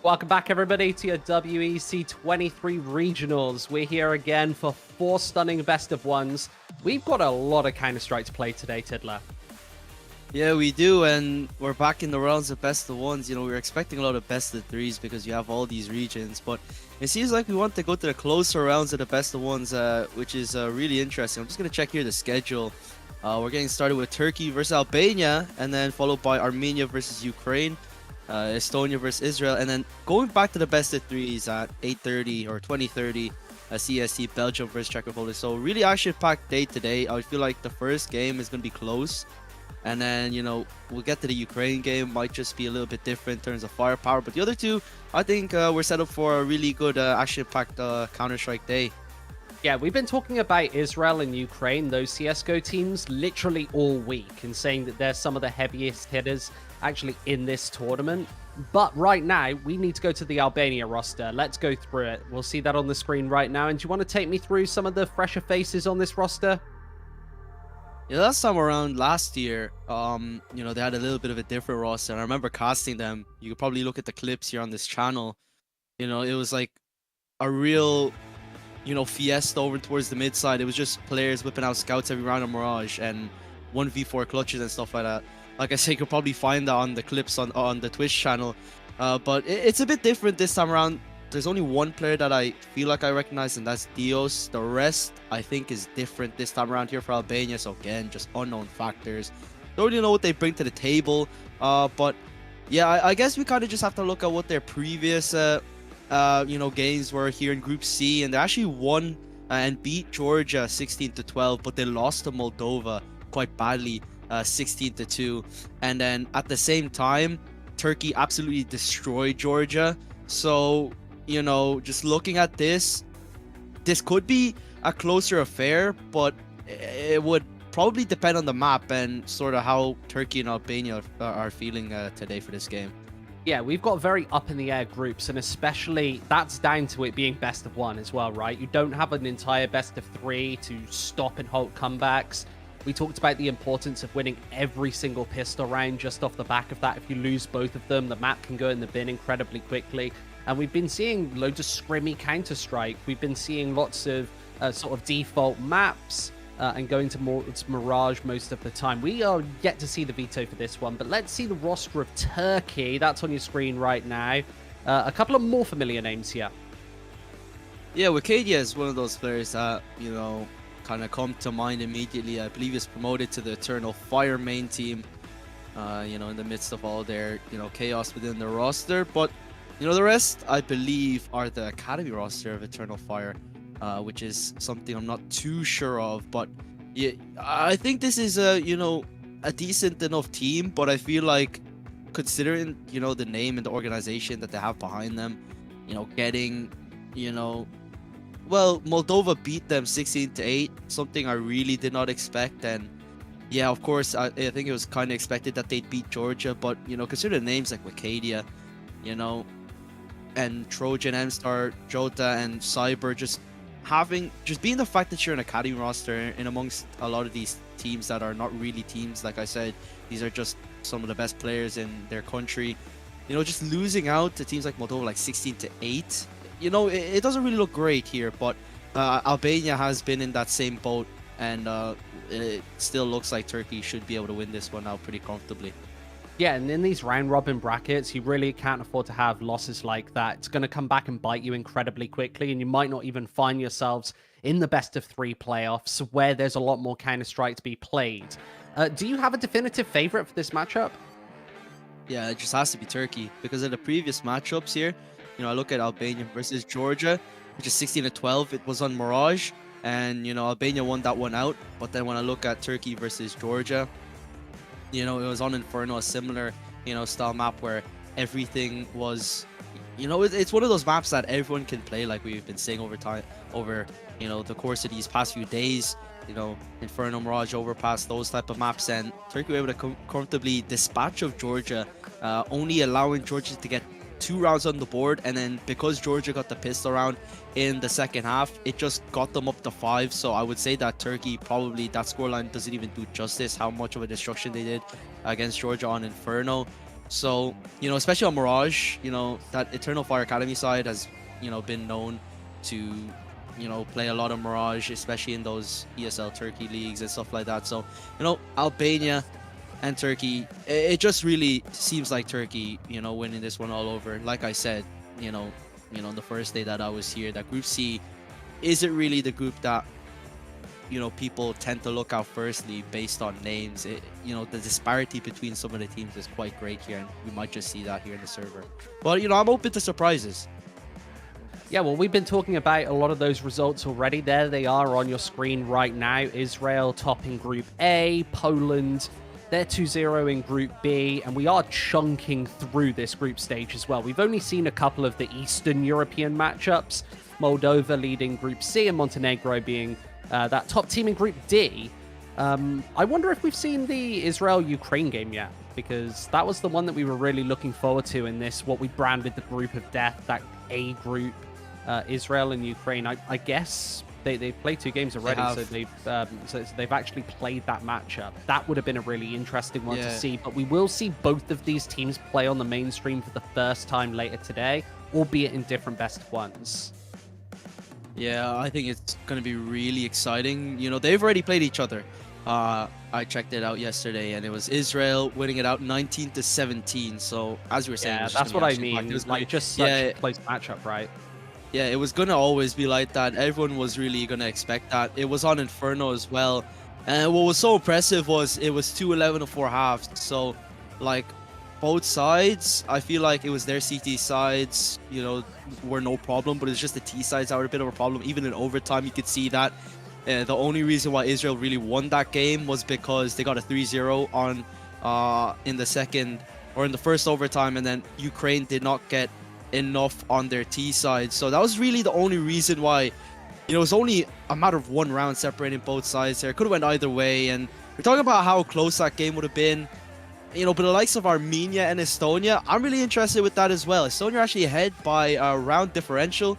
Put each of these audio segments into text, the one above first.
Welcome back, everybody, to your WEC23 regionals. We're here again for 4 stunning best of ones. We've got a lot of Counter-Strike to play today, Tiddler. Yeah, we do, and we're back in the rounds of best of ones. You know, we were expecting a lot of best of threes because you have all these regions, but it seems like we want to go to the closer rounds of the best of ones, which is really interesting. I'm just going to check here the schedule. We're getting started with Turkey versus Albania, and then followed by Armenia versus Ukraine. Estonia versus Israel, and then going back to the best of threes at 8:30 or 20:30 CST, Belgium versus Czech Republic. So really action-packed day today. I feel like the first game is going to be close, and then we'll get to the Ukraine game. Might just be a little bit different in terms of firepower, but the other two, I think we're set up for a really good action-packed Counter-Strike day. Yeah, we've been talking about Israel and Ukraine, those CSGO teams, literally all week, and saying that they're some of the heaviest hitters actually in this tournament. But right now, we need to go to the Albania roster. Let's go through it. We'll see that on the screen right now. And do you want to take me through some of the fresher faces on this roster? Yeah, last time around last year, they had a little bit of a different roster. And I remember casting them. You could probably look at the clips here on this channel. It was like a real fiesta over towards the mid side. It was just players whipping out scouts every round of Mirage and 1v4 clutches and stuff like that. Like I say, you could probably find that on the clips on the Twitch channel. But it's a bit different this time around. There's only one player that I feel like I recognize, and that's Dios. The rest, I think, is different this time around here for Albania. So again, just unknown factors. Don't really know what they bring to the table. But yeah, I guess we kind of just have to look at what their previous games were here in Group C, and they actually won and beat Georgia 16-12, but they lost to Moldova quite badly, 16-2. And then at the same time, Turkey absolutely destroyed Georgia. So just looking at this could be a closer affair, but it would probably depend on the map and sort of how Turkey and Albania are feeling today for this game. Yeah, we've got very up-in-the-air groups, and especially that's down to it being best of one as well, right? You don't have an entire best of 3 to stop and halt comebacks. We talked about the importance of winning every single pistol round just off the back of that. If you lose both of them, the map can go in the bin incredibly quickly. And we've been seeing loads of scrimmy Counter-Strike. We've been seeing lots of sort of default maps, and going to Mirage most of the time. We are yet to see the veto for this one, but let's see the roster of Turkey. That's on your screen right now. A couple of more familiar names here. Yeah, WEC23 is one of those players that, kind of come to mind immediately. I believe he's promoted to the Eternal Fire main team, in the midst of all their, chaos within the roster. But, the rest, I believe, are the Academy roster of Eternal Fire. Which is something I'm not too sure of, but yeah, I think this is a decent enough team. But I feel like, considering the name and the organization that they have behind them, getting Moldova beat them 16-8, something I really did not expect. And yeah, of course, I think it was kind of expected that they'd beat Georgia, but consider names like WEC23, and Trojan, M-Star, Jota, and Cyber just being the fact that you're an academy roster in amongst a lot of these teams that are not really teams. Like I said, these are just some of the best players in their country. Just losing out to teams like Moldova, like 16-8. It doesn't really look great here, but Albania has been in that same boat, and it still looks like Turkey should be able to win this one out pretty comfortably. Yeah, and in these round-robin brackets, you really can't afford to have losses like that. It's going to come back and bite you incredibly quickly, and you might not even find yourselves in the best-of-3 playoffs, where there's a lot more Counter-Strike to be played. Do you have a definitive favorite for this matchup? Yeah, it just has to be Turkey, because of the previous matchups here. I look at Albania versus Georgia, which is 16-12. It was on Mirage, and, Albania won that one out. But then when I look at Turkey versus Georgia, it was on Inferno, a similar, style map where everything was, it's one of those maps that everyone can play, like we've been saying over the course of these past few days. Inferno, Mirage, Overpass, those type of maps, and Turkey were able to comfortably dispatch of Georgia, only allowing Georgia to get 2 rounds on the board, and then because Georgia got the pistol round in the second half, it just got them up to 5. So I would say that Turkey, probably that scoreline doesn't even do justice how much of a destruction they did against Georgia on Inferno. So, especially on Mirage, that Eternal Fire Academy side has, been known to, play a lot of Mirage, especially in those ESL Turkey leagues and stuff like that. So, Albania and Turkey, it just really seems like Turkey, winning this one all over. Like I said, on the first day that I was here, that Group C isn't really the group that people tend to look out firstly based on names. The disparity between some of the teams is quite great here, and we might just see that here in the server. But I'm open to surprises. Yeah, well, we've been talking about a lot of those results already. There they are on your screen right now. Israel topping Group A, Poland, they're 2-0 in Group B, and we are chunking through this group stage as well. We've only seen a couple of the Eastern European matchups, Moldova leading Group C and Montenegro being that top team in Group D. I wonder if we've seen the Israel-Ukraine game yet, because that was the one that we were really looking forward to in this, what we branded the group of death, that A group, Israel and Ukraine. I guess they've played 2 games already, so they've actually played that matchup. That would have been a really interesting one to see, but we will see both of these teams play on the mainstream for the first time later today, albeit in different best of ones. Yeah, I think it's going to be really exciting. They've already played each other. I checked it out yesterday, and it was Israel winning it out 19-17. So, as you were saying, that's what I mean. It was like just such a close matchup, right? Yeah, it was going to always be like that. Everyone was really going to expect that. It was on Inferno as well. And what was so impressive was it was 2-11-4 halves. So, like, both sides, I feel like it was their CT sides, were no problem, but it's just the T sides that were a bit of a problem. Even in overtime, you could see that. The only reason why Israel really won that game was because they got a 3-0 on in the first overtime, and then Ukraine did not get enough on their T side. So that was really the only reason why, it was only a matter of 1 round separating both sides there. It could have went either way, and we're talking about how close that game would have been. But the likes of Armenia and Estonia, I'm really interested with that as well. Estonia actually ahead by a round differential.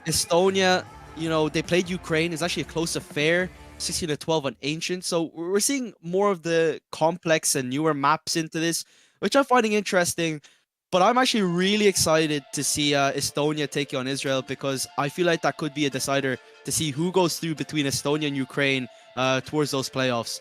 Estonia, they played Ukraine. It's actually a close affair, 16-12 on Ancient. So we're seeing more of the complex and newer maps into this, which I'm finding interesting. But I'm actually really excited to see Estonia taking on Israel, because I feel like that could be a decider to see who goes through between Estonia and Ukraine towards those playoffs.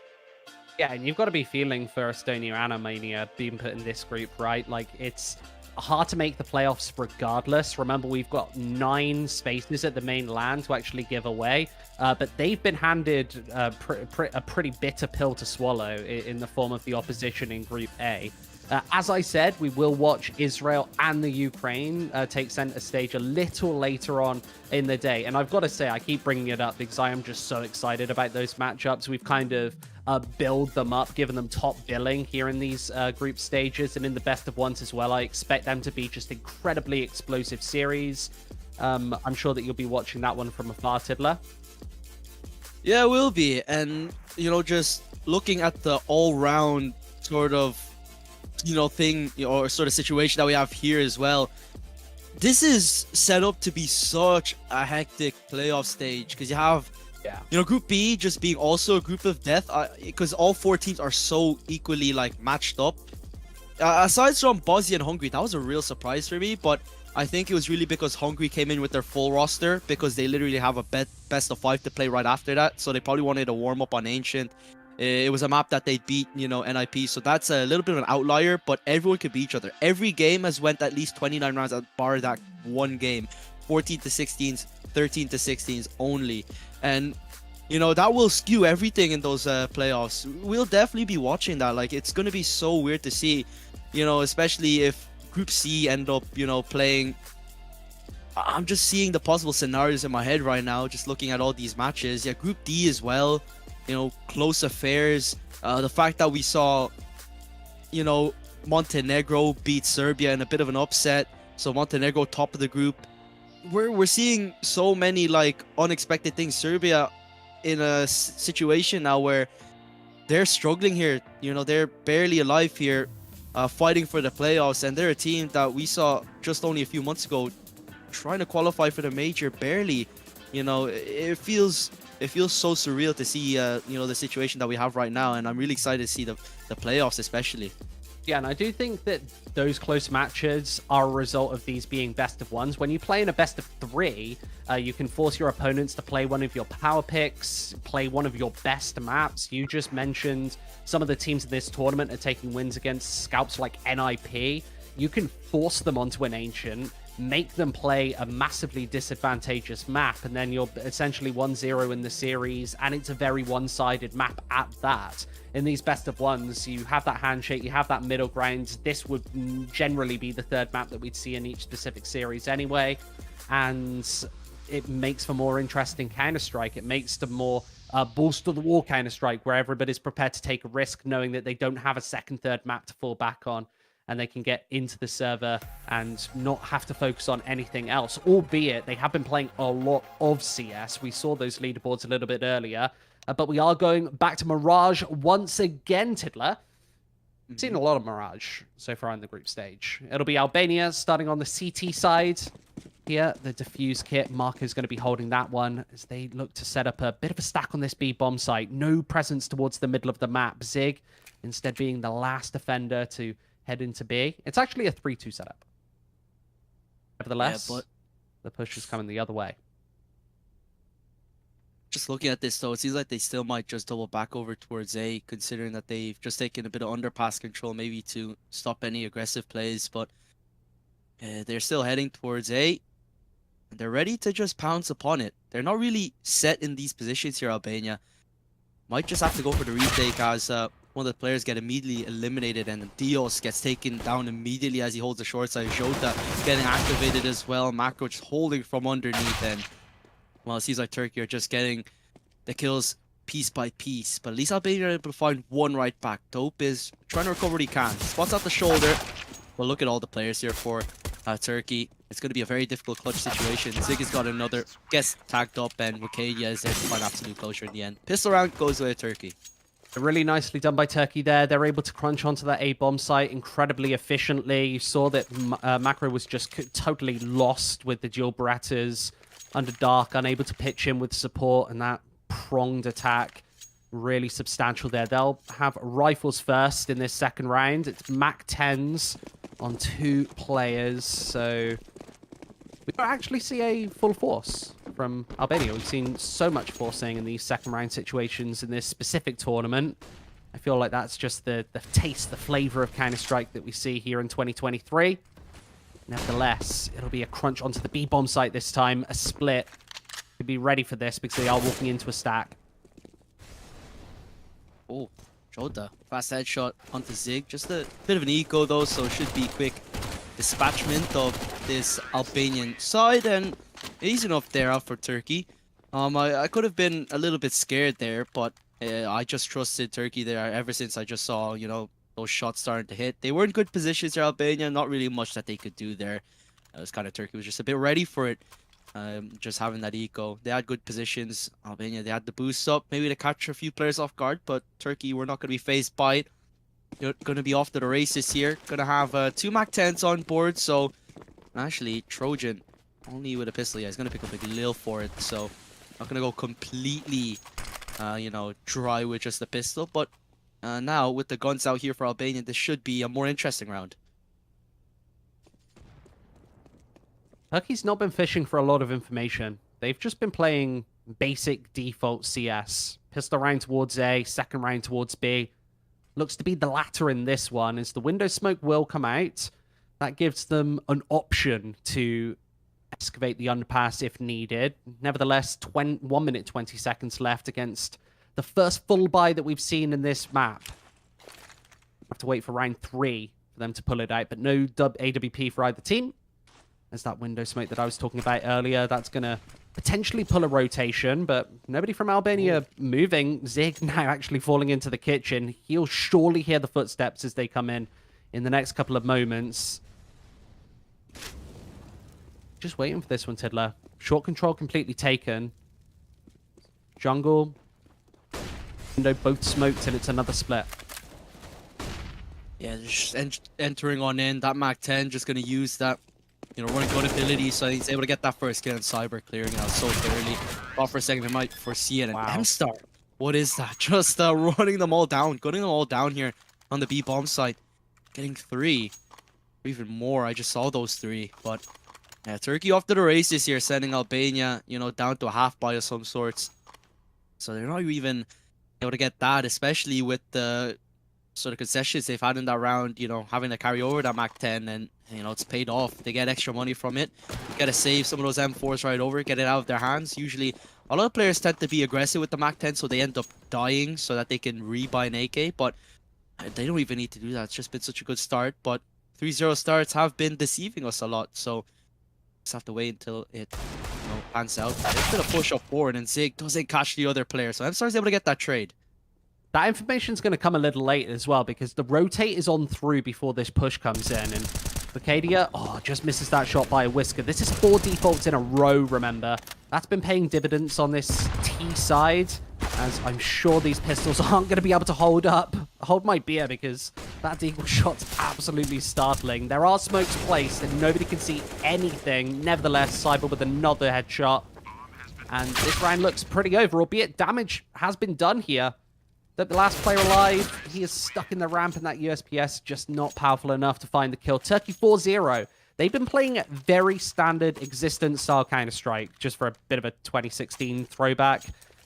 Yeah, and you've got to be feeling for Estonia and Armenia being put in this group, right? Like, it's hard to make the playoffs regardless. Remember, we've got 9 spaces at the main LAN to actually give away, but they've been handed a pretty bitter pill to swallow in the form of the opposition in Group A. As I said, we will watch Israel and the Ukraine take center stage a little later on in the day. And I've got to say, I keep bringing it up because I am just so excited about those matchups. We've kind of build them up, given them top billing here in these group stages and in the best of ones as well. I expect them to be just incredibly explosive series. I'm sure that you'll be watching that one from afar, Tiddler. Yeah, it will be. And, just looking at the all-round sort of thing or sort of situation that we have here as well, this is set up to be such a hectic playoff stage, because you have Group B just being also a group of death, because all 4 teams are so equally matched up. Aside from Bosnia and Hungary, that was a real surprise for me, but I think it was really because Hungary came in with their full roster, because they literally have a best of 5 to play right after that, so they probably wanted a warm up on Ancient. It was a map that they beat, NIP, so that's a little bit of an outlier, but everyone could beat each other. Every game has went at least 29 rounds, bar that one game. 14-16s, 13-16s only. And, that will skew everything in those playoffs. We'll definitely be watching that. It's going to be so weird to see, especially if Group C end up, playing. I'm just seeing the possible scenarios in my head right now, just looking at all these matches. Yeah, Group D as well. Close affairs. The fact that we saw, Montenegro beat Serbia in a bit of an upset. So Montenegro top of the group. We're seeing so many unexpected things. Serbia in a situation now where they're struggling here. They're barely alive here, fighting for the playoffs, and they're a team that we saw just only a few months ago trying to qualify for the major barely. It feels so surreal to see the situation that we have right now, and I'm really excited to see the playoffs especially. Yeah, and I do think that those close matches are a result of these being best of ones. When you play in a best of three, you can force your opponents to play one of your power picks, play one of your best maps. You just mentioned some of the teams in this tournament are taking wins against scalps like NIP. You can force them onto an Ancient, make them play a massively disadvantageous map, and then you're essentially 1-0 in the series, and it's a very one-sided map at that. In these best of ones, you have that handshake, you have that middle ground. This would generally be the third map that we'd see in each specific series anyway, and it makes for more interesting Counter-Strike. It makes the more balls to the wall Counter-Strike, where everybody's prepared to take a risk knowing that they don't have a second, third map to fall back on, and they can get into the server and not have to focus on anything else, albeit they have been playing a lot of CS. We saw those leaderboards a little bit earlier, but we are going back to Mirage once again, Tiddler. We've seen a lot of Mirage so far in the group stage. It'll be Albania starting on the CT side. Here, the defuse kit. Marco's going to be holding that one as they look to set up a bit of a stack on this B bomb site. No presence towards the middle of the map. Zig instead being the last defender to head into B. It's actually a 3-2 setup. Nevertheless, the push is coming the other way. Just looking at this, though, it seems like they still might just double back over towards A, considering that they've just taken a bit of underpass control, maybe to stop any aggressive plays, but they're still heading towards A. And they're ready to just pounce upon it. They're not really set in these positions here, Albania. Might just have to go for the retake as one of the players get immediately eliminated, and Dios gets taken down immediately as he holds the short side. Jota getting activated as well. Macro just holding from underneath, and well, it seems like Turkey are just getting the kills piece by piece. But at least Albania are able to find one right back. Dope is trying to recover what he can. Spots out the shoulder. Well, look at all the players here for Turkey. It's going to be a very difficult clutch situation. Zig has got another, gets tagged up, and Wikidia is there to find absolute closure in the end. Pistol round goes away to Turkey. Really nicely done by Turkey there. They're able to crunch onto that A-bomb site incredibly efficiently. You saw that Macro was just totally lost with the dual Berettas under dark, unable to pitch in with support, and that pronged attack really substantial there. They'll have rifles first in this second round. It's MAC-10s on 2 players, so we don't actually see a full force from Albania. We've seen so much forcing in these second round situations in this specific tournament. I feel like that's just the taste, the flavor of Counter-Strike that we see here in 2023. Nevertheless, it'll be a crunch onto the B-bomb site this time, a split. To be ready for this because they are walking into a stack. Oh, Jota. Fast headshot onto Zig. Just a bit of an eco though, so it should be quick dispatchment of this Albanian side, and easy enough there out for Turkey. I could have been a little bit scared there, but I just trusted Turkey there ever since I just saw, you know, those shots starting to hit. They were in good positions here, Albania. Not really much that they could do there. It was kind of Turkey was just a bit ready for it. Just having that eco. They had good positions. Albania, they had the boost up. Maybe to catch a few players off guard, but Turkey were not going to be phased by it. You're going to be off to the races here. Going to have 2 MAC-10s on board, so actually Trojan only with a pistol. Yeah, he's going to pick up a Lil for it, so not going to go completely, you know, dry with just the pistol, but now with the guns out here for Albania, this should be a more interesting round. Turkey's not been fishing for a lot of information. They've just been playing basic default CS. Pistol round towards A, second round towards B. Looks to be the latter in this one, as the window smoke will come out. That gives them an option to excavate the underpass if needed. Nevertheless, 1 minute 20 seconds left against the first full buy that we've seen in this map. Have to wait for round 3 for them to pull it out, but no AWP for either team. There's that window smoke that I was talking about earlier. That's going to potentially pull a rotation, but nobody from Albania moving. Zig now actually falling into the kitchen. He'll surely hear the footsteps as they come in the next couple of moments. Just waiting for this one, Tiddler. Short control completely taken. Jungle. Window both smoked, and it's another split. Yeah, just entering on in. That MAC-10 just going to use that, you know, running gun ability, so he's able to get that first kill on Cyber, clearing it out so clearly. Thought for a second they might foresee it. And M-Star, what is that? Just running them all down, gunning them all down here on the B-bomb site. getting 3. Or even more. I just saw those 3. But yeah, Turkey off to the races here, sending Albania, you know, down to a half buy of some sorts. So they're not even able to get that, especially with the sort of concessions they've had in that round, you know, having to carry over that Mac 10, and, you know, it's paid off. They get extra money from it. Got to save some of those M4s right over, get it out of their hands. Usually, a lot of players tend to be aggressive with the Mac 10, so they end up dying so that they can rebuy an AK, but they don't even need to do that. It's just been such a good start, but 3-0 starts have been deceiving us a lot, so just have to wait until it, you know, pans out. It's been a push up forward, and Zig doesn't catch the other player, so M-Star's able to get that trade. That information's going to come a little late as well, because the rotate is on through before this push comes in, and Arcadia, just misses that shot by a whisker. This is 4 defaults in a row, remember. That's been paying dividends on this T side, as I'm sure these pistols aren't going to be able to hold my beer, because that deagle shot's absolutely startling. There are smokes placed, and nobody can see anything. Nevertheless, Cyber with another headshot, and this round looks pretty over, albeit damage has been done here. The last player alive, he is stuck in the ramp, and that USPS just not powerful enough to find the kill. Turkey 4-0. They've been playing very standard existence style Counter-Strike, just for a bit of a 2016 throwback.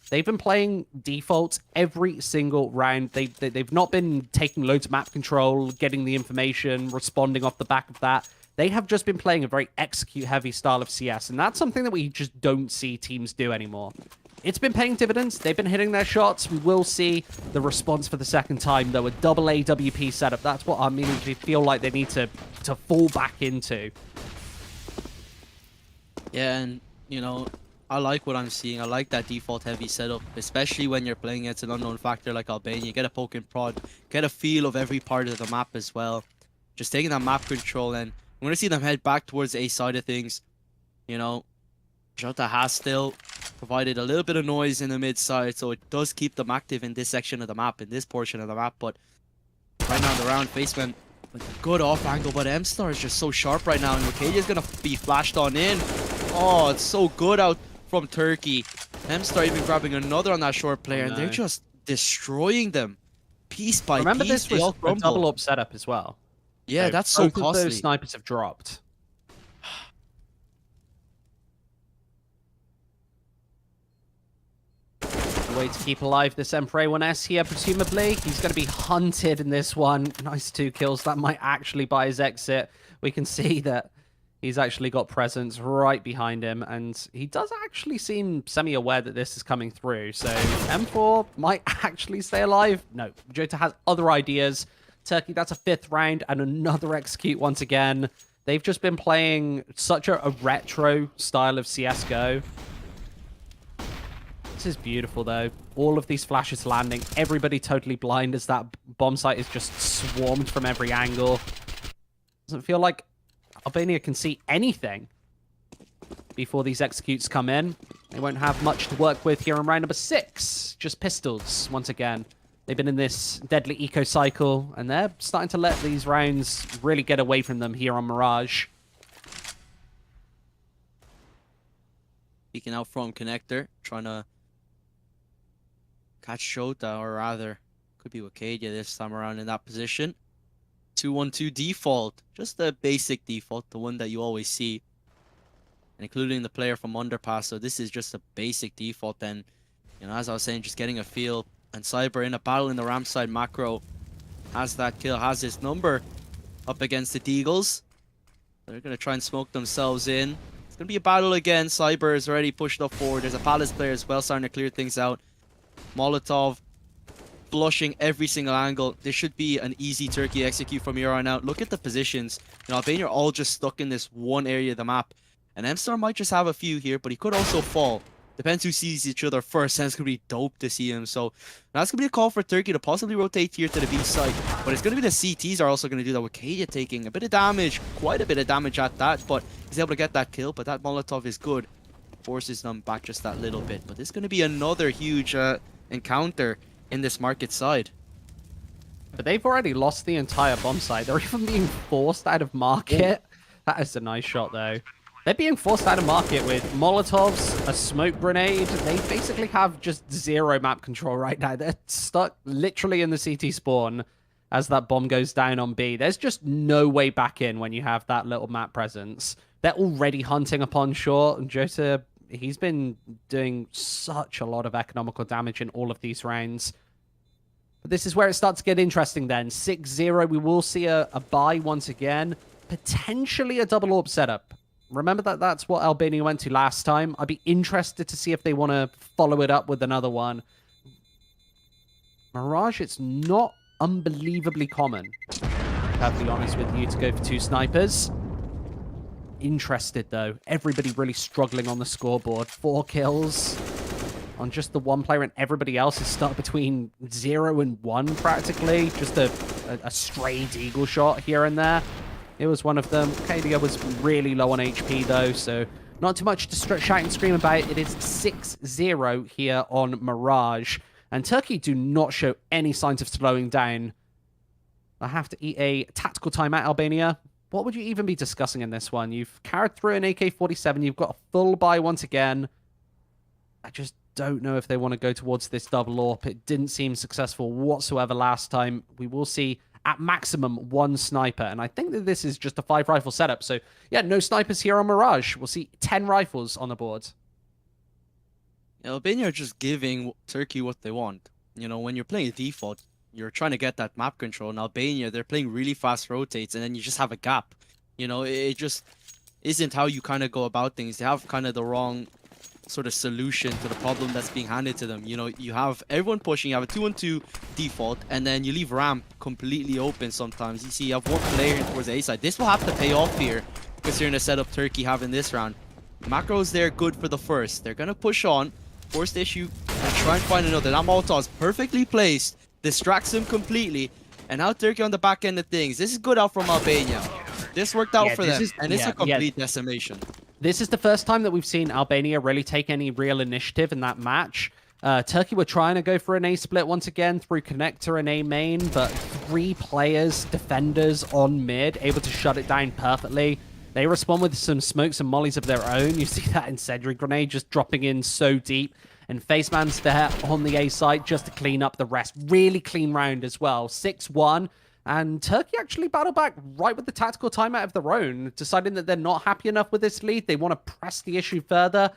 They've been playing defaults every single round. They've not been taking loads of map control, getting the information, responding off the back of that. They have just been playing a very execute-heavy style of CS, and that's something that we just don't see teams do anymore. It's been paying dividends. They've been hitting their shots. We will see the response for the second time, though. A double AWP setup. That's what Armenia feel like they need to fall back into. Yeah, and, you know, I like what I'm seeing. I like that default heavy setup, especially when you're playing against an unknown factor like Albania. You get a poke and prod, get a feel of every part of the map as well. Just taking that map control, and I'm going to see them head back towards the A side of things. You know, Jota has still provided a little bit of noise in the mid side, so it does keep them active in this section of the map, in this portion of the map. But right now, the round face went with a good off angle, but M-Star is just so sharp right now, and Arcadia's gonna be flashed on in. Oh, it's so good out from Turkey. M-Star even grabbing another on that short player, and they're just destroying them piece by piece. Remember, this was a double up setup as well. Yeah, so that's so costly. Both of those snipers have dropped. Way to keep alive this Emperor 1S here, presumably. He's going to be hunted in this one. Nice 2 kills. That might actually buy his exit. We can see that he's actually got presence right behind him, and he does actually seem semi-aware that this is coming through. So M4 might actually stay alive. No, Jota has other ideas. Turkey, that's a 5th round, and another execute once again. They've just been playing such a retro style of CSGO. This is beautiful, though. All of these flashes landing. Everybody totally blind as that bomb site is just swarmed from every angle. Doesn't feel like Albania can see anything before these executes come in. They won't have much to work with here in round number 6. Just pistols, once again. They've been in this deadly eco cycle, and they're starting to let these rounds really get away from them here on Mirage. Peeking out from connector, trying to catch Shota, or rather, could be Arcadia this time around in that position. 2-1-2 default, just the basic default, the one that you always see, and including the player from Underpass. So this is just a basic default. Then, you know, as I was saying, just getting a feel. And Cyber in a battle in the ramp side macro has that kill, has his number up against the Deagles. They're gonna try and smoke themselves in. It's gonna be a battle again. Cyber is already pushed up forward. There's a Palace player as well starting to clear things out. Molotov flushing every single angle. This should be an easy Turkey execute from here on out. Look at the positions. You know, Albania are all just stuck in this one area of the map. And M-Star might just have a few here, but he could also fall. Depends who sees each other first, and it's going to be dope to see him. So that's going to be a call for Turkey to possibly rotate here to the B side. But it's going to be the CTs are also going to do that with Arcadia taking a bit of damage, quite a bit of damage at that. But he's able to get that kill, but that Molotov is good. Forces them back just that little bit. But this is going to be another huge encounter in this market side. But they've already lost the entire bomb site. They're even being forced out of market. That is a nice shot, though. They're being forced out of market with Molotovs, a smoke grenade. They basically have just 0 map control right now. They're stuck literally in the CT spawn. as that bomb goes down on B. There's just no way back in when you have that little map presence. They're already hunting upon short, and Jota, he's been doing such a lot of economical damage in all of these rounds. But this is where it starts to get interesting then. 6-0, we will see a buy once again. Potentially a double AWP setup. Remember that that's what Albania went to last time. I'd be interested to see if they want to follow it up with another one. Mirage, it's not unbelievably common, to be perfectly honest with you, to go for 2 snipers. Interested, though. Everybody really struggling on the scoreboard. 4 kills on just the one player, and everybody else is stuck between 0 and 1, practically. Just a stray deagle shot here and there. It was one of them. KDO was really low on HP, though, so not too much to shout and scream about. It is 6-0 here on Mirage. And Turkey do not show any signs of slowing down. I have to eat a tactical timeout, Albania. What would you even be discussing in this one? You've carried through an AK-47. You've got a full buy once again. I just don't know if they want to go towards this double AWP. It didn't seem successful whatsoever last time. We will see at maximum 1 sniper. And I think that this is just a 5-rifle setup. So, yeah, no snipers here on Mirage. We'll see 10 rifles on the board. Albania are just giving Turkey what they want. You know, when you're playing a default, you're trying to get that map control. In Albania, they're playing really fast rotates, and then you just have a gap. You know, it just isn't how you kind of go about things. They have kind of the wrong sort of solution to the problem that's being handed to them. You know, you have everyone pushing, you have a 2-on-2 default, and then you leave ramp completely open sometimes. You see, you have one player towards the A side. This will have to pay off here, considering the setup Turkey have in this round. Macro's there good for the first. They're going to push on, force the issue, and try and find another. That Molotov is perfectly placed, distracts him completely, and now Turkey on the back end of things. This is good out from Albania. This worked out for them, and it's a complete decimation. This is the first time that we've seen Albania really take any real initiative in that match. Turkey were trying to go for an A split once again through connector and A main, but 3 players, defenders on mid, able to shut it down perfectly. They respond with some smokes and mollies of their own. You see that incendiary grenade just dropping in so deep. And Faceman's there on the A side just to clean up the rest. Really clean round as well. 6-1. And Turkey actually battled back right with the tactical timeout of their own, deciding that they're not happy enough with this lead. They want to press the issue further.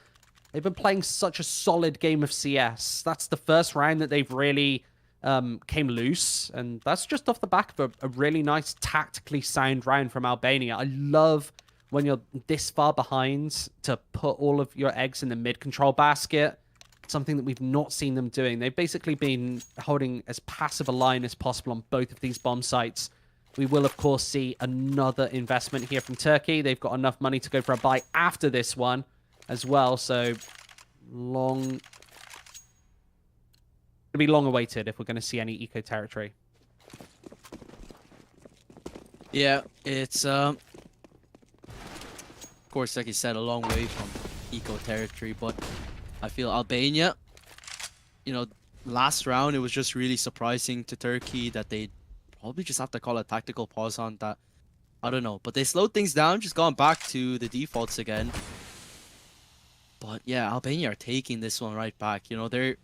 They've been playing such a solid game of CS. That's the first round that they've really came loose. And that's just off the back of a really nice tactically sound round from Albania. I love when you're this far behind to put all of your eggs in the mid-control basket. Something that we've not seen them doing. They've basically been holding as passive a line as possible on both of these bomb sites. We will, of course, see another investment here from Turkey. They've got enough money to go for a buy after this one as well. So, it'll be long awaited if we're going to see any eco territory. Yeah, it's of course, like you said, a long way from eco territory, but I feel Albania, you know, last round it was just really surprising to Turkey that they probably just have to call a tactical pause on that. I don't know, but they slowed things down, just gone back to the defaults again. But yeah, Albania are taking this one right back. You know, they're,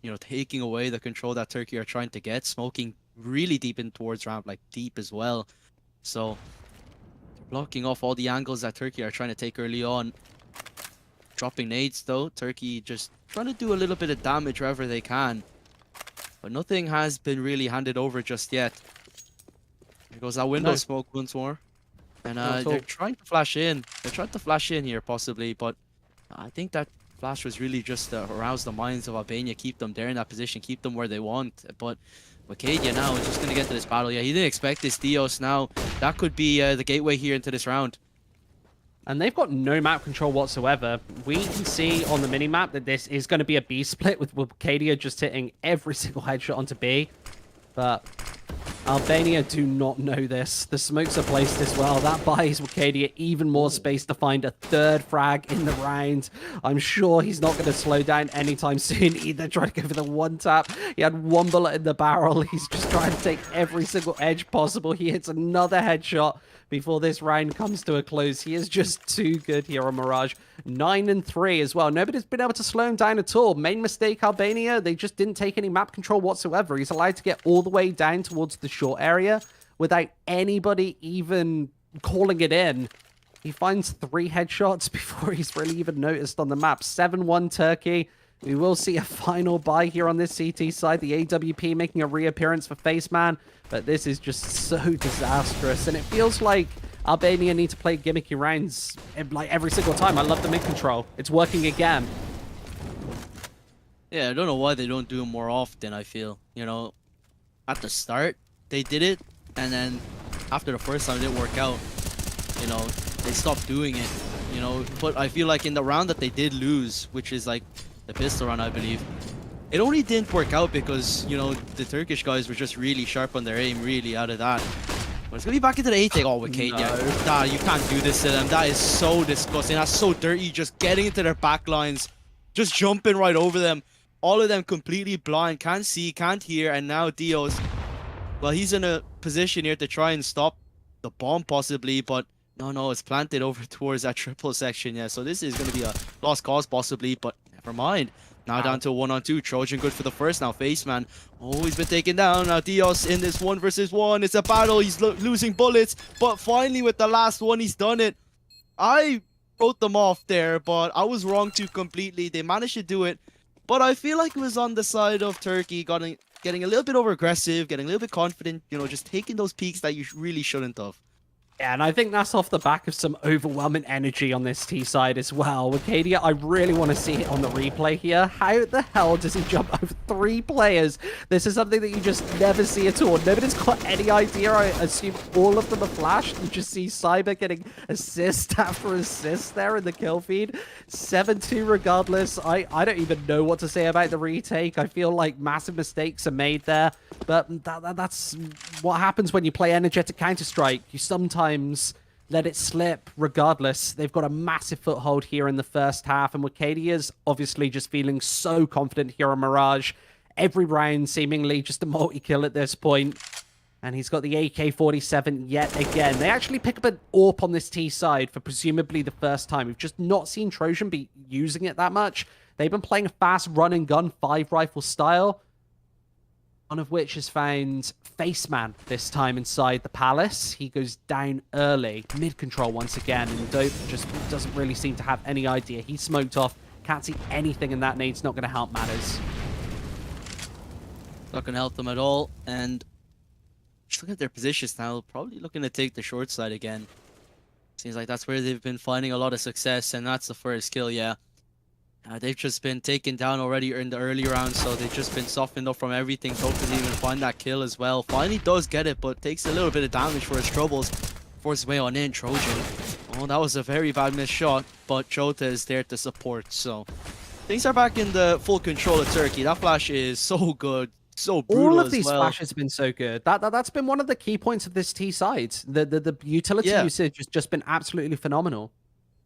you know, taking away the control that Turkey are trying to get, smoking really deep in towards ramp, like deep as well. So blocking off all the angles that Turkey are trying to take early on. Dropping nades though, Turkey just trying to do a little bit of damage wherever they can. But nothing has been really handed over just yet. There goes that window smoke once more. And they're trying to flash in. They're trying to flash in here possibly, but I think that flash was really just to arouse the minds of Albania, keep them there in that position, keep them where they want. But Wacadia now is just going to get to this battle. Yeah, he didn't expect this Dios now. That could be the gateway here into this round. And they've got no map control whatsoever. We can see on the minimap that this is going to be a B split with Wacadia just hitting every single headshot onto B. But Albania do not know this. The smokes are placed as well. That buys Wacadia even more space to find a third frag in the round. I'm sure he's not going to slow down anytime soon either, trying to go for the one tap. He had one bullet in the barrel. He's just trying to take every single edge possible. He hits another headshot before this round comes to a close. He is just too good here on Mirage. 9-3 as well. Nobody's been able to slow him down at all. Main mistake, Albania, they just didn't take any map control whatsoever. He's allowed to get all the way down towards towards the short area without anybody even calling it in. He finds 3 headshots before he's really even noticed on the map. 7-1 Turkey. We will see a final buy here on this CT side. The AWP making a reappearance for Faceman. But this is just so disastrous. And it feels like Albania need to play gimmicky rounds like every single time. I love the mid control. It's working again. Yeah, I don't know why they don't do it more often, I feel. You know, at the start, they did it. And then after the first time, it didn't work out. You know, they stopped doing it. You know, but I feel like in the round that they did lose, which is like the pistol round, I believe, it only didn't work out because, you know, the Turkish guys were just really sharp on their aim, really, out of that. But it's going to be back into the A take. Oh, Wicked, yeah. Nah, you can't do this to them. That is so disgusting. That's so dirty. Just getting into their back lines. Just jumping right over them. All of them completely blind. Can't see, can't hear. And now Dios, well, he's in a position here to try and stop the bomb possibly. But no, it's planted over towards that triple section. Yeah, so this is going to be a lost cause possibly. But never mind. Now down to a 1-on-2. Trojan good for the first. Now Faceman. Oh, he's been taken down. Now Dios in this 1 versus 1. It's a battle. He's losing bullets. But finally with the last one, he's done it. I wrote them off there, but I was wrong too completely. They managed to do it. But I feel like it was on the side of Turkey, getting a little bit over aggressive, getting a little bit confident, you know, just taking those peaks that you really shouldn't have. Yeah, and I think that's off the back of some overwhelming energy on this T side as well. Wicadia, I really want to see it on the replay here. How the hell does he jump over 3 players? This is something that you just never see at all. Nobody's got any idea. I assume all of them are flashed. You just see Cyber getting assist after assist there in the kill feed. 7-2 regardless. I don't even know what to say about the retake. I feel like massive mistakes are made there. But that's what happens when you play energetic Counter-Strike. You sometimes let it slip regardless. They've got a massive foothold here in the first half, and Wicadia's obviously just feeling so confident here on Mirage. Every round seemingly just a multi-kill at this point. And he's got the AK-47 yet again. They actually pick up an AWP on this T side for presumably the first time. We've just not seen Trojan be using it that much. They've been playing a fast run and gun 5-rifle style. One of which has found Faceman this time inside the palace. He goes down early. Mid-control once again, and Dope just doesn't really seem to have any idea. He's smoked off. Can't see anything, and that nade's not going to help matters. Not going to help them at all, and just look at their positions now. Probably looking to take the short side again. Seems like that's where they've been finding a lot of success, and that's the first kill, yeah. They've just been taken down already in the early rounds, so they've just been softened up from everything. Dope doesn't even find that kill as well. Finally does get it, but takes a little bit of damage for his troubles. Forces way on in, Trojan. Oh, that was a very bad missed shot, but Jota is there to support, so things are back in the full control of Turkey. That flash is so good, so brutal. All of these flashes have been so good. That's been one of the key points of this T side. The utility usage has just been absolutely phenomenal.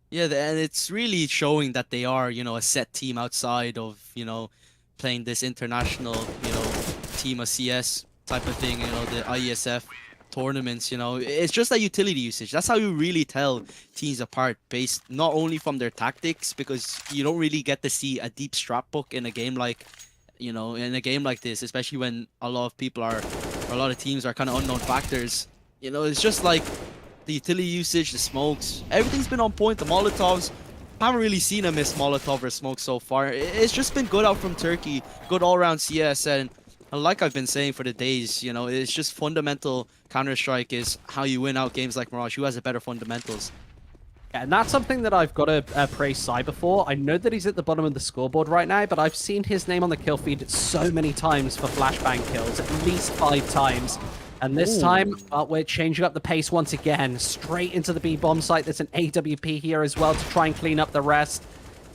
Yeah, and it's really showing that they are, you know, a set team outside of, you know, playing this international, you know, team of CS type of thing, you know, the IESF tournaments, you know. It's just that utility usage. That's how you really tell teams apart, based not only from their tactics, because you don't really get to see a deep strat book in a game like, you know, in a game like this, especially when a lot of people are, or a lot of teams are kind of unknown factors. You know, it's just like the utility usage, the smokes, everything's been on point. The Molotovs, haven't really seen a miss Molotov or smoke so far. It's just been good out from Turkey, good all-around CS, and like I've been saying for the days, you know, it's just fundamental Counter-Strike is how you win out games like Mirage. Who has the better fundamentals? Yeah, and that's something that I've got to praise Cyber for. I know that he's at the bottom of the scoreboard right now, but I've seen his name on the kill feed so many times for flashbang kills, at least 5 times. And this time, we're changing up the pace once again. Straight into the B-bomb site. There's an AWP here as well to try and clean up the rest.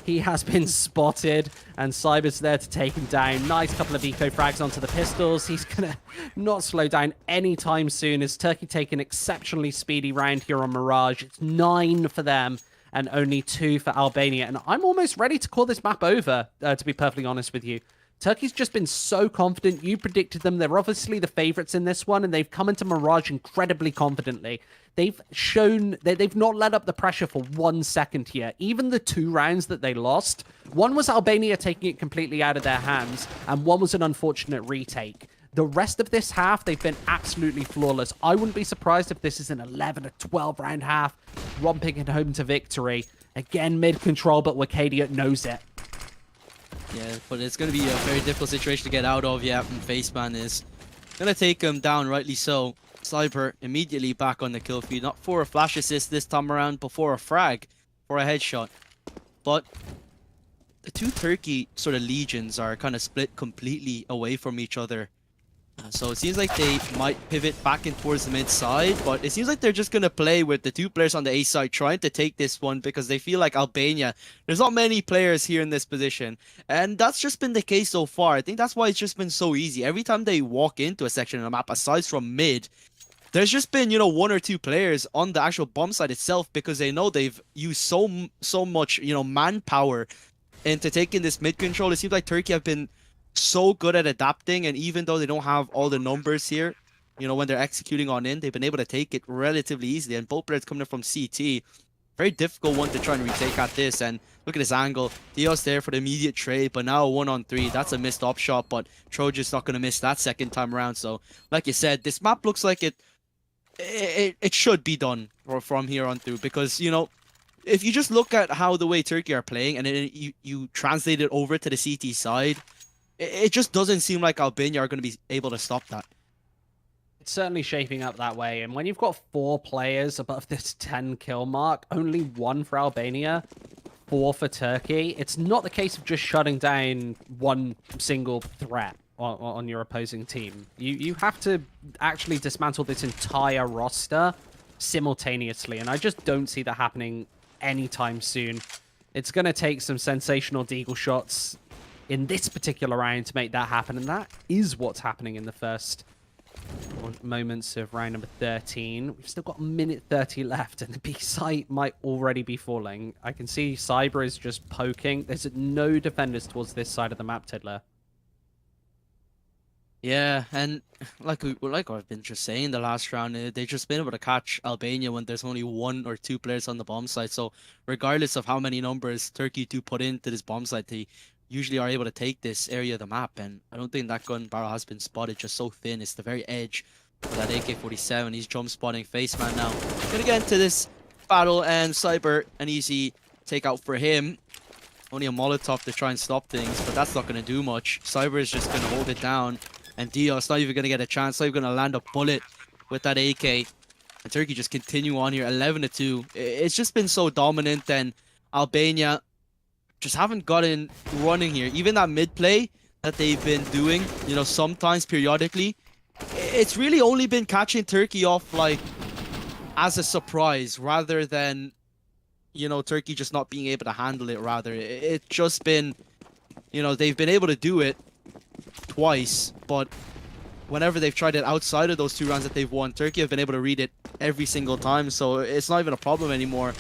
He has been spotted, and Cyber's there to take him down. Nice couple of eco frags onto the pistols. He's going to not slow down anytime soon as Turkey take an exceptionally speedy round here on Mirage. It's 9 for them and only 2 for Albania. And I'm almost ready to call this map over, to be perfectly honest with you. Turkey's just been so confident. You predicted them. They're obviously the favorites in this one, and they've come into Mirage incredibly confidently. They've shown that they've not let up the pressure for 1 second here. Even the 2 rounds that they lost, one was Albania taking it completely out of their hands, and one was an unfortunate retake. The rest of this half, they've been absolutely flawless. I wouldn't be surprised if this is an 11 or 12 round half, romping it home to victory. Again, mid-control, but Wicadia knows it. Yeah, but it's going to be a very difficult situation to get out of. Yeah, and Faceman is going to take him down, rightly so. Cyber immediately back on the kill feed, not for a flash assist this time around, but for a frag, for a headshot. But the two Turkey sort of legions are kind of split completely away from each other. So it seems like they might pivot back in towards the mid side, but it seems like they're just going to play with the two players on the A side trying to take this one because they feel like Albania, there's not many players here in this position. And that's just been the case so far. I think that's why it's just been so easy. Every time they walk into a section of the map, aside from mid, there's just been, you know, one or two players on the actual bomb site itself because they know they've used so much, you know, manpower into taking this mid control. It seems like Turkey have been so good at adapting, and even though they don't have all the numbers here, you know, when they're executing on in, they've been able to take it relatively easily. And both players coming from CT, very difficult one to try and retake at this. And look at this angle. Dios there for the immediate trade, but now 1-on-3. That's a missed op shot, but Trojan's not going to miss that second time around. So, like you said, this map looks like it should be done from here on through, because, you know, if you just look at how the way Turkey are playing and then you translate it over to the CT side, it just doesn't seem like Albania are going to be able to stop that. It's certainly shaping up that way. And when you've got 4 players above this 10 kill mark, only 1 for Albania, 4 for Turkey, it's not the case of just shutting down one single threat on your opposing team. You have to actually dismantle this entire roster simultaneously. And I just don't see that happening anytime soon. It's going to take some sensational deagle shots in this particular round to make that happen, and that is what's happening in the first moments of round number 13. We've still got a minute 30 left, and the B site might already be falling. I can see Cyber is just poking. There's no defenders towards this side of the map, Tiddler. Yeah, and like I've been just saying the last round, they've just been able to catch Albania when there's only 1 or 2 players on the bomb site. So regardless of how many numbers Turkey do put into this bomb site, they usually are able to take this area of the map. And I don't think that gun barrel has been spotted, just so thin. It's the very edge of that AK-47. He's jump spotting Faceman now. Gonna get into this battle, and Cyber, an easy takeout for him. Only a Molotov to try and stop things, but that's not gonna do much. Cyber is just gonna hold it down, and Dios not even gonna get a chance, not even gonna land a bullet with that AK. And Turkey just continue on here, 11-2. It's just been so dominant, and Albania just haven't gotten running here. Even that mid play that they've been doing, you know, sometimes periodically, it's really only been catching Turkey off like as a surprise rather than, you know, Turkey just not being able to handle it. Rather, it's just been, you know, they've been able to do it twice, but whenever they've tried it outside of those 2 rounds that they've won, Turkey have been able to read it every single time. So it's not even a problem anymore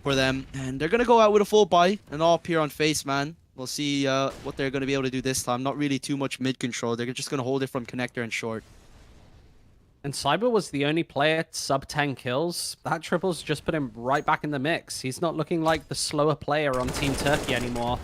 for them, and they're gonna go out with a full buy and all appear on Faceman. We'll see what they're gonna be able to do this time. Not really too much mid control. They're just gonna hold it from connector and short. And Cyber was the only player sub 10 kills. That triple's just put him right back in the mix. He's not looking like the slower player on Team Turkey anymore.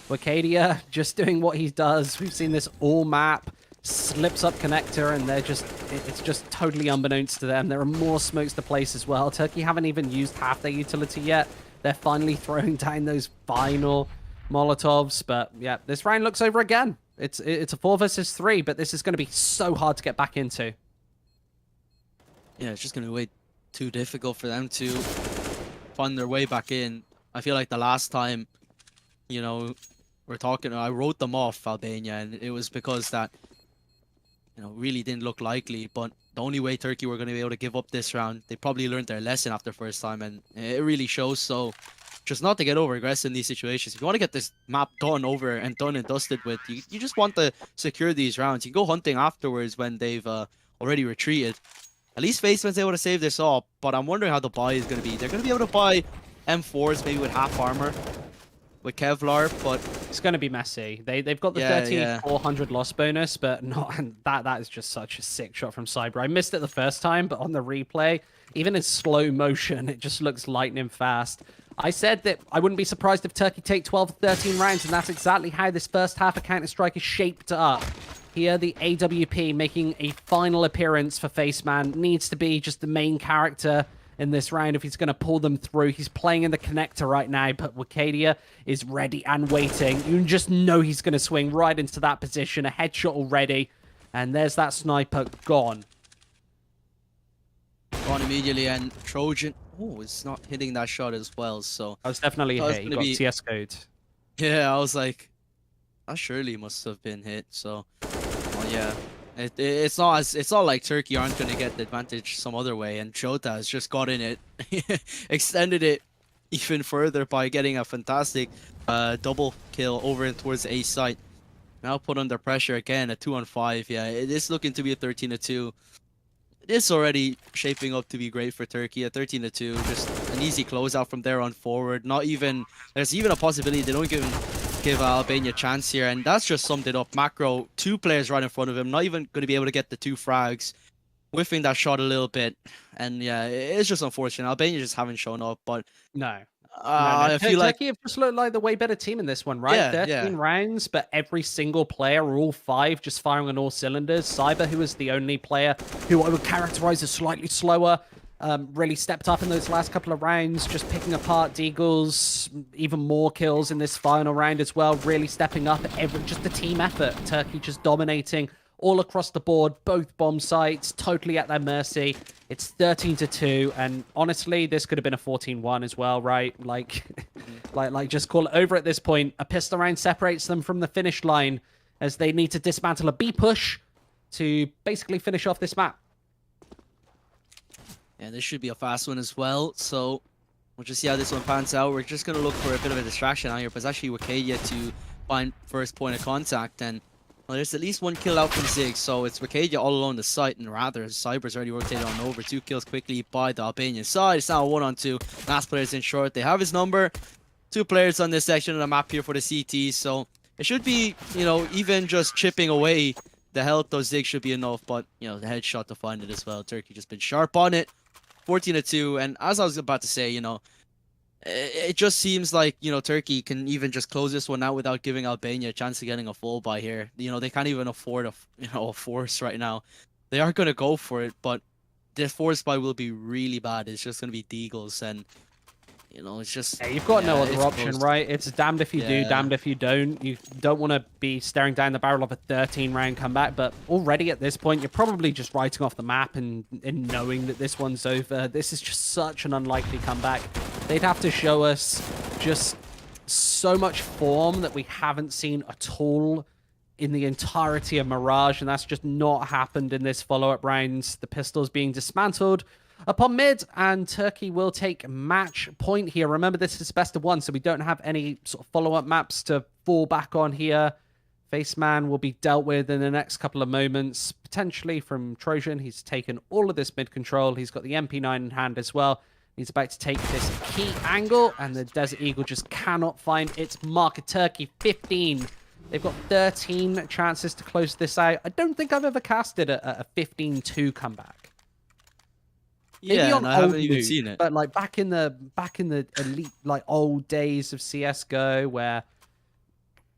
Wicadia just doing what he does. We've seen this all map. Slips up connector, and it's just totally unbeknownst to them. There are more smokes to place as well. Turkey haven't even used half their utility yet. They're finally throwing down those final Molotovs. But yeah, this round looks over again. It's a 4 versus 3, but this is going to be so hard to get back into. Yeah, it's just going to be way too difficult for them to find their way back in. I feel like the last time, you know, we're talking, I wrote them off, Albania, and it was because that, you know, really didn't look likely. But the only way Turkey were going to be able to give up this round, they probably learned their lesson after first time, and it really shows. So just not to get over aggressive in these situations. If you want to get this map done and dusted with, you just want to secure these rounds. You go hunting afterwards when they've already retreated. At least Faceman's able to save this up, but I'm wondering how the buy is going to be. They're going to be able to buy M4s maybe with half armor with Kevlar, but it's going to be messy. They've got the 3,400 loss bonus, but not, and that is just such a sick shot from Cyber. I missed it the first time, but on the replay, even in slow motion, it just looks lightning fast. I said that I wouldn't be surprised if Turkey take 12 or 13 rounds, and that's exactly how this first half of Counter-Strike is shaped up. Here, the AWP making a final appearance for Faceman. Needs to be just the main character in this round if he's going to pull them through. He's playing in the connector right now, but WEC23 is ready and waiting. You just know he's going to swing right into that position. A headshot already. And there's that sniper gone. Gone immediately, and Trojan, oh, it's not hitting that shot as well, so... That was definitely a hit. He got CS code. Yeah, I was like, that surely must have been hit, so... Well, yeah. It's not like Turkey aren't going to get the advantage some other way, and Jota has just gotten it, extended it even further by getting a fantastic double kill over and towards the A site. Now put under pressure again, a 2-on-5. Yeah, it is looking to be a 13-2. It is already shaping up to be great for Turkey. A 13-2, just an easy closeout from there on forward. Not even, there's even a possibility they don't give Albania a chance here, and that's just summed it up. Macro, 2 players right in front of him, not even going to be able to get the 2 frags, whiffing that shot a little bit, and yeah, it's just unfortunate. Albania just haven't shown up, but no. I feel like Turkey have just looked like the way better team in this one, right? Yeah, 13 rounds, but every single player, or all 5, just firing on all cylinders. Cyber, who was the only player who I would characterize as slightly slower, really stepped up in those last couple of rounds, just picking apart Deagles, even more kills in this final round as well, really stepping up just the team effort. Turkey just dominating all across the board, both bomb sites, totally at their mercy. It's 13-2, and honestly, this could have been a 14-1 as well, right? Like, just call it over at this point. A pistol round separates them from the finish line as they need to dismantle a B push to basically finish off this map. Yeah, this should be a fast one as well, so we'll just see how this one pans out. We're just going to look for a bit of a distraction out here, but it's actually WEC23 to find first point of contact, and well, there's at least 1 kill out from Zig, so it's WEC23 all alone the site, and rather, Cyber's already rotated on over. 2 kills quickly by the Albanian side. It's now a 1-on-2. Last player's in short. They have his number. 2 players on this section of the map here for the CT, so it should be, you know, even just chipping away the health, though Zig should be enough, but, you know, the headshot to find it as well. Turkey just been sharp on it. 14-2, and as I was about to say, you know, it just seems like, you know, Turkey can even just close this one out without giving Albania a chance of getting a full buy here. You know, they can't even afford a force right now. They are going to go for it, but the force buy will be really bad. It's just going to be Deagles, and, you know, it's just... Yeah, you've got no other option, right? It's damned if you do, damned if you don't. You don't want to be staring down the barrel of a 13-round comeback, but already at this point, you're probably just writing off the map and knowing that this one's over. This is just such an unlikely comeback. They'd have to show us just so much form that we haven't seen at all in the entirety of Mirage, and that's just not happened in this follow-up round. The pistols being dismantled upon mid, and Turkey will take match point here. Remember, this is best of 1, so we don't have any sort of follow-up maps to fall back on here. Faceman will be dealt with in the next couple of moments, potentially from Trojan. He's taken all of this mid control. He's got the MP9 in hand as well. He's about to take this key angle, and the Desert Eagle just cannot find its marker. Turkey, 15. They've got 13 chances to close this out. I don't think I've ever casted a 15-2 comeback. Maybe yeah, on I haven't old even loot, seen it. But like back in the elite, like old days of CS:GO,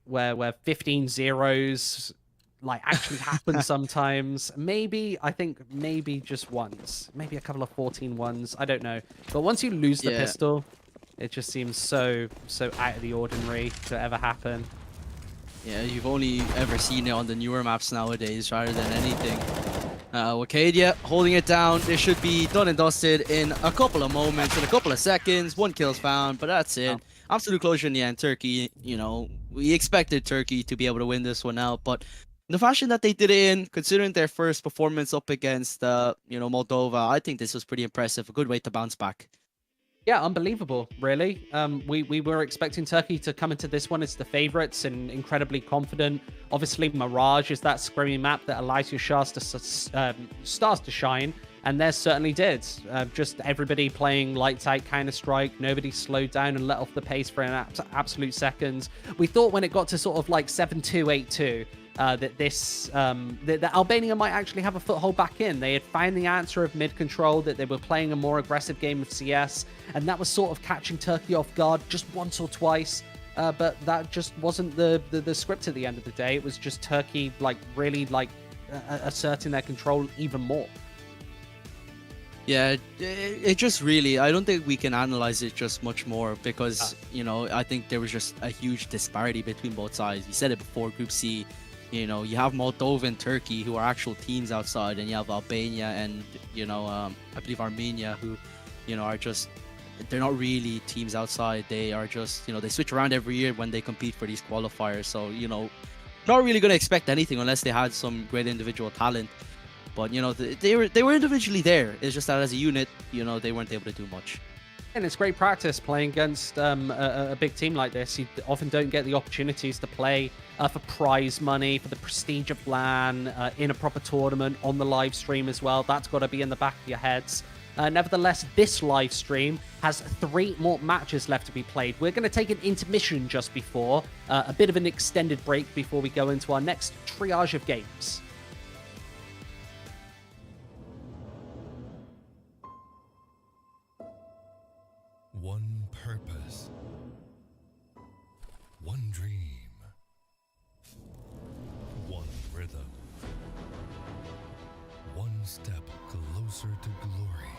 where 15 zeros like actually happen sometimes. I think maybe just once. Maybe a couple of 14-1s. I don't know. But once you lose the pistol, it just seems so out of the ordinary to ever happen. Yeah, you've only ever seen it on the newer maps nowadays rather than anything. WEC23 holding it down. This should be done and dusted in a couple of moments, in a couple of seconds. 1 kill's found, but that's it. Absolute closure in the end. Turkey, you know, we expected Turkey to be able to win this one out, but the fashion that they did it in, considering their first performance up against, you know, Moldova, I think this was pretty impressive. A good way to bounce back. Yeah, unbelievable, really. We were expecting Turkey to come into this one as the favorites and incredibly confident. Obviously, Mirage is that screaming map that allows your stars to shine, and they certainly did. Just everybody playing lights out Counter-Strike. Nobody slowed down and let off the pace for an absolute second. We thought when it got to sort of like 7-2, 8-2, that Albania might actually have a foothold back in. They had found the answer of mid-control, that they were playing a more aggressive game of CS, and that was sort of catching Turkey off guard just once or twice. but that just wasn't the script at the end of the day. It was just Turkey like really like asserting their control even more. Yeah, it just really, I don't think we can analyze it just much more because, you know, I think there was just a huge disparity between both sides. You said it before, Group C, you know, you have Moldova and Turkey who are actual teams outside, and you have Albania and, you know, I believe Armenia who, you know, are just, they're not really teams outside. They are just, you know, they switch around every year when they compete for these qualifiers. So, you know, not really going to expect anything unless they had some great individual talent. But, you know, they were individually there. It's just that as a unit, you know, they weren't able to do much. And it's great practice playing against a big team like this. You often don't get the opportunities to play for prize money, for the prestige of LAN, in a proper tournament, on the live stream as well. That's got to be in the back of your heads. Nevertheless, this live stream has 3 more matches left to be played. We're going to take an intermission just before, a bit of an extended break before we go into our next triage of games. One purpose, one dream, one rhythm, one step closer to glory.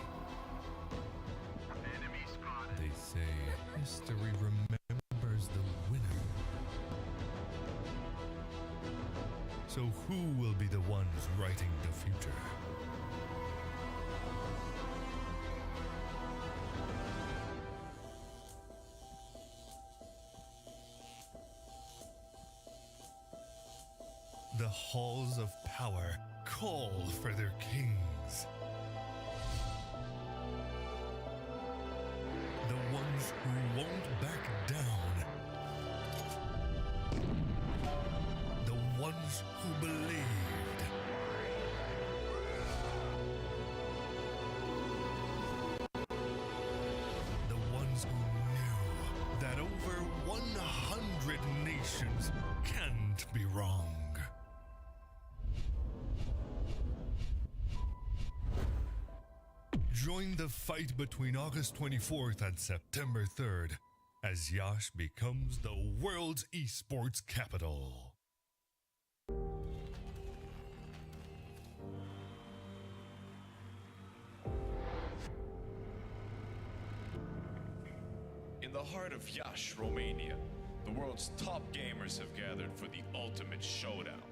They say history remembers the winner. So who will be the ones writing the future? The halls of power call for their kings. The ones who won't back down. The ones who believed. The ones who knew that over 100 nations can't be wrong. Join the fight between August 24th and September 3rd as Yash becomes the world's esports capital. In the heart of Yash, Romania, the world's top gamers have gathered for the ultimate showdown.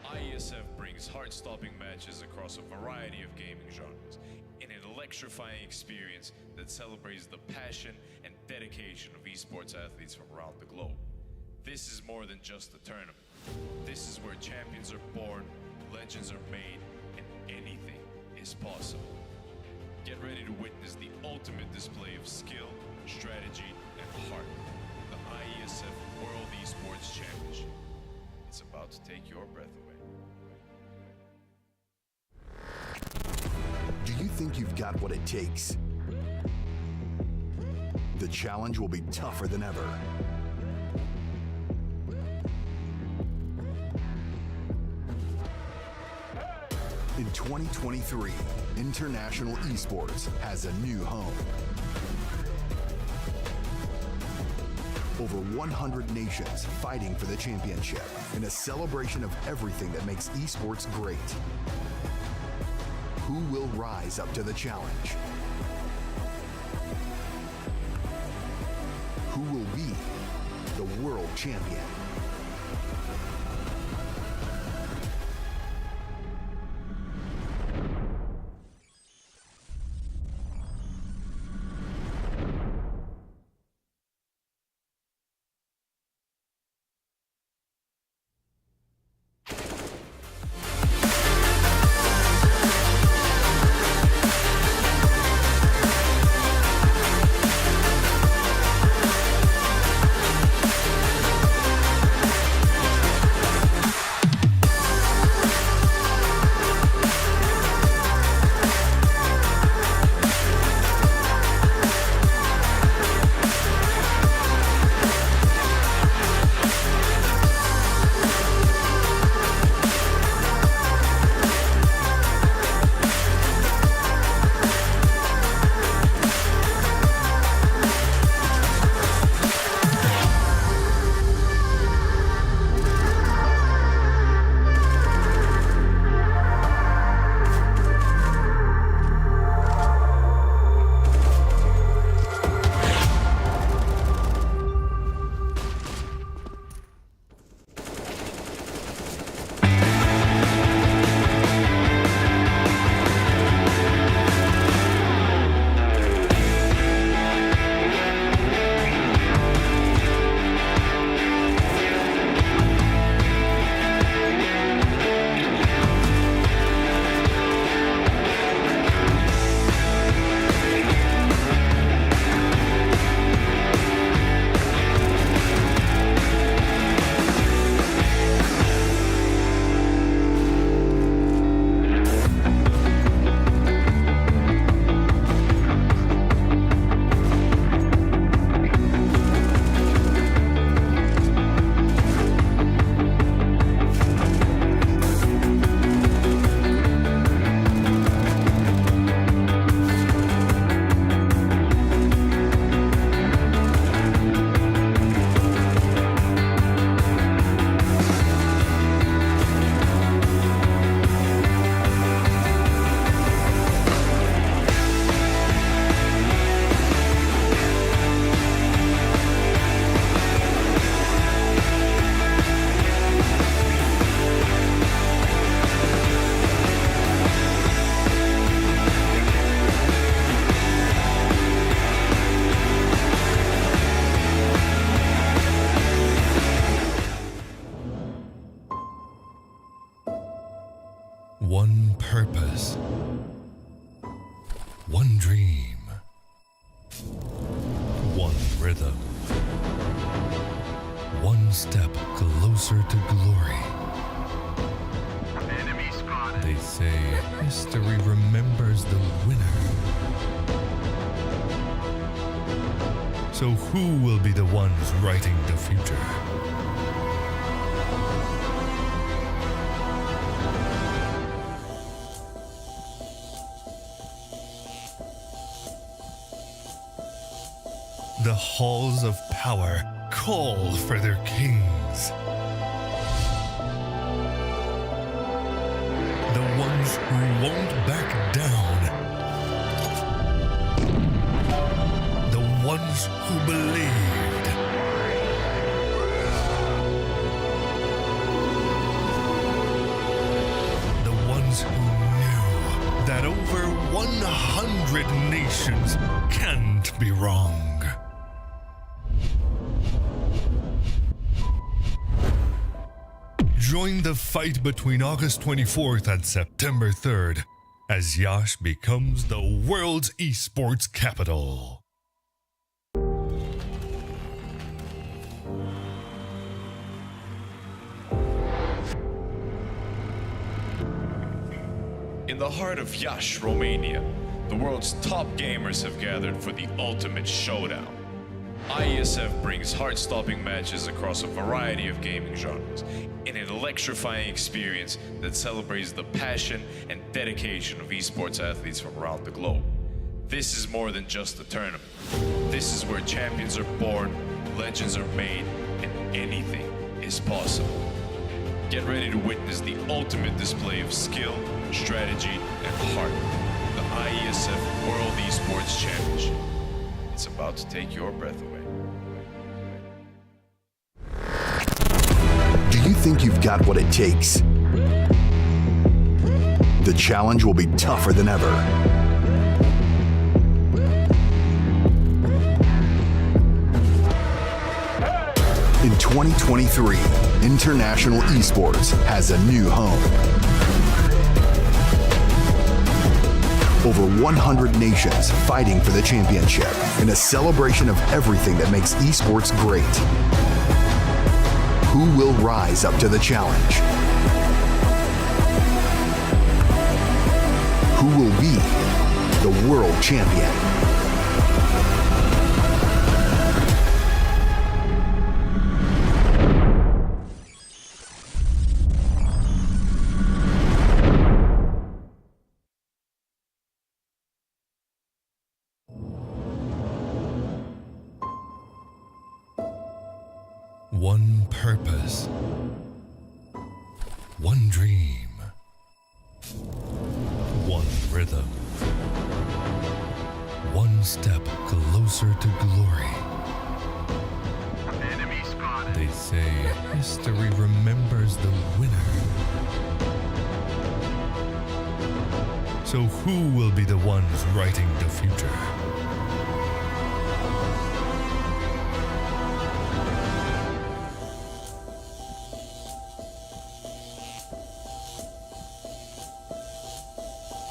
IESF brings heart-stopping matches across a variety of gaming genres in an electrifying experience that celebrates the passion and dedication of esports athletes from around the globe. This is more than just a tournament. This is where champions are born, legends are made, and anything is possible. Get ready to witness the ultimate display of skill, strategy, and heart. The IESF World Esports Championship. It's about to take your breath away. Do you think you've got what it takes? The challenge will be tougher than ever. In 2023, International Esports has a new home. Over 100 nations fighting for the championship in a celebration of everything that makes esports great. Who will rise up to the challenge? Who will be the world champion? step closer to glory. They say history remembers the winner. So who will be the ones writing the future? The halls of power call for their kings. The ones who won't back down. The ones who believed. The ones who knew that over 100 nations can't be wrong. Join the fight between August 24th and September 3rd as Yash becomes the world's esports capital. In the heart of Iași, Romania, the world's top gamers have gathered for the ultimate showdown. IESF brings heart-stopping matches across a variety of gaming genres in an electrifying experience that celebrates the passion and dedication of esports athletes from around the globe. This is more than just a tournament. This is where champions are born, legends are made, and anything is possible. Get ready to witness the ultimate display of skill, strategy, and heart. The IESF World Esports Championship. It's about to take your breath away. Do you think you've got what it takes? The challenge will be tougher than ever. In 2023, International Esports has a new home. Over 100 nations fighting for the championship in a celebration of everything that makes esports great. Who will rise up to the challenge? Who will be the world champion? One purpose, one dream, one rhythm, one step closer to glory. They say history remembers the winner. So who will be the ones writing the future?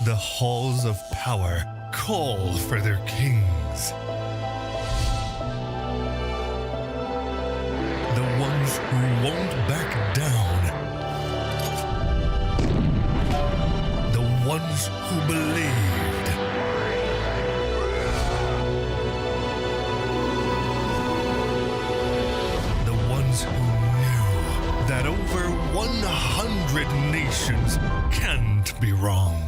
The halls of power call for their kings. The ones who won't back down. The ones who believed. The ones who knew that over 100 nations can't be wrong.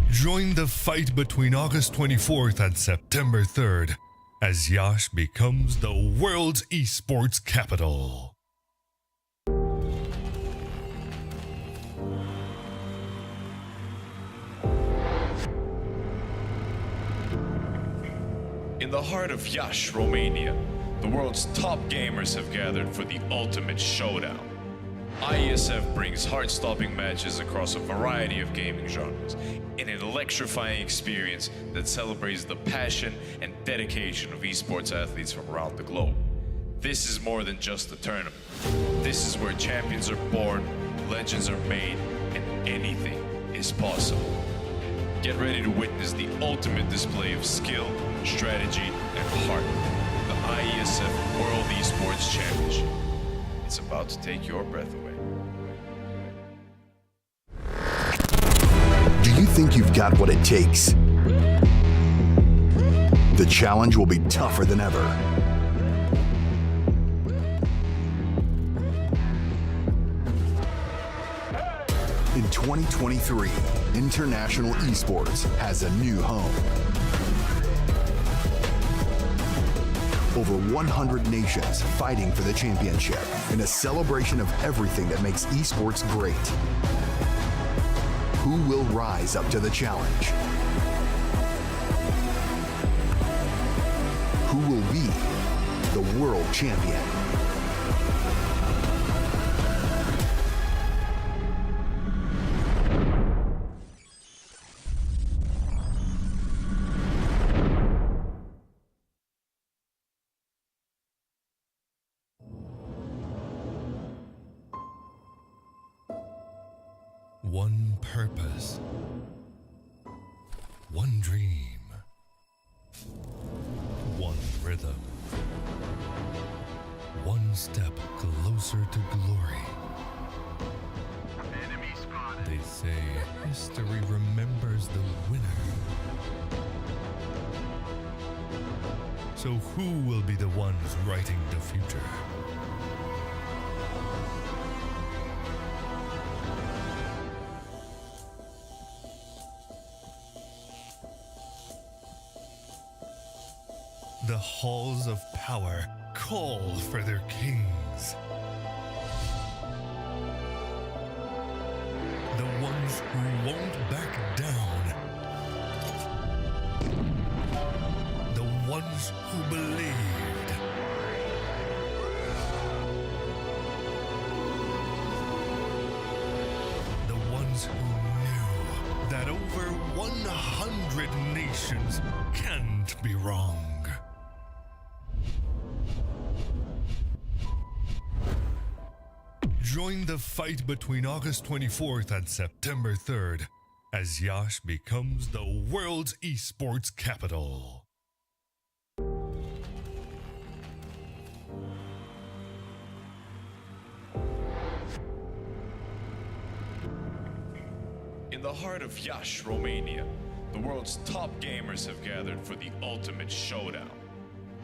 Join the fight between August 24th and September 3rd as Yash becomes the world's esports capital. In the heart of Iași, Romania, the world's top gamers have gathered for the ultimate showdown. IESF brings heart-stopping matches across a variety of gaming genres in an electrifying experience that celebrates the passion and dedication of esports athletes from around the globe. This is more than just a tournament. This is where champions are born, legends are made, and anything is possible. Get ready to witness the ultimate display of skill, strategy, and heart. The IESF World Esports Championship. It's about to take your breath away. Do you think you've got what it takes? The challenge will be tougher than ever. In 2023, International Esports has a new home. Over 100 nations fighting for the championship in a celebration of everything that makes esports great. Who will rise up to the challenge? Who will be the world champion? One purpose, one dream, one rhythm, one step closer to glory. They say history remembers the winner. So who will be the ones writing the future? The halls of power call for their kings. The ones who won't back down. The ones who believed. The ones who knew that over 100 nations can't be wrong. Join the fight between August 24th and September 3rd as Yash becomes the world's esports capital. In the heart of Yash, Romania, the world's top gamers have gathered for the ultimate showdown.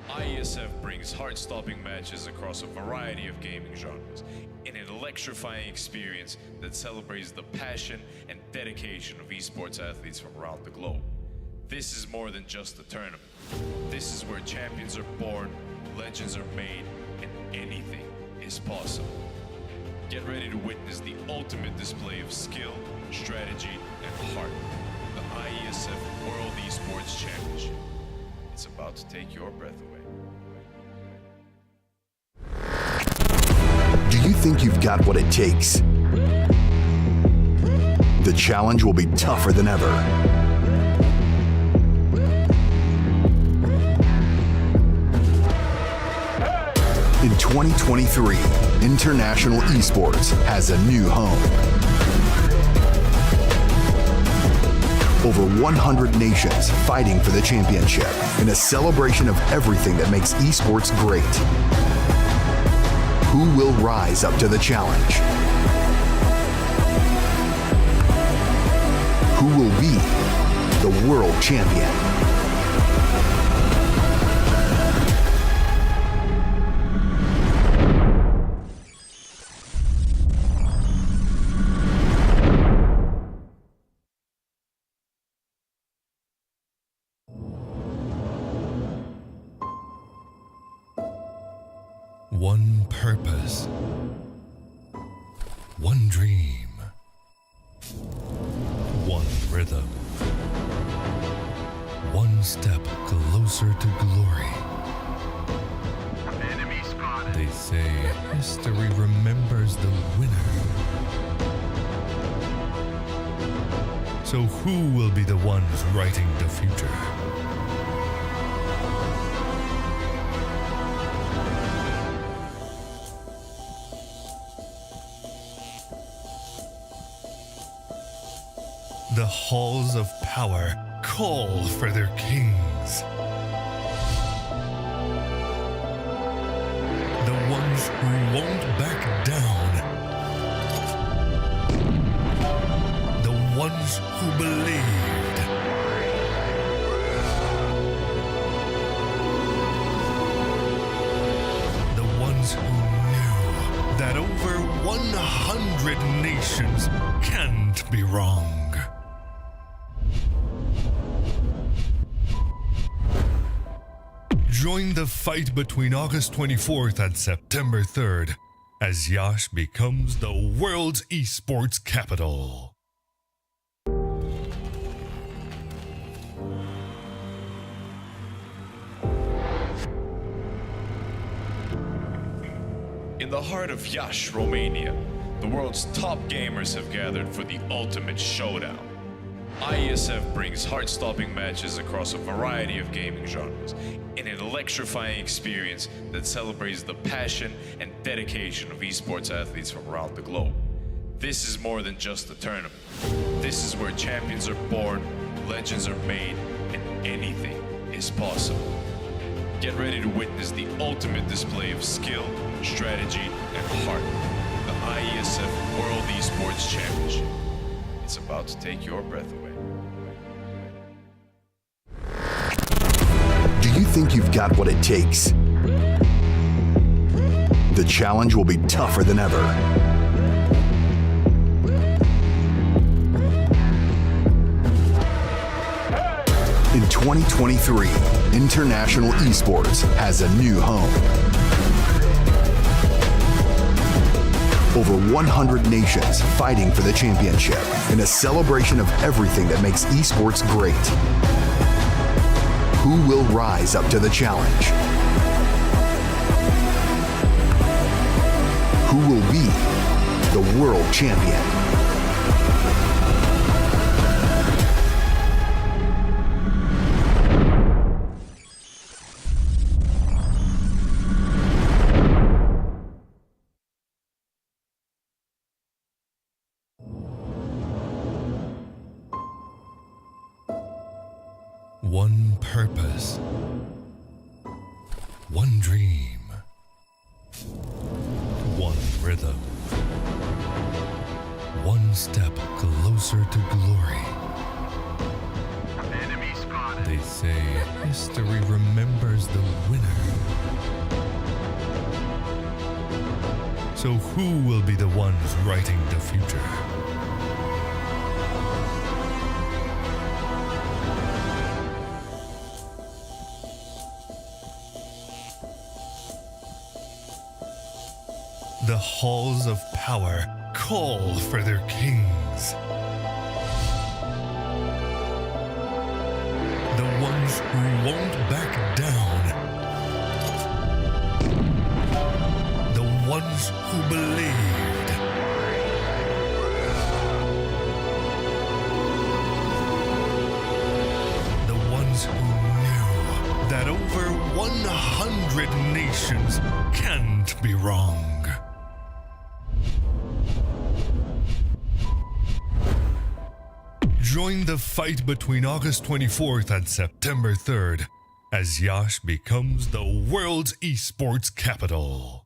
IESF brings heart-stopping matches across a variety of gaming genres in an electrifying experience that celebrates the passion and dedication of esports athletes from around the globe. This is more than just a tournament. This is where champions are born, legends are made, and anything is possible. Get ready to witness the ultimate display of skill, strategy, and heart. The IESF World Esports Championship. It's about to take your breath away. Do you think you've got what it takes? The challenge will be tougher than ever. In 2023, International Esports has a new home. Over 100 nations fighting for the championship in a celebration of everything that makes esports great. Who will rise up to the challenge? Who will be the world champion? One purpose, one dream, one rhythm, one step closer to glory. They say history remembers the winner. So who will be the ones writing the future? The halls of power call for their kings. The ones who won't back down. The ones who believed. The ones who knew that over 100 nations can't be wrong. Join the fight between August 24th and September 3rd as Yash becomes the world's esports capital. In the heart of Yash, Romania, the world's top gamers have gathered for the ultimate showdown. IESF brings heart-stopping matches across a variety of gaming genres in an electrifying experience that celebrates the passion and dedication of esports athletes from around the globe. This is more than just a tournament. This is where champions are born, legends are made, and anything is possible. Get ready to witness the ultimate display of skill, strategy, and heart. The IESF World Esports Championship. It's about to take your breath away. Do you think you've got what it takes? The challenge will be tougher than ever. In 2023, International Esports has a new home. Over 100 nations fighting for the championship in a celebration of everything that makes esports great. Who will rise up to the challenge? Who will be the world champion? One purpose, one dream, one rhythm, one step closer to glory. Enemy spotted. They say history remembers the winner. So who will be the ones writing the future? The halls of power call for their kings. The ones who won't back down. The ones who believed. The ones who knew that over 100 nations can't be wrong. Join the fight between August 24th and September 3rd as Yash becomes the world's esports capital.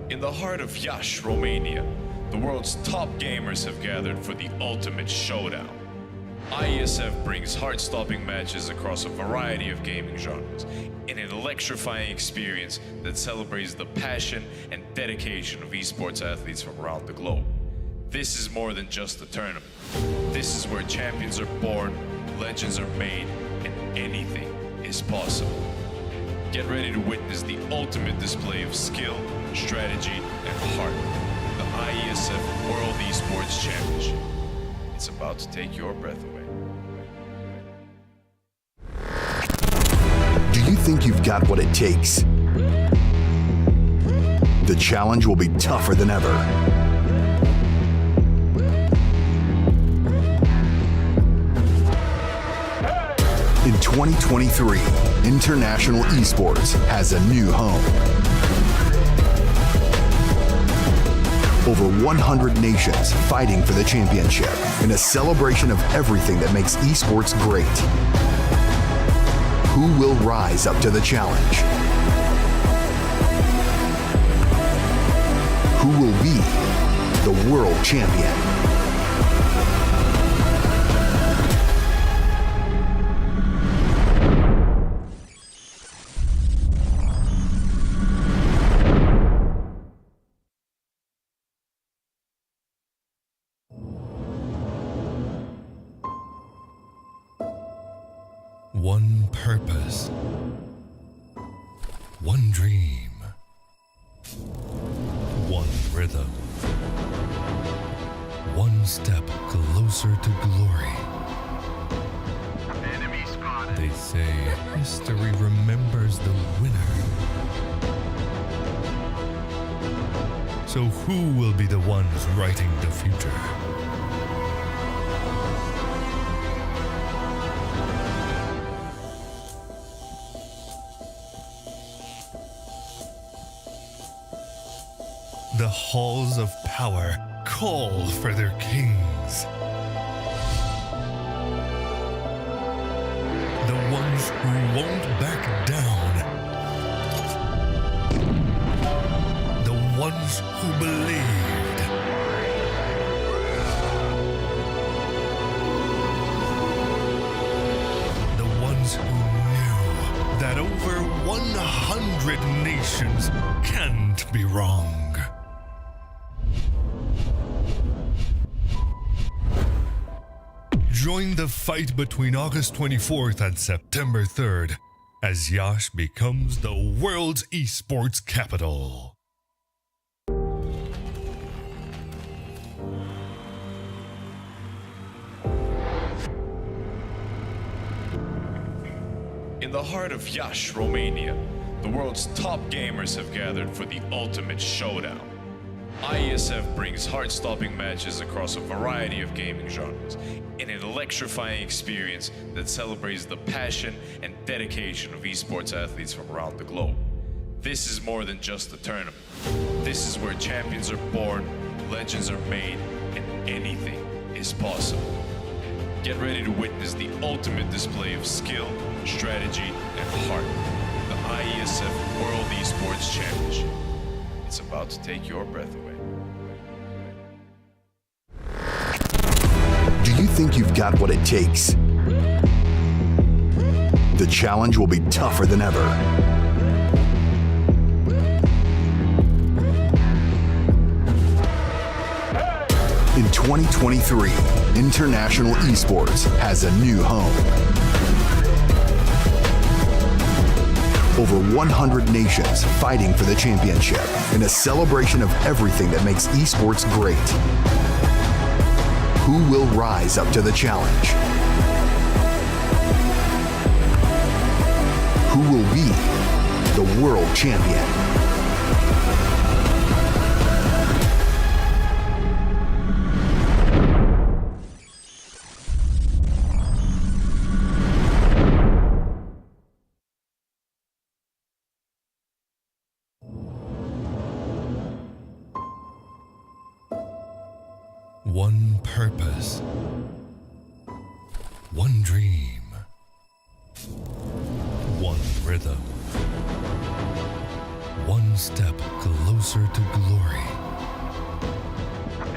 In the heart of Yash, Romania, the world's top gamers have gathered for the ultimate showdown. IESF brings heart-stopping matches across a variety of gaming genres in an electrifying experience that celebrates the passion and dedication of esports athletes from around the globe. This is more than just a tournament. This is where champions are born, legends are made, and anything is possible. Get ready to witness the ultimate display of skill, strategy, and heart. The IESF World Esports Championship. It's about to take your breath away. Do you think you've got what it takes? The challenge will be tougher than ever. In 2023, International Esports has a new home. Over 100 nations fighting for the championship in a celebration of everything that makes esports great. Who will rise up to the challenge? Who will be the world champion? One purpose, one dream, one rhythm, one step closer to glory. Enemy spotted. They say history remembers the winner. So who will be the ones writing the future? The halls of power call for their kings. The ones who won't back down. The ones who believed. The ones who knew that over 100 nations can't be wrong. Join the fight between August 24th and September 3rd as Yash becomes the world's esports capital. In the heart of Yash, Romania, the world's top gamers have gathered for the ultimate showdown. IESF brings heart-stopping matches across a variety of gaming genres in an electrifying experience that celebrates the passion and dedication of esports athletes from around the globe. This is more than just a tournament. This is where champions are born, legends are made, and anything is possible. Get ready to witness the ultimate display of skill, strategy, and heart. The IESF World Esports Championship. It's about to take your breath away. Do you think you've got what it takes? The challenge will be tougher than ever. In 2023, International Esports has a new home. Over 100 nations fighting for the championship in a celebration of everything that makes esports great. Who will rise up to the challenge? Who will be the world champion? One purpose, one dream, one rhythm, one step closer to glory.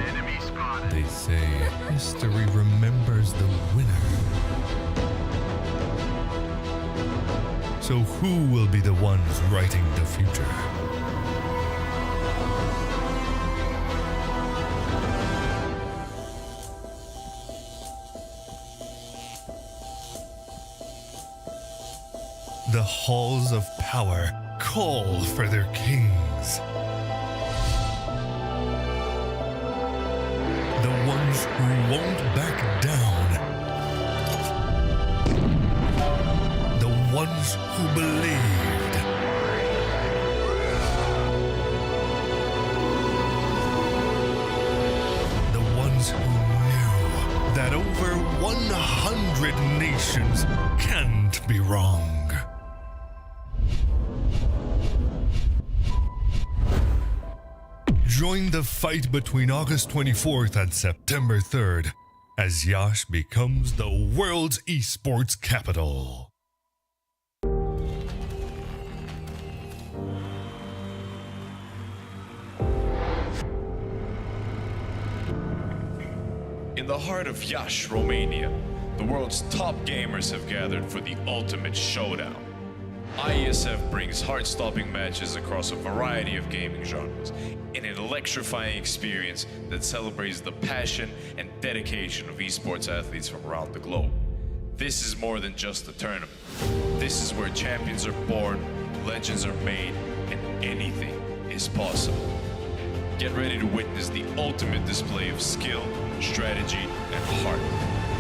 Enemy spotted. They say history remembers the winner. So who will be the ones writing the future? The halls of power call for their kings. The ones who won't back down. The ones who believed. The ones who knew that over 100 nations can't be wrong. Join the fight between August 24th and September 3rd as Yash becomes the world's esports capital. In the heart of Iași, Romania, the world's top gamers have gathered for the ultimate showdown. IESF brings heart-stopping matches across a variety of gaming genres in an electrifying experience that celebrates the passion and dedication of esports athletes from around the globe. This is more than just a tournament. This is where champions are born, legends are made, and anything is possible. Get ready to witness the ultimate display of skill, strategy, and heart.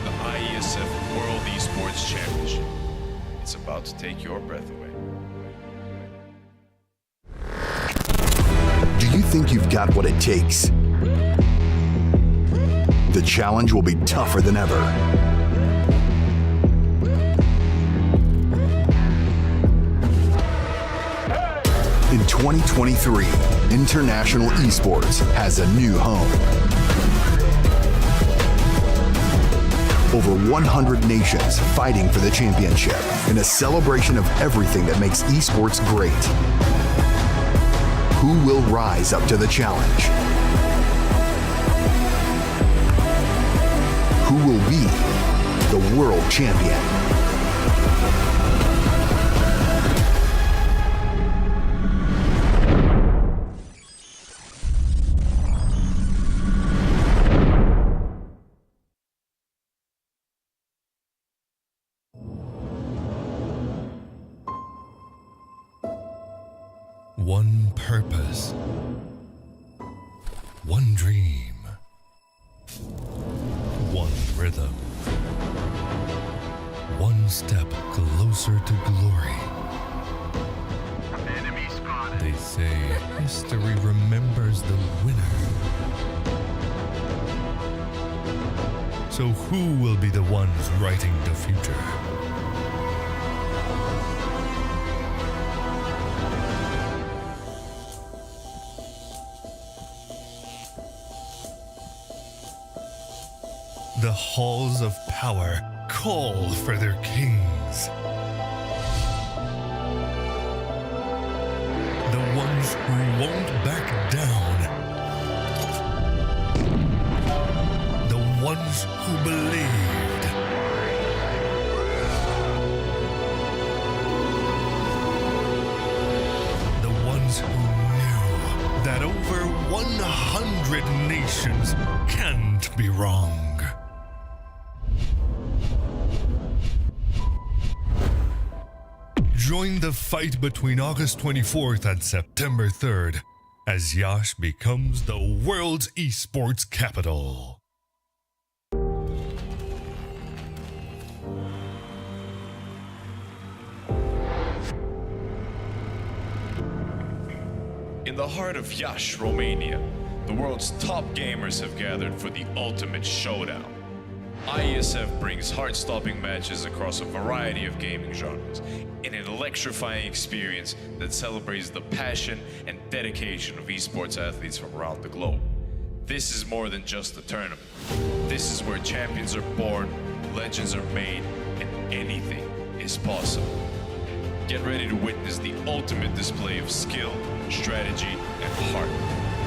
The IESF World Esports Championship. It's about to take your breath away. Do you think you've got what it takes? The challenge will be tougher than ever. In 2023, International Esports has a new home. Over 100 nations fighting for the championship in a celebration of everything that makes esports great. Who will rise up to the challenge? Who will be the world champion? One purpose, one dream, one rhythm, one step closer to glory. They say history remembers the winner. So who will be the ones writing the future? The halls of power call for their kings. The ones who won't back down. The ones who believed. The ones who knew that over 100 nations can't be wrong. Join the fight between August 24th and September 3rd as Yash becomes the world's esports capital. In the heart of Iași, Romania, the world's top gamers have gathered for the ultimate showdown. IESF brings heart-stopping matches across a variety of gaming genres in an electrifying experience that celebrates the passion and dedication of esports athletes from around the globe. This is more than just a tournament. This is where champions are born, legends are made, and anything is possible. Get ready to witness the ultimate display of skill, strategy, and heart.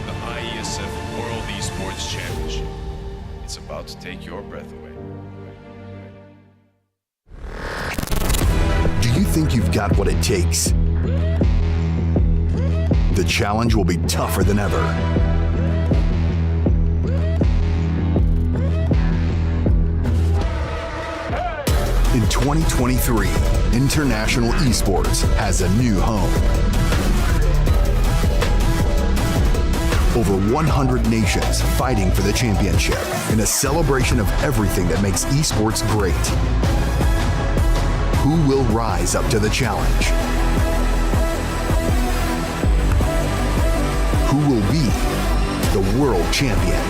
The IESF World Esports Championship. It's about to take your breath away. Do you think you've got what it takes? The challenge will be tougher than ever. In 2023, International Esports has a new home. Over 100 nations fighting for the championship in a celebration of everything that makes esports great. Who will rise up to the challenge? Who will be the world champion?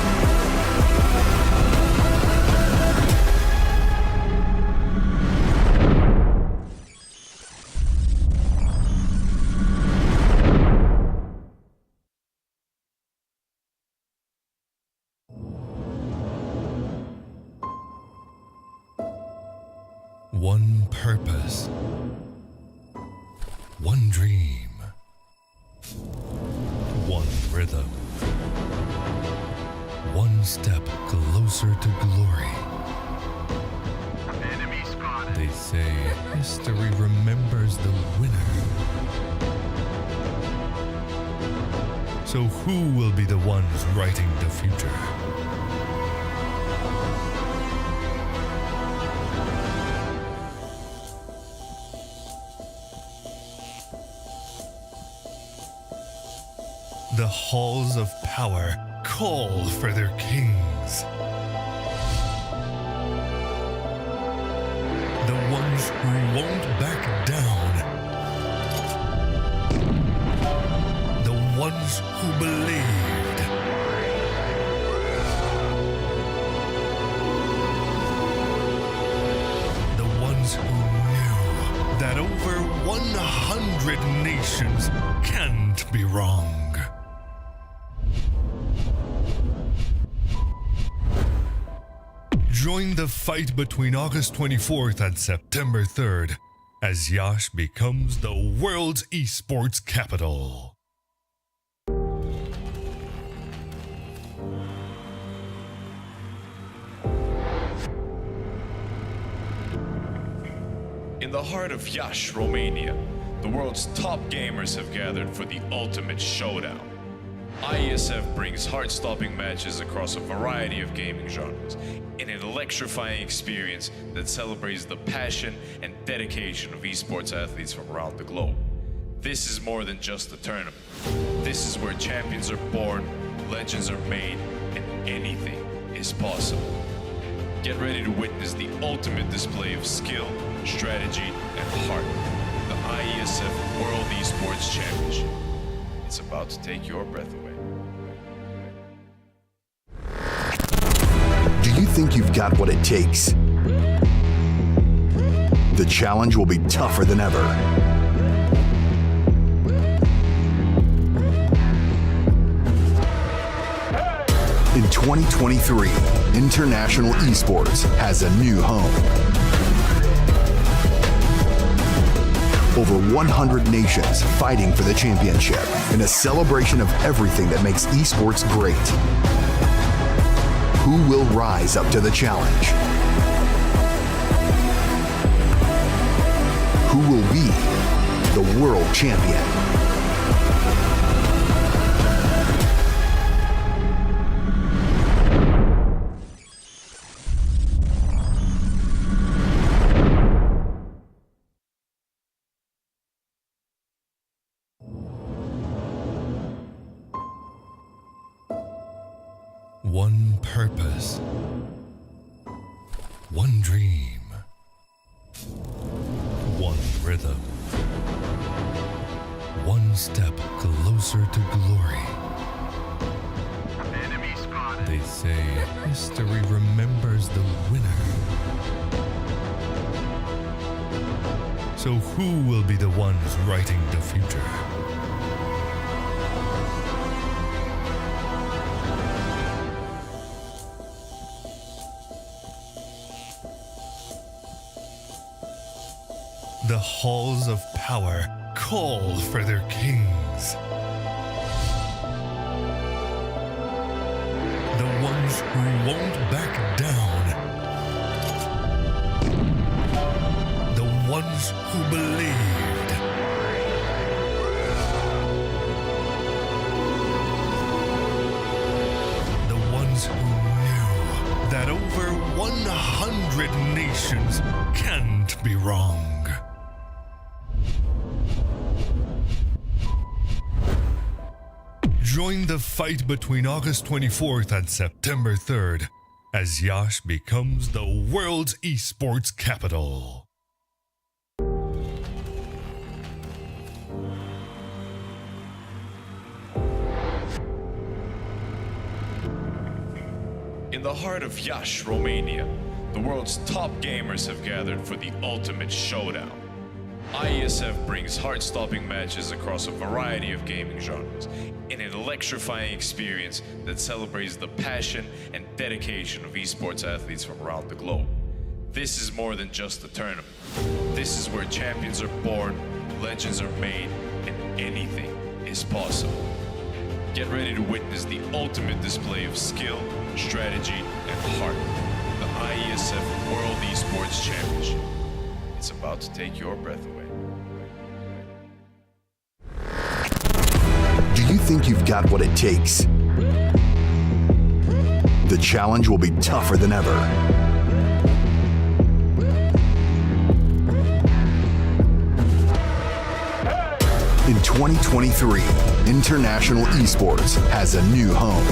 One purpose. One dream. One rhythm. One step closer to glory. Enemy spotted. They say history remembers the winner. So who will be the ones writing the future? The halls of power call for their kings. The ones who won't back down. The ones who believed. The ones who knew that over 100 nations can't be wrong. Join the fight between August 24th and September 3rd as Yash becomes the world's esports capital. In the heart of Iași, Romania, the world's top gamers have gathered for the ultimate showdown. IESF brings heart-stopping matches across a variety of gaming genres in an electrifying experience that celebrates the passion and dedication of esports athletes from around the globe. This is more than just a tournament. This is where champions are born, legends are made, and anything is possible. Get ready to witness the ultimate display of skill, strategy, and heart. The IESF World Esports Championship. It's about to take your breath away. Do you think you've got what it takes? The challenge will be tougher than ever. In 2023, International Esports has a new home. Over 100 nations fighting for the championship in a celebration of everything that makes esports great. Who will rise up to the challenge? Who will be the world champion? One purpose. One dream. One rhythm. One step closer to glory. Enemy spotted. They say history remembers the winner. So who will be the ones writing the future? The halls of power call for their kings. The ones who won't back down. The ones who believed. The ones who knew that over 100 nations can't be wrong. Join the fight between August 24th and September 3rd as Yash becomes the world's esports capital. In the heart of Iași, Romania, the world's top gamers have gathered for the ultimate showdown. IESF brings heart-stopping matches across a variety of gaming genres in an electrifying experience that celebrates the passion and dedication of esports athletes from around the globe. This is more than just a tournament. This is where champions are born, legends are made, and anything is possible. Get ready to witness the ultimate display of skill, strategy, and heart. The IESF World Esports Championship. It's about to take your breath away. Do you think you've got what it takes? The challenge will be tougher than ever. In 2023, International Esports has a new home.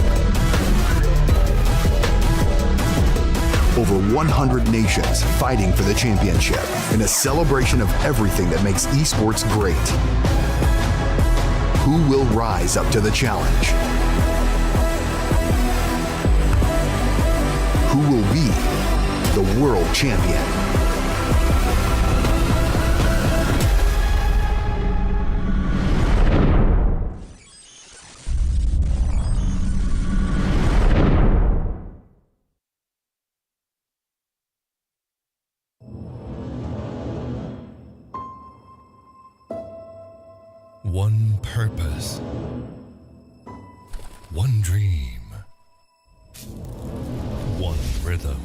Over 100 nations fighting for the championship in a celebration of everything that makes esports great. Who will rise up to the challenge? Who will be the world champion? One purpose, one dream, one rhythm,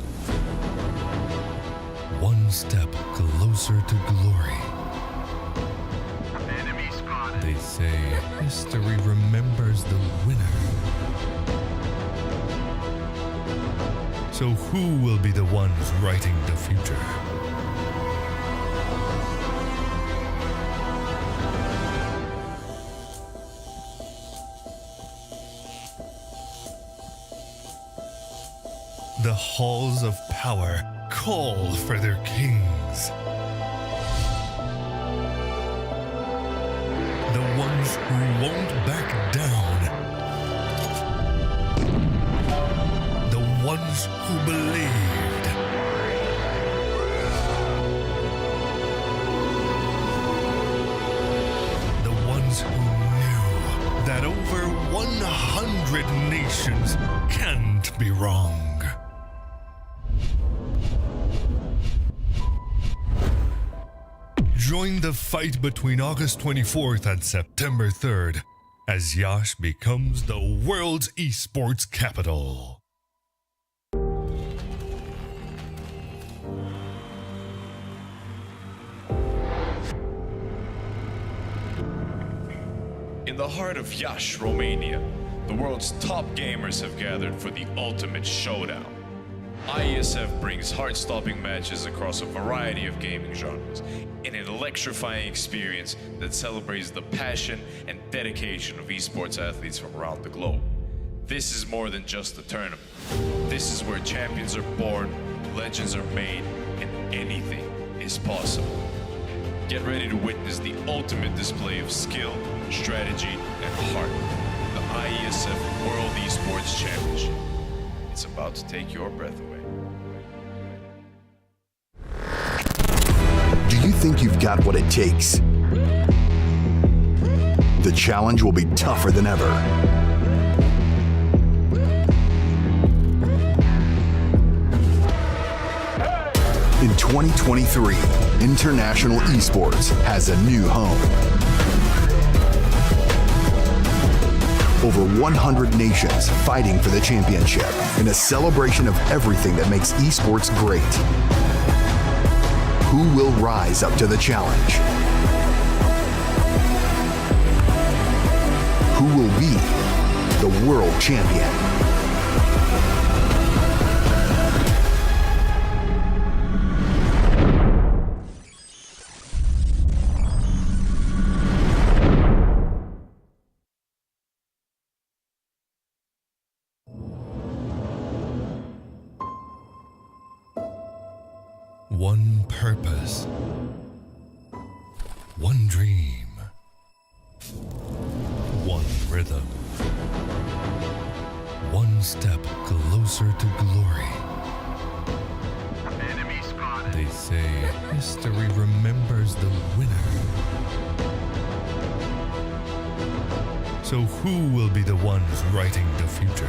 one step closer to glory. Enemy spotted. They say history remembers the winner. So who will be the ones writing the future? The halls of power call for their kings. The ones who won't back down. The ones who believed. The ones who knew that over 100 nations can't be wrong. Join the fight between August 24th and September 3rd as Yash becomes the world's esports capital. In the heart of Yash, Romania, the world's top gamers have gathered for the ultimate showdown. IESF brings heart-stopping matches across a variety of gaming genres in an electrifying experience that celebrates the passion and dedication of esports athletes from around the globe. This is more than just a tournament. This is where champions are born, legends are made, and anything is possible. Get ready to witness the ultimate display of skill, strategy, and heart. The IESF World Esports Championship. It's about to take your breath away. Do you think you've got what it takes? The challenge will be tougher than ever. In 2023, International Esports has a new home. Over 100 nations fighting for the championship in a celebration of everything that makes esports great. Who will rise up to the challenge? Who will be the world champion? One purpose, one dream, one rhythm, one step closer to glory. Enemy spotted. They say history remembers the winner. So who will be the ones writing the future?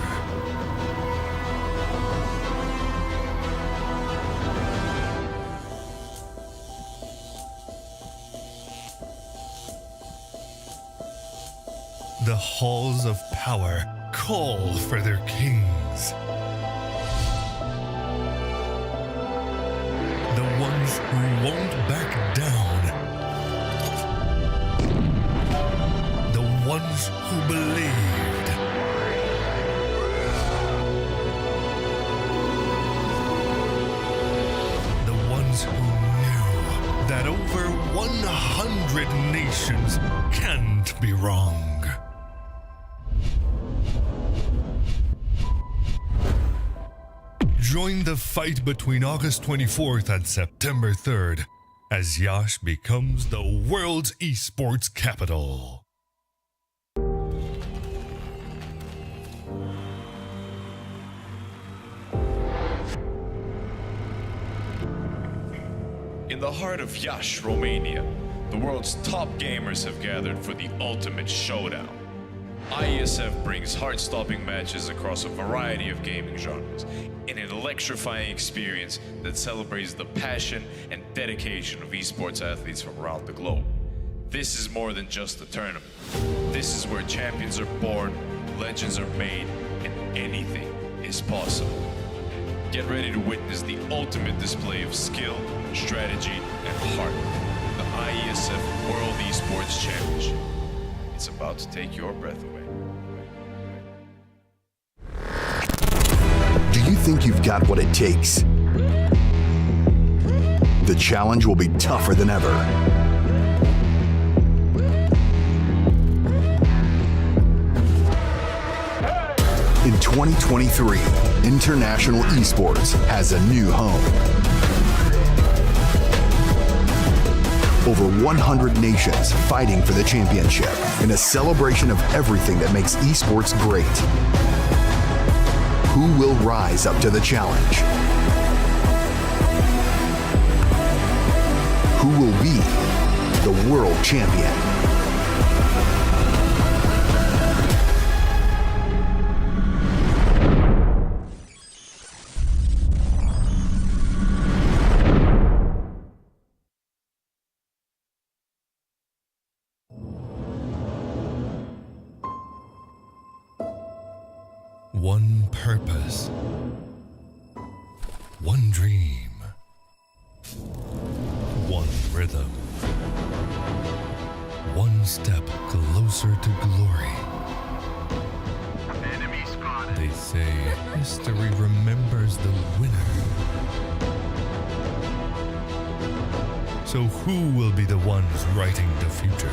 The halls of power call for their kings. The ones who won't back down. The ones who believed. The ones who knew that over 100 nations can't be wrong. Join the fight between August 24th and September 3rd as Yash becomes the world's esports capital. In the heart of Yash, Romania, the world's top gamers have gathered for the ultimate showdown. IESF brings heart-stopping matches across a variety of gaming genres in an electrifying experience that celebrates the passion and dedication of esports athletes from around the globe. This is more than just a tournament. This is where champions are born, legends are made, and anything is possible. Get ready to witness the ultimate display of skill, strategy, and heart. The IESF World Esports Championship. It's about to take your breath away. Do you think you've got what it takes? The challenge will be tougher than ever. In 2023, International Esports has a new home. Over 100 nations fighting for the championship in a celebration of everything that makes esports great. Who will rise up to the challenge? Who will be the world champion? One purpose, one dream, one rhythm, one step closer to glory. They say history remembers the winner. So who will be the ones writing the future?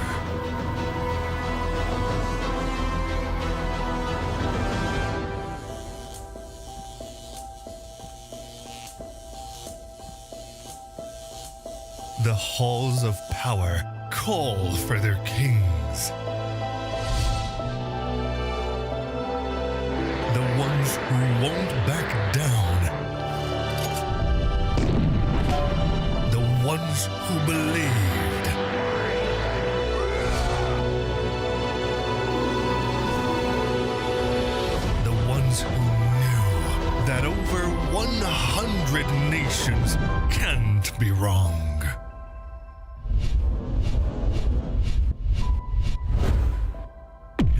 The halls of power call for their kings. The ones who won't back down. The ones who believed. The ones who knew that over 100 nations can't be wrong.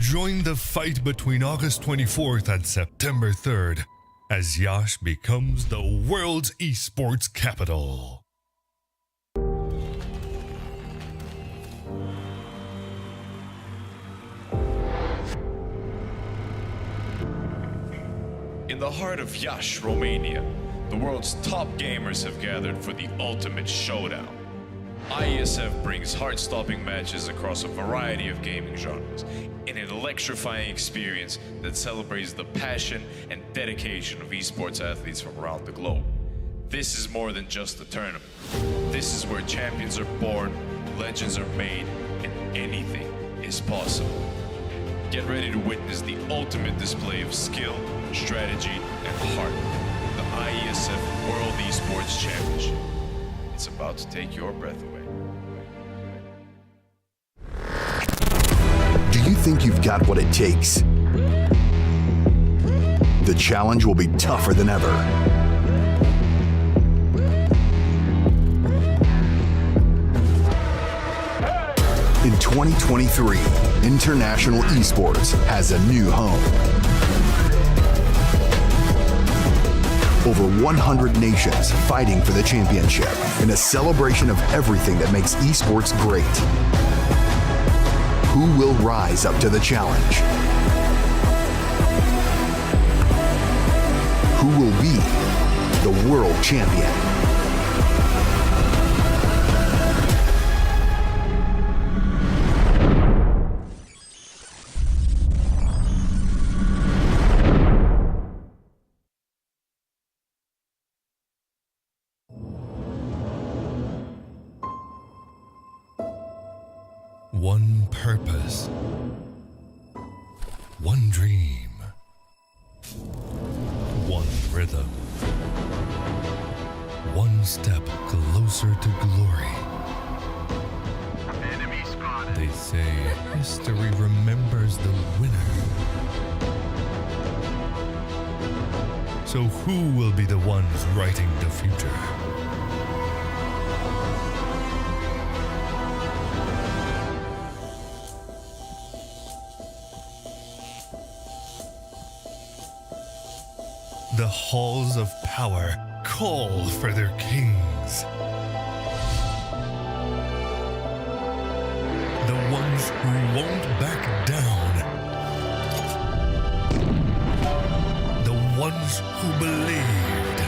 Join the fight between August 24th and September 3rd as Yash becomes the world's esports capital. In the heart of Yash, Romania, the world's top gamers have gathered for the ultimate showdown. IESF brings heart-stopping matches across a variety of gaming genres in an electrifying experience that celebrates the passion and dedication of esports athletes from around the globe. This is more than just a tournament. This is where champions are born, legends are made, and anything is possible. Get ready to witness the ultimate display of skill, strategy, and heart. The IESF World Esports Championship. It's about to take your breath away. Do you think you've got what it takes? The challenge will be tougher than ever. In 2023, International Esports has a new home. Over 100 nations fighting for the championship in a celebration of everything that makes esports great. Who will rise up to the challenge? Who will be the world champion? One purpose, one dream, one rhythm, one step closer to glory. Enemy spotted. They say history remembers the winner. So who will be the ones writing the future? The halls of power call for their kings. The ones who won't back down. The ones who believed.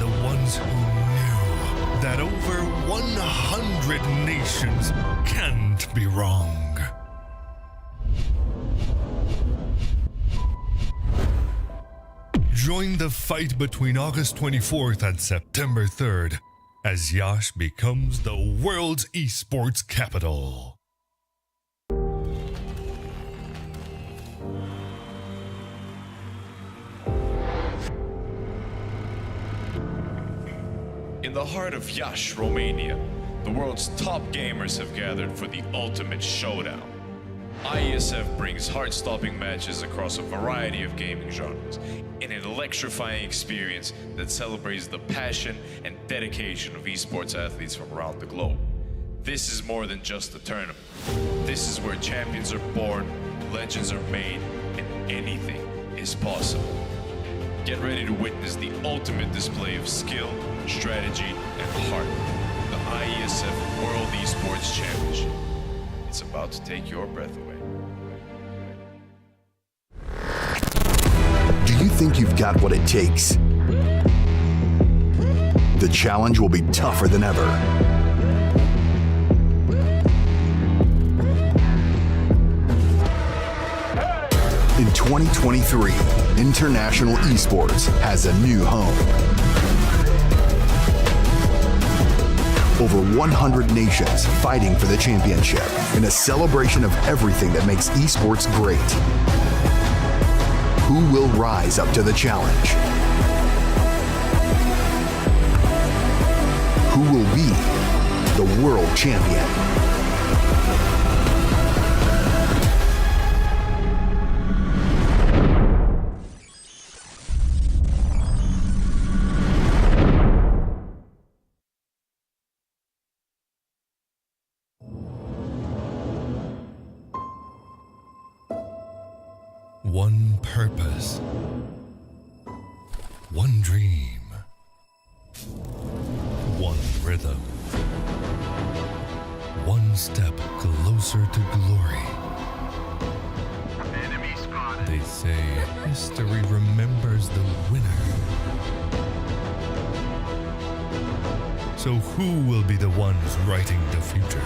The ones who knew that over 100 nations can't be wrong. Join the fight between August 24th and September 3rd as Yash becomes the world's esports capital. In the heart of Iași, Romania, the world's top gamers have gathered for the ultimate showdown. IESF brings heart-stopping matches across a variety of gaming genres in an electrifying experience that celebrates the passion and dedication of esports athletes from around the globe. This is more than just a tournament. This is where champions are born, legends are made, and anything is possible. Get ready to witness the ultimate display of skill, strategy, and heart. The IESF World Esports Championship. It's about to take your breath away. Do you think you've got what it takes? The challenge will be tougher than ever. In 2023, International Esports has a new home. Over 100 nations fighting for the championship in a celebration of everything that makes esports great. Who will rise up to the challenge? Who will be the world champion? One purpose, one dream, one rhythm, one step closer to glory. Enemy spotted. They say history remembers the winner. So who will be the ones writing the future?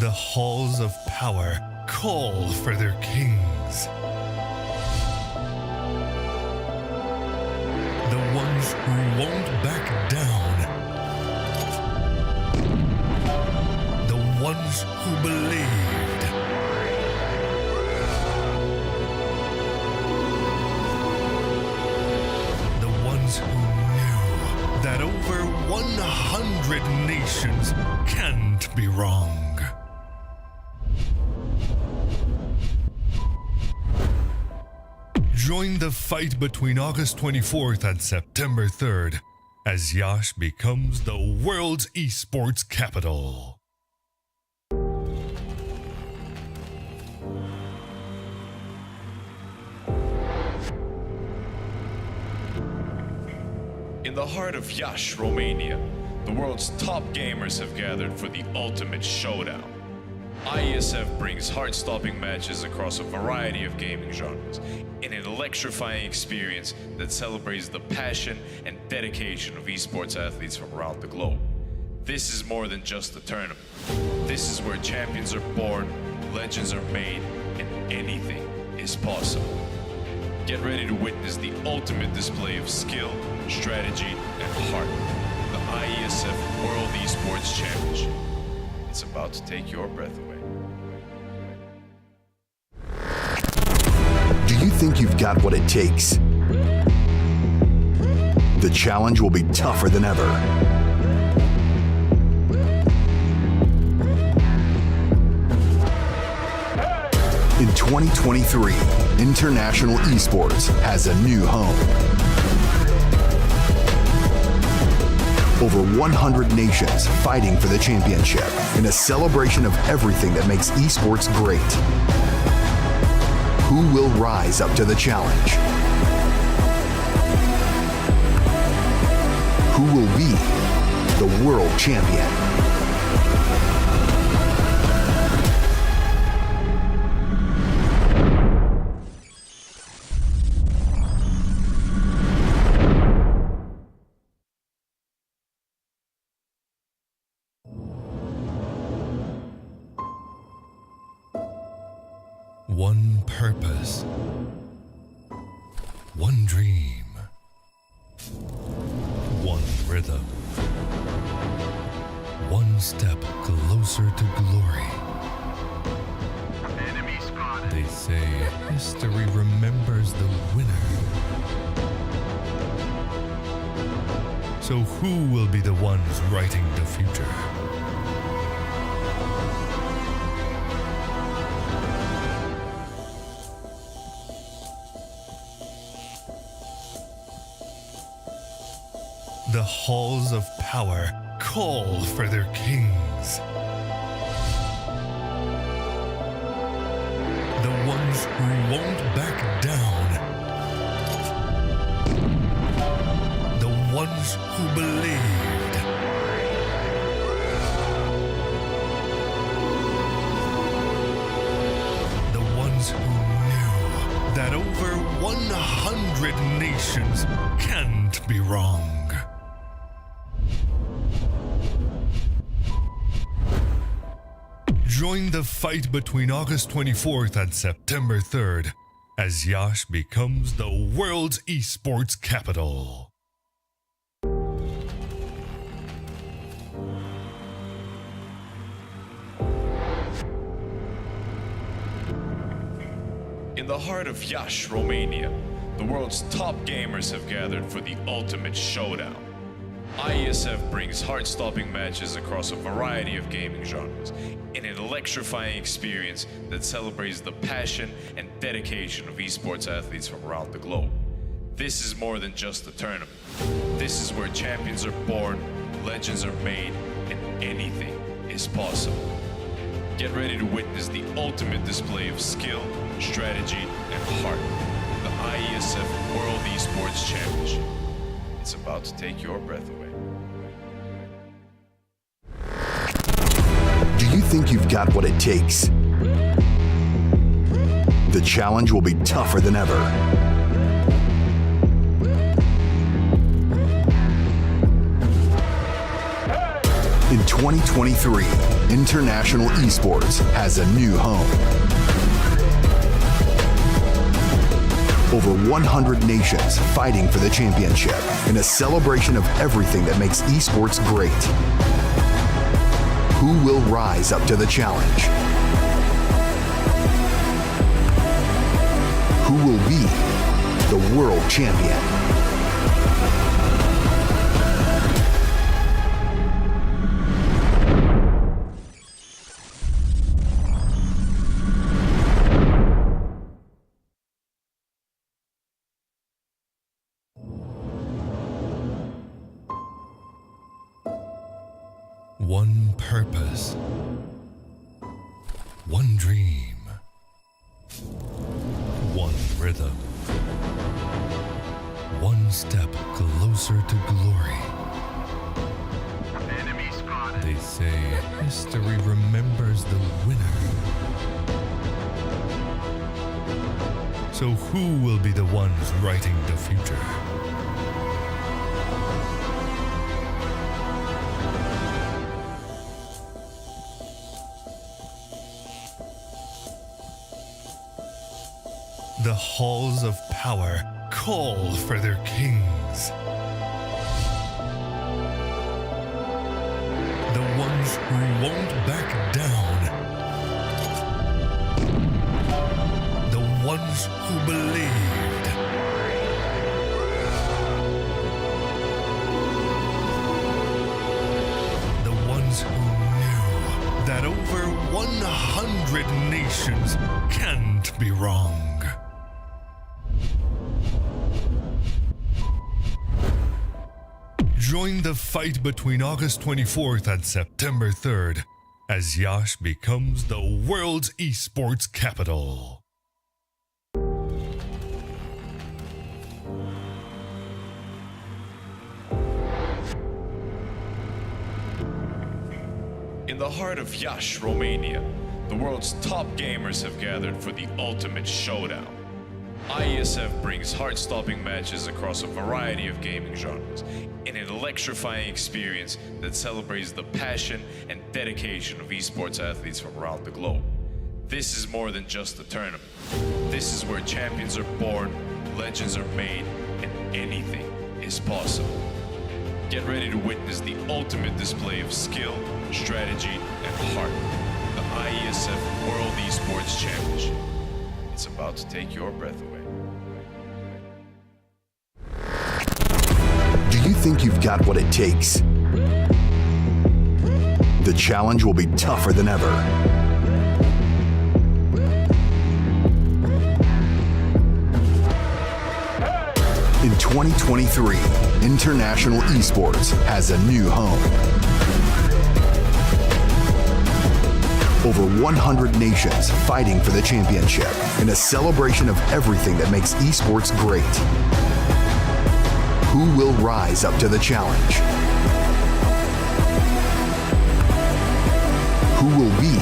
The halls of power call for their kings. The ones who won't back down. The ones who believed. The ones who knew that over 100 nations nations can't be wrong. Join the fight between August 24th and September 3rd as Yash becomes the world's esports capital. In the heart of Iași, Romania, the world's top gamers have gathered for the ultimate showdown. IESF brings heart-stopping matches across a variety of gaming genres in an electrifying experience that celebrates the passion and dedication of esports athletes from around the globe. This is more than just a tournament. This is where champions are born, legends are made, and anything is possible. Get ready to witness the ultimate display of skill, strategy, and heart. The IESF World Esports Championship. It's about to take your breath away. Do you think you've got what it takes? The challenge will be tougher than ever. In 2023, International Esports has a new home. Over 100 nations fighting for the championship in a celebration of everything that makes esports great. Who will rise up to the challenge? Who will be the world champion? One purpose, one dream, one rhythm, one step closer to glory. Enemy spotted. They say history remembers the winner. So who will be the ones writing the future? The halls of power call for their kings. The ones who won't back down. The ones who believed. The ones who knew that over 100 nations can't be wrong. Join the fight between August 24th and September 3rd as Yash becomes the world's esports capital. In the heart of Iași, Romania, the world's top gamers have gathered for the ultimate showdown. IESF brings heart-stopping matches across a variety of gaming genres in an electrifying experience that celebrates the passion and dedication of esports athletes from around the globe. This is more than just a tournament. This is where champions are born, legends are made, and anything is possible. Get ready to witness the ultimate display of skill, strategy, and heart. The IESF World Esports Championship. It's about to take your breath away. Do you think you've got what it takes? The challenge will be tougher than ever. In 2023, International Esports has a new home. Over 100 nations fighting for the championship in a celebration of everything that makes esports great. Who will rise up to the challenge? Who will be the world champion? One purpose. One dream. One rhythm. One step closer to glory. Enemy spotted. They say history remembers the winner. So who will be the ones writing the future? The halls of power call for their kings. The ones who won't back down. The ones who believed. The ones who knew that over 100 nations can't be wrong. Join the fight between August 24th and September 3rd as Yash becomes the world's esports capital. In the heart of Yash, Romania, the world's top gamers have gathered for the ultimate showdown. IESF brings heart-stopping matches across a variety of gaming genres in an electrifying experience that celebrates the passion and dedication of esports athletes from around the globe. This is more than just a tournament. This is where champions are born, legends are made, and anything is possible. Get ready to witness the ultimate display of skill, strategy, and heart. The IESF World Esports Championship. It's about to take your breath away. Do you think you've got what it takes? The challenge will be tougher than ever. In 2023, International Esports has a new home. Over 100 nations fighting for the championship in a celebration of everything that makes esports great. Who will rise up to the challenge? Who will be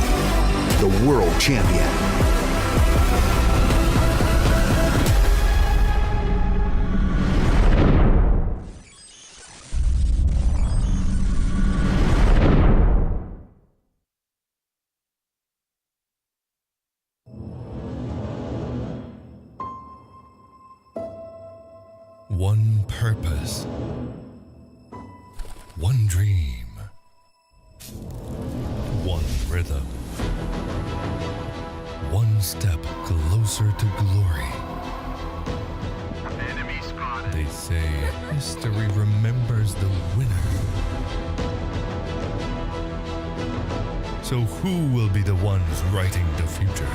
the world champion? One purpose. One dream. One rhythm. One step closer to glory. Enemy spotted. They say history remembers the winner. So who will be the ones writing the future?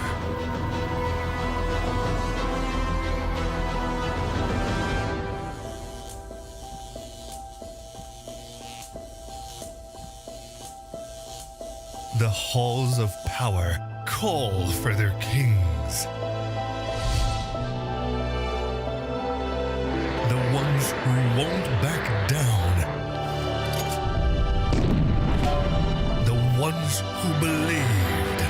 The halls of power call for their kings. The ones who won't back down. The ones who believed.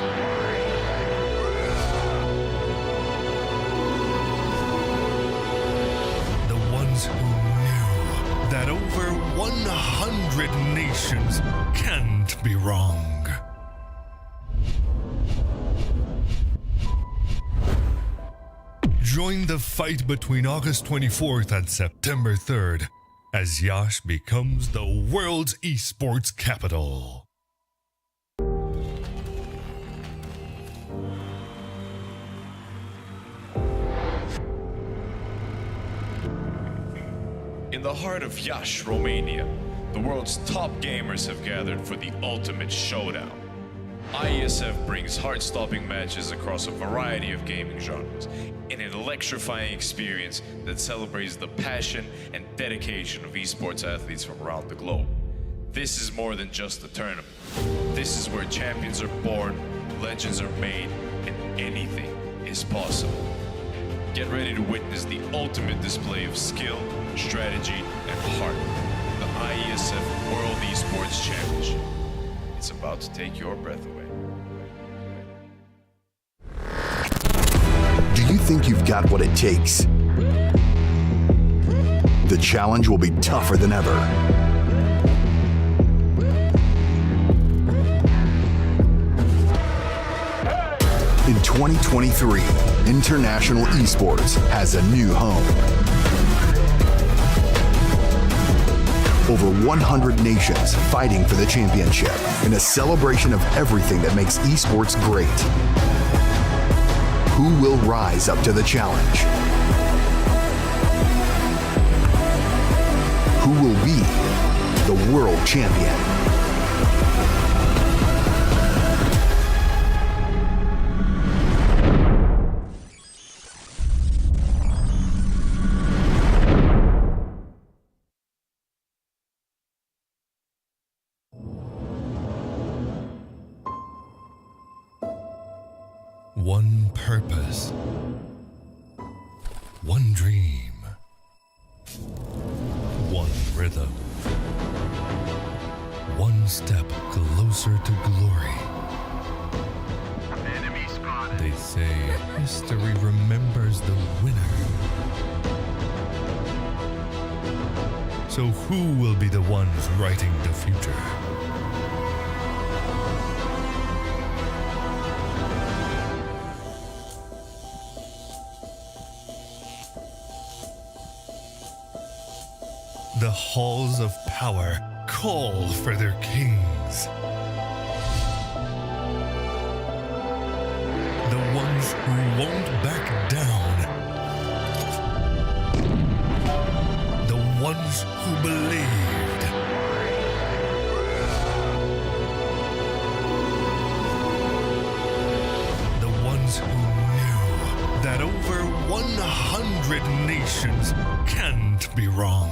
The ones who knew that over 100 nations can't be wrong. Join the fight between August 24th and September 3rd as Yash becomes the world's esports capital. In the heart of Yash, Romania, the world's top gamers have gathered for the ultimate showdown. IESF brings heart-stopping matches across a variety of gaming genres in an electrifying experience that celebrates the passion and dedication of esports athletes from around the globe. This is more than just a tournament. This is where champions are born, legends are made, and anything is possible. Get ready to witness the ultimate display of skill, strategy, and heart. The IESF World Esports Championship. It's about to take your breath away. Do you think you've got what it takes? The challenge will be tougher than ever. In 2023, International Esports has a new home. Over 100 nations fighting for the championship in a celebration of everything that makes esports great. Who will rise up to the challenge? Who will be the world champion? One purpose, one dream, one rhythm, one step closer to glory. Enemy spotted. They say history remembers the winner. So who will be the ones writing the future? The halls of power call for their kings. The ones who won't back down. The ones who believed. The ones who knew that over 100 nations can't be wrong.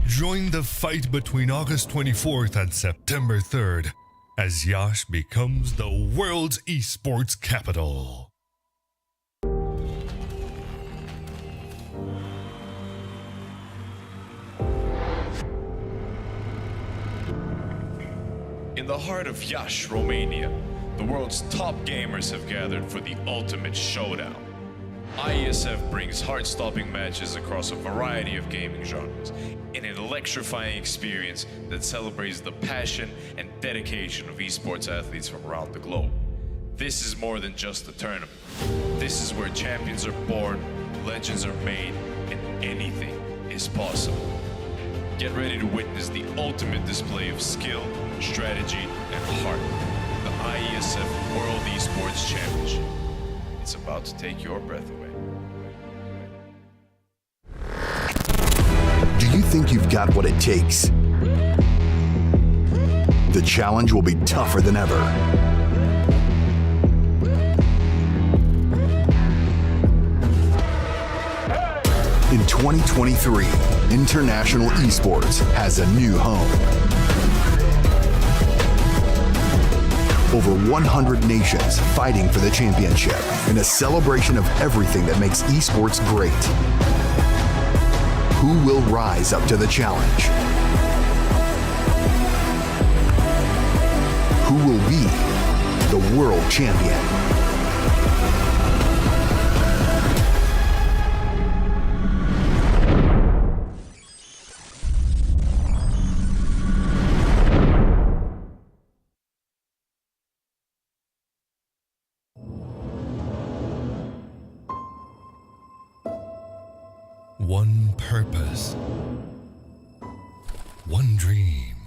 Join the fight between August 24th and September 3rd as Yash becomes the world's esports capital. In the heart of Yash, Romania, the world's top gamers have gathered for the ultimate showdown. IESF brings heart-stopping matches across a variety of gaming genres in an electrifying experience that celebrates the passion and dedication of esports athletes from around the globe. This is more than just a tournament. This is where champions are born, legends are made, and anything is possible. Get ready to witness the ultimate display of skill, strategy, and heart. The IESF World Esports Championship. It's about to take your breath away. Do you think you've got what it takes? The challenge will be tougher than ever. In 2023, International Esports has a new home. Over 100 nations fighting for the championship in a celebration of everything that makes esports great. Who will rise up to the challenge? Who will be the world champion? One purpose, one dream,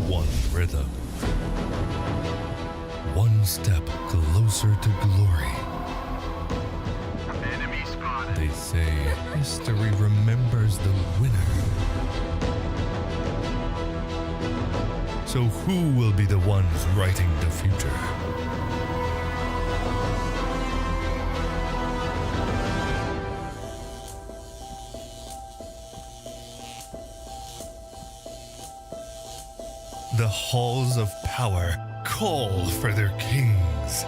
one rhythm, one step closer to glory. Enemy spotted. They say history remembers the winner. So who will be the ones writing the future? The halls of power call for their kings.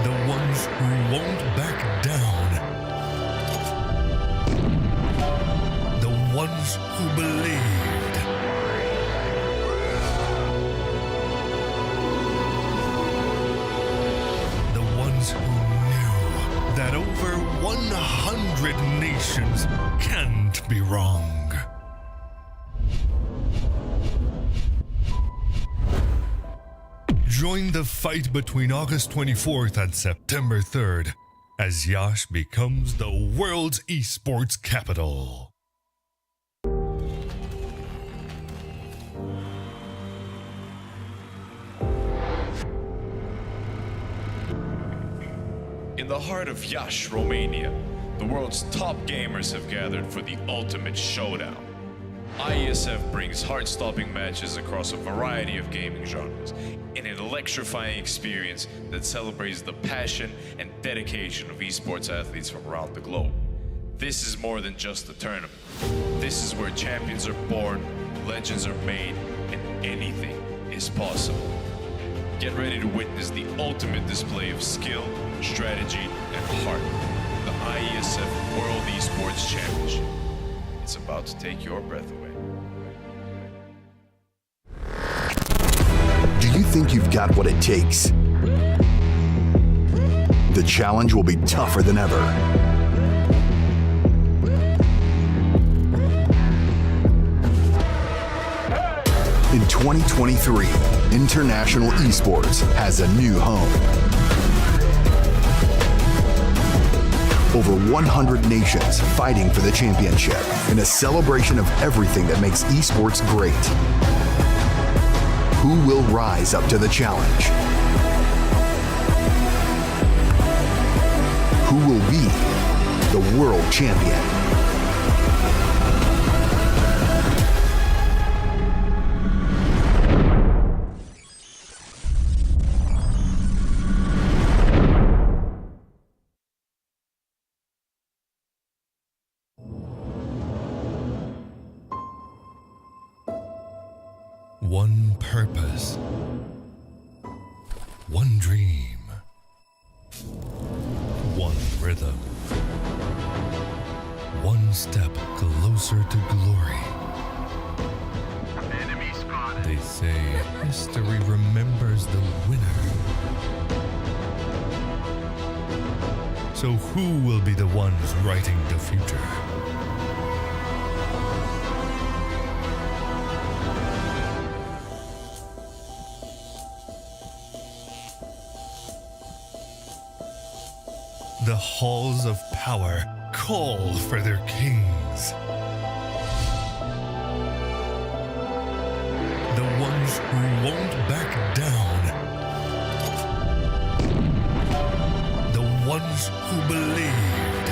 The ones who won't back down. The ones who believed. The ones who knew that over 100 nations can't be wrong. Join the fight between August 24th and September 3rd as Yash becomes the world's esports capital. In the heart of Yash, Romania, the world's top gamers have gathered for the ultimate showdown. IESF brings heart-stopping matches across a variety of gaming genres in an electrifying experience that celebrates the passion and dedication of esports athletes from around the globe. This is more than just a tournament. This is where champions are born, legends are made, and anything is possible. Get ready to witness the ultimate display of skill, strategy, and heart. The IESF World Esports Championship. It's about to take your breath away. Do you think you've got what it takes? The challenge will be tougher than ever. In 2023, International Esports has a new home. Over 100 nations fighting for the championship in a celebration of everything that makes esports great. Who will rise up to the challenge? Who will be the world champion? One purpose, one dream, one rhythm, one step closer to glory. Enemy spotted. They say history remembers the winner. So who will be the ones writing the future? The halls of power call for their kings. The ones who won't back down. The ones who believed.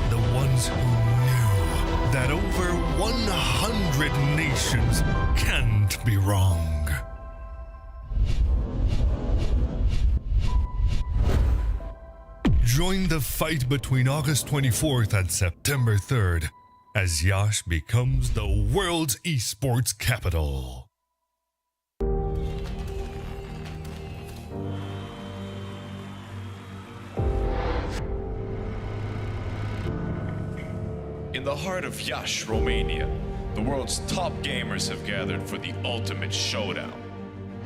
The ones who knew that over 100 nations can't be wrong. Join the fight between August 24th and September 3rd as Yash becomes the world's esports capital. In the heart of Yash, Romania, the world's top gamers have gathered for the ultimate showdown.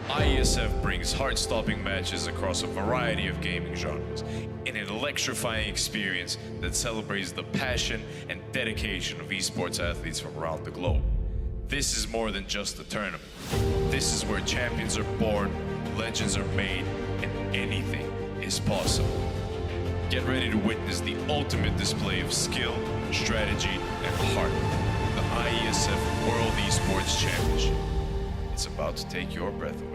IESF brings heart-stopping matches across a variety of gaming genres in an electrifying experience that celebrates the passion and dedication of esports athletes from around the globe. This is more than just a tournament. This is where champions are born, legends are made, and anything is possible. Get ready to witness the ultimate display of skill, strategy, and heart. The IESF World Esports Championship. It's about to take your breath away.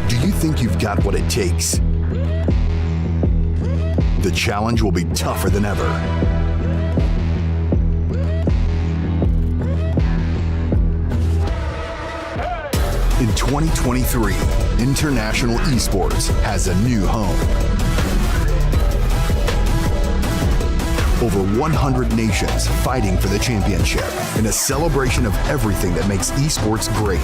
Do you think you've got what it takes? The challenge will be tougher than ever. In 2023, International Esports has a new home. Over 100 nations fighting for the championship in a celebration of everything that makes esports great.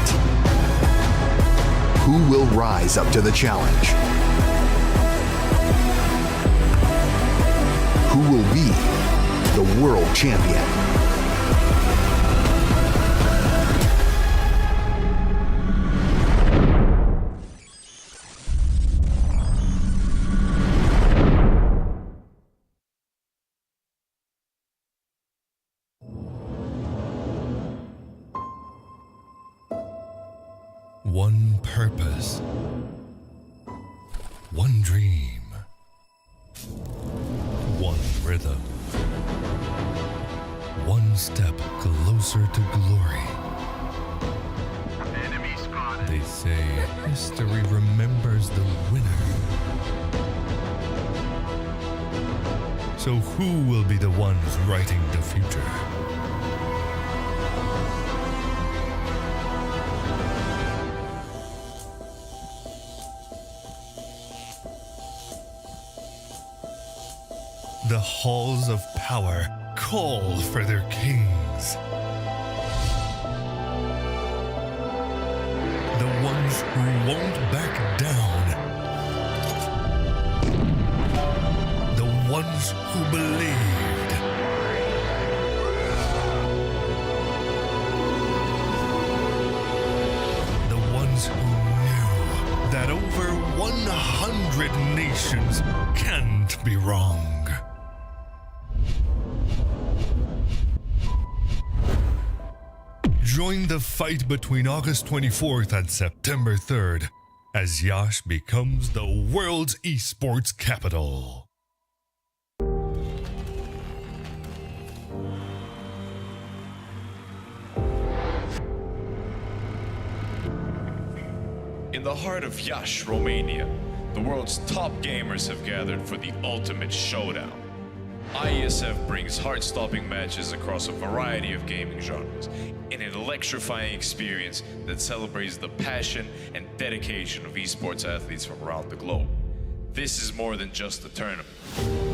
Who will rise up to the challenge? Who will be the world champion? One purpose, one dream, one rhythm, one step closer to glory. Enemy spotted. They say history remembers the winner. So who will be the ones writing the future? The halls of power call for their kings. The ones who won't back down. The ones who believed. The ones who knew that over 100 nations can't be wrong. Join the fight between August 24th and September 3rd as Yash becomes the world's esports capital. In the heart of Iași, Romania, the world's top gamers have gathered for the ultimate showdown. IESF brings heart-stopping matches across a variety of gaming genres in an electrifying experience that celebrates the passion and dedication of esports athletes from around the globe. This is more than just a tournament.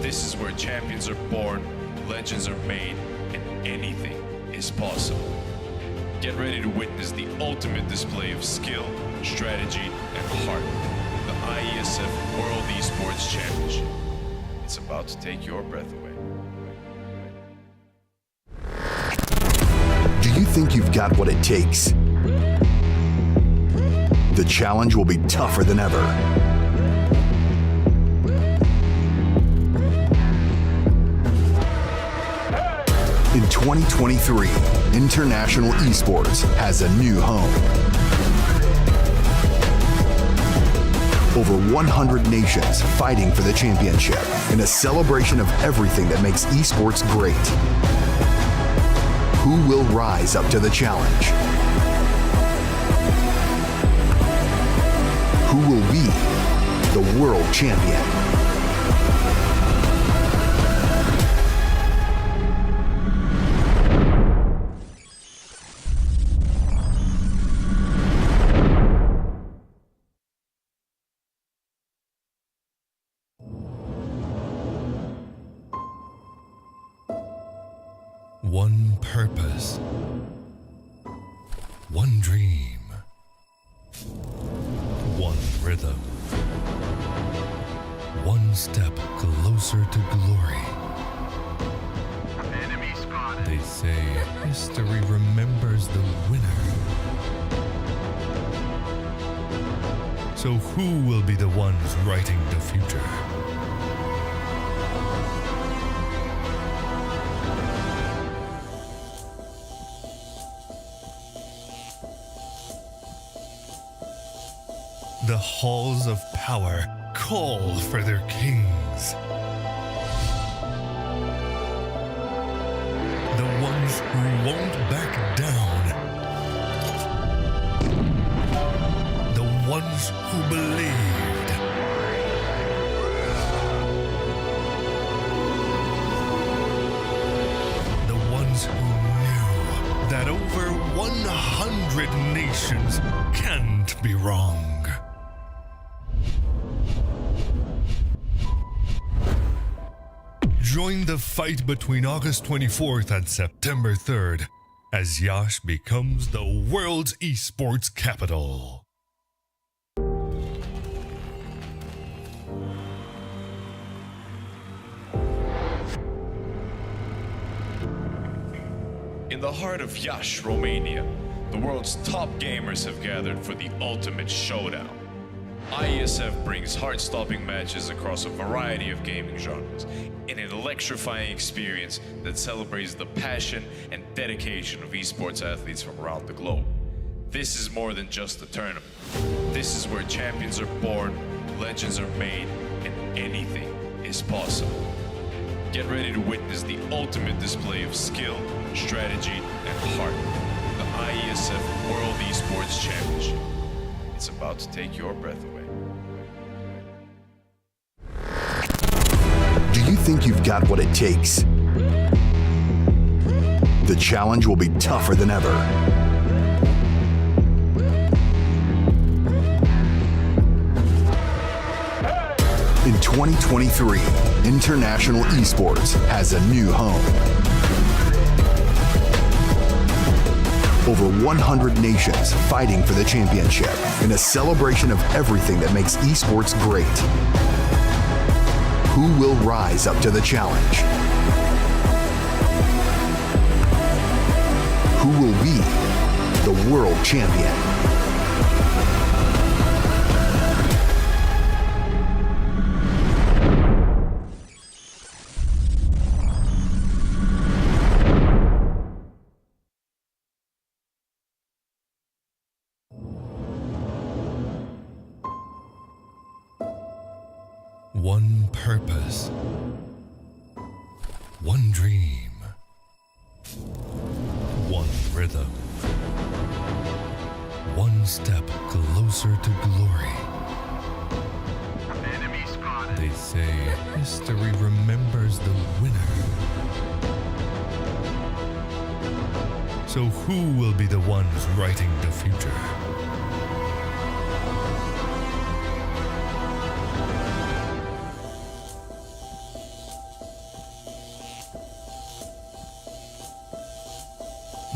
This is where champions are born, legends are made, and anything is possible. Get ready to witness the ultimate display of skill, strategy, and heart. The IESF World Esports Championship. It's about to take your breath away. Do you think you've got what it takes? The challenge will be tougher than ever. In 2023, International Esports has a new home. Over 100 nations fighting for the championship in a celebration of everything that makes esports great. Who will rise up to the challenge? Who will be the world champion? One purpose, one dream, one rhythm, one step closer to glory. Enemy spotted. They say history remembers the winner. So who will be the ones writing the future? The halls of power call for their kings. The ones who won't back down. The ones who believed. The ones who knew that over 100 nations can't be wrong. Join the fight between August 24th and September 3rd as Yash becomes the world's esports capital. In the heart of Yash, Romania, the world's top gamers have gathered for the ultimate showdown. IESF brings heart-stopping matches across a variety of gaming genres in an electrifying experience that celebrates the passion and dedication of esports athletes from around the globe. This is more than just a tournament. This is where champions are born, legends are made, and anything is possible. Get ready to witness the ultimate display of skill, strategy, and heart. The IESF World Esports Championship. It's about to take your breath away. Do you think you've got what it takes? The challenge will be tougher than ever. In 2023, International Esports has a new home. Over 100 nations fighting for the championship in a celebration of everything that makes esports great. Who will rise up to the challenge? Who will be the world champion? One purpose, one dream, one rhythm, one step closer to glory. Enemy spotted. They say history remembers the winner. So who will be the ones writing the future?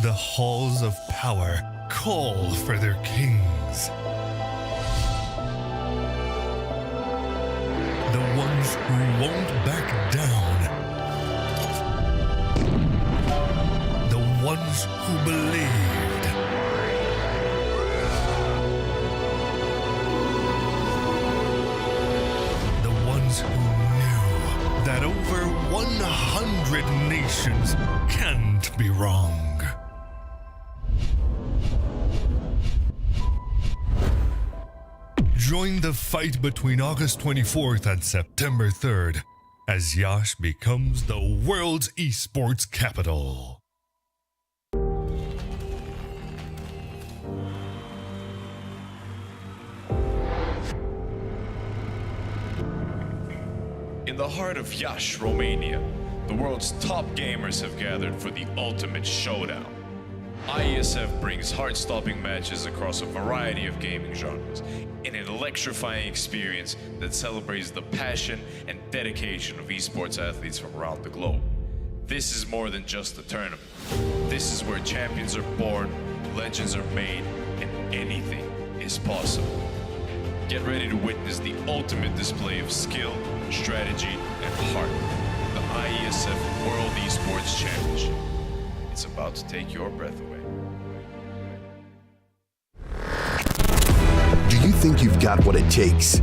The halls of power call for their kings. The ones who won't back down. The ones who believed. The ones who knew that over 100 nations can't be wrong. Join the fight between August 24th and September 3rd as Yash becomes the world's esports capital. In the heart of Yash, Romania, the world's top gamers have gathered for the ultimate showdown. IESF brings heart-stopping matches across a variety of gaming genres in an electrifying experience that celebrates the passion and dedication of esports athletes from around the globe. This is more than just a tournament. This is where champions are born, legends are made, and anything is possible. Get ready to witness the ultimate display of skill, strategy, and heart. The IESF World Esports Championship. It's about to take your breath away. Do you think you've got what it takes?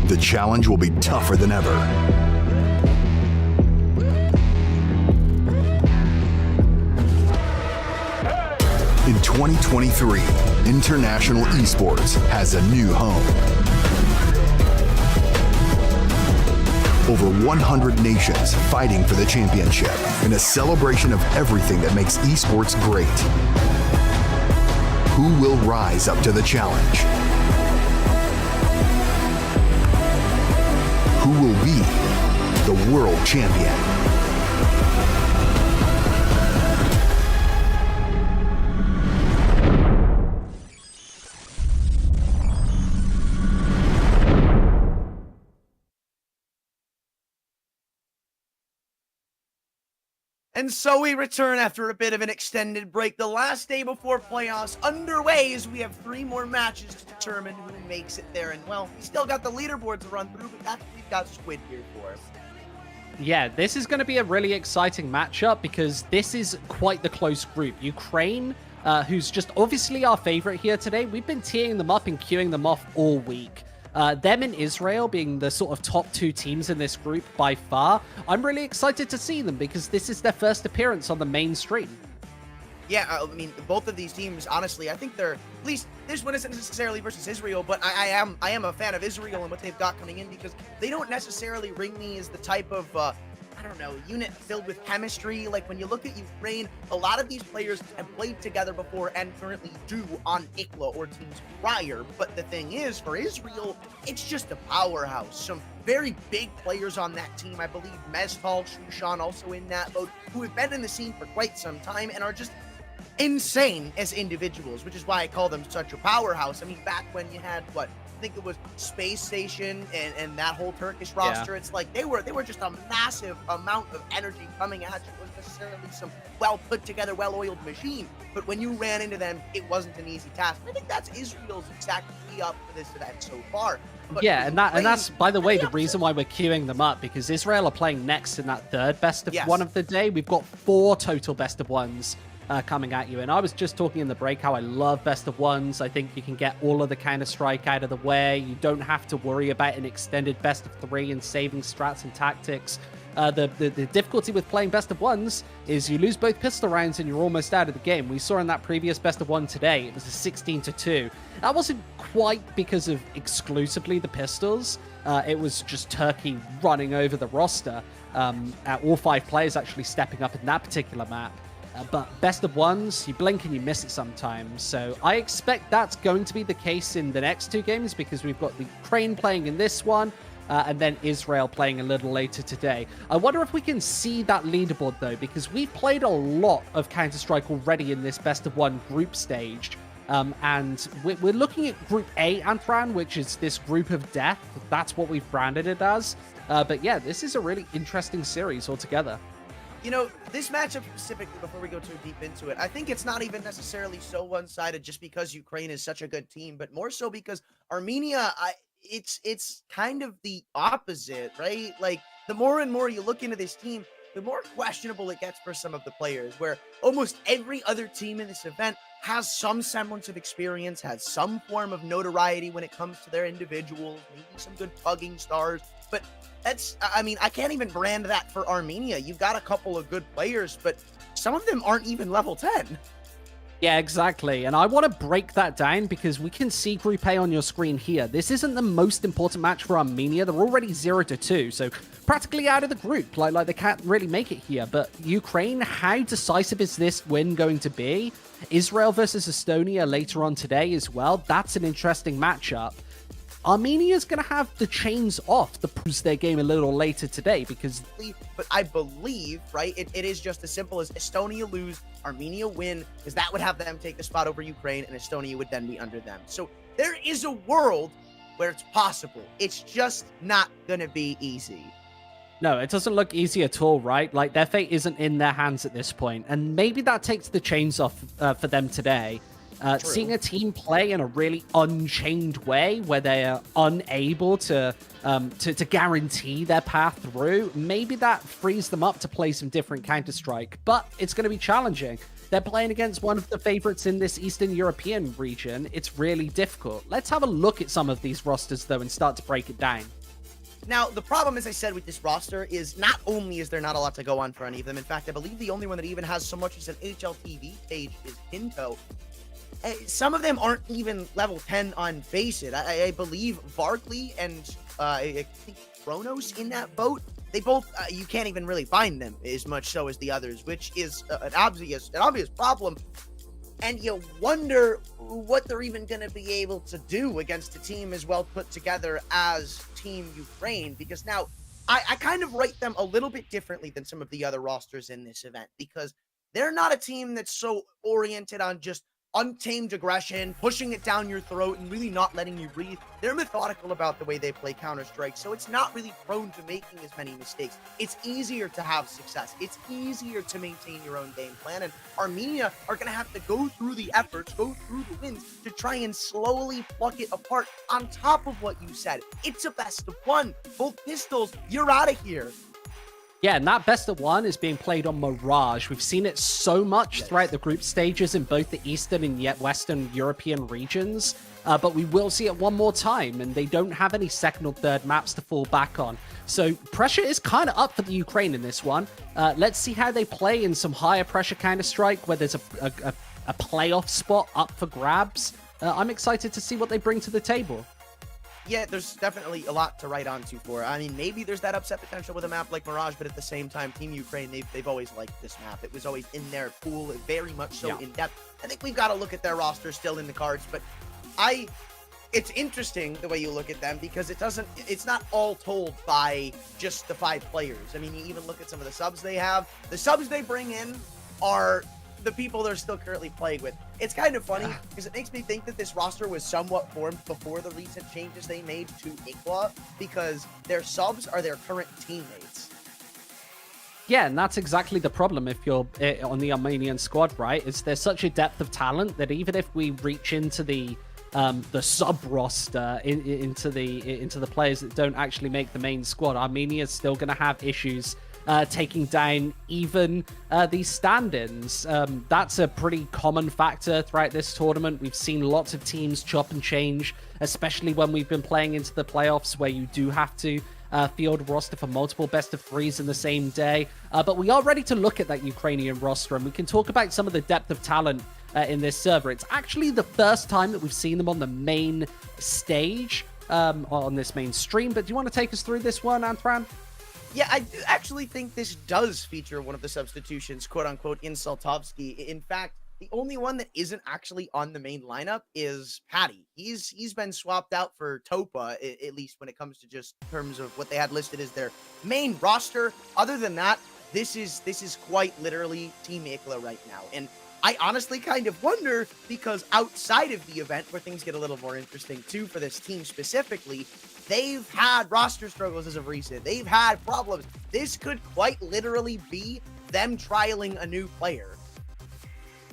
The challenge will be tougher than ever. In 2023, International Esports has a new home. Over 100 nations fighting for the championship in a celebration of everything that makes esports great. Who will rise up to the challenge? Who will be the world champion? And so we return after a bit of an extended break. The last day before playoffs underway as we have 3 more matches to determine who makes it there. And, well, we still got the leaderboard to run through, but that's what we've got Squid here for us. Yeah, this is going to be a really exciting matchup because this is quite the close group. Ukraine, who's just obviously our favorite here today. We've been teeing them up and queuing them off all week. Them and Israel being the sort of top 2 teams in this group by far. I'm really excited to see them because this is their first appearance on the main stream. Yeah, I mean, both of these teams, honestly, I think they're, at least this one isn't necessarily versus Israel, but I am a fan of Israel and what they've got coming in because they don't necessarily ring me as the type of, I don't know, unit filled with chemistry. Like, when you look at Ukraine, a lot of these players have played together before and currently do on IKLA or teams prior. But the thing is, for Israel, it's just a powerhouse. Some very big players on that team. I believe Mestal, Shushan also in that mode, who have been in the scene for quite some time and are just insane as individuals, which is why I call them such a powerhouse. I mean, back when you had, what, I think it was Space Station and that whole Turkish roster, it's like they were just a massive amount of energy coming at you. It wasn't necessarily some well put together, well-oiled machine, but when you ran into them, it wasn't an easy task. I think that's Israel's exact key up for this event so far. But yeah, and that's, by the way, the reason why we're queuing them up, because Israel are playing next in that third best of one of the day. We've got 4 total best of ones coming at you. And I was just talking in the break how I love best of ones. I think you can get all of the Counter-Strike out of the way. You don't have to worry about an extended best of 3 and saving strats and tactics. The difficulty with playing best of ones is you lose both pistol rounds and you're almost out of the game. We saw in that previous best of 1 today, it was a 16-2. That wasn't quite because of exclusively the pistols. It was just Turkey running over the roster. All 5 players actually stepping up in that particular map. But best of ones, you blink and you miss it sometimes. So I expect that's going to be the case in the next 2 games because we've got the Ukraine playing in this one and then Israel playing a little later today. I wonder if we can see that leaderboard though, because we've played a lot of Counter-Strike already in this best of 1 group stage. And we're looking at Group A, Antran, which is this group of death. That's what we've branded it as. But yeah, this is a really interesting series altogether. You know, this matchup specifically, before we go too deep into it, I think it's not even necessarily so one-sided just because Ukraine is such a good team, but more so because Armenia, it's kind of the opposite, right? Like, the more and more you look into this team, the more questionable it gets for some of the players, where almost every other team in this event has some semblance of experience, has some form of notoriety when it comes to their individuals, maybe some good pugging stars, but that's, I mean, I can't even brand that for Armenia. You've got a couple of good players, but some of them aren't even level 10. Yeah, exactly. And I want to break that down because we can see Group A on your screen here. This isn't the most important match for Armenia. They're already 0-2, so practically out of the group. Like they can't really make it here. But Ukraine, how decisive is this win going to be? Israel versus Estonia later on today as well. That's an interesting matchup. Armenia's going to have the chains off to push their game a little later today because... But I believe, right, it is just as simple as Estonia lose, Armenia win, because that would have them take the spot over Ukraine, and Estonia would then be under them. So there is a world where it's possible. It's just not going to be easy. No, it doesn't look easy at all, right? Like, their fate isn't in their hands at this point, and maybe that takes the chains off for them today. Seeing a team play in a really unchained way where they are unable to guarantee their path through, maybe that frees them up to play some different Counter-Strike, but it's going to be challenging. They're playing against one of the favorites in this Eastern European region. It's really difficult. Let's have a look at some of these rosters, though, and start to break it down. Now, the problem, as I said, with this roster is not only is there not a lot to go on for any of them, in fact, I believe the only one that even has so much as an HLTV page is Kinto. Some of them aren't even level 10 on Faceit. I believe Barkley and I think Kronos in that boat, they both, you can't even really find them as much so as the others, which is an obvious problem. And you wonder what they're even going to be able to do against a team as well put together as Team Ukraine, because now I kind of rate them a little bit differently than some of the other rosters in this event, because they're not a team that's so oriented on just untamed aggression, pushing it down your throat and really not letting you breathe. They're methodical about the way they play Counter-Strike, so it's not really prone to making as many mistakes. It's easier to have success. It's easier to maintain your own game plan, and Armenia are going to have to go through the efforts, go through the wins to try and slowly pluck it apart on top of what you said. It's a best of one. Both pistols, you're out of here. Yeah, and that best of one is being played on Mirage. We've seen it so much throughout the group stages in both the Eastern and yet Western European regions, but we will see it one more time, and they don't have any second or third maps to fall back on. So pressure is kind of up for the Ukraine in this one. Let's see how they play in some higher pressure Counter-Strike, where there's a playoff spot up for grabs. I'm excited to see what they bring to the table. Yeah, there's definitely a lot to write onto for. I mean, maybe there's that upset potential with a map like Mirage, but at the same time, Team Ukraine, they've always liked this map. It was always in their pool, very much so in depth. I think we've got to look at their roster still in the cards, but it's interesting the way you look at them because it's not all told by just the 5 players. I mean, you even look at some of the subs they have. The subs they bring in are the people they're still currently playing with. It's kind of funny because it makes me think that this roster was somewhat formed before the recent changes they made to Iqua because their subs are their current teammates. Yeah, and that's exactly the problem if you're on the Armenian squad, right? Is there's such a depth of talent that even if we reach into the sub roster into the players that don't actually make the main squad, Armenia is still going to have issues taking down even these stand-ins. That's a pretty common factor throughout this tournament. We've seen lots of teams chop and change, especially when we've been playing into the playoffs where you do have to field a roster for multiple best of threes in the same day. But we are ready to look at that Ukrainian roster, and we can talk about some of the depth of talent in this server. It's actually the first time that we've seen them on the main stage on this main stream. But do you want to take us through this one, Antoine? Yeah, I do actually think this does feature one of the substitutions, quote-unquote, in Saltovsky. In fact, the only one that isn't actually on the main lineup is Patty. He's been swapped out for Topa, at least when it comes to just terms of what they had listed as their main roster. Other than that, this is quite literally Team Ikla right now. And I honestly kind of wonder, because outside of the event, where things get a little more interesting too for this team specifically, they've had roster struggles as of recent. They've had problems. This could quite literally be them trialing a new player.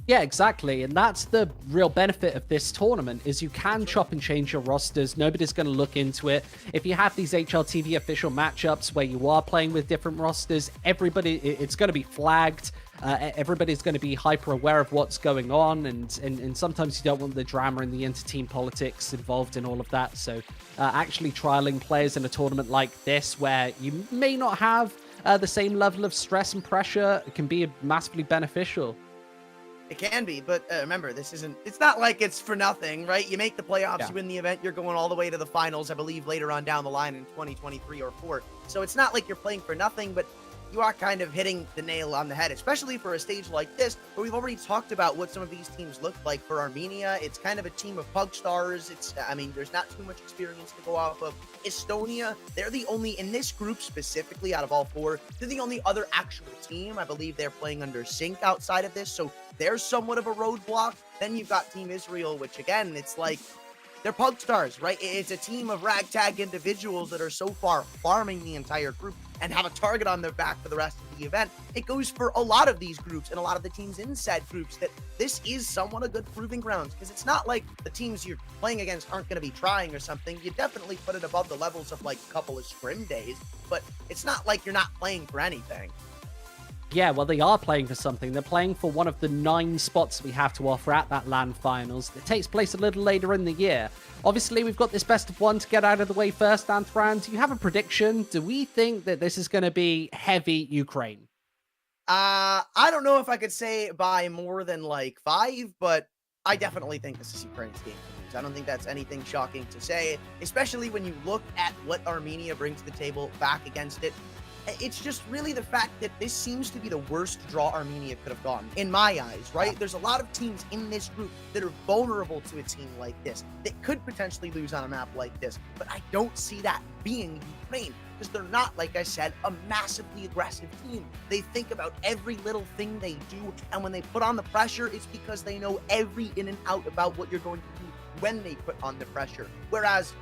Yeah, exactly. And that's the real benefit of this tournament, is you can chop and change your rosters. Nobody's going to look into it. If you have these HLTV official matchups where you are playing with different rosters, it's going to be flagged. Everybody's going to be hyper aware of what's going on, and sometimes you don't want the drama and the inter-team politics involved in all of that. So actually trialing players in a tournament like this, where you may not have the same level of stress and pressure, can be massively beneficial. It can be, but remember, it's not like it's for nothing, right? You make the playoffs, you win the event, you're going all the way to the finals, I believe, later on down the line in 2023 or 4. So it's not like you're playing for nothing, but you are kind of hitting the nail on the head, especially for a stage like this, where we've already talked about what some of these teams look like. For Armenia, it's kind of a team of pug stars. There's not too much experience to go off of. Estonia, they're the only, in this group specifically, out of all 4, they're the only other actual team. I believe they're playing under sync outside of this, so there's somewhat of a roadblock. Then you've got Team Israel, which again, it's like, they're pug stars, right? It's a team of ragtag individuals that are so far farming the entire group and have a target on their back for the rest of the event. It goes for a lot of these groups and a lot of the teams in said groups that this is somewhat a good proving grounds, because it's not like the teams you're playing against aren't going to be trying or something. You definitely put it above the levels of like a couple of scrim days, but it's not like you're not playing for anything. Yeah, well, they are playing for something. They're playing for one of the 9 spots we have to offer at that LAN finals. It takes place a little later in the year. Obviously, we've got this best of 1 to get out of the way first, Antoine. Do you have a prediction? Do we think that this is going to be heavy Ukraine? I don't know if I could say by more than like 5, but I definitely think this is Ukraine's game to lose. I don't think that's anything shocking to say, especially when you look at what Armenia brings to the table back against it. It's just really the fact that this seems to be the worst draw Armenia could have gotten, in my eyes, right? There's a lot of teams in this group that are vulnerable to a team like this, that could potentially lose on a map like this, but I don't see that being Ukraine, because they're not, like I said, a massively aggressive team. They think about every little thing they do, and when they put on the pressure, it's because they know every in and out about what you're going to do when they put on the pressure. Whereas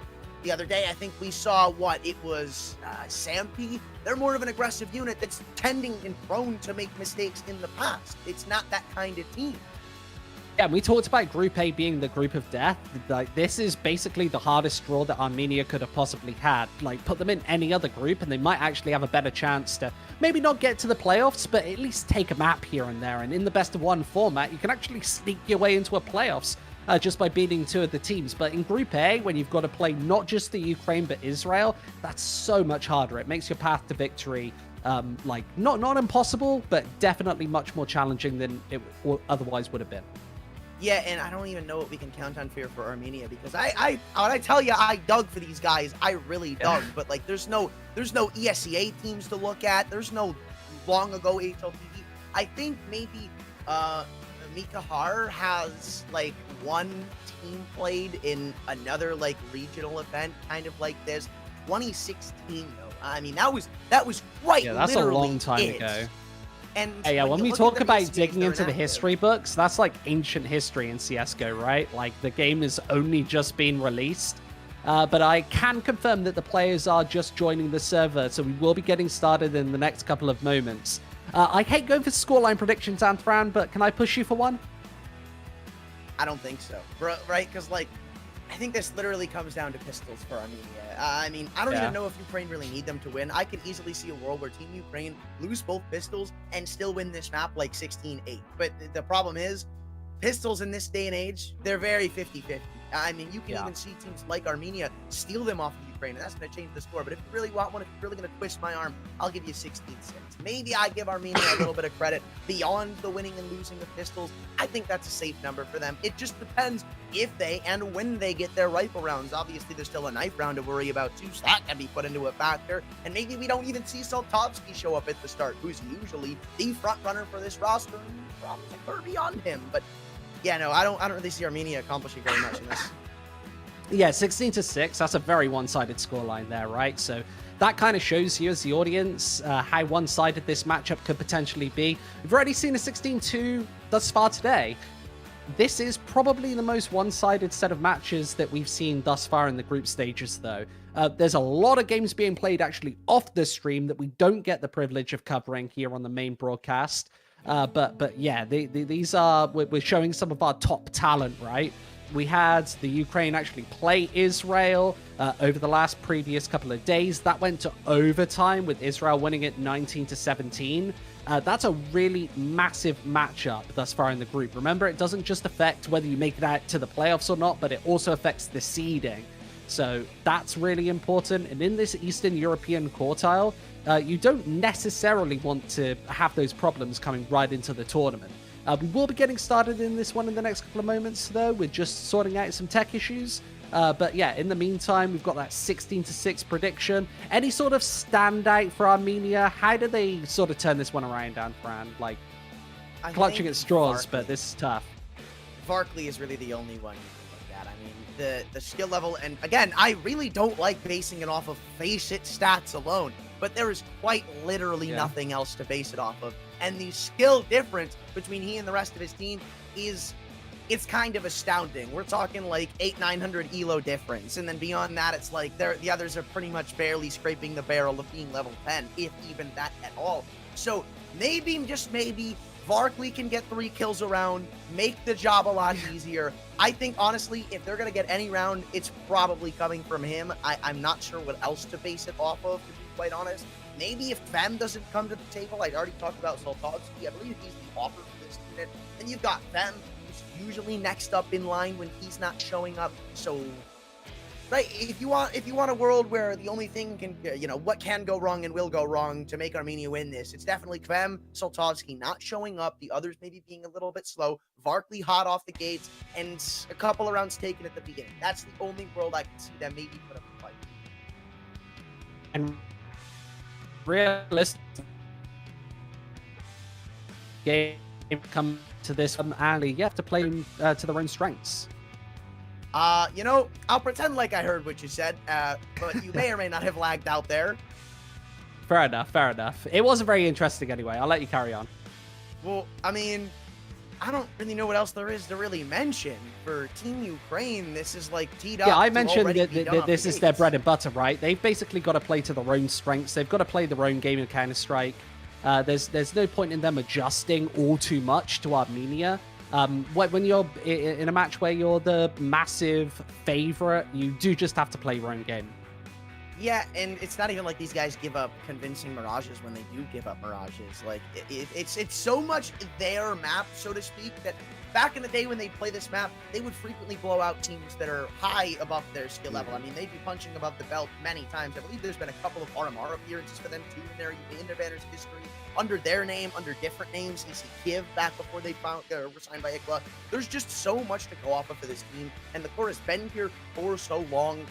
the other day, I think we saw Sampi. They're more of an aggressive unit that's tending and prone to make mistakes in the past. It's not that kind of team. Yeah, we talked about Group A being the group of death. Like, this is basically the hardest draw that Armenia could have possibly had. Like, put them in any other group and they might actually have a better chance to maybe not get to the playoffs, but at least take a map here and there. And in the best of one format, you can actually sneak your way into a playoffs. Just by beating two of the teams. But in Group A, when you've got to play not just the Ukraine, but Israel, that's so much harder. It makes your path to victory, like, not impossible, but definitely much more challenging than it otherwise would have been. Yeah, and I don't even know what we can count on for Armenia, because when I tell you I dug for these guys, I really dug. But, like, there's no ESEA teams to look at. There's no long ago HLTV. I think maybe Mikahar has, like, one team played in another, like, regional event kind of like this. 2016 though. I mean, that was quite that's a long time ago. And yeah, when we talk about digging into the history books, that's like ancient history in CSGO, right? Like, the game has only just been released. But I can confirm that the players are just joining the server, so we will be getting started in the next couple of moments. I hate going for scoreline predictions, Anthran, but can I push you for one? I don't think so, bro, right? Because, like, I think this literally comes down to pistols for Armenia. I mean, I don't even know if Ukraine really need them to win. I could easily see a world where Team Ukraine lose both pistols and still win this map like 16-8. But the problem is, pistols in this day and age, they're very 50-50. I mean, you can even see teams like Armenia steal them off of Ukraine, and that's going to change the score. But if you really want one, if you're really going to twist my arm, I'll give you 16-6. Maybe I give Armenia a little bit of credit beyond the winning and losing of pistols. I think that's a safe number for them. It just depends if they and when they get their rifle rounds. Obviously, there's still a knife round to worry about too, so that can be put into a factor. And maybe we don't even see Saltovsky show up at the start, who's usually the front runner for this roster, and probably far beyond him. But yeah, no, I don't really see Armenia accomplishing very much in this. Yeah, 16-6. That's a very one-sided scoreline there, right? So that kind of shows you as the audience how one-sided this matchup could potentially be. We've already seen a 16-2 thus far today. This is probably the most one-sided set of matches that we've seen thus far in the group stages, though. There's a lot of games being played actually off the stream that we don't get the privilege of covering here on the main broadcast. But yeah, these are, we're showing some of our top talent, right? We had the Ukraine actually play Israel over the last previous couple of days. That went to overtime with Israel winning it 19-17. That's a really massive matchup thus far in the group. Remember, it doesn't just affect whether you make it out to the playoffs or not, but it also affects the seeding. So that's really important. And in this Eastern European quartile, you don't necessarily want to have those problems coming right into the tournament. We will be getting started in this one in the next couple of moments, though. We're just sorting out some tech issues. But yeah, in the meantime, we've got that 16-6 prediction. Any sort of standout for Armenia? How do they sort of turn this one around, Anfran? Like, clutching at straws, but this is tough. Varkley is really the only one you can look at. I mean, the skill level, and again, I really don't like basing it off of face it stats alone, but there is quite literally nothing else to base it off of. And the skill difference between he and the rest of his team it's kind of astounding. We're talking like 800-900 elo difference. And then beyond that, it's like the others are pretty much barely scraping the barrel of being level 10, if even that at all. So maybe, just maybe, Varkley can get 3 kills a round, make the job a lot easier. I think, honestly, if they're going to get any round, it's probably coming from him. I'm not sure what else to base it off of, to be quite honest. Maybe if Fem doesn't come to the table, I'd already talked about Saltovsky. I believe he's the offer for this unit. Then you've got Fem, who's usually next up in line when he's not showing up. So, right, if you want a world where the only thing can, what can go wrong and will go wrong to make Armenia win this, it's definitely Fem, Saltovsky not showing up, the others maybe being a little bit slow, Varkley hot off the gates, and a couple of rounds taken at the beginning. That's the only world I can see them maybe put up a fight. And realistic game come to this alley. You have to play to their own strengths. You know, I'll pretend like I heard what you said, but you may or may not have lagged out there. Fair enough, fair enough. It wasn't very interesting anyway. I'll let you carry on. Well, I mean, I don't really know what else there is to really mention. For Team Ukraine, this is like teed up. Yeah, I to mentioned already that be done off this the is their gates. bread and butter, right? They've basically got to play to their own strengths. They've got to play their own game of Counter-Strike. There's no point in them adjusting all too much to Armenia. When you're in a match where you're the massive favorite, you do just have to play your own game. Yeah, and it's not even like these guys give up convincing mirages when they do give up mirages. Like, it's so much their map, so to speak, that back in the day when they'd play this map, they would frequently blow out teams that are high above their skill level. I mean, they'd be punching above the belt many times. I believe there's been a couple of RMR appearances for them, too, in their banner's history, under their name, under different names. You see Kiev back before they were signed by IKLA. There's just so much to go off of for this team, and the core has been here for so long.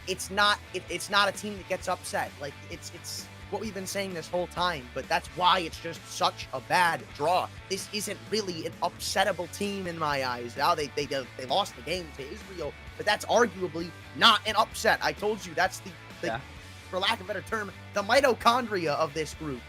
It's not a team that gets upset. Like, it's what we've been saying this whole time, but that's why it's just such a bad draw. This isn't really an upsettable team in my eyes. Now they lost the game to Israel, but that's arguably not an upset. I told you that's the for lack of a better term, the mitochondria of this group.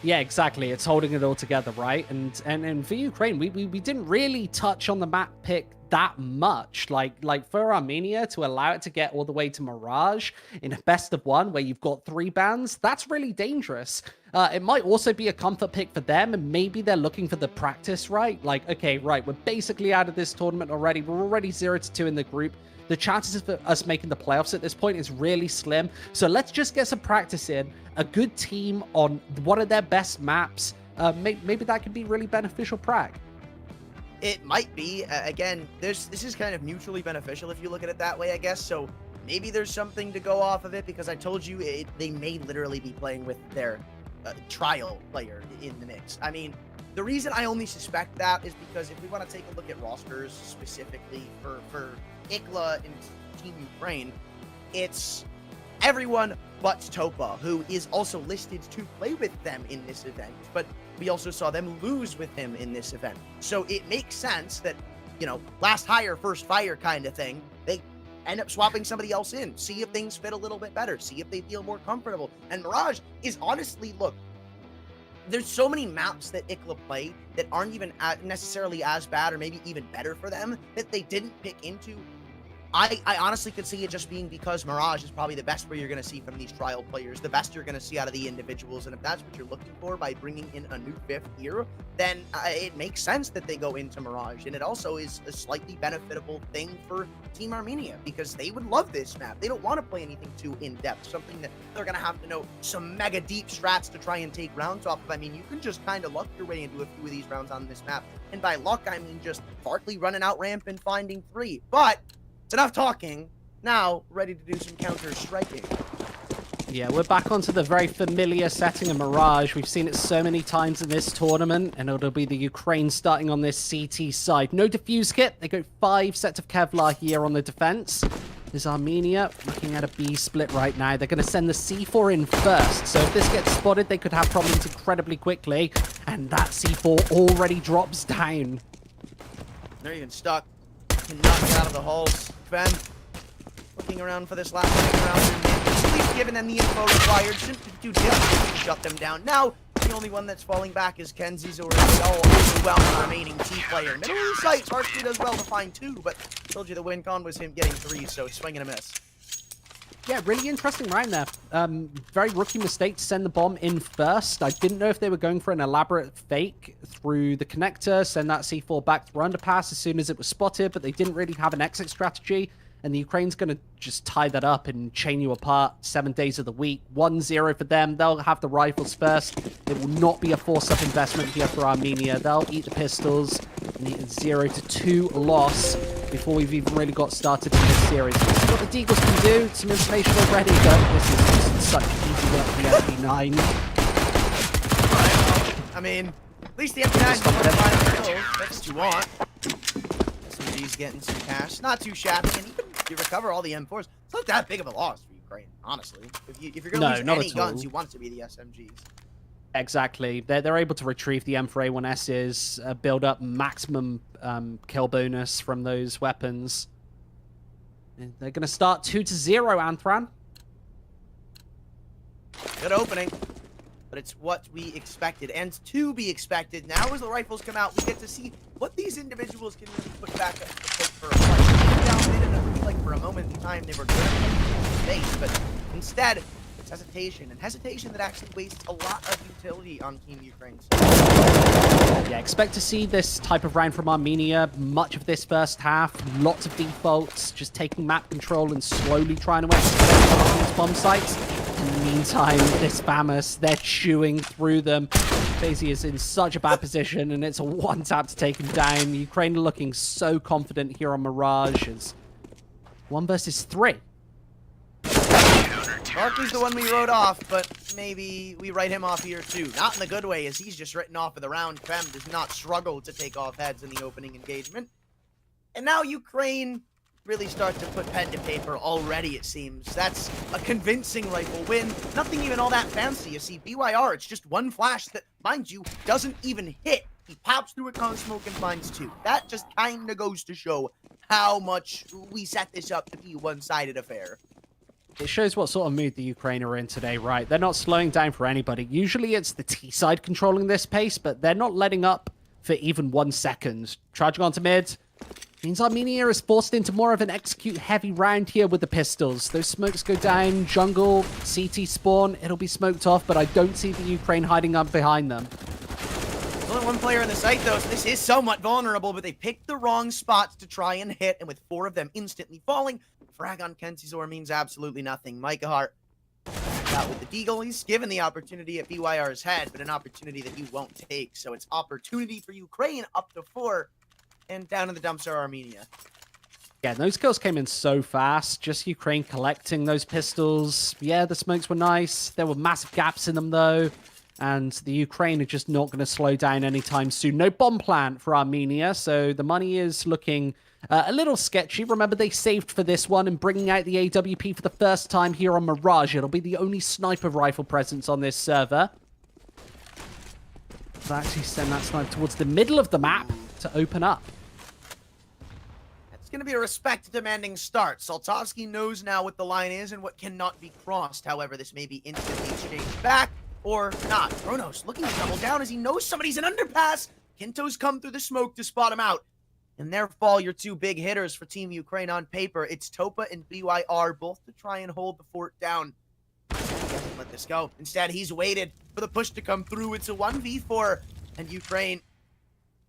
Yeah, exactly. It's holding it all together, right? And for Ukraine, we didn't really touch on the map pick that much. Like for Armenia to allow it to get all the way to Mirage in a best of one where you've got 3 bans, that's really dangerous. It might also be a comfort pick for them, and maybe they're looking for the practice, right? Like, okay, right, we're basically out of this tournament already. We're already 0-2 in the group. The chances of us making the playoffs at this point is really slim. So let's just get some practice in. A good team on one of their best maps. Maybe that could be really beneficial prag. It might be. Again, this is kind of mutually beneficial if you look at it that way, I guess. So maybe there's something to go off of it, because I told you they may literally be playing with their trial player in the mix. I mean, the reason I only suspect that is because if we want to take a look at rosters specifically for IKLA and Team Ukraine, it's everyone but Topa, who is also listed to play with them in this event, but we also saw them lose with him in this event. So it makes sense that, you know, last hire, first fire kind of thing, they end up swapping somebody else in, see if things fit a little bit better, see if they feel more comfortable. And Mirage is honestly, look, there's so many maps that IKLA play that aren't even necessarily as bad or maybe even better for them that they didn't pick into. I honestly could see it just being because Mirage is probably the best where you're going to see from these trial players, the best you're going to see out of the individuals. And if that's what you're looking for by bringing in a new 5th year, then it makes sense that they go into Mirage. And it also is a slightly benefitable thing for Team Armenia, because they would love this map. They don't want to play anything too in-depth, something that they're going to have to know some mega deep strats to try and take rounds off of. I mean, you can just kind of luck your way into a few of these rounds on this map. And by luck, I mean just Barkley running out ramp and finding 3. But it's enough talking. Now, ready to do some counter-striking. Yeah, we're back onto the very familiar setting of Mirage. We've seen it so many times in this tournament, and it'll be the Ukraine starting on this CT side. No defuse kit. They go 5 sets of Kevlar here on the defense. There's Armenia looking at a B split right now. They're going to send the C4 in first. So if this gets spotted, they could have problems incredibly quickly. And that C4 already drops down. They're even stuck. Cannot get out of the halls. Ben, looking around for this last round. At least giving them the info required. Shouldn't be too difficult to shut them down. Now, the only one that's falling back is Kenzie's already overwhelmed remaining T player. Middle of the site, Varsity does well to find 2, but told you the win con was him getting 3, so swing and a miss. Yeah, really interesting round there. Very rookie mistake to send the bomb in first. I didn't know if they were going for an elaborate fake through the connector, send that C4 back through underpass as soon as it was spotted, but they didn't really have an exit strategy. And the Ukraine's going to just tie that up and chain you apart 7 days of the week. 1-0 for them. They'll have the rifles first. It will not be a force-up investment here for Armenia. They'll eat the pistols. And a 0-2 loss before we've even really got started in this series. This is what the Deagles can do. Some information already, but this is just such easy work for the FP9. I mean, at least the FP9's the one final kill. That's what you want. SMG's getting some cash. Not too shabby, and even if you recover all the M4s, it's not that big of a loss for Ukraine, honestly. If you're going to No, lose not any at all. guns, you want it to be the SMGs. Exactly. They're able to retrieve the M4A1Ss, build up maximum kill bonus from those weapons. And they're going to start 2-0, Anthran. Good opening, but it's what we expected. And to be expected, now as the rifles come out, we get to see what these individuals can really put back up the plate for a fight. Down mid, and it looked like for a moment in time they were good at space, but instead, it's hesitation, and hesitation that actually wastes a lot of utility on Team Ukraine's. Yeah, expect to see this type of round from Armenia much of this first half. Lots of defaults, just taking map control and slowly trying to execute these bomb sites. In the meantime, this FAMAS, they're chewing through them. FaZe is in such a bad position, and it's a one-tap to take him down. Ukraine are looking so confident here on Mirage as 1 versus 3. Barkley's the one we wrote off, but maybe we write him off here too. Not in the good way, as he's just written off of the round. Fem does not struggle to take off heads in the opening engagement. And now Ukraine really start to put pen to paper already, it seems. That's a convincing rifle win. Nothing even all that fancy. You see, BYR, it's just one flash that, mind you, doesn't even hit. He pops through a cone smoke and finds 2. That just kind of goes to show how much we set this up to be a one-sided affair. It shows what sort of mood the Ukraine are in today, right? They're not slowing down for anybody. Usually it's the T side controlling this pace, but they're not letting up for even 1 second. Charging onto mid means Armenia is forced into more of an execute-heavy round here with the pistols. Those smokes go down, jungle, CT spawn, it'll be smoked off, but I don't see the Ukraine hiding up behind them. There's only one player in the site, though, so this is somewhat vulnerable, but they picked the wrong spots to try and hit, and with 4 of them instantly falling, frag on Kentizor means absolutely nothing. Micah Hart out with the deagle. He's given the opportunity at BYR's head, but an opportunity that he won't take. So it's opportunity for Ukraine up to 4, and down in the dumps are Armenia. Yeah, those kills came in so fast. Just Ukraine collecting those pistols. Yeah, the smokes were nice. There were massive gaps in them, though. And the Ukraine are just not going to slow down anytime soon. No bomb plant for Armenia, so the money is looking a little sketchy. Remember, they saved for this one and bringing out the AWP for the first time here on Mirage. It'll be the only sniper rifle presence on this server. They'll actually send that sniper towards the middle of the map to open up. It's going to be a respect-demanding start. Saltovsky knows now what the line is and what cannot be crossed. However, this may be instantly exchanged back or not. Kronos looking to double down as he knows somebody's an underpass. Kinto's come through the smoke to spot him out. And there fall your 2 big hitters for Team Ukraine on paper. It's Topa and BYR, both to try and hold the fort down. He doesn't let this go. Instead, he's waited for the push to come through. It's a 1v4, and Ukraine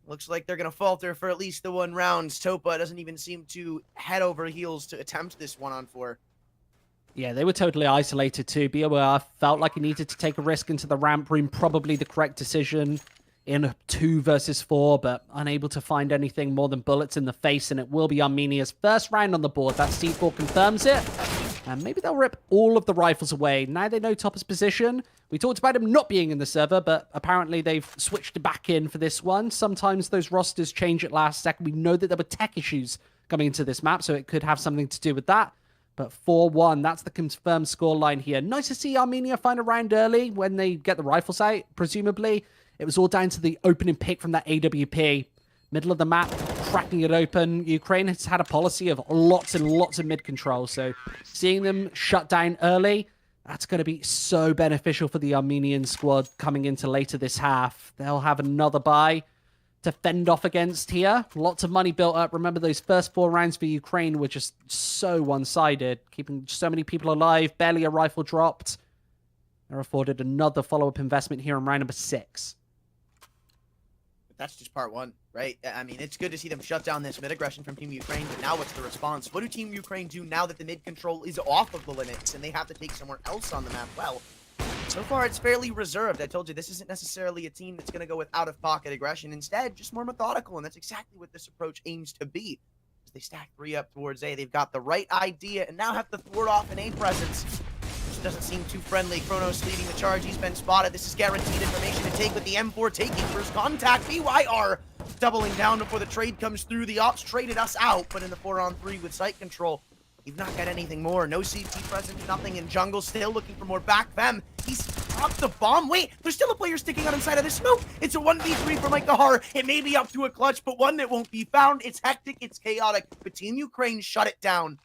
looks like they're going to falter for at least the 1 round. Topa doesn't even seem to head over heels to attempt this 1-on-4. Yeah, they were totally isolated too. BYR felt like he needed to take a risk into the ramp room. Probably the correct decision in a 2 versus 4, but unable to find anything more than bullets in the face, and it will be Armenia's first round on the board. That C4 confirms it, and maybe they'll rip all of the rifles away. Now they know Topper's position. We talked about him not being in the server, but apparently they've switched it back in for this one. Sometimes those rosters change at last second. We know that there were tech issues coming into this map, so it could have something to do with that. But 4-1, that's the confirmed scoreline here. Nice to see Armenia find a round early when they get the rifles out, presumably. It was all down to the opening pick from that AWP. Middle of the map, cracking it open. Ukraine has had a policy of lots and lots of mid-control, so seeing them shut down early, that's going to be so beneficial for the Armenian squad coming into later this half. They'll have another buy to fend off against here. Lots of money built up. Remember, those first 4 rounds for Ukraine were just so one-sided, keeping so many people alive, barely a rifle dropped. They're afforded another follow-up investment here in round number 6. That's just part 1, right? I mean, it's good to see them shut down this mid-aggression from Team Ukraine, but now what's the response? What do Team Ukraine do now that the mid-control is off of the limits and they have to take somewhere else on the map? Well, so far it's fairly reserved. I told you, this isn't necessarily a team that's going to go with out-of-pocket aggression. Instead, just more methodical, and that's exactly what this approach aims to be. As they stack 3 up towards A, they've got the right idea and now have to thwart off an A presence. Doesn't seem too friendly. Kronos leading the charge. He's been spotted. This is guaranteed information to take with the M4 taking first contact. BYR doubling down before the trade comes through. The ops traded us out, but in the 4-on-3 with site control, You've not got anything more. No CT presence, nothing in jungle. Still looking for more back fem. He's dropped the bomb. Wait, there's still a player sticking out inside of the smoke. It's a 1v3 for Mike Kahar. It may be up to a clutch, but one that won't be found. It's hectic, it's chaotic, but Team Ukraine shut it down.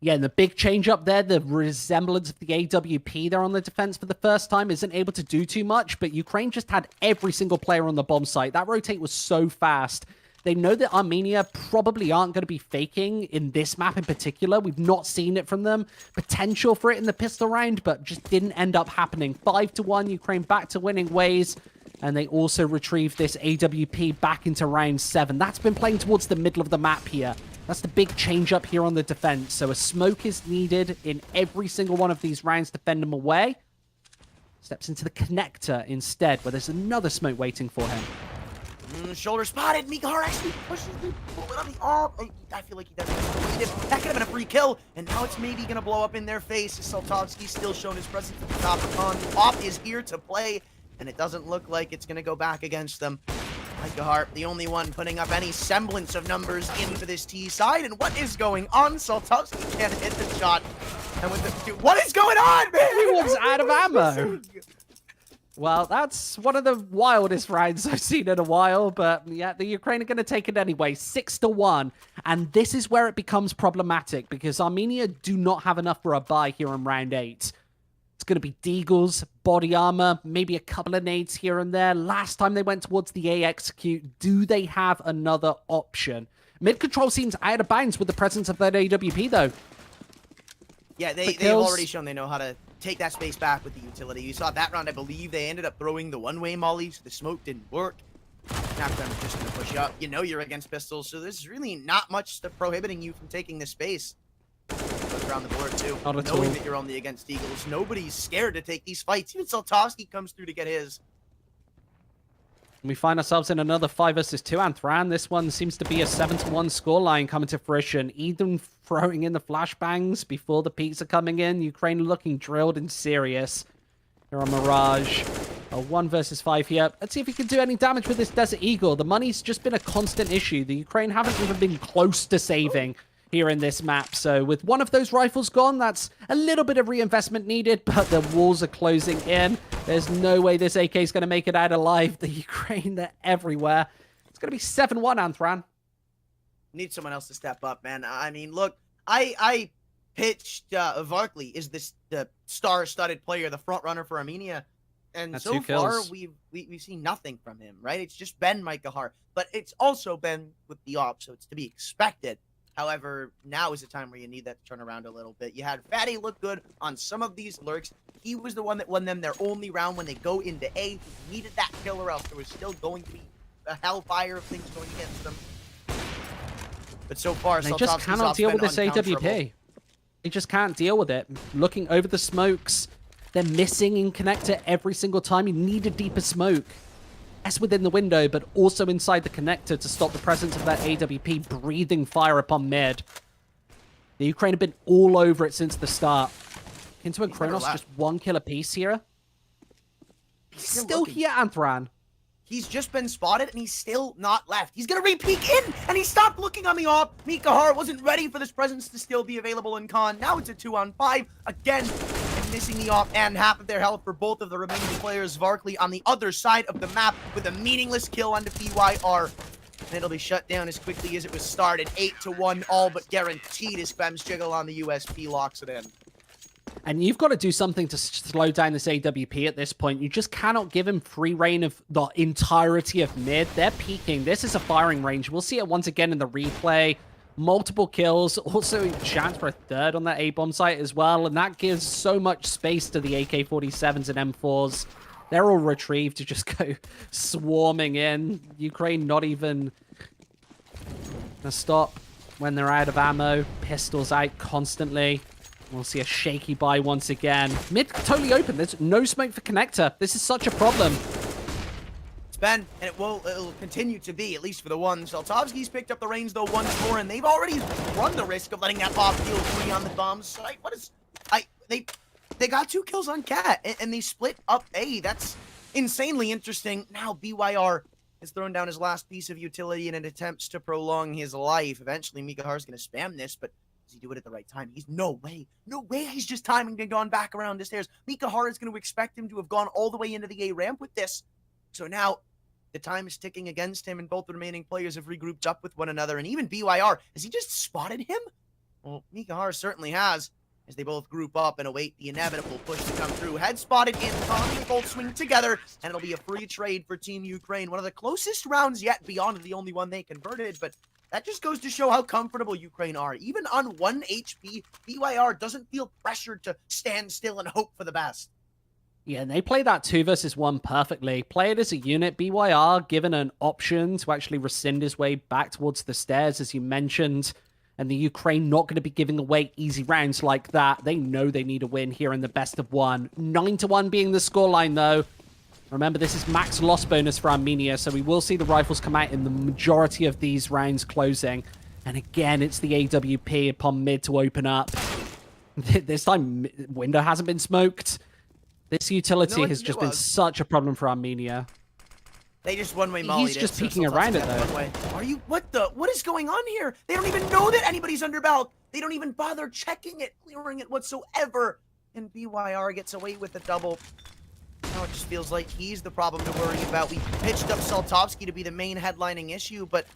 Yeah, and the big change up there, the resemblance of the AWP there on the defense for the first time isn't able to do too much, but Ukraine just had every single player on the bomb site. That rotate was so fast. They know that Armenia probably aren't going to be faking in this map in particular. We've not seen it from them. Potential for it in the pistol round, but just didn't end up happening. 5-1, Ukraine back to winning ways. And they also retrieved this AWP back into round 7. That's been playing towards the middle of the map here. That's the big change up here on the defense. So a smoke is needed in every single one of these rounds to fend them away. Steps into the connector instead, where there's another smoke waiting for him. Shoulder spotted. Mikahar actually pushes the bullet on the AWP. Oh, I feel like he doesn't believe it. That could have been a free kill, and now it's maybe going to blow up in their face. Saltovsky's still showing his presence at the top of the con. The AWP is here to play, and it doesn't look like it's going to go back against them. Mikahar, the only one putting up any semblance of numbers into this T side, and what is going on? Saltovsky can't hit the shot. And with the dude, what is going on, man? Everyone's out of ammo. Well, that's one of the wildest rounds I've seen in a while, but yeah, the Ukraine are going to take it anyway, 6-1, and this is where it becomes problematic, because Armenia do not have enough for a buy here in round 8. It's going to be deagles, body armor, maybe a couple of nades here and there. Last time they went towards the A execute, do they have another option? Mid control seems out of bounds with the presence of that AWP, though. Yeah, they've already shown they know how to take that space back with the utility. You saw that round, I believe they ended up throwing the one-way molly, so the smoke didn't work. Snapchat is just going to push up. You know you're against pistols, so there's really not much prohibiting you from taking this space. Look around the board, too. Not at Knowing all. that you're only against Eagles. Nobody's scared to take these fights. Even Saltovsky comes through to get his. We find ourselves in another 5 versus 2 Anthran. This one seems to be a 7-1 scoreline coming to fruition. Eden throwing in the flashbangs before the peaks are coming in. Ukraine looking drilled and serious. Here on Mirage. A 1 versus 5 here. Let's see if he can do any damage with this Desert Eagle. The money's just been a constant issue. The Ukraine haven't even been close to saving here in this map. So with one of those rifles gone, that's a little bit of reinvestment needed, but the walls are closing in. There's no way this AK is going to make it out alive. The Ukraine, they're everywhere. It's going to be 7-1, Anthran. Need someone else to step up, man. I mean, look, I pitched Varkley is the star-studded player, the front runner for Armenia. And That's so 2 far, kills. we've seen nothing from him, right? It's just been Mike Kahar, but it's also been with the AWP, so it's to be expected. However, now is the time where you need that to turn around a little bit. You had Fatty look good on some of these lurks. He was the one that won them their only round when they go into A. He needed that kill, or else there was still going to be a hellfire of things going against them. But so far, They just cannot deal with this AWP. They just can't deal with it. Looking over the smokes, they're missing in connector every single time. You need a deeper smoke. Yes, within the window, but also inside the connector to stop the presence of that AWP breathing fire upon mid. The Ukraine have been all over it since the start. Kinto and Kronos just 1 kill apiece here. He's still here, Anthran. He's just been spotted, and he's still not left. He's going to re-peek in, and he stopped looking on the AWP. Mikahar wasn't ready for this presence to still be available in Con. Now it's a 2-on-5. Again, and missing the AWP and half of their health for both of the remaining players. Varkley on the other side of the map with a meaningless kill onto PYR. And it'll be shut down as quickly as it was started. 8-1, all but guaranteed as Fem's jiggle on the USP locks it in. And you've got to do something to slow down this AWP at this point. You just cannot give him free reign of the entirety of mid. They're peeking. This is a firing range. We'll see it once again in the replay. Multiple kills. Also, chance for a third on that A-bomb site as well. And that gives so much space to the AK-47s and M4s. They're all retrieved to just go swarming in. Ukraine not even gonna stop when they're out of ammo. Pistols out constantly. We'll see a shaky buy once again. Mid totally open. There's no smoke for connector. This is such a problem. It's been, and it'll continue to be, at least for the one. Saltovsky's picked up the reins though once more, and they've already run the risk of letting that pop deal 3 on the bomb site. What is, they got 2 kills on Cat, and they split up A. That's insanely interesting. Now BYR has thrown down his last piece of utility in an attempt to prolong his life. Eventually, Mikahar's going to spam this, but Does he do it at the right time? He's no way he's just timing and gone back around the stairs. Mikahara is going to expect him to have gone all the way into the A ramp with this. So now the time is ticking against him, and both the remaining players have regrouped up with one another. And even BYR, has he just spotted him? Well, Mikahara certainly has, as they both group up and await the inevitable push to come through. Head spotted in Tom, they both swing together, and it'll be a free trade for Team Ukraine. One of the closest rounds yet, beyond the only one they converted, but that just goes to show how comfortable Ukraine are. Even on 1 HP, BYR doesn't feel pressured to stand still and hope for the best. Yeah, and they play that 2 versus 1 perfectly. Play it as a unit. BYR given an option to actually rescind his way back towards the stairs, as you mentioned. And the Ukraine not going to be giving away easy rounds like that. They know they need a win here in the best of 1. 9-1 being the scoreline, though. Remember, this is max loss bonus for Armenia, so we will see the rifles come out in the majority of these rounds closing. And again, it's the AWP upon mid to open up. This time, window hasn't been smoked. This utility has just been such a problem for Armenia. They just one-way mollied. He's just peeking around it, though. Are you, what is going on here? They don't even know that anybody's under belt. They don't even bother checking it, clearing it whatsoever. And BYR gets away with the double. Now it just feels like he's the problem to worry about. We pitched up Saltovsky to be the main headlining issue, but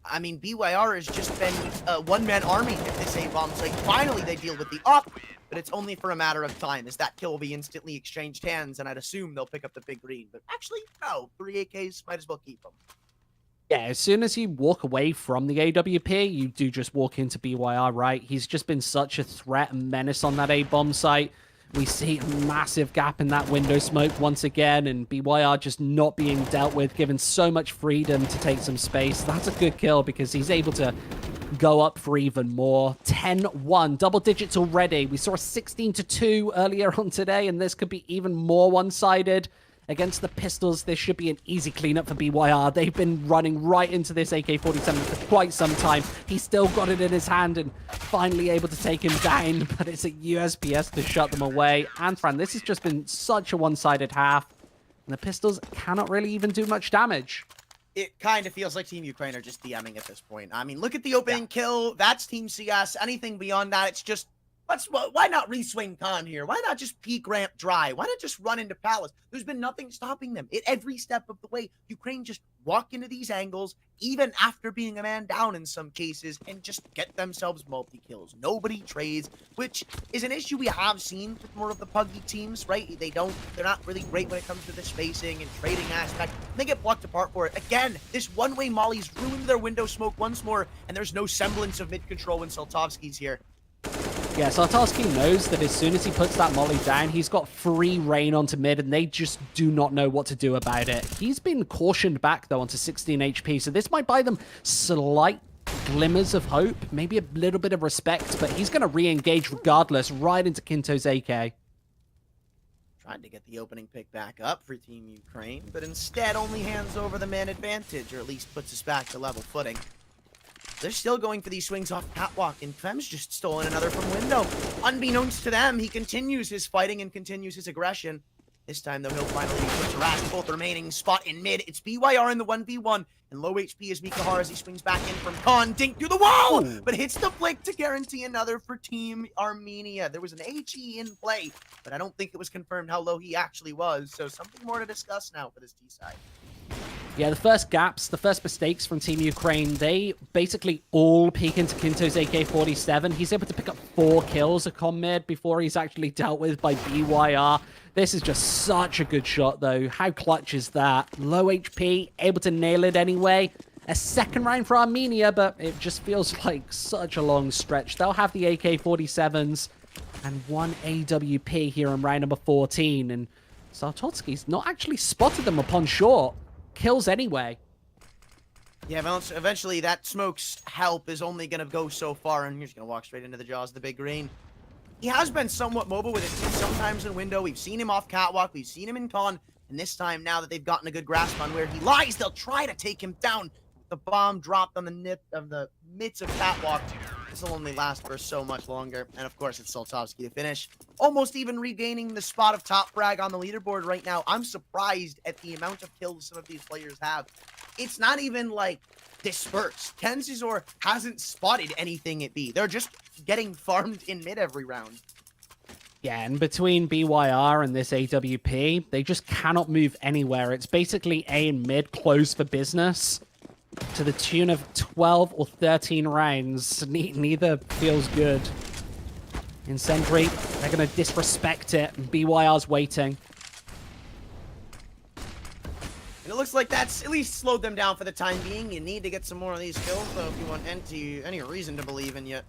I mean, BYR has just been a one-man army at this A-bomb site. Finally, they deal with the up, but it's only for a matter of time, as that kill will be instantly exchanged hands, and I'd assume they'll pick up the big green. But actually, no, 3 AKs, might as well keep them. Yeah, as soon as you walk away from the AWP, you do just walk into BYR, right? He's just been such a threat and menace on that A-bomb site. We see a massive gap in that window smoke once again, and BYR just not being dealt with, given so much freedom to take some space. That's a good kill because he's able to go up for even more. 10-1, double digits already. We saw a 16-2 earlier on today, and this could be even more one-sided. Against the Pistols, this should be an easy cleanup for BYR. They've been running right into this AK-47 for quite some time. He's still got it in his hand and finally able to take him down, but it's a USPS to shut them away. And Fran, this has just been such a one-sided half, and the Pistols cannot really even do much damage. It kind of feels like Team Ukraine are just DMing at this point. I mean, look at the opening kill. That's Team CS. Anything beyond that, it's just, why not re-swing Khan here? Why not just peek ramp dry? Why not just run into Palace? There's been nothing stopping them. At every step of the way, Ukraine just walk into these angles, even after being a man down in some cases, and just get themselves multi-kills. Nobody trades, which is an issue we have seen with more of the puggy teams, right? They're not really great when it comes to the spacing and trading aspect. They get blocked apart for it. Again, this one-way molly's ruined their window smoke once more, and there's no semblance of mid-control when Saltovsky's here. Yeah, Saltovsky knows that as soon as he puts that molly down, he's got free reign onto mid, and they just do not know what to do about it. He's been cautioned back, though, onto 16 HP, so this might buy them slight glimmers of hope, maybe a little bit of respect, but he's going to re-engage regardless right into Kinto's AK. Tried to get the opening pick back up for Team Ukraine, but instead only hands over the man advantage, or at least puts us back to level footing. They're still going for these swings off catwalk, and Fem's just stolen another from window. Unbeknownst to them, he continues his fighting and continues his aggression. This time, though, he'll finally be put to rest. Both remaining spot in mid. It's BYR in the 1v1, and low HP is Mikahara as he swings back in from Khan. Dink through the wall, but hits the flick to guarantee another for Team Armenia. There was an HE in play, but I don't think it was confirmed how low he actually was, so something more to discuss now for this T side. Yeah, the first gaps, the first mistakes from Team Ukraine, they basically all peek into Kinto's AK-47. He's able to pick up 4 kills at mid before he's actually dealt with by BYR. This is just such a good shot, though. How clutch is that? Low HP, able to nail it anyway. A second round for Armenia, but it just feels like such a long stretch. They'll have the AK-47s and 1 AWP here in round number 14, and Saltovsky's not actually spotted them upon short. Kills anyway. Yeah, eventually that smoke's help is only going to go so far, and you're just going to walk straight into the jaws of the big green. He has been somewhat mobile with it too, sometimes in window. We've seen him off catwalk, we've seen him in con, and this time, now that they've gotten a good grasp on where he lies, they'll try to take him down. The bomb dropped on the nip of the midst of catwalk. This will only last for so much longer, and of course, it's Saltovsky to finish. Almost even regaining the spot of top frag on the leaderboard right now. I'm surprised at the amount of kills some of these players have. it's not even like dispersed. Kenzazor hasn't spotted anything at B. They're just getting farmed in mid every round. Yeah, and between BYR and this AWP, they just cannot move anywhere. It's basically A and mid closed for business to the tune of 12 or 13 rounds. Neither feels good. Incendiary, they're going to disrespect it. And BYR's waiting. And it looks like that's at least slowed them down for the time being. You need to get some more of these kills, though, if you want any reason to believe in you.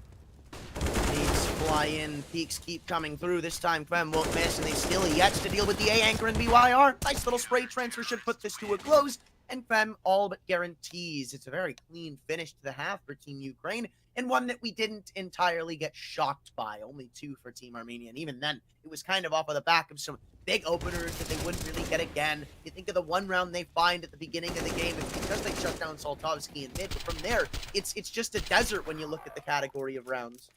Needs fly in, peaks keep coming through. This time Quem won't miss, and they still yet to deal with the A anchor and BYR. Nice little spray transfer should put this to a close, and Quem all but guarantees it's a very clean finish to the half for Team Ukraine, and one that we didn't entirely get shocked by. Only 2 for Team Armenia, and even then, it was kind of off of the back of some big openers that they wouldn't really get again. You think of the one round they find at the beginning of the game, it's because they shut down Saltovsky in mid, but from there, it's just a desert when you look at the category of rounds.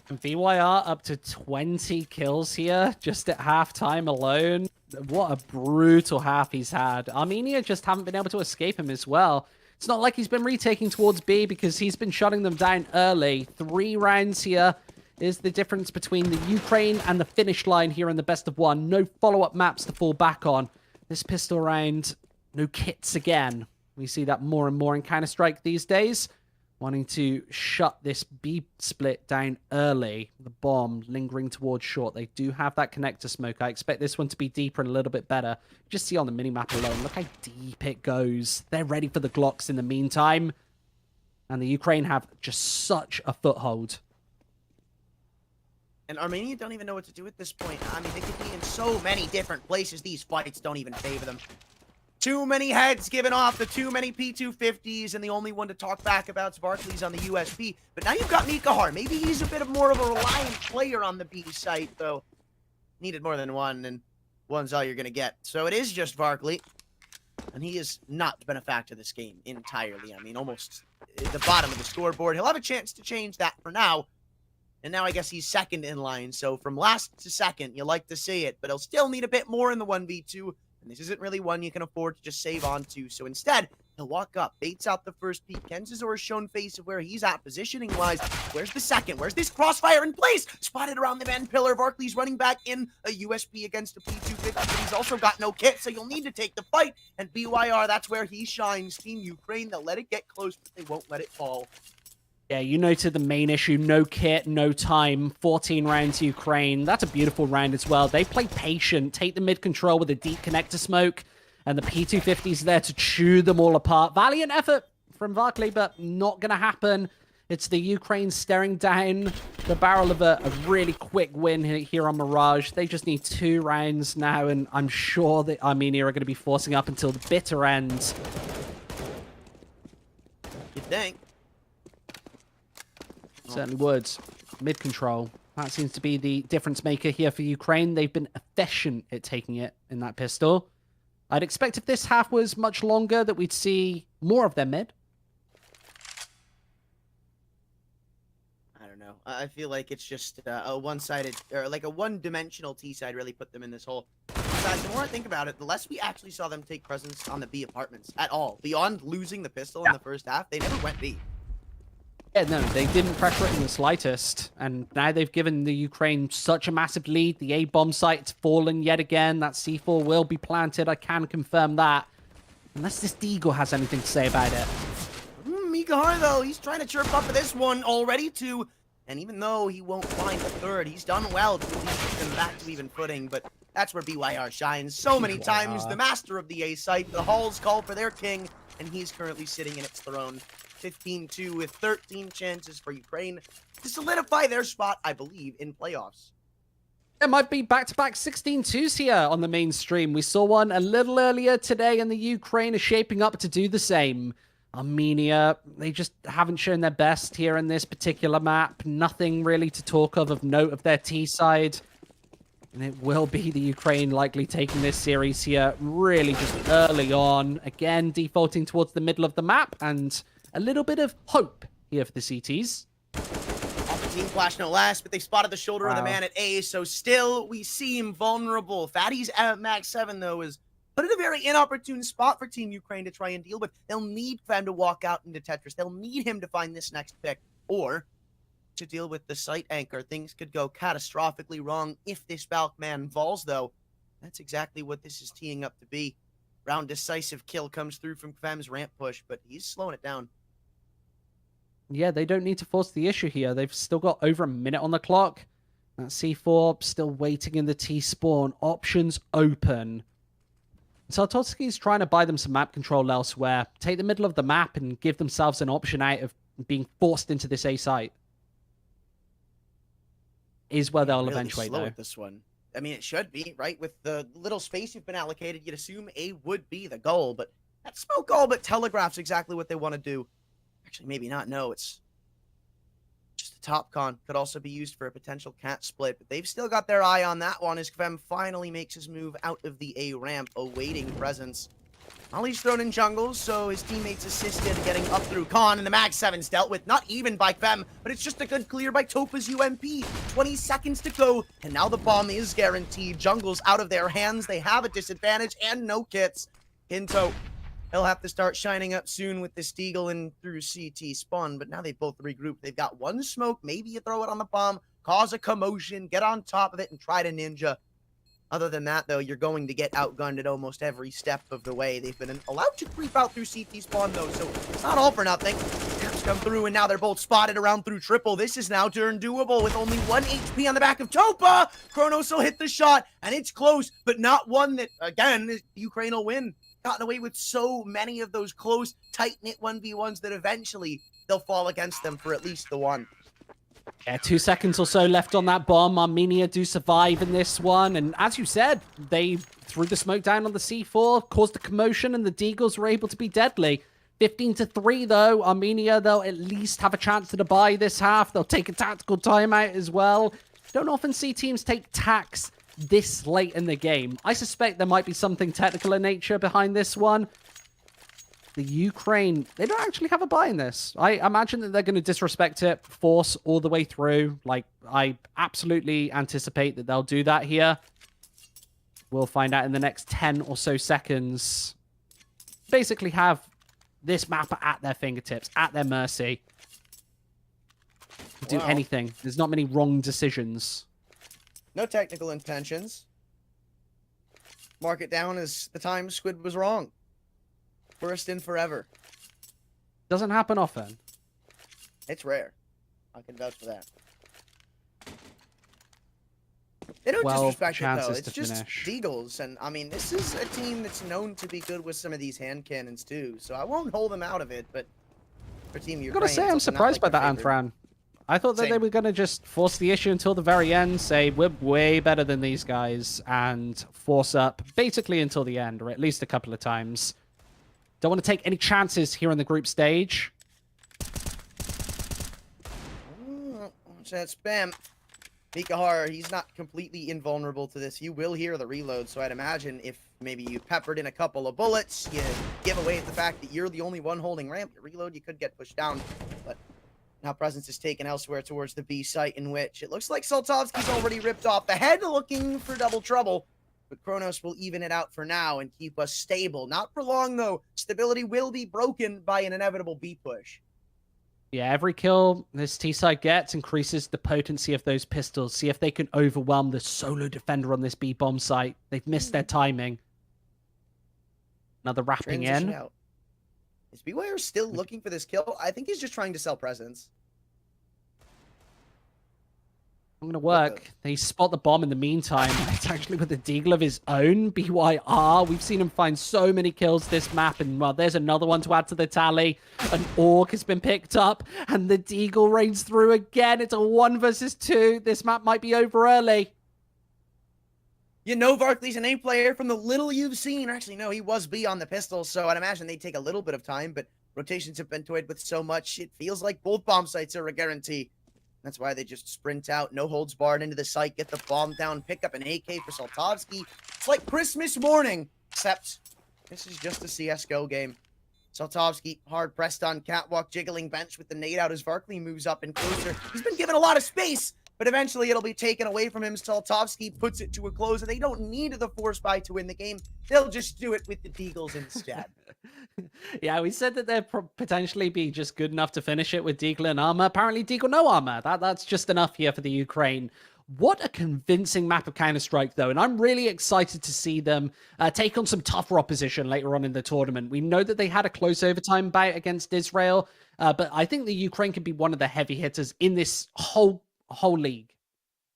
And BYR up to 20 kills here, just at halftime alone. What a brutal half he's had. Armenia just haven't been able to escape him as well. It's not like he's been retaking towards B because he's been shutting them down early. 3 rounds here is the difference between the Ukraine and the finish line here in the best of 1. No follow-up maps to fall back on. This pistol round, no kits again. We see that more and more in Counter-Strike these days. Wanting to shut this B split down early. The bomb lingering towards short. They do have that connector smoke. I expect this one to be deeper and a little bit better. Just see on the minimap alone. Look how deep it goes. They're ready for the Glocks in the meantime. And the Ukraine have just such a foothold. And Armenia don't even know what to do at this point. I mean, they could be in so many different places. These fights don't even favor them. Too many heads given off, the too many P250s, and the only one to talk back about is Barkley's on the USP. But now you've got Mikahar. Maybe he's a bit of more of a reliant player on the B site, though. Needed more than one, and one's all you're going to get. So it is just Barkley, and he has not been a factor this game entirely. I mean, almost at the bottom of the scoreboard. He'll have a chance to change that for now. And now I guess he's second in line. So from last to second, you like to see it. But he'll still need a bit more in the 1v2. And this isn't really one you can afford to just save on to. So instead, he'll walk up, baits out the first peek. Kenzazor has shown face of where he's at positioning-wise. Where's the second? Where's this crossfire in place? Spotted around the man pillar. Barkley's running back in a USP against a P250. But he's also got no kit, so you'll need to take the fight. And BYR, that's where he shines. Team Ukraine, they'll let it get close, but they won't let it fall. Yeah, you noted the main issue. No kit, no time. 14 rounds Ukraine. That's a beautiful round as well. They play patient, take the mid control with a deep connector smoke, and the P250's there to chew them all apart. Valiant effort from Barkley, but not going to happen. It's the Ukraine staring down the barrel of a really quick win here on Mirage. They just need 2 rounds now, and I'm sure that Armenia are going to be forcing up until the bitter end. You think? Certainly would. Mid control. That seems to be the difference maker here for Ukraine. They've been efficient at taking it in that pistol. I'd expect if this half was much longer that we'd see more of their mid. I don't know. I feel like it's just a one-sided, or like a one-dimensional T-side really put them in this hole. Besides, the more I think about it, the less we actually saw them take presence on the B apartments at all. Beyond losing the pistol in the first half, they never went B. Yeah, no, they didn't pressure it in the slightest. And now they've given the Ukraine such a massive lead. The A-bomb site's fallen yet again. That C4 will be planted. I can confirm that. Unless this Deagle has anything to say about it. Mikahar, though, he's trying to chirp up for this one already, too. And even though he won't find the third, he's done well to at least get them back to even footing. But that's where BYR shines so many times. The master of the A site. The halls call for their king, and he's currently sitting in its throne. 15-2 with 13 chances for Ukraine to solidify their spot, I believe, in playoffs. There might be back-to-back 16-2s here on the mainstream. We saw one a little earlier today, and the Ukraine is shaping up to do the same. Armenia, they just haven't shown their best here in this particular map. Nothing really to talk of note of their T side. And it will be the Ukraine likely taking this series here really just early on. Again, defaulting towards the middle of the map, and a little bit of hope here for the CTs. Off the team flash no less, but they spotted the shoulder of the man at A, so still we seem vulnerable. Fatty's at max 7, though, is put in a very inopportune spot for Team Ukraine to try and deal with. They'll need Kvem to walk out into Tetris. They'll need him to find this next pick, or to deal with the site anchor. Things could go catastrophically wrong if this Balkman falls, though. That's exactly what this is teeing up to be. Round decisive kill comes through from Kvem's ramp push, but he's slowing it down. Yeah, they don't need to force the issue here. They've still got over a minute on the clock. That C4 still waiting in the T-spawn. Options open. Saltovsky's trying to buy them some map control elsewhere. Take the middle of the map and give themselves an option out of being forced into this A site. Is where they'll really eventuate, slow though. with this one. I mean, it should be, right? With the little space you've been allocated, you'd assume A would be the goal, but that smoke all but telegraphs exactly what they want to do. Actually, maybe not. No, it's just a top con. Could also be used for a potential cat split, but they've still got their eye on that one as Kvem finally makes his move out of the A ramp, awaiting presence. Ollie's thrown in jungles, so his teammates assisted getting up through Khan, and the Mag 7's dealt with, not even by Kvem, but it's just a good clear by Topa's UMP. 20 seconds to go, and now the bomb is guaranteed. Jungle's out of their hands, they have a disadvantage, and no kits. Hinto, he'll have to start shining up soon with this Deagle in through CT spawn, but now they've both regrouped. They've got one smoke, maybe you throw it on the bomb, cause a commotion, get on top of it, and try to ninja. Other than that, though, you're going to get outgunned at almost every step of the way. They've been allowed to creep out through CT spawn, though, so it's not all for nothing. Taps come through, and now they're both spotted around through triple. This is now turned doable with only 1 HP on the back of Topa. Kronos will hit the shot, and it's close, but not one that, again, Ukraine will win. Gotten away with so many of those close, tight-knit 1v1s that eventually they'll fall against them for at least the one. Yeah, 2 seconds or so left on that bomb. Armenia do survive in this one. And as you said, they threw the smoke down on the C4, caused a commotion, and the Deagles were able to be deadly. 15-3, though. Armenia, they'll at least have a chance to buy this half. They'll take a tactical timeout as well. Don't often see teams take tacks this late in the game. I suspect there might be something technical in nature behind this one. The Ukraine, they don't actually have a buy in this. I imagine that they're going to disrespect it, force all the way through. Like, I absolutely anticipate that they'll do that here. We'll find out in the next 10 or so seconds. Basically have this map at their fingertips, at their mercy. Do anything. There's not many wrong decisions. No technical intentions. Mark it down as the time Squid was wrong. First in forever. Doesn't happen often. It's rare. I can vouch for that. They don't 12 disrespect it, though. chances It's to just finish. Deagles. And, I mean, this is a team that's known to be good with some of these hand cannons, too. So I won't hold them out of it, but for Team Ukraine, I've got to say, I'm it's also not surprised like by their that, favorite. Anthran. I thought that they Same. were going to just force the issue until the very end, say, we're way better than these guys, and force up basically until the end, or at least a couple of times. Don't want to take any chances here on the group stage. Watch that spam. Mikahar, he's not completely invulnerable to this. You will hear the reload, so I'd imagine if maybe you peppered in a couple of bullets, you give away the fact that you're the only one holding ramp, you reload, you could get pushed down. But now presence is taken elsewhere towards the B site, in which it looks like Saltovsky's already ripped off the head, looking for double trouble. But Kronos will even it out for now and keep us stable. Not for long, though. Stability will be broken by an inevitable B push. Yeah, every kill this T-side gets increases the potency of those pistols. See if they can overwhelm the solo defender on this B-bomb site. They've missed their timing. Another wrapping Transition in. out. Is Beware still looking for this kill? I think he's just trying to sell presence. I'm going to work. They spot the bomb in the meantime. It's actually with a Deagle of his own, BYR. We've seen him find so many kills this map, and well, there's another one to add to the tally. An Orc has been picked up, and the Deagle rains through again. It's a 1 versus 2. This map might be over early. You know Barkley's an A player from the little you've seen. Actually, no, he was B on the pistol, so I'd imagine they'd take a little bit of time, but rotations have been toyed with so much, it feels like both bomb sites are a guarantee. That's why they just sprint out, no holds barred into the site, get the bomb down, pick up an AK for Saltovsky. It's like Christmas morning, except this is just a CSGO game. Saltovsky hard pressed on catwalk, jiggling bench with the nade out as Barkley moves up and closer. He's been given a lot of space, but eventually it'll be taken away from him. Saltovsky puts it to a close, and they don't need the force buy to win the game. They'll just do it with the Deagles instead. Yeah, we said that they'd potentially be just good enough to finish it with Deagle and armor. Apparently, Deagle no armor. That's just enough here for the Ukraine. What a convincing map of Counter-Strike, though, and I'm really excited to see them take on some tougher opposition later on in the tournament. We know that they had a close overtime bout against Israel, but I think the Ukraine could be one of the heavy hitters in this whole league.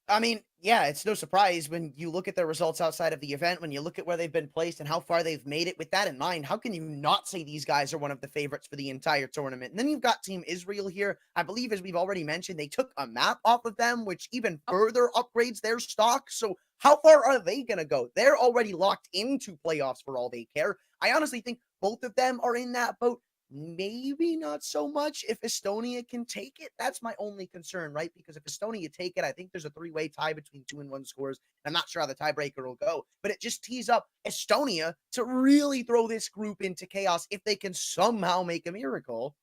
I mean, yeah, it's no surprise when you look at their results outside of the event, when you look at where they've been placed and how far they've made it. With that in mind, how can you not say these guys are one of the favorites for the entire tournament? And then you've got Team Israel here. I believe, as we've already mentioned, they took a map off of them, which even further upgrades their stock. So how far are they going to go? They're already locked into playoffs for all they care. I honestly think both of them are in that boat. Maybe not so much if Estonia can take it. That's my only concern, right? Because if Estonia take it, I think there's a three-way tie between 2-1 scores. I'm not sure how the tiebreaker will go, but it just tees up Estonia to really throw this group into chaos if they can somehow make a miracle.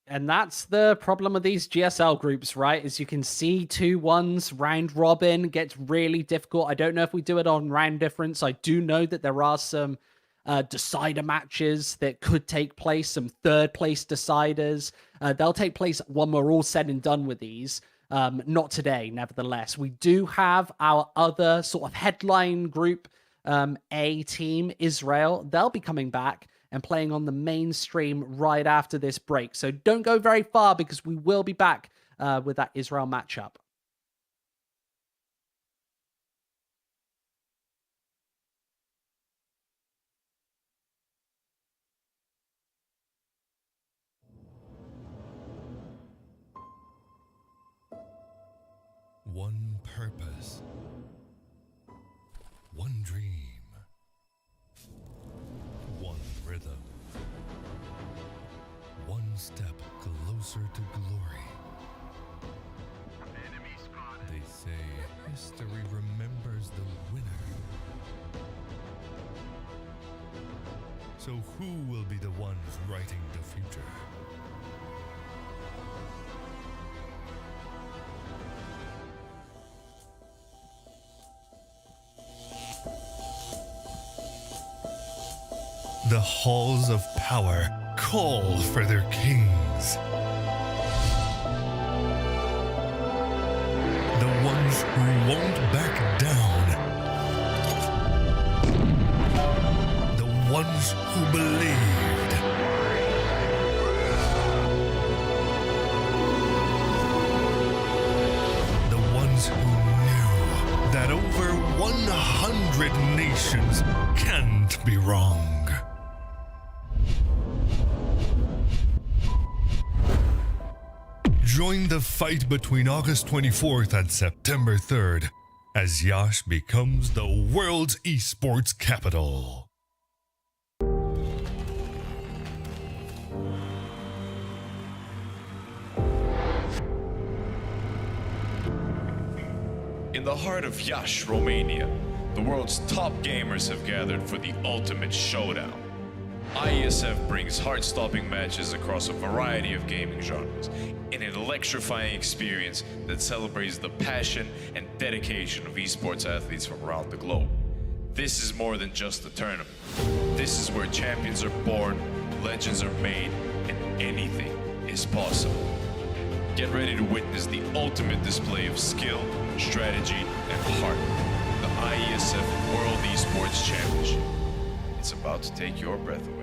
And that's the problem with these GSL groups, right? As you can see, 2-1s, round robin gets really difficult. I don't know if we do it on round difference. I do know that there are some decider matches that could take place, some third place deciders. They'll take place when we're all said and done with these. Not today, nevertheless. We do have our other sort of headline group, A team, Israel. They'll be coming back and playing on the mainstream right after this break. So don't go very far, because we will be back with that Israel matchup. One purpose, one dream, one rhythm, one step closer to glory. They say history remembers the winner. So who will be the ones writing the future? The halls of power call for their kings. The ones who won't back down. The ones who believed. The ones who knew that over 100 nations can't be wrong. Join the fight between August 24th and September 3rd as Yash becomes the world's esports capital. In the heart of Yash, Romania, the world's top gamers have gathered for the ultimate showdown. IESF brings heart-stopping matches across a variety of gaming genres in an electrifying experience that celebrates the passion and dedication of esports athletes from around the globe. This is more than just a tournament. This is where champions are born, legends are made, and anything is possible. Get ready to witness the ultimate display of skill, strategy, and heart. The IESF World Esports Championship. It's about to take your breath away.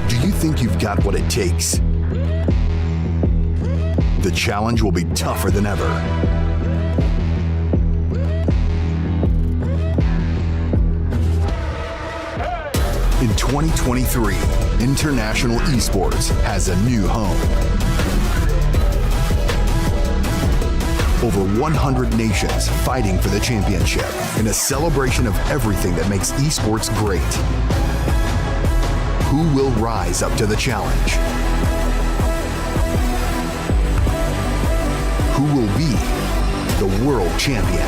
Do you think you've got what it takes? The challenge will be tougher than ever. In 2023, International Esports has a new home. Over 100 nations fighting for the championship in a celebration of everything that makes esports great. Who will rise up to the challenge? Who will be the world champion?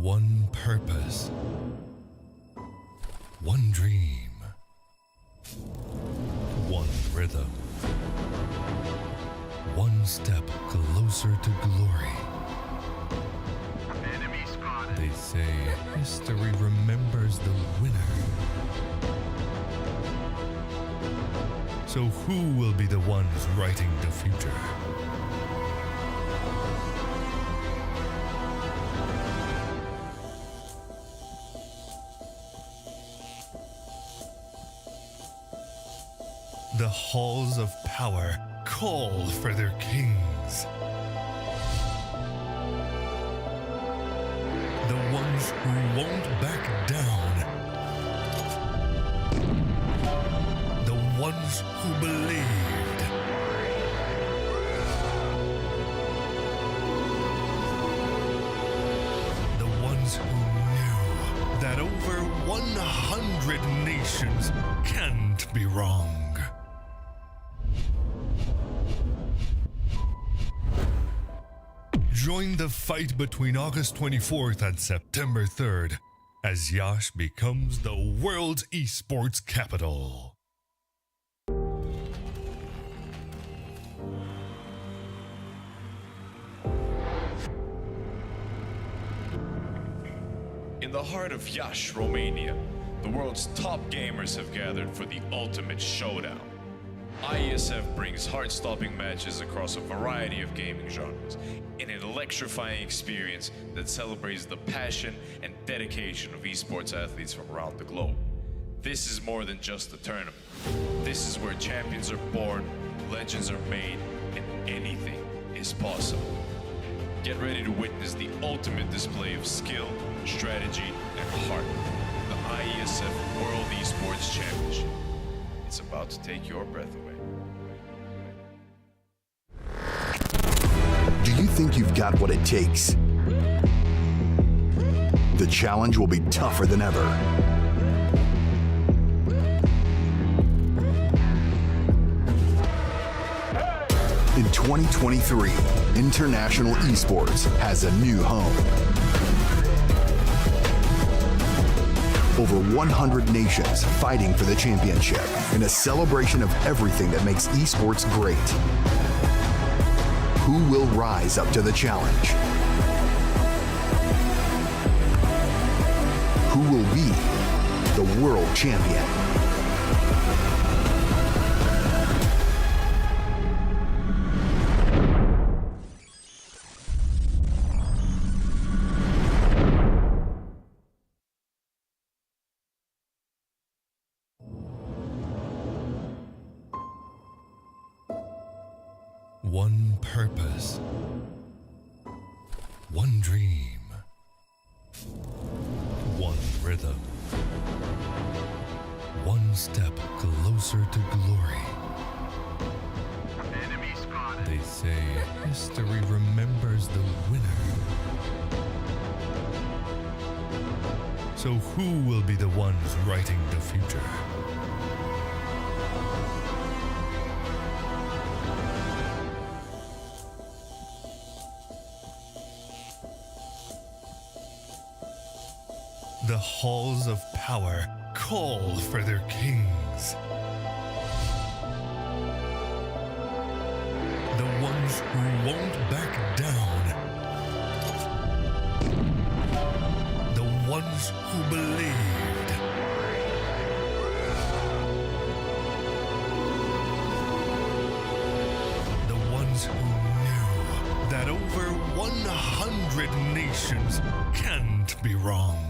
One purpose. One dream. One rhythm. One step closer to glory. They say history remembers the winner. So who will be the ones writing the future? The halls of power call for their kings. The ones who won't back down. The ones who believed. The ones who knew that over 100 nations can't be wrong. Join the fight between August 24th and September 3rd as Yash becomes the world's esports capital. In the heart of Yash, Romania, the world's top gamers have gathered for the ultimate showdown. IESF brings heart-stopping matches across a variety of gaming genres in an electrifying experience that celebrates the passion and dedication of esports athletes from around the globe. This is more than just a tournament. This is where champions are born, legends are made, and anything is possible. Get ready to witness the ultimate display of skill, strategy, and heart. The IESF World Esports Championship. It's about to take your breath away. Do you think you've got what it takes? The challenge will be tougher than ever. In 2023, International Esports has a new home. Over 100 nations fighting for the championship in a celebration of everything that makes esports great. Who will rise up to the challenge? Who will be the world champion? One purpose. One dream. One rhythm. One step closer to glory. They say history remembers the winner. So who will be the ones writing the future? The halls of power call for their kings. The ones who won't back down. The ones who believed. The ones who knew that over 100 nations can't be wrong.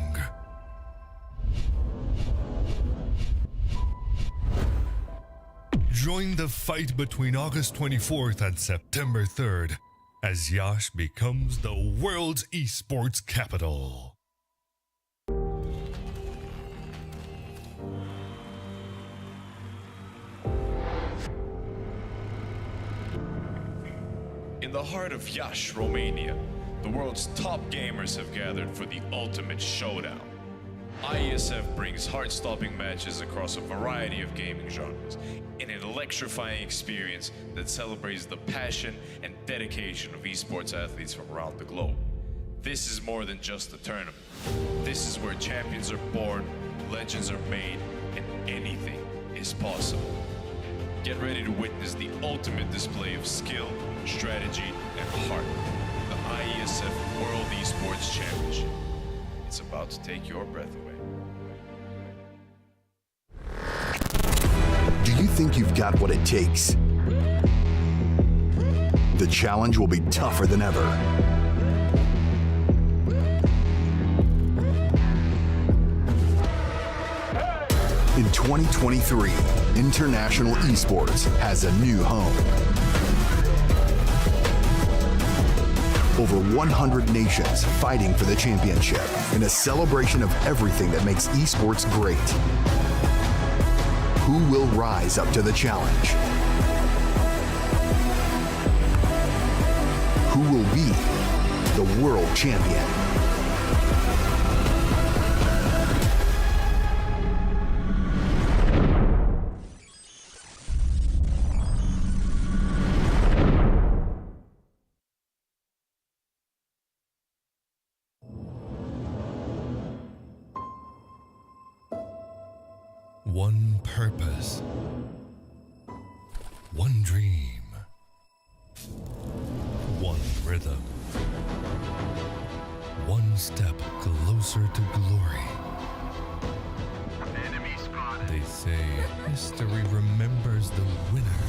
Join the fight between August 24th and September 3rd as Yash becomes the world's esports capital. In the heart of Yash, Romania, the world's top gamers have gathered for the ultimate showdown. IESF brings heart-stopping matches across a variety of gaming genres in an electrifying experience that celebrates the passion and dedication of esports athletes from around the globe. This is more than just a tournament. This is where champions are born, legends are made, and anything is possible. Get ready to witness the ultimate display of skill, strategy, and heart. The IESF World Esports Championship. It's about to take your breath away. Do you think you've got what it takes? The challenge will be tougher than ever. In 2023, International Esports has a new home. Over 100 nations fighting for the championship in a celebration of everything that makes esports great. Who will rise up to the challenge? Who will be the world champion? One purpose, one dream, one rhythm, one step closer to glory. They say history remembers the winner.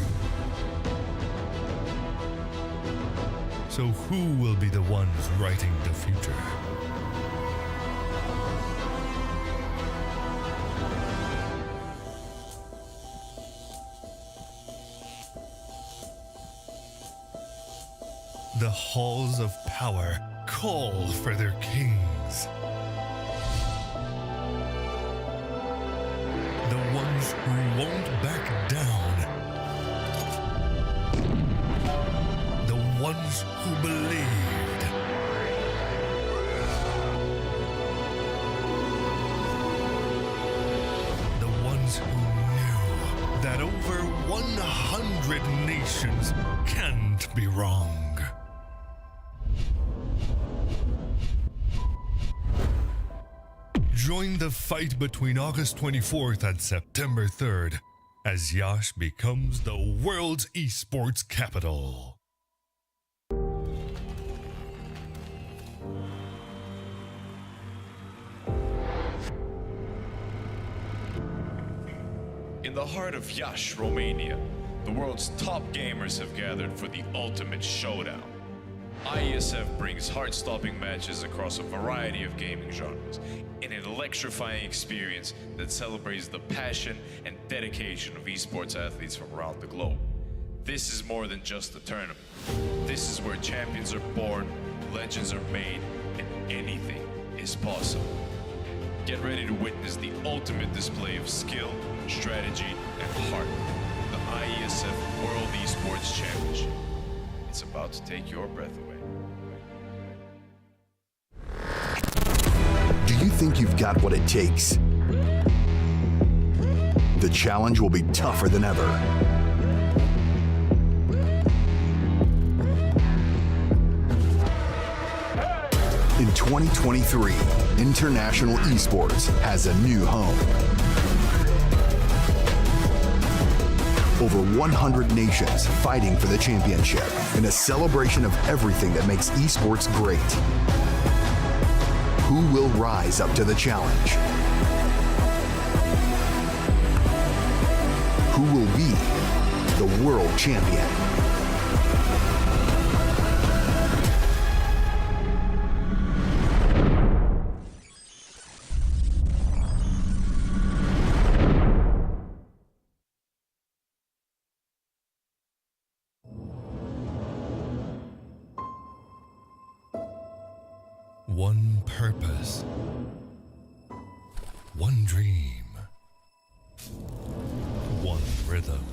So who will be the ones writing the future? The halls of power call for their kings. The ones who won't back down. The ones who believed. The ones who knew that over 100 nations can't be wrong. Join the fight between August 24th and September 3rd as Yash becomes the world's esports capital. In the heart of Iași, Romania, the world's top gamers have gathered for the ultimate showdown. IESF brings heart-stopping matches across a variety of gaming genres in an electrifying experience that celebrates the passion and dedication of esports athletes from around the globe. This is more than just a tournament. This is where champions are born, legends are made, and anything is possible. Get ready to witness the ultimate display of skill, strategy, and heart. The IESF World Esports Championship. It's about to take your breath away. Do you think you've got what it takes? The challenge will be tougher than ever. In 2023, International Esports has a new home. Over 100 nations fighting for the championship in a celebration of everything that makes esports great. Who will rise up to the challenge? Who will be the world champion? One purpose, one dream, one rhythm,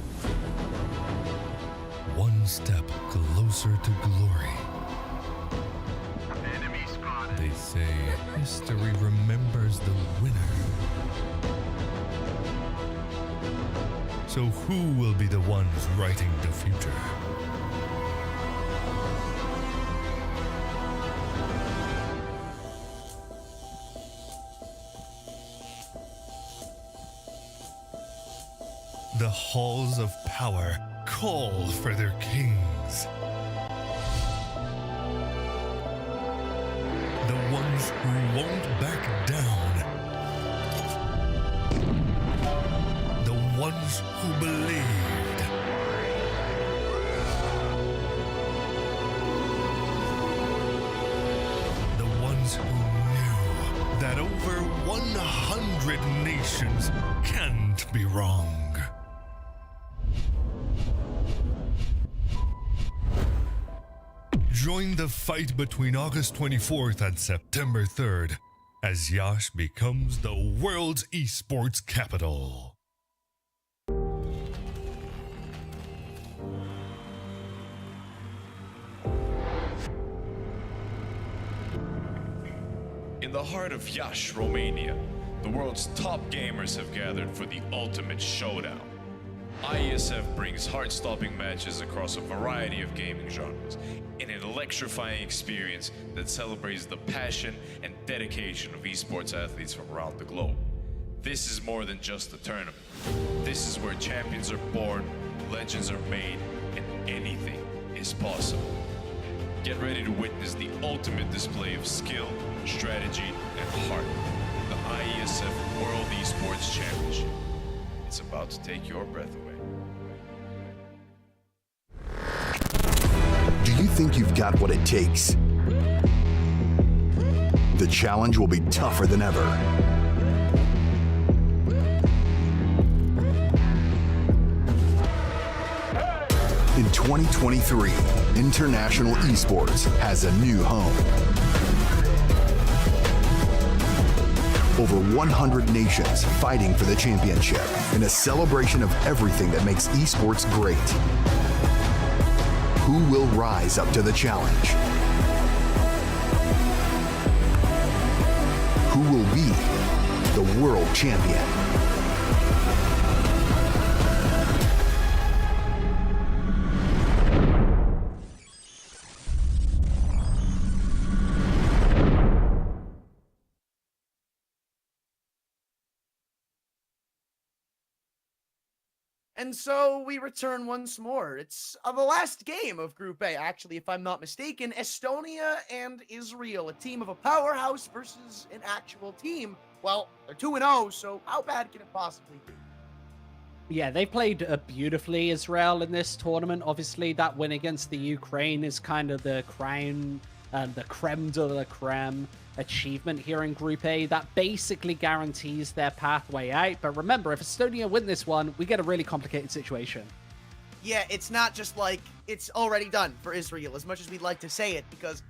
one step closer to glory. They say history remembers the winner. So who will be the ones writing the future? The halls of power call for their kings. The ones who won't back down. The ones who believed. The ones who knew that over 100 nations can't be wrong. Join the fight between August 24th and September 3rd as Yash becomes the world's esports capital. In the heart of Iași, Romania, the world's top gamers have gathered for the ultimate showdown. IESF brings heart-stopping matches across a variety of gaming genres in an electrifying experience that celebrates the passion and dedication of esports athletes from around the globe. This is more than just a tournament. This is where champions are born, legends are made, and anything is possible. Get ready to witness the ultimate display of skill, strategy, and heart. The IESF World Esports Championship. It's about to take your breath away. Do you think you've got what it takes? The challenge will be tougher than ever. In 2023, International Esports has a new home. Over 100 nations fighting for the championship in a celebration of everything that makes esports great. Who will rise up to the challenge? Who will be the world champion? And so we return once more. It's the last game of Group A, actually, if I'm not mistaken. Estonia and Israel, a team of a powerhouse versus an actual team. Well, they're 2-0, so how bad can it possibly be? Yeah, they played beautifully, Israel, in this tournament. Obviously, that win against the Ukraine is kind of the crown and the creme de la creme achievement here in Group A. That basically guarantees their pathway out. But remember, if Estonia win this one, we get a really complicated situation. Yeah, it's not just like it's already done for Israel, as much as we'd like to say it, because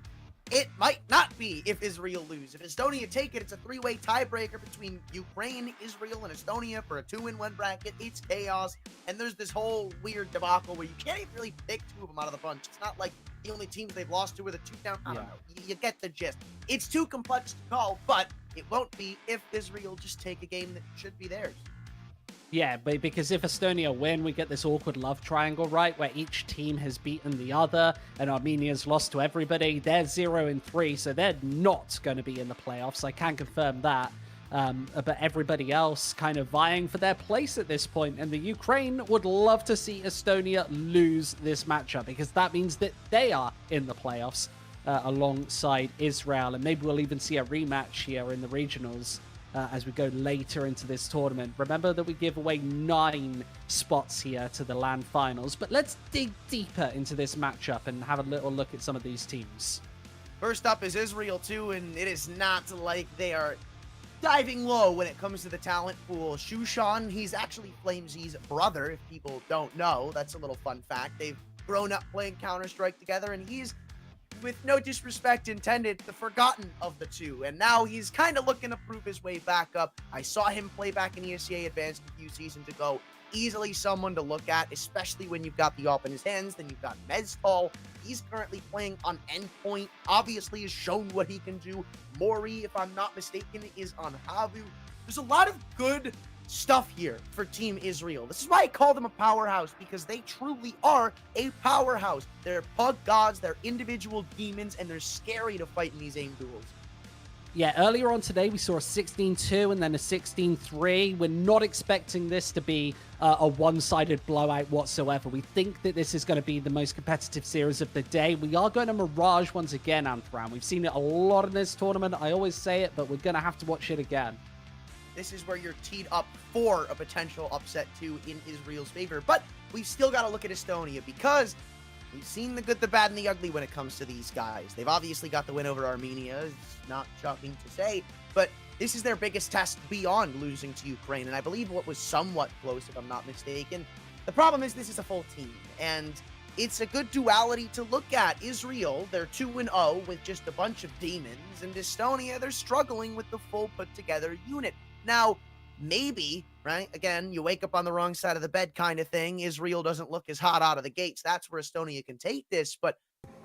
it might not be if Israel lose. If Estonia take it, it's a three-way tiebreaker between Ukraine, Israel, and Estonia for a 2-in-1 bracket. It's chaos, and there's this whole weird debacle where you can't even really pick two of them out of the bunch. It's not like the only teams they've lost to are the two down. I don't know. You get the gist. It's too complex to call, but it won't be if Israel just take a game that should be theirs. Yeah, but because if Estonia win, we get this awkward love triangle, right? Where each team has beaten the other, and Armenia's lost to everybody. They're 0-3, so they're not going to be in the playoffs. I can confirm that. But everybody else kind of vying for their place at this point. And the Ukraine would love to see Estonia lose this matchup, because that means that they are in the playoffs alongside Israel. And maybe we'll even see a rematch here in the regionals. As we go later into this tournament. Remember that we give away 9 spots here to the LAN finals, but let's dig deeper into this matchup and have a little look at some of these teams. First up is Israel too, and it is not like they are diving low when it comes to the talent pool. Shushan, he's actually Flamesy's brother, if people don't know. That's a little fun fact. They've grown up playing Counter-Strike together, and he's, with no disrespect intended, the forgotten of the two. And now he's kind of looking to prove his way back up. I saw him play back in ESEA Advanced a few seasons ago. Easily someone to look at, especially when you've got the AWP in his hands. Then you've got Meztol. He's currently playing on Endpoint. Obviously has shown what he can do. Mori, if I'm not mistaken, is on Havu. There's a lot of good stuff here for Team Israel. This is why I call them a powerhouse, because they truly are a powerhouse. They're pug gods, they're individual demons, and they're scary to fight in these aim duels. Yeah, earlier on today, we saw a 16-2 and then a 16-3. We're not expecting this to be a one-sided blowout whatsoever. We think that this is going to be the most competitive series of the day. We are going to Mirage once again, Anthran. We've seen it a lot in this tournament. I always say it, but we're going to have to watch it again. This is where you're teed up for a potential upset too in Israel's favor. But we've still got to look at Estonia because we've seen the good, the bad, and the ugly when it comes to these guys. They've obviously got the win over Armenia. It's not shocking to say, but this is their biggest test beyond losing to Ukraine. And I believe what was somewhat close, if I'm not mistaken. The problem is this is a full team, and it's a good duality to look at. Israel, they're 2-0 with just a bunch of demons, and Estonia, they're struggling with the full put-together unit. Now, maybe, right, again, you wake up on the wrong side of the bed kind of thing. Israel doesn't look as hot out of the gates. That's where Estonia can take this, but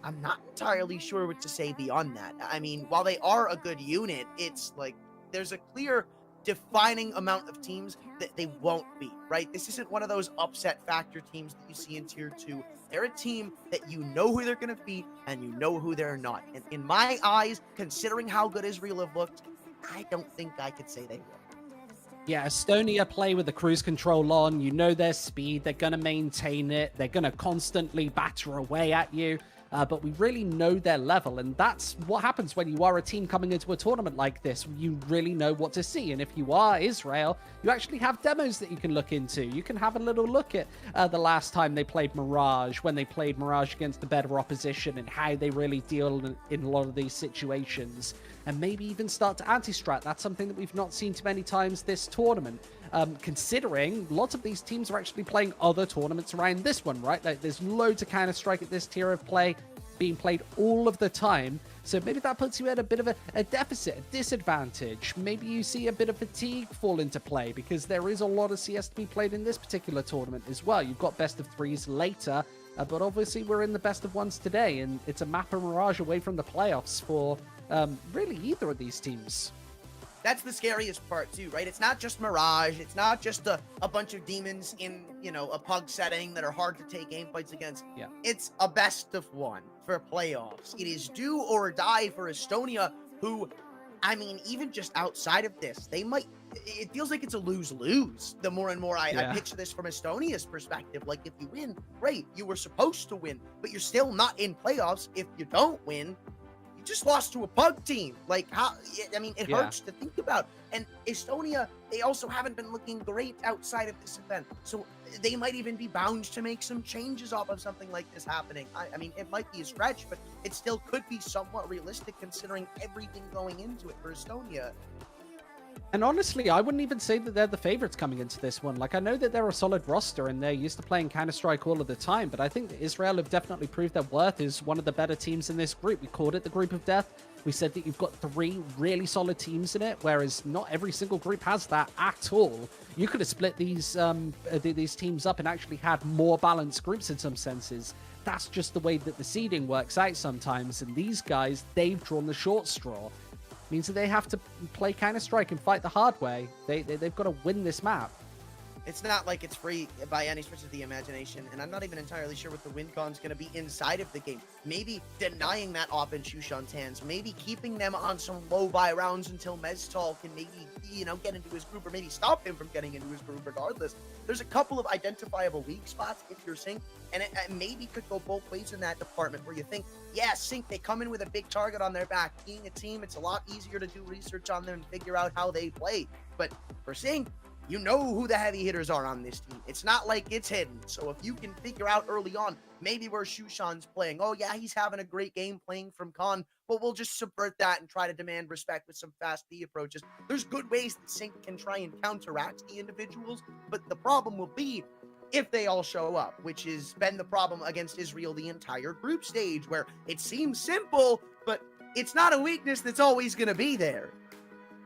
I'm not entirely sure what to say beyond that. I mean, while they are a good unit, it's like there's a clear defining amount of teams that they won't beat, right? This isn't one of those upset factor teams that you see in Tier 2. They're a team that you know who they're going to beat and you know who they're not. And in my eyes, considering how good Israel have looked, I don't think I could say they will. Yeah, Estonia play with the cruise control on. You know their speed. They're going to maintain it. They're going to constantly batter away at you. But we really know their level. And that's what happens when you are a team coming into a tournament like this. You really know what to see. And if you are Israel, you actually have demos that you can look into. You can have a little look at the last time they played Mirage, when they played Mirage against the better opposition and how they really deal in a lot of these situations. And maybe even start to anti-strat. That's something that we've not seen too many times this tournament. Considering lots of these teams are actually playing other tournaments around this one, right? Like there's loads of Counter-Strike at this tier of play being played all of the time. So maybe that puts you at a bit of a deficit, a disadvantage. Maybe you see a bit of fatigue fall into play because there is a lot of CS to be played in this particular tournament as well. You've got best of threes later, but obviously we're in the best of ones today, and it's a map of Mirage away from the playoffs for really either of these teams. That's the scariest part too, right? It's not just Mirage. It's not just a bunch of demons in, a pug setting that are hard to take aim fights against. Yeah. It's a best of one for playoffs. It is do or die for Estonia, who, I mean, even just outside of this, it feels like it's a lose-lose the more and more I picture this from Estonia's perspective. Like, if you win, great, you were supposed to win, but you're still not in playoffs. If you don't win, just lost to a pug team. Like, how? I mean, it hurts to think about. And Estonia, they also haven't been looking great outside of this event, so they might even be bound to make some changes off of something like this happening. I mean, it might be a stretch, but it still could be somewhat realistic considering everything going into it for Estonia. And honestly, I wouldn't even say that they're the favorites coming into this one. Like, I know that they're a solid roster and they're used to playing Counter-Strike all of the time, but I think that Israel have definitely proved their worth as one of the better teams in this group. We called it the group of death. We said that you've got 3 really solid teams in it, whereas not every single group has that at all. You could have split these teams up and actually had more balanced groups in some senses. That's just the way that the seeding works out sometimes, and these guys, they've drawn the short straw. Means that they have to play Counter-Strike and fight the hard way. They've got to win this map. It's not like it's free by any stretch of the imagination, and I'm not even entirely sure what the win con's going to be inside of the game. Maybe denying that off in Shushan's hands, maybe keeping them on some low buy rounds until Meztal can maybe, get into his group, or maybe stop him from getting into his group regardless. There's a couple of identifiable weak spots if you're Sync, and it maybe could go both ways in that department where you think, yeah, Sync, they come in with a big target on their back. Being a team, it's a lot easier to do research on them and figure out how they play. But for Sync, you know who the heavy hitters are on this team. It's not like it's hidden. So if you can figure out early on, maybe where Shushan's playing, oh yeah, he's having a great game playing from Khan, but we'll just subvert that and try to demand respect with some fast B approaches. There's good ways that Sync can try and counteract the individuals, but the problem will be if they all show up, which has been the problem against Israel the entire group stage, where it seems simple, but it's not a weakness that's always going to be there.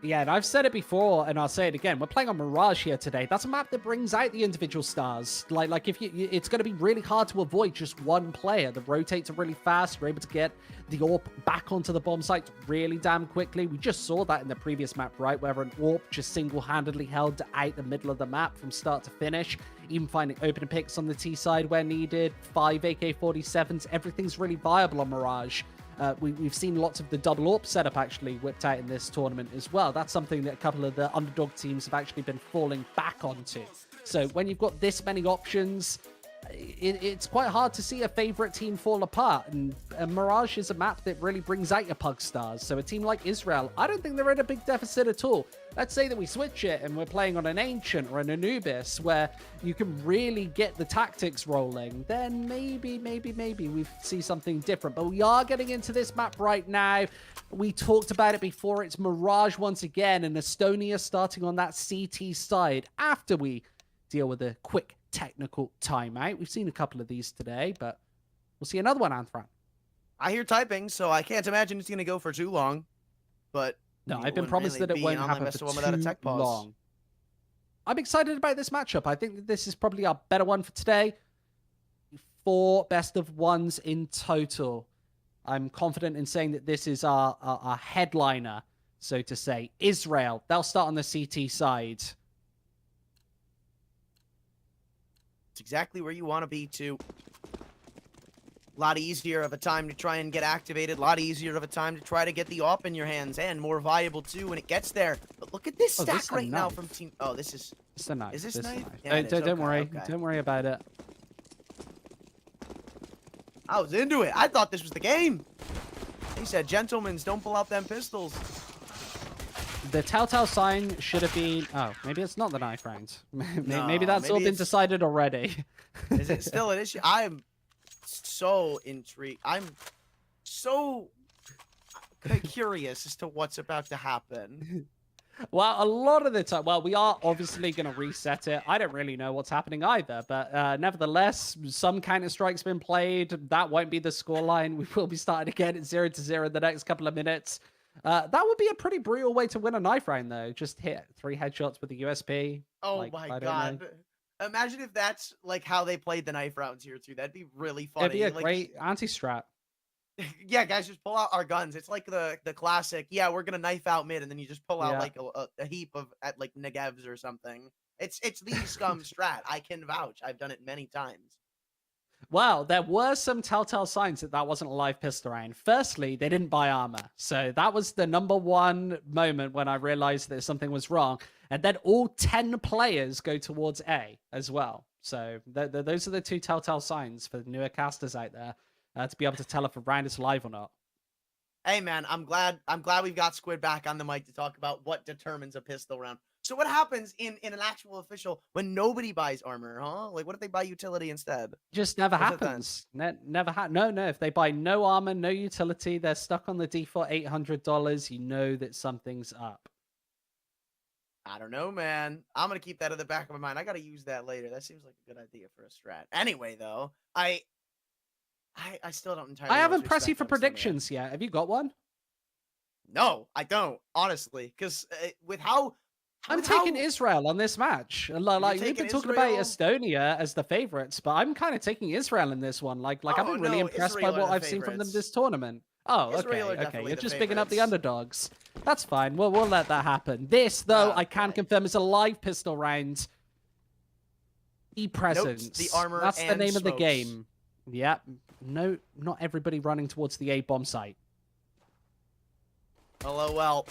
Yeah, and I've said it before, and I'll say it again. We're playing on Mirage here today. That's a map that brings out the individual stars. Like if it's going to be really hard to avoid just one player. The rotates are really fast. You're able to get the AWP back onto the bomb site really damn quickly. We just saw that in the previous map, right, where an AWP just single-handedly held out the middle of the map from start to finish. Even finding open picks on the T side where needed. 5 AK-47s. Everything's really viable on Mirage. We've seen lots of the double AWP setup actually whipped out in this tournament as well. That's something that a couple of the underdog teams have actually been falling back onto. So when you've got this many options, it's quite hard to see a favorite team fall apart. And Mirage is a map that really brings out your pug stars. So a team like Israel, I don't think they're in a big deficit at all. Let's say that we switch it and we're playing on an Ancient or an Anubis where you can really get the tactics rolling, then maybe we see something different. But we are getting into this map right now. We talked about it before. It's Mirage once again, and Estonia starting on that CT side after we deal with a quick technical timeout. We've seen a couple of these today, but we'll see another one, Anthran. I hear typing, so I can't imagine it's going to go for too long. But no, I've been promised that it won't happen for too long. I'm excited about this matchup. I think that this is probably our better one for today. 4 best of ones in total. I'm confident in saying that this is our headliner, so to say. Israel, they'll start on the CT side. It's exactly where you want to be, too. A lot easier of a time to try and get activated. A lot easier of a time to try to get the AWP in your hands. And more viable, too, when it gets there. But look at this stack right now from Team... Oh, this is... It's a knife. Is this knife? Yeah, don't worry. Okay. Don't worry about it. I was into it. I thought this was the game. He said, gentlemen, don't pull out them pistols. The telltale sign should have been... Oh, maybe it's not the knife round. Maybe that's all been decided already. Is it still an issue? I'm so intrigued. I'm so curious as to what's about to happen. Well, a lot of the time... Well, we are obviously going to reset it. I don't really know what's happening either. But nevertheless, some Counter-Strike's been played. That won't be the scoreline. We will be starting again at 0-0 in the next couple of minutes. That would be a pretty brutal way to win a knife round, though. Just hit 3 headshots with a USP. Oh my god. Imagine if that's like how they played the knife rounds here, too. That'd be really funny. It'd be a great anti-strat. Yeah, guys, just pull out our guns. It's like the classic, yeah, we're going to knife out mid, and then you just pull out like a heap of like negevs or something. It's the scum strat. I can vouch. I've done it many times. Well, there were some telltale signs that wasn't a live pistol round. Firstly, they didn't buy armor. So that was the #1 moment when I realized that something was wrong. And then all 10 players go towards A as well. So those are the 2 telltale signs for the newer casters out there to be able to tell if a round is live or not. Hey, man, I'm glad we've got Squid back on the mic to talk about what determines a pistol round. So what happens in an actual official when nobody buys armor, huh? Like, what if they buy utility instead? Just never happens. Never No. If they buy no armor, no utility, they're stuck on the default $800. You know that something's up. I don't know, man. I'm going to keep that in the back of my mind. I got to use that later. That seems like a good idea for a strat. Anyway, though, I still don't entirely I haven't pressed you for predictions yet. Have you got one? No, I don't, honestly. Because with how... I'm taking Israel on this match. Like we've been talking about Estonia as the favorites, but I'm kind of taking Israel in this one. Like I've been really impressed by what I've seen from them this tournament. Oh, okay. You're just picking up the underdogs. That's fine. We'll let that happen. This, though, I can confirm is a live pistol round. E-presence. The armor. That's the name of the game. Yep. No, not everybody running towards the A bomb site. LOL.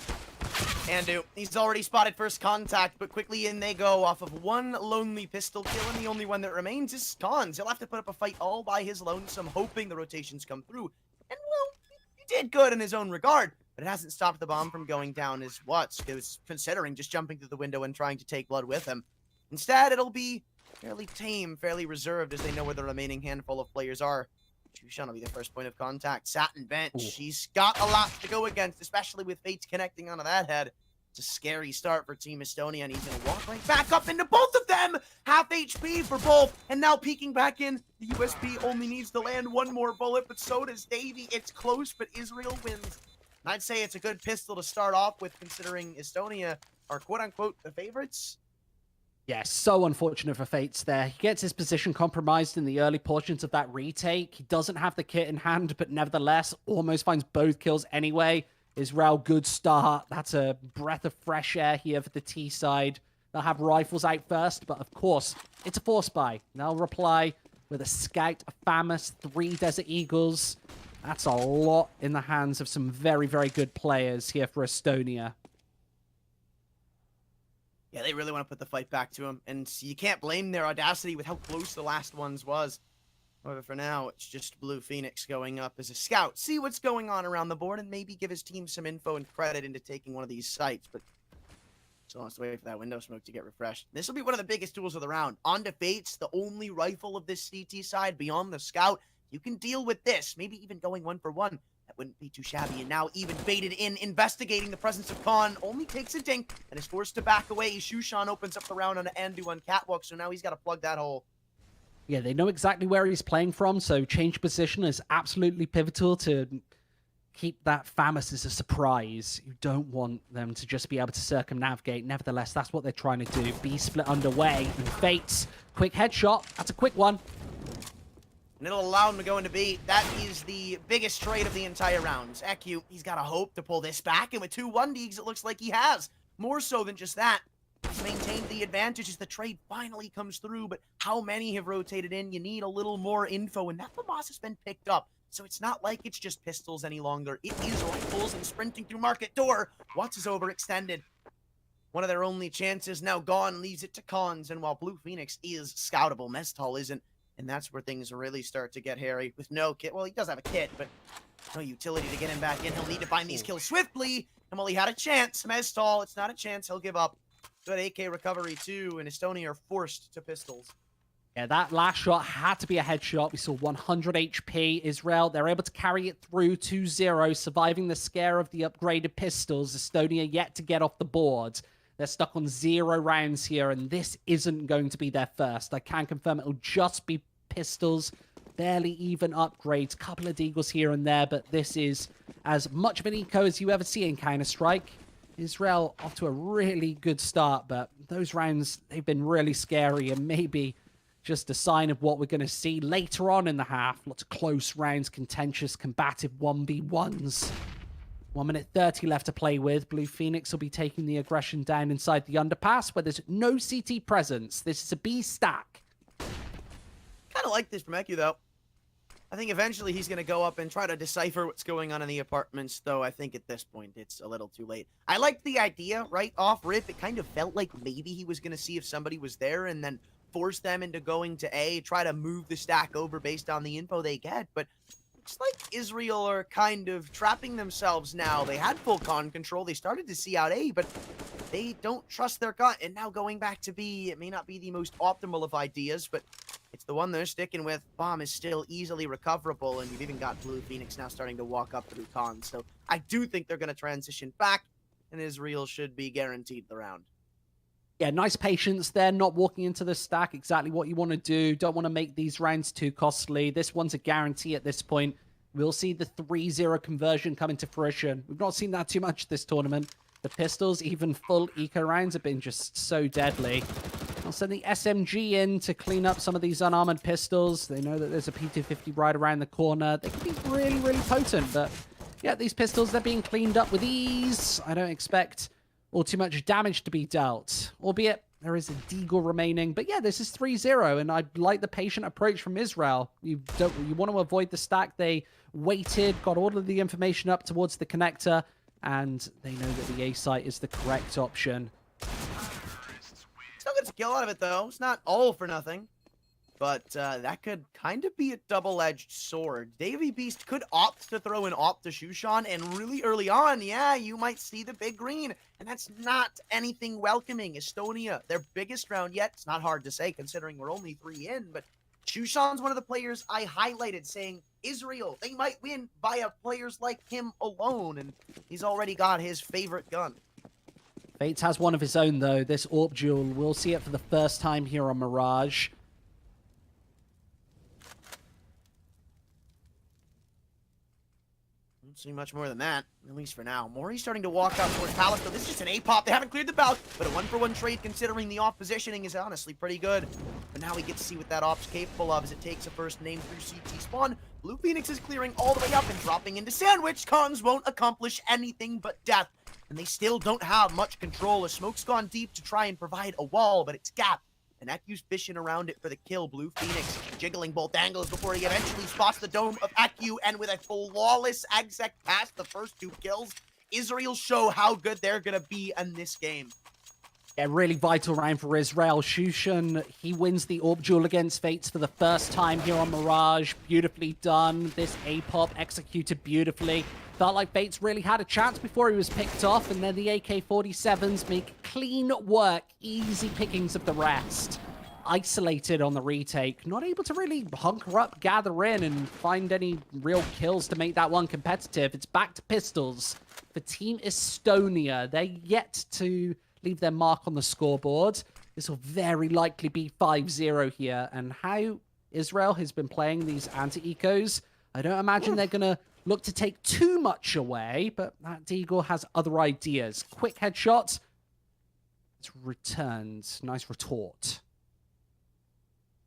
Andu, he's already spotted first contact, but quickly in they go off of one lonely pistol kill, and the only one that remains is Cons. He'll have to put up a fight all by his lonesome, hoping the rotations come through. And, well, he did good in his own regard, but it hasn't stopped the bomb from going down as Watts was considering just jumping through the window and trying to take blood with him. Instead, it'll be fairly tame, fairly reserved, as they know where the remaining handful of players are. Chushan will be the first point of contact. Satin bench. Ooh. She's got a lot to go against, especially with Fates connecting onto that head. It's a scary start for Team Estonia, and he's going to walk right back up into both of them. Half HP for both, and now peeking back in. The USP only needs to land one more bullet, but so does Davey. It's close, but Israel wins. And I'd say it's a good pistol to start off with, considering Estonia are quote-unquote the favorites. Yeah, so unfortunate for Fates there. He gets his position compromised in the early portions of that retake. He doesn't have the kit in hand, but nevertheless, almost finds both kills anyway. Israel, good start. That's a breath of fresh air here for the T side. They'll have rifles out first, but of course, it's a force buy. They'll reply with a Scout, a FAMAS, 3 Desert Eagles, That's a lot in the hands of some very, very good players here for Estonia. Yeah, they really want to put the fight back to him, and you can't blame their audacity with how close the last ones was. However, for now, it's just Blue Phoenix going up as a scout, see what's going on around the board, and maybe give his team some info and credit into taking one of these sites, but still has to wait for that window smoke to get refreshed. This will be one of the biggest tools of the round. On to Fates, the only rifle of this CT side beyond the scout. You can deal with this, maybe even going 1-for-1. That wouldn't be too shabby, and now even baited in, investigating the presence of Khan, only takes a dink, and is forced to back away. Shushan opens up the round on an Andu on Catwalk, so now he's got to plug that hole. Yeah, they know exactly where he's playing from, so change position is absolutely pivotal to keep that FAMAS as a surprise. You don't want them to just be able to circumnavigate. Nevertheless, that's what they're trying to do. B split underway, and Fates, quick headshot. That's a quick one. And it'll allow him to go into B. That is the biggest trade of the entire round. EQ, he's got a hope to pull this back, and with 2-1 Deegs, it looks like he has. More so than just that. He's maintained the advantage as the trade finally comes through, but how many have rotated in? You need a little more info, and that FAMAS has been picked up. So it's not like it's just pistols any longer. It is rifles and sprinting through market door. Watts is overextended. One of their only chances now gone, leaves it to Cons, and while Blue Phoenix is scoutable, Mestal isn't. And that's where things really start to get hairy with no kit. Well, he does have a kit, but no utility to get him back in. He'll need to find these kills swiftly. And while he had a chance, Mestal, it's not a chance. He'll give up. Good AK recovery, too, and Estonia are forced to pistols. Yeah, that last shot had to be a headshot. We saw 100 HP. Israel, they're able to carry it through 2-0, surviving the scare of the upgraded pistols. Estonia yet to get off the board. They're stuck on 0 rounds here, and this isn't going to be their first. I can confirm it'll just be pistols, barely even upgrades. Couple of deagles here and there, but this is as much of an eco as you ever see in Counter-Strike. Israel off to a really good start, but those rounds, they've been really scary, and maybe just a sign of what we're going to see later on in the half. Lots of close rounds, contentious, combative 1v1s. 1 minute 30 left to play with. Blue Phoenix will be taking the aggression down inside the underpass where there's no CT presence. This is a B stack. Kind of like this from EQ, though. I think eventually he's going to go up and try to decipher what's going on in the apartments, though I think at this point it's a little too late. I liked the idea, right off rip. It kind of felt like maybe he was going to see if somebody was there and then force them into going to A, try to move the stack over based on the info they get, but it's like Israel are kind of trapping themselves now. They had full con control. They started to see out A, but they don't trust their gut. And now going back to B, it may not be the most optimal of ideas, but it's the one they're sticking with. Bomb is still easily recoverable, and you've even got Blue Phoenix now starting to walk up through con. So I do think they're going to transition back, and Israel should be guaranteed the round. Yeah, nice patience there, not walking into the stack, exactly what you want to do. Don't want to make these rounds too costly. This one's a guarantee at this point. We'll see the 3-0 conversion come into fruition. We've not seen that too much this tournament. The pistols, even full eco rounds, have been just so deadly. I'll send the SMG in to clean up some of these unarmored pistols. They know that there's a P250 right around the corner. They can be really, really potent, but yeah, these pistols, they're being cleaned up with ease. I don't expect all too much damage to be dealt, albeit there is a deagle remaining. But yeah, this is 3-0, and I like the patient approach from Israel. You want to avoid the stack. They waited, got all of the information up towards the connector, and they know that the A site is the correct option. Still gets a kill out of it, though. It's not all for nothing. But that could kind of be a double-edged sword. Davy Beast could opt to throw an op to Shushan, and really early on, yeah, you might see the big green. And that's not anything welcoming. Estonia, their biggest round yet. It's not hard to say, considering we're only 3 in, but Shushan's one of the players I highlighted, saying, Israel, they might win via players like him alone, and he's already got his favorite gun. Fates has one of his own, though. This AWP duel, we'll see it for the first time here on Mirage. See much more than that, at least for now. Mori's starting to walk up towards Palace, though. This is just an A-pop. They haven't cleared the belt, but a 1-for-1 trade, considering the off positioning, is honestly pretty good. But now we get to see what that op's capable of as it takes a first name through CT spawn. Blue Phoenix is clearing all the way up and dropping into Sandwich. Cons won't accomplish anything but death, and they still don't have much control. A smoke's gone deep to try and provide a wall, but it's Gap. And Aku's fishing around it for the kill. Blue Phoenix jiggling both angles before he eventually spots the dome of Aku, and with a flawless exec past the first 2 kills, Israel show how good they're gonna be in this game. Yeah, really vital round for Israel. Shushan, he wins the AWP duel against Fates for the first time here on Mirage. Beautifully done. This APOP executed beautifully. Felt like Fates really had a chance before he was picked off, and then the AK-47s make clean work, easy pickings of the rest. Isolated on the retake, not able to really hunker up, gather in, and find any real kills to make that one competitive. It's back to pistols for Team Estonia. They're yet to leave their mark on the scoreboard. This will very likely be 5-0 here, and how Israel has been playing these anti-ecos, I don't imagine they're going to look to take too much away, but that Deagle has other ideas. Quick headshot. It's returned. Nice retort.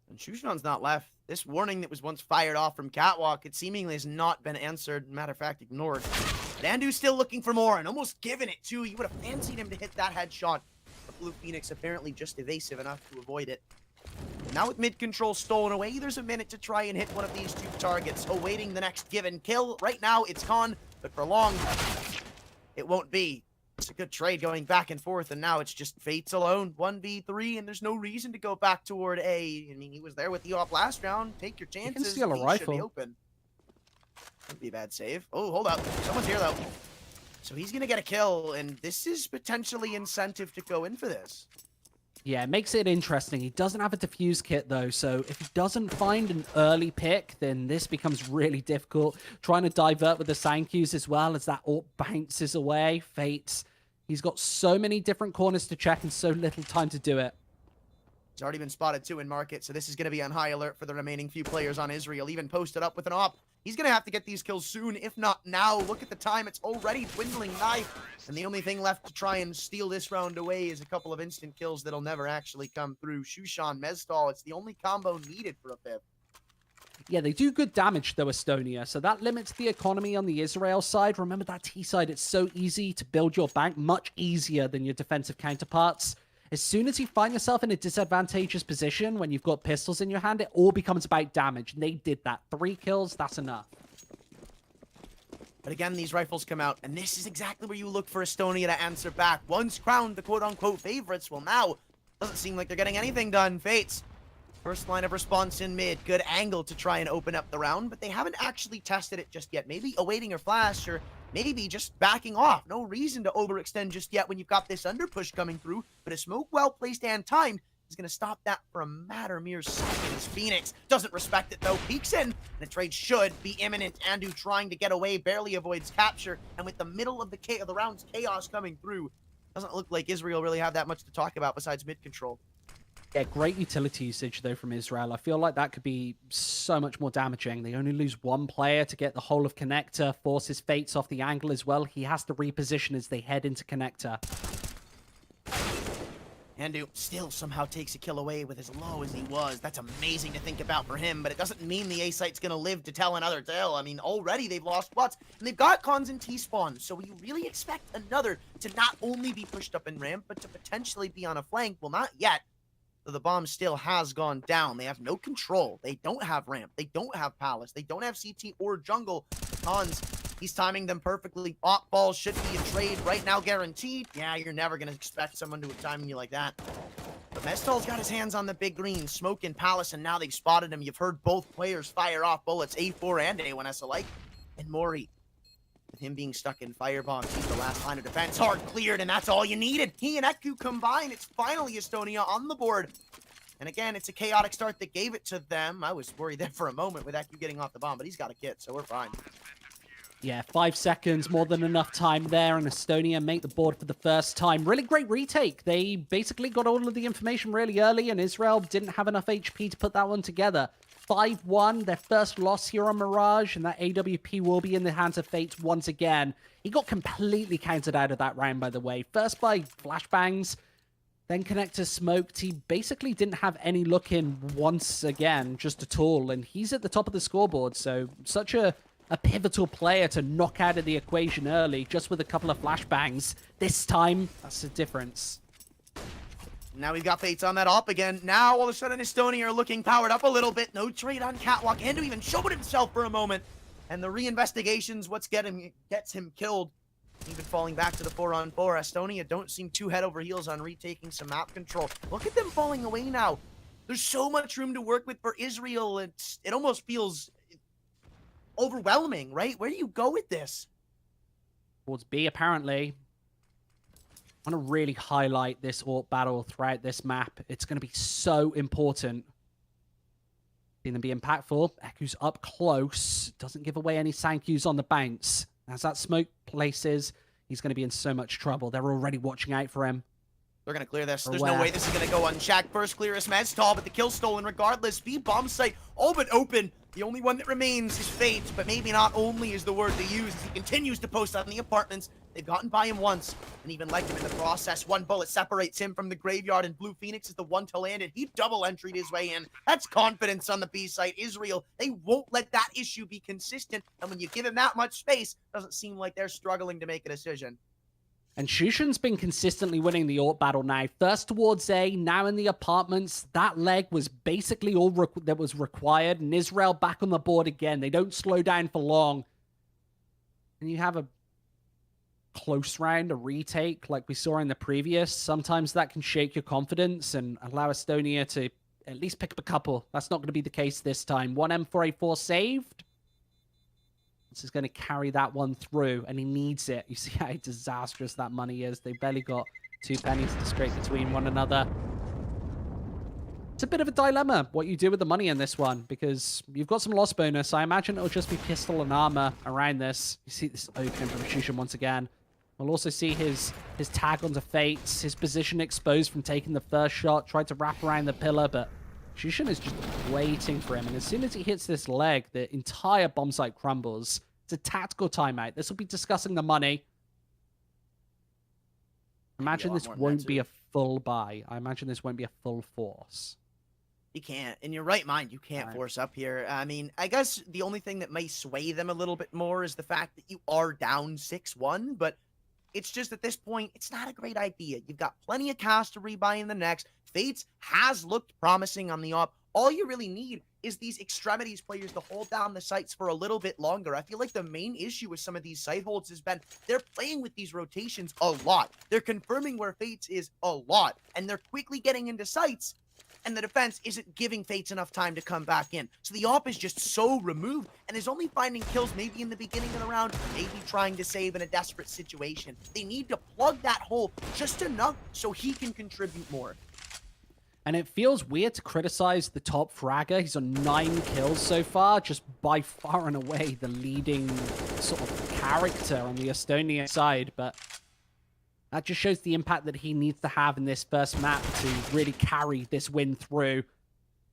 And Shushan's not left. This warning that was once fired off from Catwalk, it seemingly has not been answered. Matter of fact, ignored. But Andu's still looking for more and almost giving it too. You would have fancied him to hit that headshot. But Blue Phoenix apparently just evasive enough to avoid it. And now with mid control stolen away, there's a minute to try and hit one of these 2 targets, awaiting the next given kill. Right now, it's gone, but for long, it won't be. It's a good trade going back and forth, and now it's just Fates alone, 1v3, and there's no reason to go back toward A. I mean, he was there with the off last round. Take your chances. You can steal a He rifle. should be open. Wouldn't be a bad save. Oh, hold up. Someone's here, though. So he's going to get a kill, and this is potentially incentive to go in for this. Yeah, it makes it interesting. He doesn't have a defuse kit, though, so if he doesn't find an early pick, then this becomes really difficult. Trying to divert with the Sankyus as well as that AWP bounces away. Fates, he's got so many different corners to check and so little time to do it. He's already been spotted, too, in market, so this is going to be on high alert for the remaining few players on Israel. Even posted up with an AWP. He's going to have to get these kills soon, if not now. Look at the time. It's already dwindling nigh. And the only thing left to try and steal this round away is a couple of instant kills that'll never actually come through. Shushan, Mestal, it's the only combo needed for a fifth. Yeah, they do good damage, though, Estonia, so that limits the economy on the Israel side. Remember that T side, it's so easy to build your bank, much easier than your defensive counterparts. As soon as you find yourself in a disadvantageous position, when you've got pistols in your hand, it all becomes about damage. And they did that. 3 kills, that's enough. But again, these rifles come out, and this is exactly where you look for Estonia to answer back. Once crowned the quote-unquote favorites, well now, doesn't seem like they're getting anything done. Fates, first line of response in mid. Good angle to try and open up the round, but they haven't actually tested it just yet. Maybe awaiting a flash, or maybe just backing off. No reason to overextend just yet when you've got this under push coming through, but a smoke well placed and timed is going to stop that for a mere seconds. Phoenix doesn't respect it, though. Peeks in, and the trade should be imminent. Andu trying to get away, barely avoids capture, and with the middle of the round's chaos coming through, doesn't look like Israel really have that much to talk about besides mid control. Yeah, great utility usage, though, from Israel. I feel like that could be so much more damaging. They only lose 1 player to get the whole of Connector, forces Fates off the angle as well. He has to reposition as they head into Connector. Andu still somehow takes a kill away with as low as he was. That's amazing to think about for him, but it doesn't mean the A site's going to live to tell another tale. I mean, already they've lost spots, and they've got cons and T-spawn, so you really expect another to not only be pushed up in ramp, but to potentially be on a flank. Well, not yet. So the bomb still has gone down. They have no control. They don't have ramp. They don't have palace. They don't have CT or jungle. Cons, he's timing them perfectly. Op ball should be a trade right now guaranteed. Yeah, you're never going to expect someone to time you like that. But Mestal's got his hands on the big green, smoke in palace, and now they've spotted him. You've heard both players fire off bullets, A4 and A1S alike. And Mori, with him being stuck in firebox, he's the last line of defense. Hard cleared, and that's all you needed. He and Eku combine. It's finally Estonia on the board. And again, it's a chaotic start that gave it to them. I was worried there for a moment with Eku getting off the bomb, but he's got a kit, so we're fine. Yeah, 5 seconds, more than enough time there, and Estonia make the board for the first time. Really great retake. They basically got all of the information really early, and Israel didn't have enough HP to put that one together. 5-1, their first loss here on Mirage, and that AWP will be in the hands of Fates once again. He got completely counted out of that round, by the way. First by flashbangs, then Connector smoked. He basically didn't have any look in once again, just at all, and he's at the top of the scoreboard, so such a pivotal player to knock out of the equation early, just with a couple of flashbangs. This time, that's the difference. Now we've got Fates on that op again. Now all of a sudden Estonia are looking powered up a little bit. No trade on Catwalk. Ando even showed himself for a moment. And the reinvestigations, what's gets him killed. Even falling back to the 4-on-4. Estonia don't seem too head over heels on retaking some map control. Look at them falling away now. There's so much room to work with for Israel. It almost feels overwhelming, right? Where do you go with this? Towards B, apparently. I want to really highlight this AWP battle throughout this map. It's going to be so important. Seeing them be impactful. Eku's up close. Doesn't give away any Sankyus on the bounce. As that smoke places, he's going to be in so much trouble. They're already watching out for him. They're going to clear this. There's no way this is going to go unchecked. First clear is Meztall, but the kill stolen regardless. B bomb site all but open. The only one that remains is Fate, but maybe not only is the word to use as he continues to post on the apartments. They've gotten by him once and even liked him in the process. One bullet separates him from the graveyard, and Blue Phoenix is the one to land it. He double entried his way in. That's confidence on the B site. Israel, they won't let that issue be consistent, and when you give him that much space, doesn't seem like they're struggling to make a decision. And Shushan's been consistently winning the AWP battle now. First towards A, now in the apartments. That leg was basically all that was required. And Israel back on the board again. They don't slow down for long. And you have a close round, a retake like we saw in the previous. Sometimes that can shake your confidence and allow Estonia to at least pick up a couple. That's not going to be the case this time. One M4A4 saved. This is going to carry that one through, and he needs it. You see how disastrous that money is. They barely got 2 pennies to scrape between one another. It's a bit of a dilemma what you do with the money in this one, because you've got some loss bonus. I imagine it'll just be pistol and armor around this. You see this opening from Shushan once again. We'll also see his tag onto Fates, his position exposed from taking the first shot, tried to wrap around the pillar, but Shushan is just waiting for him, and as soon as he hits this leg, the entire bomb site crumbles. It's a tactical timeout. This will be discussing the money. Imagine this won't be a full buy. I imagine this won't be a full force. You can't. In your right mind, you can't force up here. I mean, I guess the only thing that may sway them a little bit more is the fact that you are down 6-1, but it's just at this point, it's not a great idea. You've got plenty of cash to rebuy in the next. Fates has looked promising on the op. All you really need is these extremities players to hold down the sites for a little bit longer. I feel like the main issue with some of these site holds has been they're playing with these rotations a lot. They're confirming where Fates is a lot, and they're quickly getting into sites, and the defense isn't giving Fates enough time to come back in. So the op is just so removed, and is only finding kills maybe in the beginning of the round, maybe trying to save in a desperate situation. They need to plug that hole just enough so he can contribute more. And it feels weird to criticize the top fragger. He's on 9 kills so far, just by far and away the leading sort of character on the Estonia side. But that just shows the impact that he needs to have in this first map to really carry this win through.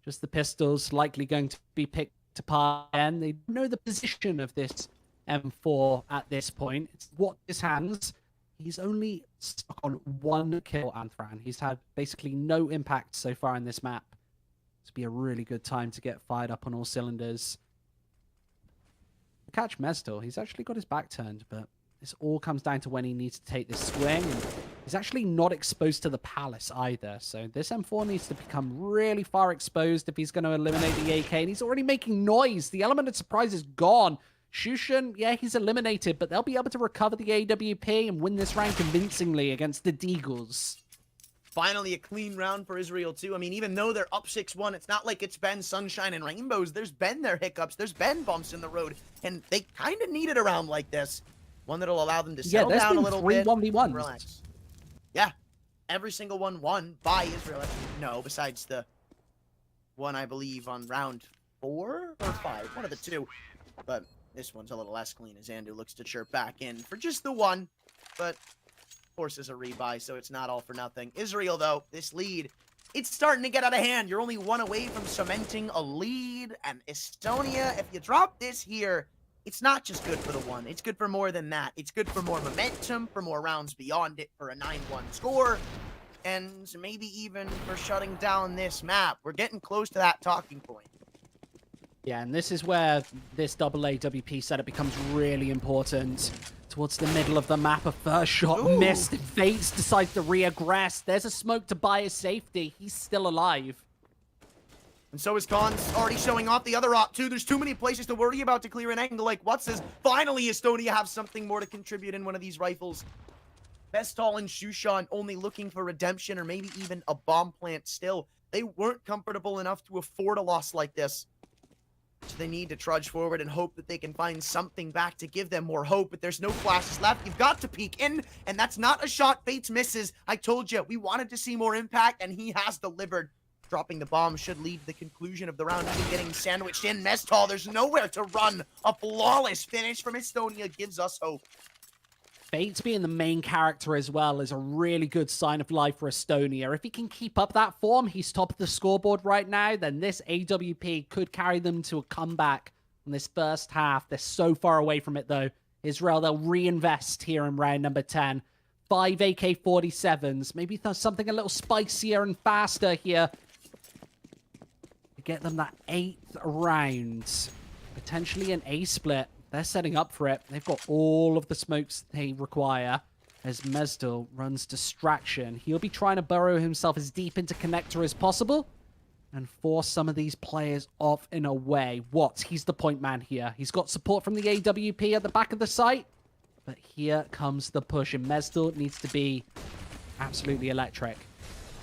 Just the pistols likely going to be picked apart, and they know the position of this M4 at this point. It's what his hands. He's only stuck on 1 kill, Anthran. He's had basically no impact so far in this map. This would be a really good time to get fired up on all cylinders. Catch Mestel. He's actually got his back turned, but this all comes down to when he needs to take this swing. And he's actually not exposed to the Palace either. So this M4 needs to become really far exposed if he's going to eliminate the AK. And he's already making noise. The element of surprise is gone. Shushan, yeah, he's eliminated, but they'll be able to recover the AWP and win this round convincingly against the Deagles. Finally, a clean round for Israel, too. I mean, even though they're up 6-1, it's not like it's been sunshine and rainbows. There's been their hiccups. There's been bumps in the road, and they kind of needed a round like this. One that'll allow them to settle down a little bit. 1v1s. Relax. Yeah, every single one won by Israel. No, besides the one, I believe, on round 4 or 5. One of the two. But this one's a little less clean as Andu looks to chirp back in for just the one. But forces a rebuy, so it's not all for nothing. Israel, though, this lead, it's starting to get out of hand. You're only 1 away from cementing a lead. And Estonia, if you drop this here, it's not just good for the 1. It's good for more than that. It's good for more momentum, for more rounds beyond it, for a 9-1 score, and maybe even for shutting down this map. We're getting close to that talking point. Yeah, and this is where this AA WP setup becomes really important. towards the middle of the map. A first shot Ooh. missed. Fates decides to reaggress. There's a smoke to buy his safety. He's still alive. And so is Khan's already showing off the other op too. There's too many places to worry about to clear an angle like what's this. Finally, Estonia have something more to contribute in one of these rifles. Vestal and Shushan only looking for redemption or maybe even a bomb plant still. They weren't comfortable enough to afford a loss like this. So they need to trudge forward and hope that they can find something back to give them more hope, but there's no flashes left. You've got to peek in, and that's not a shot Fates misses. I told you, we wanted to see more impact, and he has delivered. Dropping the bomb should lead to the conclusion of the round, even getting sandwiched in. Mestal, there's nowhere to run. A flawless finish from Estonia gives us hope. Fates being the main character as well is a really good sign of life for Estonia. If he can keep up that form, he's top of the scoreboard right now, then this AWP could carry them to a comeback in this first half. They're so far away from it, though. Israel, they'll reinvest here in round number 10. 5 AK-47s, maybe something a little spicier and faster here. To get them that 8th round. Potentially an A-split. They're setting up for it. They've got all of the smokes they require as Mesdal runs distraction. He'll be trying to burrow himself as deep into connector as possible and force some of these players off in a way. Watts, he's the point man here. He's got support from the AWP at the back of the site, but here comes the push, and Mesdal needs to be absolutely electric.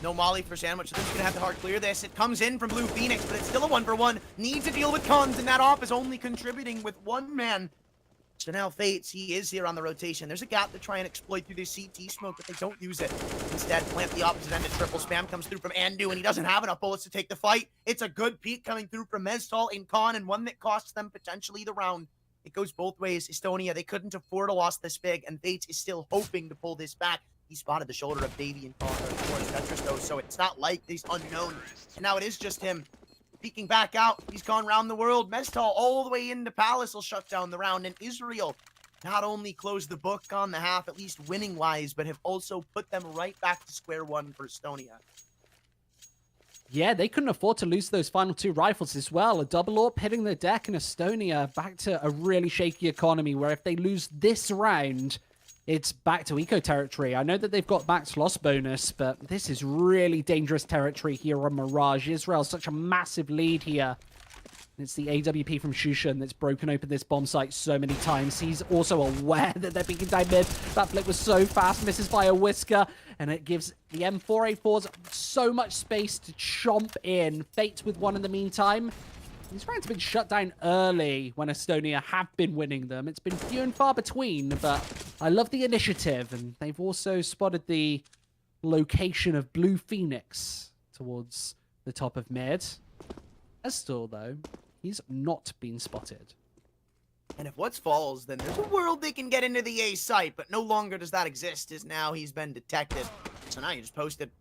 No molly for Sandwich, so they're just gonna have to hard clear this. It comes in from Blue Phoenix, but it's still a 1-for-1. Needs to deal with Cons, and that off is only contributing with one man. So now Fates, he is here on the rotation. There's a gap to try and exploit through this CT smoke, but they don't use it. Instead, plant the opposite end. A triple spam comes through from Andu, and he doesn't have enough bullets to take the fight. It's a good peek coming through from Mestal in Con, and one that costs them potentially the round. It goes both ways. Estonia, they couldn't afford a loss this big, and Fates is still hoping to pull this back. He spotted the shoulder of Davey and Connor towards Tetris, though, so it's not like he's unknown. And now it is just him. Peeking back out, he's gone round the world. Mestal all the way into Palace will shut down the round, and Israel not only closed the book on the half, at least winning-wise, but have also put them right back to square one for Estonia. Yeah, they couldn't afford to lose those final 2 rifles as well. A double AWP hitting the deck in Estonia back to a really shaky economy where if they lose this round, it's back to eco territory. I know that they've got max loss bonus, but this is really dangerous territory here on Mirage. Israel's such a massive lead here. It's the AWP from Shushan that's broken open this bomb site so many times. He's also aware that they're peeking down mid. That flick was so fast, misses by a whisker, and it gives the M4A4s so much space to chomp in. Fates with one in the meantime. These rounds have been shut down early when Estonia have been winning them. It's been few and far between, but I love the initiative, and they've also spotted the location of Blue Phoenix towards the top of mid. Estel, though, he's not been spotted. And if What's falls, then there's a world they can get into the A site, but no longer does that exist, as now he's been detected. So now you just posted,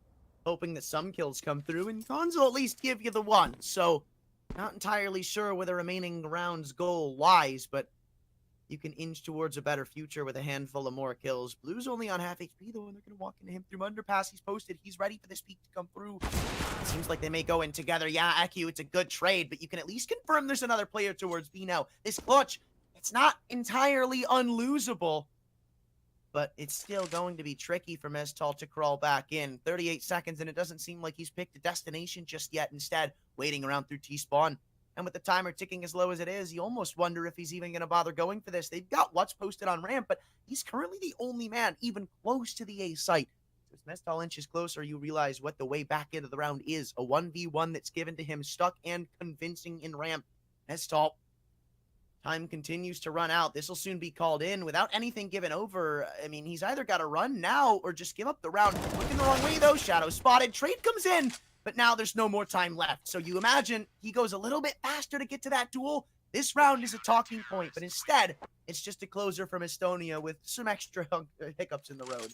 hoping that some kills come through, and Cons will at least give you the one. So, not entirely sure where the remaining round's goal lies, but you can inch towards a better future with a handful of more kills. Blue's only on half HP, though, and they're going to walk into him through underpass. He's posted. He's ready for this peak to come through. It seems like they may go in together. Yeah, Eku, it's a good trade, but you can at least confirm there's another player towards B now. This clutch, it's not entirely unlosable, but it's still going to be tricky for Mestal to crawl back in. 38 seconds, and it doesn't seem like he's picked a destination just yet. Instead, waiting around through T-spawn. And with the timer ticking as low as it is, you almost wonder if he's even going to bother going for this. They've got What's posted on ramp, but he's currently the only man even close to the A site. So as Mestal inches closer, you realize what the way back into the round is. A 1v1 that's given to him, stuck and convincing in ramp. Mestal, time continues to run out. This will soon be called in without anything given over. I mean, he's either got to run now or just give up the round. Looking the wrong way, though. Shadow spotted. Trade comes in. But now there's no more time left. So you imagine he goes a little bit faster to get to that duel. This round is a talking point, but instead, it's just a closer from Estonia with some extra hiccups in the road.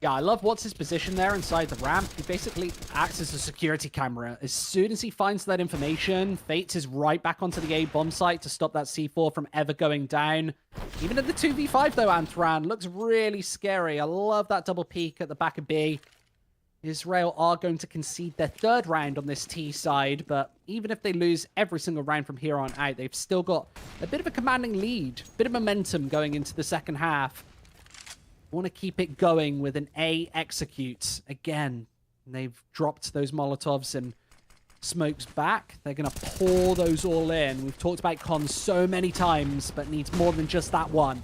Yeah, I love what's his position there inside the ramp. He basically acts as a security camera. As soon as he finds that information, Fates is right back onto the A bomb site to stop that C4 from ever going down. Even at the 2v5 though, Anthran looks really scary. I love that double peek at the back of B. Israel are going to concede their third round on this T side, but even if they lose every single round from here on out, they've still got a bit of a commanding lead, bit of momentum going into the second half. Want to keep it going with an A execute. Again, they've dropped those Molotovs and smokes back. They're going to pour those all in. We've talked about cons so many times, but needs more than just that one.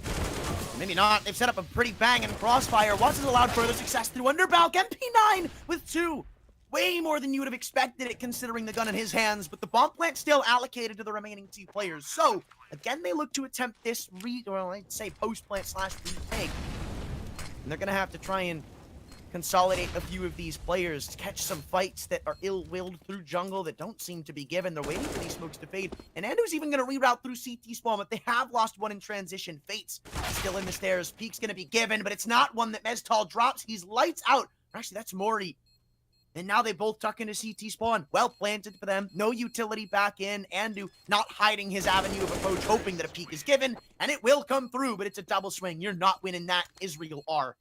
Maybe not. They've set up a pretty banging crossfire. Watts has allowed further success through Underbalk. MP9 with 2. Way more than you would have expected it considering the gun in his hands, but the bomb plant still allocated to the remaining 2 players. So, again, they look to attempt this I'd say post-plant / retake. And they're going to have to try and consolidate a few of these players, catch some fights that are ill-willed through jungle that don't seem to be given. They're waiting for these smokes to fade. And Andu's even going to reroute through CT spawn, but they have lost one in transition. Fate's still in the stairs. Peek's going to be given, but it's not one that Meztal drops. He's lights out. Actually, that's Mori. And now they both tuck into CT spawn. Well planted for them. No utility back in. Andu not hiding his avenue of approach, hoping that a peek is given. And it will come through, but it's a double swing. You're not winning that. Israel are.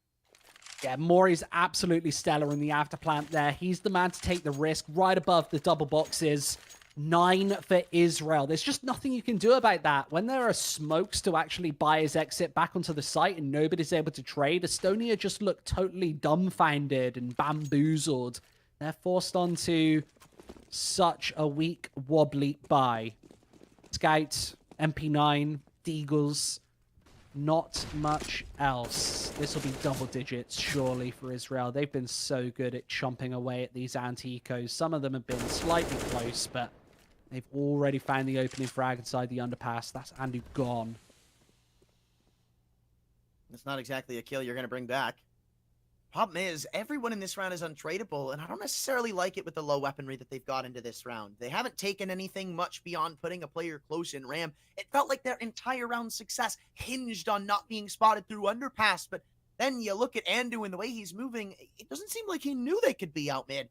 Yeah, Mori's absolutely stellar in the afterplant there. He's the man to take the risk right above the double boxes. 9 for Israel. There's just nothing you can do about that. When there are smokes to actually buy his exit back onto the site and nobody's able to trade, Estonia just look totally dumbfounded and bamboozled. They're forced onto such a weak, wobbly buy. Scout, MP9, Deagles, not much else. This will be double digits, surely, for Israel. They've been so good at chomping away at these anti-ecos. Some of them have been slightly close, but they've already found the opening frag inside the underpass. That's Andu gone. That's not exactly a kill you're going to bring back. Problem is, everyone in this round is untradeable, and I don't necessarily like it with the low weaponry that they've got into this round. They haven't taken anything much beyond putting a player close in RAM. It felt like their entire round success hinged on not being spotted through underpass, but then you look at Andu and the way he's moving, it doesn't seem like he knew they could be out mid.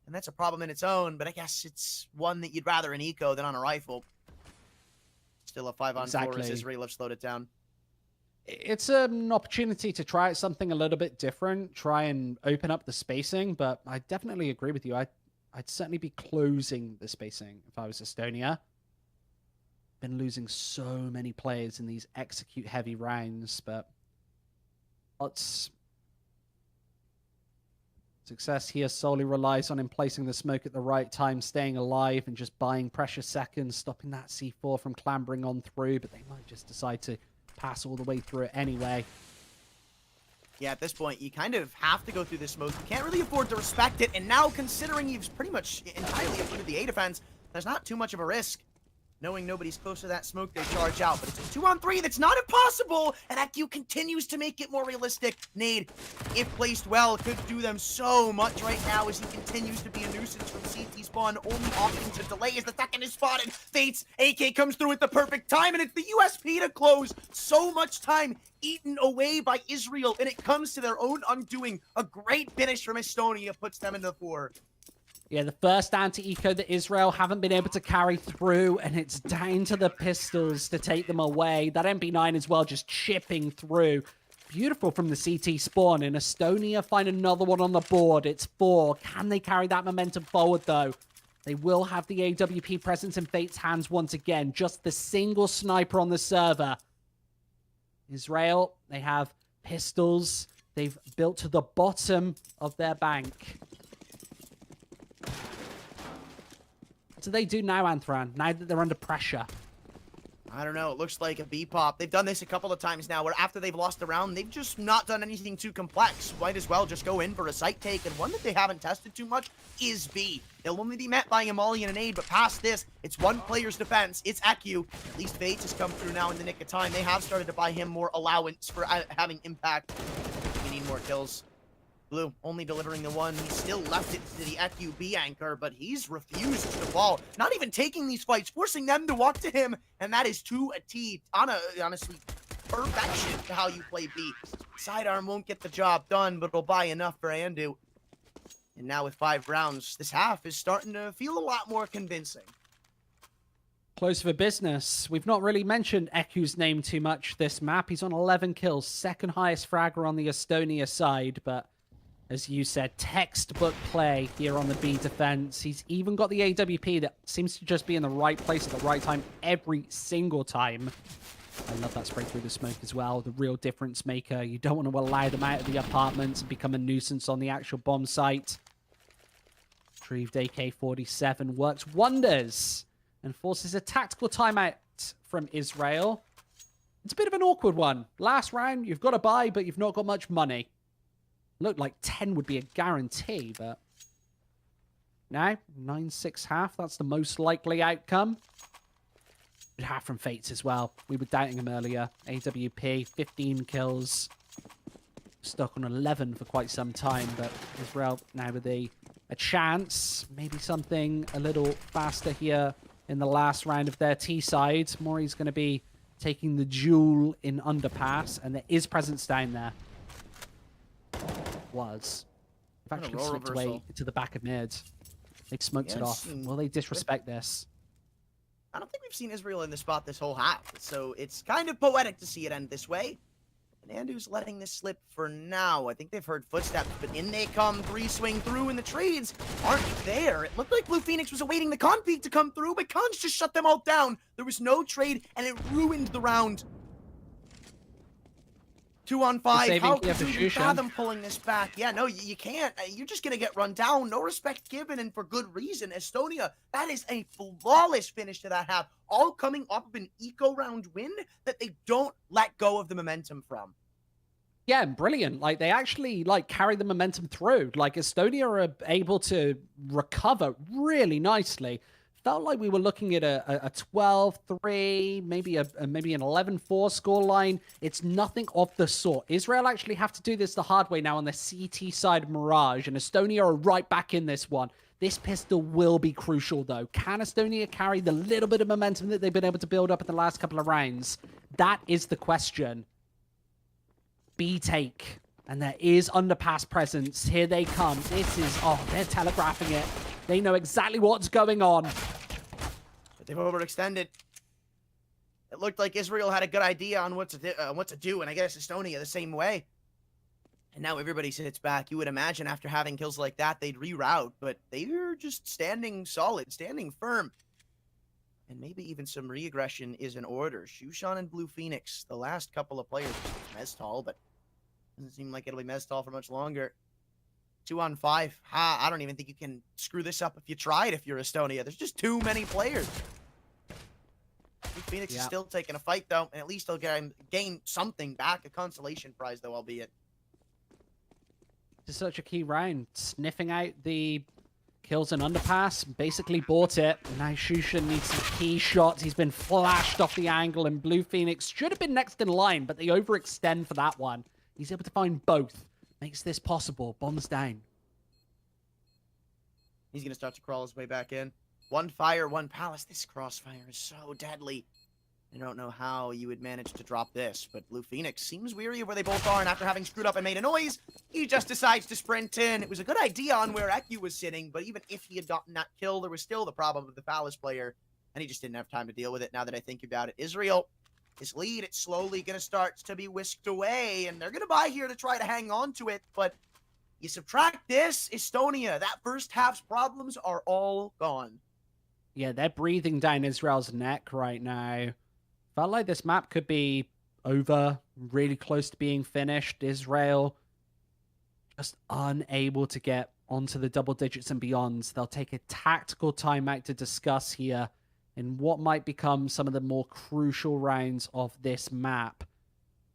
And that's a problem in its own, but I guess it's one that you'd rather an eco than on a rifle. Still a 5-on-4 as Israel have slowed it down. It's an opportunity to try something a little bit different, try and open up the spacing, but I definitely agree with you. I'd certainly be closing the spacing if I was Estonia. Been losing so many players in these execute-heavy rounds, but success here solely relies on him placing the smoke at the right time, staying alive, and just buying precious seconds, stopping that C4 from clambering on through, but they might just decide to pass all the way through it anyway. Yeah, at this point, you kind of have to go through this smoke. You can't really afford to respect it, and now considering you've pretty much entirely avoided the A defense, there's not too much of a risk. Knowing nobody's close to that smoke, they charge out, but it's a 2-on-3 that's not impossible, and AQ continues to make it more realistic. Nade, if placed well, could do them so much right now as he continues to be a nuisance from CT spawn. Only option to delay as the second is spotted. Fates, AK comes through at the perfect time, and it's the USP to close. So much time eaten away by Israel, and it comes to their own undoing. A great finish from Estonia puts them in the 4. Yeah, the first anti-eco that Israel haven't been able to carry through, and it's down to the pistols to take them away. That MP9 as well, just chipping through. Beautiful from the CT spawn, and Estonia find another one on the board. It's 4. Can they carry that momentum forward, though? They will have the AWP presence in Fate's hands once again. Just the single sniper on the server. Israel, they have pistols. They've built to the bottom of their bank. What do they do now, Anthran, now that they're under pressure? I don't know. It looks like a B-pop. They've done this a couple of times now where after they've lost the round, they've just not done anything too complex. Might as well just go in for a site take, and one that they haven't tested too much is B. They'll only be met by a molly and an aid, but past this, it's one player's defense. It's EQ. At least Fates has come through now in the nick of time. They have started to buy him more allowance for having impact. We need more kills. Blue only delivering the 1. He still left it to the EQB anchor, but he's refused to fall. Not even taking these fights, forcing them to walk to him, and that is to a T. Honestly, perfection to how you play B. Sidearm won't get the job done, but it'll buy enough for Andu. And now with 5 rounds, this half is starting to feel a lot more convincing. Close for business. We've not really mentioned Eku's name too much this map. He's on 11 kills, second highest fragger on the Estonia side, but As you said, textbook play here on the B defense. He's even got the AWP that seems to just be in the right place at the right time every single time. I love that spray through the smoke as well. The real difference maker. You don't want to allow them out of the apartments and become a nuisance on the actual bomb site. Retrieved AK-47 works wonders and forces a tactical timeout from Israel. It's a bit of an awkward one. Last round, you've got to buy, but you've not got much money. Looked like 10 would be a guarantee, but now 9-6 half. That's the most likely outcome. Half from Fates as well. We were doubting him earlier. AWP, 15 kills. Stuck on 11 for quite some time, but Israel now with a chance. Maybe something a little faster here in the last round of their T side. Mori's going to be taking the duel in underpass, and there is presence down there. They've actually slipped away to the back of mid. They've smoked it off. Will they disrespect this? I don't think we've seen Israel in this spot this whole half, so it's kind of poetic to see it end this way. And Andu's letting this slip for now. I think they've heard footsteps, but in they come. 3 swing through, and the trades aren't there. It looked like Blue Phoenix was awaiting the con peek to come through, but Cons just shut them all down. There was no trade, and it ruined the round. 2 on 5. How could you fathom pulling this back? Yeah, no, you can't. You're just going to get run down. No respect given, and for good reason. Estonia, that is a flawless finish to that half. All coming off of an eco round win that they don't let go of the momentum from. Yeah, brilliant. Like, they actually, like, carry the momentum through. Like, Estonia are able to recover really nicely. Felt like we were looking at a 12-3, maybe an 11-4 scoreline. It's nothing of the sort. Israel actually have to do this the hard way now on the CT side of Mirage, and Estonia are right back in this one. This pistol will be crucial, though. Can Estonia carry the little bit of momentum that they've been able to build up in the last couple of rounds? That is the question. B take. And there is underpass presence. Here they come. This is... Oh, they're telegraphing it. They know exactly what's going on. But they've overextended. It looked like Israel had a good idea on what to do, and I guess Estonia the same way. And now everybody sits back. You would imagine after having kills like that, they'd reroute, but they're just standing solid, standing firm. And maybe even some re-aggression is in order. Shushan and Blue Phoenix, the last couple of players, Meztall, but doesn't seem like it'll be Meztall for much longer. 2 on 5. I don't even think you can screw this up if you tried if you're Estonia. There's just too many players. Blue Phoenix is still taking a fight, though, and at least they'll gain something back, a consolation prize, though, albeit. This is such a key round. Sniffing out the kills and underpass, basically bought it. Now Shushan needs some key shots. He's been flashed off the angle, and Blue Phoenix should have been next in line, but they overextend for that one. He's able to find both. Makes this possible. Bombs down. He's going to start to crawl his way back in. 1 fire, 1 palace. This crossfire is so deadly. I don't know how you would manage to drop this, but Blue Phoenix seems weary of where they both are, and after having screwed up and made a noise, he just decides to sprint in. It was a good idea on where Eku was sitting, but even if he had gotten that kill, there was still the problem of the palace player, and he just didn't have time to deal with it now that I think about it. Israel, his lead, it's slowly going to start to be whisked away, and they're going to buy here to try to hang on to it, but you subtract this, Estonia, that first half's problems are all gone. Yeah, they're breathing down Israel's neck right now. Felt like this map could be over, really close to being finished. Israel just unable to get onto the double digits and beyond. They'll take a tactical timeout to discuss here in what might become some of the more crucial rounds of this map.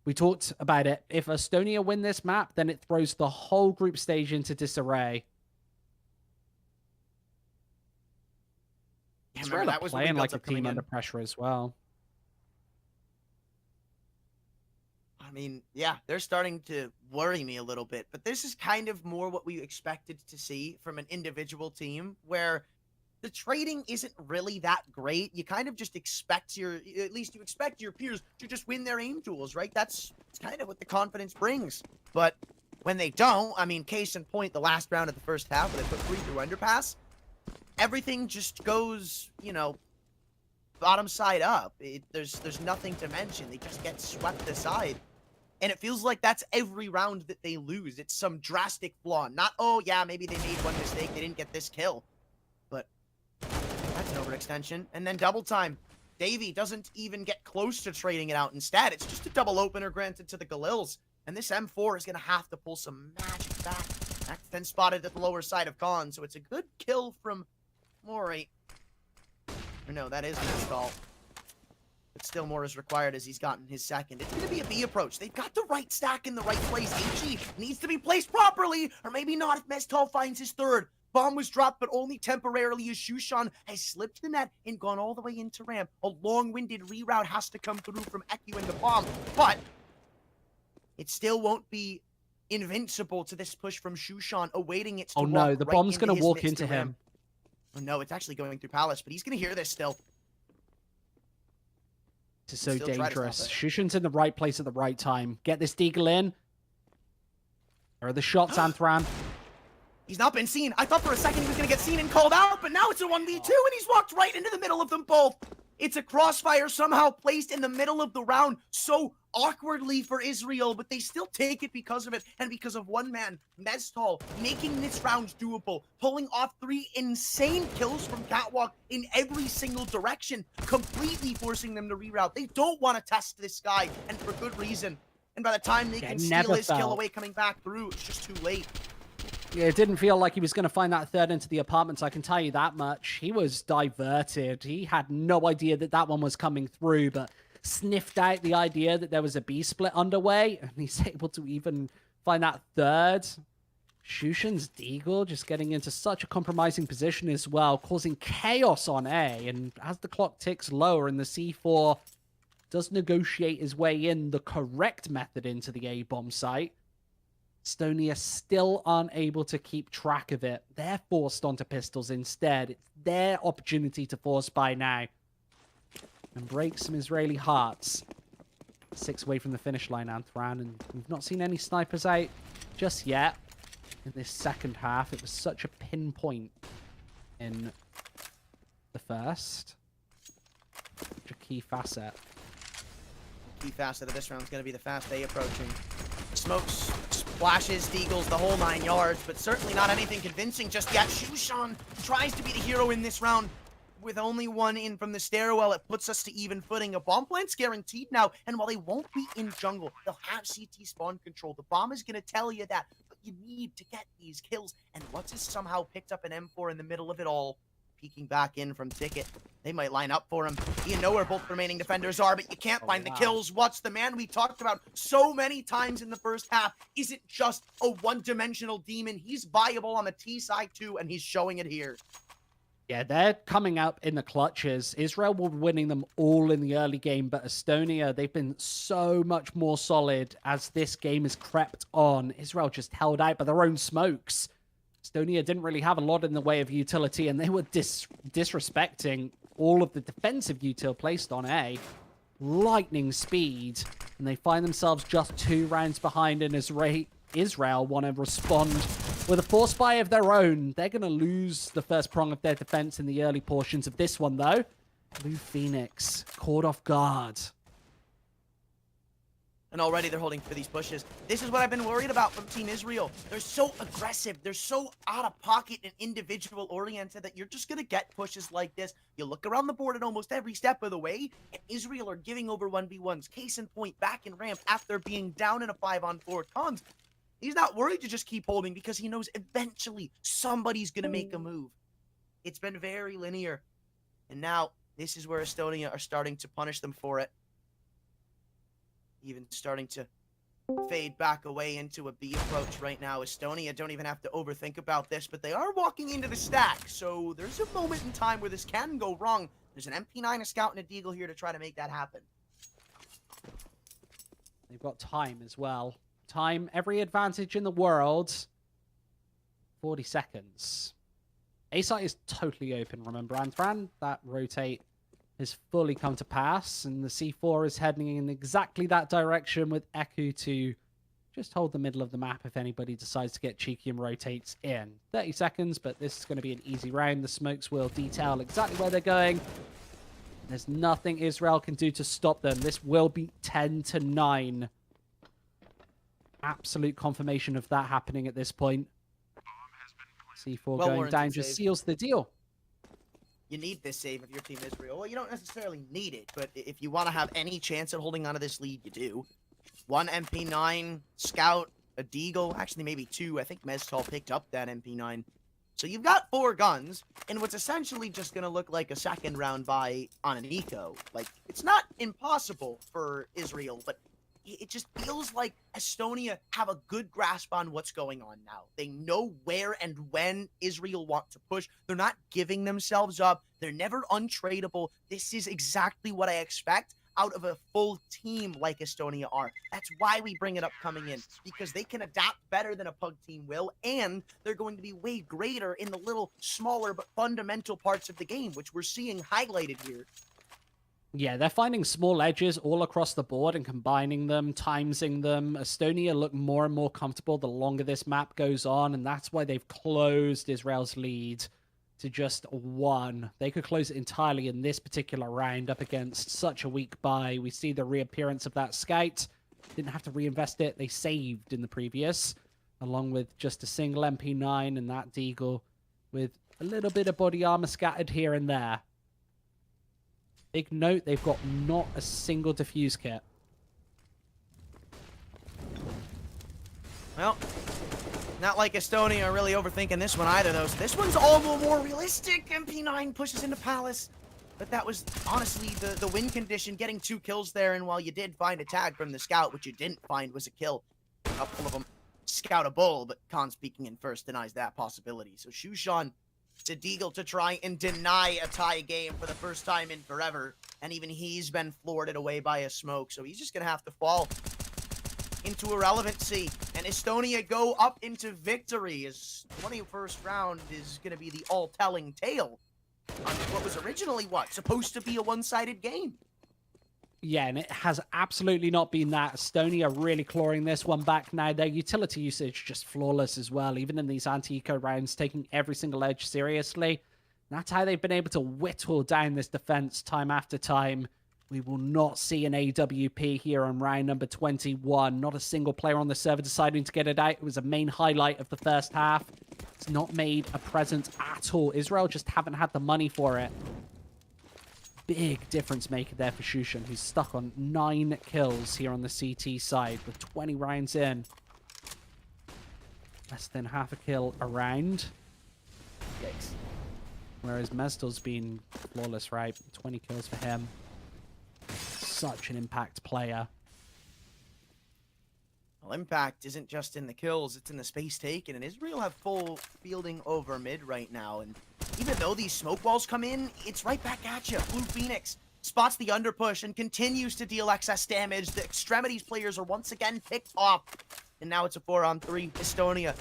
We talked about it. If Estonia win this map, then it throws the whole group stage into disarray. Yeah, Israel are playing like a team under pressure as well. I mean, yeah, they're starting to worry me a little bit, but this is kind of more what we expected to see from an individual team, where the trading isn't really that great. You kind of just expect you expect your peers to just win their aim tools, right? That's kind of what the confidence brings. But when they don't, I mean, case in point, the last round of the first half where they put 3 through underpass, everything just goes, you know, bottom side up. There's nothing to mention. They just get swept aside. And it feels like that's every round that they lose. It's some drastic flaw. Not, oh yeah, maybe they made one mistake, they didn't get this kill. But that's an overextension. And then double time. Davey doesn't even get close to trading it out. Instead, it's just a double opener granted to the Galils. And this M4 is going to have to pull some magic back. That's then spotted at the lower side of Khan, so it's a good kill from Mori. Or no, that is an install. But still more is required as he's gotten his second. It's going to be a B approach. They've got the right stack in the right place. HE needs to be placed properly, or maybe not if Mestal finds his third. Bomb was dropped, but only temporarily as Shushan has slipped the net and gone all the way into ramp. A long-winded reroute has to come through from Eku and the bomb, but it still won't be invincible to this push from Shushan, awaiting it to Oh no, walk the right bomb's into going to his walk midst into of him. ramp. Oh no, it's actually going through Palace, but he's going to hear this still. This is so Still try to stop dangerous. it. Shushan's in the right place at the right time. Get this Deagle in. There are the shots, Anthran. He's not been seen. I thought for a second he was going to get seen and called out, but now it's a 1v2 and he's walked right into the middle of them both. It's a crossfire somehow placed in the middle of the round so awkwardly for Israel, but they still take it because of it and because of one man, Mestal, making this round doable, pulling off 3 insane kills from Catwalk in every single direction, completely forcing them to reroute. They don't want to test this guy, and for good reason. And by the time they can steal his kill away coming back through, it's just too late. Yeah, it didn't feel like he was going to find that third into the apartments, I can tell you that much. He was diverted. He had no idea that that one was coming through, but sniffed out the idea that there was a B split underway, and he's able to even find that third. Shushan's Deagle just getting into such a compromising position as well, causing chaos on A, and as the clock ticks lower and the C4 does negotiate his way in the correct method into the A-bomb site, Estonia still aren't able to keep track of it. They're forced onto pistols instead. It's their opportunity to force by now and break some Israeli hearts. 6 away from the finish line, Anthran, and we've not seen any snipers out just yet in this second half. It was such a pinpoint in the first. Such a key facet. Key facet of this round is going to be the fast A approaching. Smokes, splashes, Deagles, the whole 9 yards, but certainly not anything convincing just yet. Shushan tries to be the hero in this round with only one in from the stairwell. It puts us to even footing. A bomb plant's guaranteed now, and while they won't be in jungle, they'll have CT spawn control. The bomb is going to tell you that, but you need to get these kills, and What's has somehow picked up an M4 in the middle of it all, peeking back in from Ticket. They might line up for him. You know where both remaining defenders are, but you can't find the kills. What's the man we talked about so many times in the first half isn't just a one-dimensional demon. He's viable on the T side too, and he's showing it here. Yeah, they're coming up in the clutches. Israel were winning them all in the early game, but Estonia, they've been so much more solid as this game has crept on. Israel just held out by their own smokes. Estonia didn't really have a lot in the way of utility, and they were disrespecting all of the defensive util placed on A. Lightning speed, and they find themselves just 2 rounds behind, and Israel want to respond with a force buy of their own. They're going to lose the first prong of their defense in the early portions of this one, though. Blue Phoenix caught off guard. And already they're holding for these pushes. This is what I've been worried about from Team Israel. They're so aggressive. They're so out of pocket and individual oriented that you're just going to get pushes like this. You look around the board at almost every step of the way, and Israel are giving over 1v1s. Case in point, back in ramp after being down in a 5-on-4 cons. He's not worried to just keep holding because he knows eventually somebody's going to make a move. It's been very linear. And now this is where Estonia are starting to punish them for it. Even starting to fade back away into a B approach right now. Estonia don't even have to overthink about this, but they are walking into the stack. So there's a moment in time where this can go wrong. There's an MP9, a Scout, and a Deagle here to try to make that happen. They've got time as well. Time, every advantage in the world. 40 seconds. A site is totally open, remember, Anthran? That rotate has fully come to pass, and the C4 is heading in exactly that direction with Eku to just hold the middle of the map if anybody decides to get cheeky and rotates in. 30 seconds, but this is going to be an easy round. The smokes will detail exactly where they're going. There's nothing Israel can do to stop them. This will be 10-9 absolute confirmation of that happening at this point. C4 going Well-warranted down just save. seals the deal. You need this save if you're Team Israel. Well, you don't necessarily need it, but if you want to have any chance at holding onto this lead, you do. 1 MP9, Scout, a Deagle, actually maybe 2. I think Meztol picked up that MP9. So you've got 4 guns, and what's essentially just going to look like a second round buy on an eco. Like, it's not impossible for Israel, but it just feels like Estonia have a good grasp on what's going on now. They know where and when Israel want to push. They're not giving themselves up. They're never untradeable. This is exactly what I expect out of a full team like Estonia are. That's why we bring it up coming in, because they can adapt better than a pug team will, and they're going to be way greater in the little smaller but fundamental parts of the game, which we're seeing highlighted here. Yeah, they're finding small edges all across the board and combining them, timesing them. Estonia look more and more comfortable the longer this map goes on, and that's why they've closed Israel's lead to just 1. They could close it entirely in this particular round up against such a weak buy. We see the reappearance of that Scout. Didn't have to reinvest it. They saved in the previous, along with just a single MP9 and that Deagle with a little bit of body armor scattered here and there. Big note, they've got not a single defuse kit. Well, not like Estonia are really overthinking this one either, though. So this one's all the more realistic. MP9 pushes into Palace. But that was honestly the win condition, getting 2 kills there. And while you did find a tag from the Scout, what you didn't find was a kill. A couple of them scoutable, but Khan speaking in first denies that possibility. So Shushan to Deagle to try and deny a tie game for the first time in forever. And even he's been floored away by a smoke. So he's just going to have to fall into irrelevancy. And Estonia go up into victory. His 21st round is going to be the all-telling tale on what was originally, supposed to be a one-sided game. Yeah, and it has absolutely not been that. Estonia really clawing this one back now. Their utility usage just flawless as well, even in these anti-eco rounds, taking every single edge seriously. And that's how they've been able to whittle down this defense time after time. We will not see an AWP here on round number 21. Not a single player on the server deciding to get it out. It was a main highlight of the first half. It's not made a presence at all. Israel just haven't had the money for it. Big difference maker there for Shushan, who's stuck on 9 kills here on the CT side with 20 rounds in. Less than half a kill a round. Yikes. Whereas Mezdal's been flawless, right? 20 kills for him. Such an impact player. Well, impact isn't just in the kills, it's in the space taken, and Israel have full fielding over mid right now, and even though these smoke walls come in, it's right back at you. Blue Phoenix spots the underpush and continues to deal excess damage. The extremities players are once again picked off, and now it's a 4-on-3. Estonia,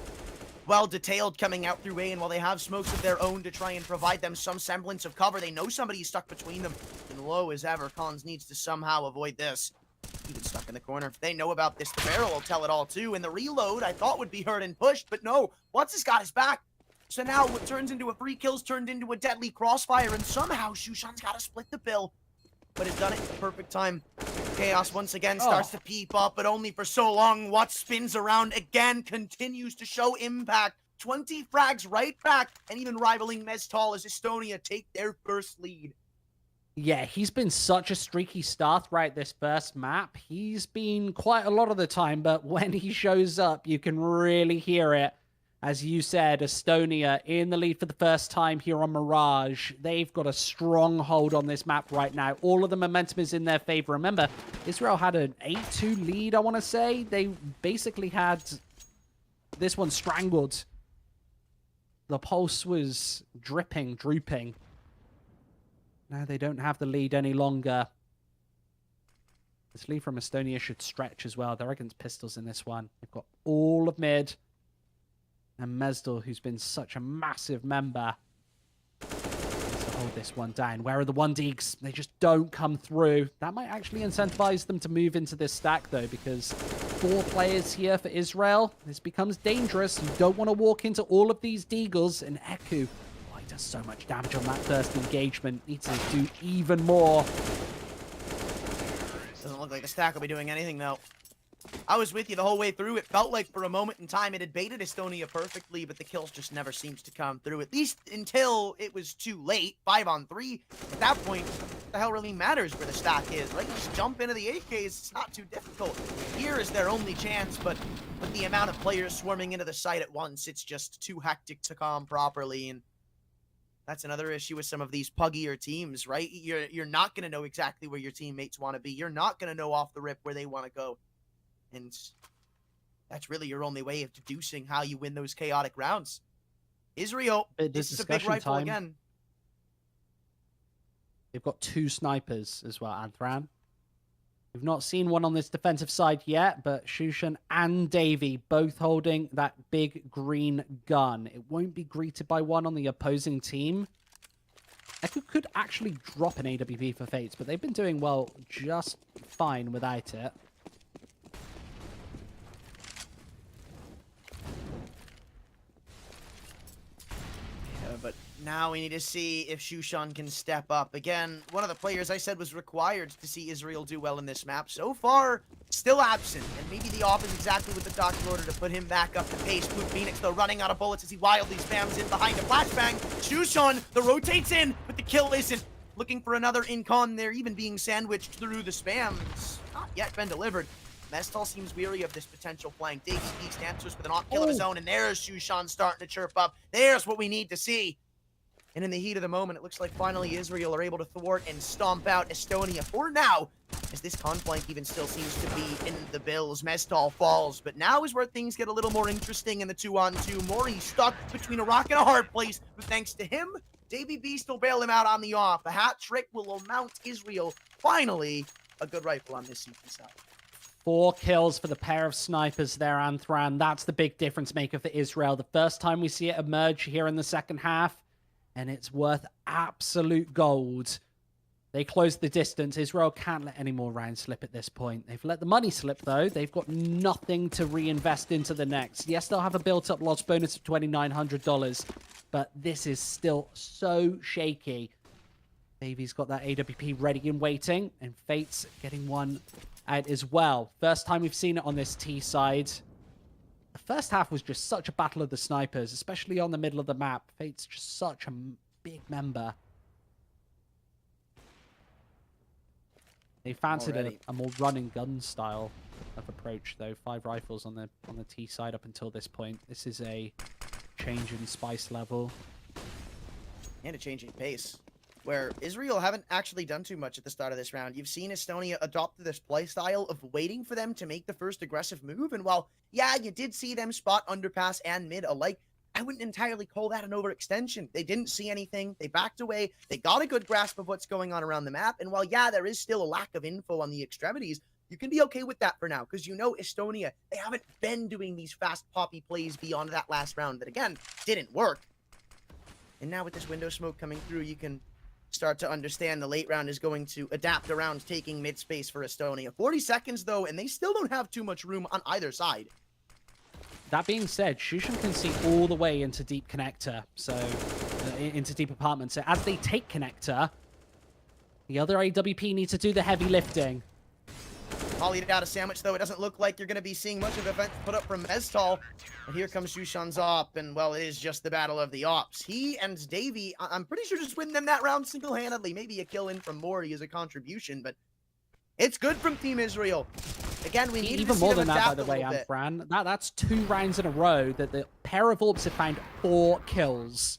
well detailed coming out through A, and while they have smokes of their own to try and provide them some semblance of cover, they know somebody's stuck between them, and low as ever, Collins needs to somehow avoid this. Even stuck in the corner. They know about this. The barrel will tell it all too. And the reload I thought would be hurt and pushed, but no. Once he's got his back. So now what turns into a 3 kills turned into a deadly crossfire, and somehow Shushan's got to split the bill. But has done it at the perfect time. Chaos once again starts to peep up, but only for so long. Watt spins around again, continues to show impact. 20 frags right back, and even rivaling Meztol as Estonia take their first lead. Yeah, he's been such a streaky start right this first map. He's been quite a lot of the time, but when he shows up, you can really hear it. As you said, Estonia in the lead for the first time here on Mirage. They've got a strong hold on this map right now. All of the momentum is in their favor. Remember, Israel had an 8-2 lead, I want to say. They basically had this one strangled. The pulse was drooping. Now they don't have the lead any longer. This lead from Estonia should stretch as well. They're against pistols in this one. They've got all of mid. And Mezdal, who's been such a massive member, needs to hold this one down. Where are the 1-deeks? They just don't come through. That might actually incentivize them to move into this stack, though, because 4 players here for Israel. This becomes dangerous. You don't want to walk into all of these deagles. And Eku, oh, he does so much damage on that first engagement. Needs to do even more. Doesn't look like the stack will be doing anything, though. I was with you the whole way through. It felt like for a moment in time it had baited Estonia perfectly, but the kills just never seems to come through, at least until it was too late. 5-on-3. At that point, what the hell really matters where the stack is, right? You just jump into the AKs, it's not too difficult. Here is their only chance, but with the amount of players swarming into the site at once, it's just too hectic to calm properly, and that's another issue with some of these puggier teams, right? You're not going to know exactly where your teammates want to be. You're not going to know off the rip where they want to go. And that's really your only way of deducing how you win those chaotic rounds. Israel, this is a big rifle again. They've got 2 snipers as well, Anthran. We've not seen one on this defensive side yet, but Shushan and Davey both holding that big green gun. It won't be greeted by one on the opposing team. Echo could actually drop an AWP for Fates, but they've been doing well just fine without it. But now we need to see if Shushan can step up. Again, one of the players I said was required to see Israel do well in this map. So far, still absent. And maybe the off is exactly what the doctor in order to put him back up to pace. Blue Phoenix, though, running out of bullets as he wildly spams in behind a flashbang. Shushan, the rotates in, but the kill isn't. Looking for another incon there, even being sandwiched through the spam. It's not yet been delivered. Mestal seems weary of this potential flank. Davey Beast answers with an off kill of his own, and there's Shushan starting to chirp up. There's what we need to see. And in the heat of the moment, it looks like finally Israel are able to thwart and stomp out Estonia for now, as this conflank even still seems to be in the bills. Mestal falls, but now is where things get a little more interesting in the 2-on-2. Mori stuck between a rock and a hard place, but thanks to him, Davey Beast will bail him out on the off. A hat trick will mount Israel. Finally, a good rifle on this CT side. 4 kills for the pair of snipers there, Anthran. That's the big difference maker for Israel. The first time we see it emerge here in the second half, and it's worth absolute gold. They close the distance. Israel can't let any more rounds slip at this point. They've let the money slip, though. They've got nothing to reinvest into the next. Yes, they'll have a built-up loss bonus of $2,900, but this is still so shaky. Davey's got that AWP ready and waiting, and Fate's getting one out as well. First time we've seen it on this T side. The first half was just such a battle of the snipers, especially on the middle of the map. Fate's just such a big member. They fancied a more run and gun style of approach, though. 5 rifles on the T side up until this point. This is a change in spice level. And a changing pace, where Israel haven't actually done too much at the start of this round. You've seen Estonia adopt this play style of waiting for them to make the first aggressive move, and while, yeah, you did see them spot underpass and mid alike, I wouldn't entirely call that an overextension. They didn't see anything, they backed away, they got a good grasp of what's going on around the map, and while, yeah, there is still a lack of info on the extremities, you can be okay with that for now, because you know Estonia, they haven't been doing these fast poppy plays beyond that last round that, again, didn't work. And now with this window smoke coming through, you can start to understand the late round is going to adapt around taking mid space for Estonia. 40 seconds, though, and they still don't have too much room on either side. That being said, Shushan can see all the way into deep connector, so into deep apartment. So as they take connector, the other AWP need to do the heavy lifting. Volleyed out a sandwich, though. It doesn't look like you're going to be seeing much of an event put up from Mestal. And here comes Shushan's op, and, well, it is just the battle of the ops. He and Davey, I'm pretty sure, just win them that round single-handedly. Maybe a kill in from Mori as a contribution, but it's good from Team Israel. Again, we need even more than that, by the way, Anthran. That's 2 rounds in a row that the pair of orbs have found 4 kills.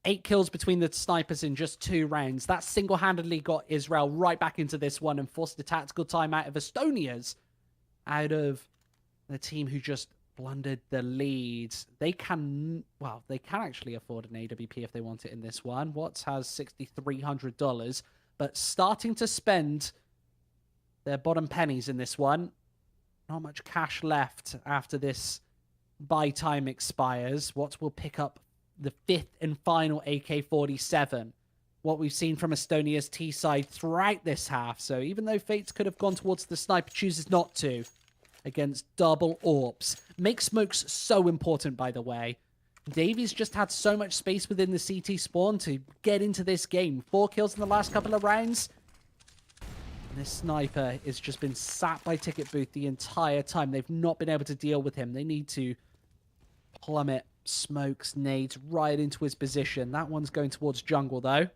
8 kills between the snipers in just 2 rounds. That single-handedly got Israel right back into this one and forced a tactical timeout of Estonia's out of the team who just blundered the lead. They can actually afford an AWP if they want it in this one. Watts has $6,300, but starting to spend their bottom pennies in this one. Not much cash left after this buy time expires. Watts will pick up the 5th and final AK-47. What we've seen from Estonia's T side throughout this half. So even though Fates could have gone towards the sniper, chooses not to against double AWPs. Make smokes so important, by the way. Davey's just had so much space within the CT spawn to get into this game. 4 kills in the last couple of rounds. This sniper has just been sat by Ticket Booth the entire time. They've not been able to deal with him. They need to plummet smokes, nades right into his position. That one's going towards jungle, though.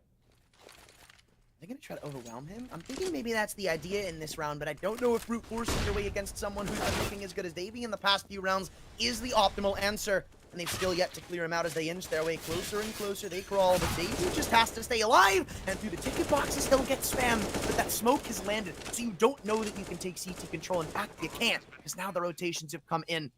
They're going to try to overwhelm him? I'm thinking maybe that's the idea in this round, but I don't know if brute forcing your way against someone who's been looking as good as Davey in the past few rounds is the optimal answer. And they've still yet to clear him out as they inch their way closer and closer. They crawl, but Davey just has to stay alive. And through the ticket boxes, he'll get spammed. But that smoke has landed, so you don't know that you can take CT control. In fact, you can't, because now the rotations have come in.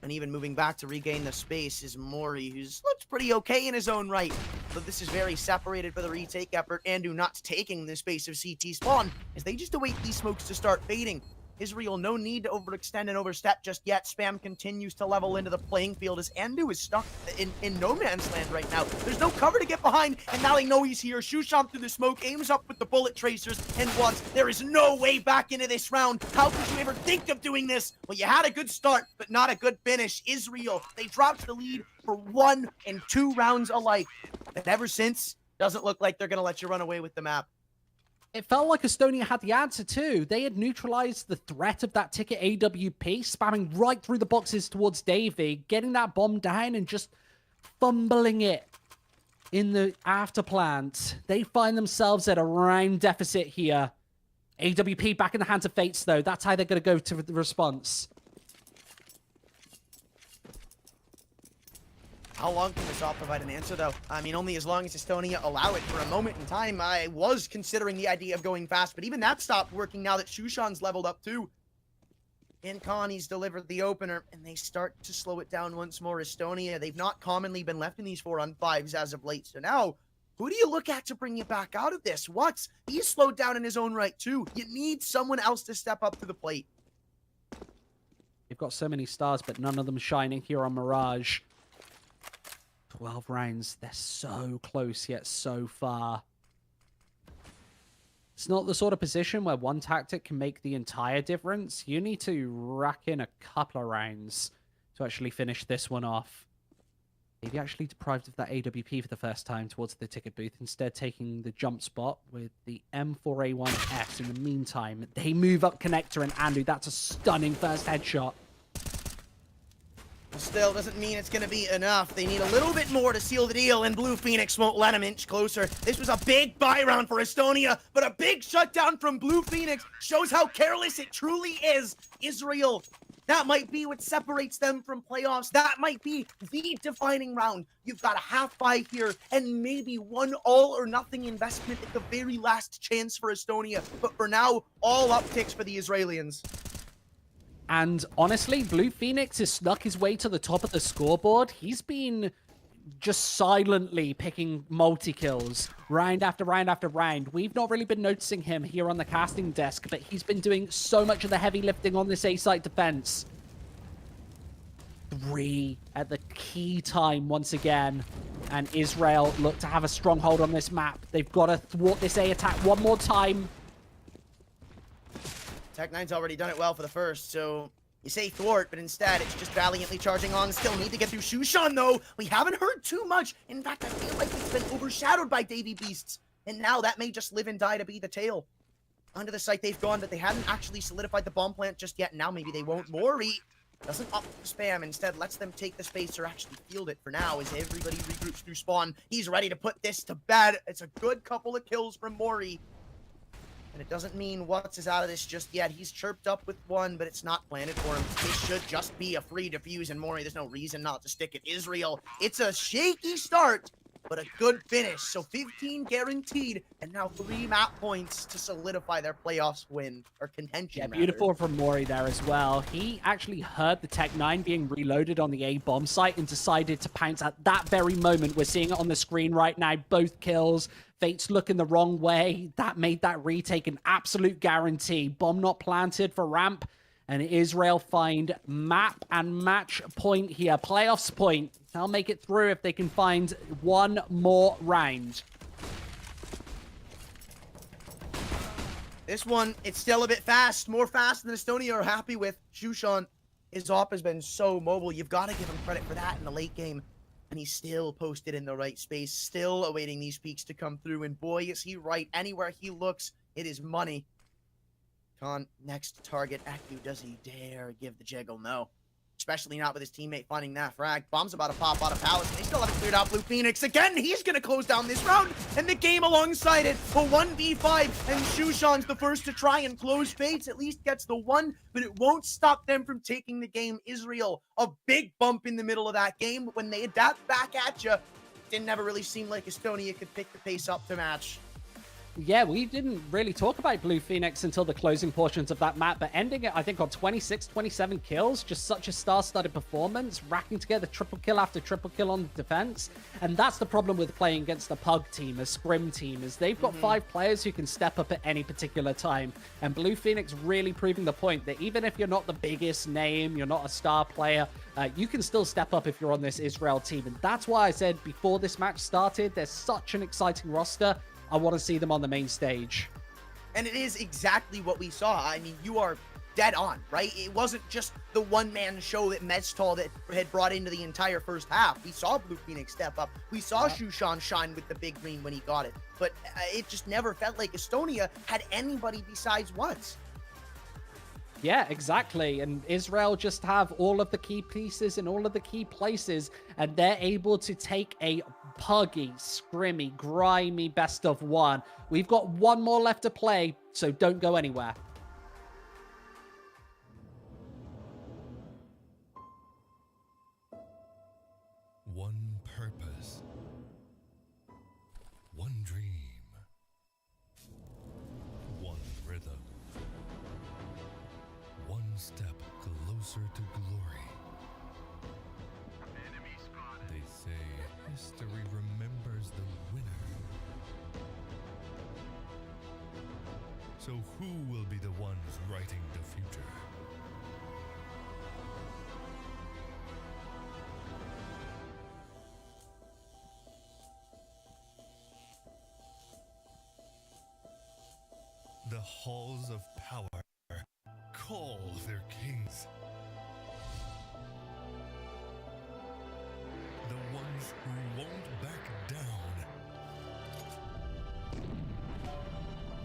And even moving back to regain the space is Mori, who's looked pretty okay in his own right. But this is very separated for the retake effort. Andu not taking the space of CT spawn, as they just await these smokes to start fading. Israel, no need to overextend and overstep just yet. Spam continues to level into the playing field as Andu is stuck in no man's land right now. There's no cover to get behind, and now they know he's here. Shusham through the smoke, aims up with the bullet tracers, and once there is no way back into this round. How could you ever think of doing this? Well, you had a good start, but not a good finish. Israel, they dropped the lead for 1 and 2 rounds alike. And ever since, doesn't look like they're going to let you run away with the map. It felt like Estonia had the answer too. They had neutralized the threat of that ticket AWP, spamming right through the boxes towards Davey, getting that bomb down and just fumbling it in the after plant. They find themselves at a round deficit here. AWP back in the hands of Fates though. That's how they're going to go to the response. How long can this all provide an answer, though? I mean, only as long as Estonia allow it. For a moment in time, I was considering the idea of going fast, but even that stopped working now that Shushan's leveled up, too. And Connie's delivered the opener, and they start to slow it down once more. Estonia, they've not commonly been left in these 4-on-5s as of late, so now, who do you look at to bring you back out of this? Watts, he's slowed down in his own right, too. You need someone else to step up to the plate. They've got so many stars, but none of them shining here on Mirage. 12 rounds. They're so close, yet so far. It's not the sort of position where one tactic can make the entire difference. You need to rack in a couple of rounds to actually finish this one off. Maybe actually deprived of that AWP for the first time towards the ticket booth, instead taking the jump spot with the M4A1S. In the meantime, they move up connector and Andu. That's a stunning first headshot. Still doesn't mean it's going to be enough. They need a little bit more to seal the deal, and Blue Phoenix won't let him inch closer. This was a big buy round for Estonia, but a big shutdown from Blue Phoenix shows how careless it truly is. Israel, that might be what separates them from playoffs. That might be the defining round. You've got a half buy here, and maybe one all-or-nothing investment at the very last chance for Estonia. But for now, all upticks for the Israelis. And honestly, Blue Phoenix has snuck his way to the top of the scoreboard. He's been just silently picking multi-kills round after round after round. We've not really been noticing him here on the casting desk, but he's been doing so much of the heavy lifting on this A-site defense. 3 at the key time once again. And Israel look to have a stronghold on this map. They've got to thwart this A attack one more time. Tech9's already done it well for the first, so you say thwart, but instead it's just valiantly charging on. Still need to get through Shushan, though. We haven't heard too much. In fact, I feel like it's been overshadowed by Davy Beasts. And now that may just live and die to be the tail. Onto the site they've gone, but they hadn't actually solidified the bomb plant just yet. Now maybe they won't. Mori doesn't up the spam. Instead, lets them take the space or actually field it for now as everybody regroups through spawn. He's ready to put this to bed. It's a good couple of kills from Mori. And it doesn't mean Watts is out of this just yet. He's chirped up with one, but it's not planted for him. This should just be a free defuse, and Mori, there's no reason not to stick it. Israel, it's a shaky start, but a good finish. So 15 guaranteed, and now 3 map points to solidify their playoffs win, or contention. Yeah, beautiful from Mori there as well. He actually heard the Tech-9 being reloaded on the A bomb site and decided to pounce at that very moment. We're seeing it on the screen right now, both kills. Fate's looking the wrong way. That made that retake an absolute guarantee. Bomb not planted for ramp. And Israel find map and match point here. Playoffs point. They'll make it through if they can find one more round. This one, it's still a bit fast. More fast than Estonia are happy with. Shushan, his op has been so mobile. You've got to give him credit for that in the late game. And he's still posted in the right space, still awaiting these peaks to come through. And boy, is he right. Anywhere he looks, it is money. Khan, next target, Aku, does he dare give the jiggle? No. Especially not with his teammate finding that frag. Bomb's about to pop out of Palace, and they still haven't cleared out Blue Phoenix. Again, he's going to close down this round, and the game alongside it. A 1v5, and Shushan's the first to try and close Fates. At least gets the one, but it won't stop them from taking the game. Israel, a big bump in the middle of that game. When they adapt back at you, didn't ever really seem like Estonia could pick the pace up to match. Yeah, we didn't really talk about Blue Phoenix until the closing portions of that map, but ending it, I think, on 26, 27 kills, just such a star-studded performance, racking together triple kill after triple kill on the defense. And that's the problem with playing against a Pug team, a Scrim team, is they've got 5 players who can step up at any particular time. And Blue Phoenix really proving the point that even if you're not the biggest name, you're not a star player, you can still step up if you're on this Israel team. And that's why I said before this match started, there's such an exciting roster. I want to see them on the main stage. And it is exactly what we saw. I mean, you are dead on, right? It wasn't just the one-man show that Meztal that had brought into the entire first half. We saw Blue Phoenix step up. We saw Shushan shine with the big green when he got it. But it just never felt like Estonia had anybody besides once. Yeah, exactly. And Israel just have all of the key pieces in all of the key places, and they're able to take a puggy, scrimmy, grimy best of one. We've got one more left to play, so don't go anywhere. One purpose. One dream. One rhythm. One step closer to glory. They say history remembers the winner. So who will be the ones writing the future? The halls of power call their kings. The ones who won't back down.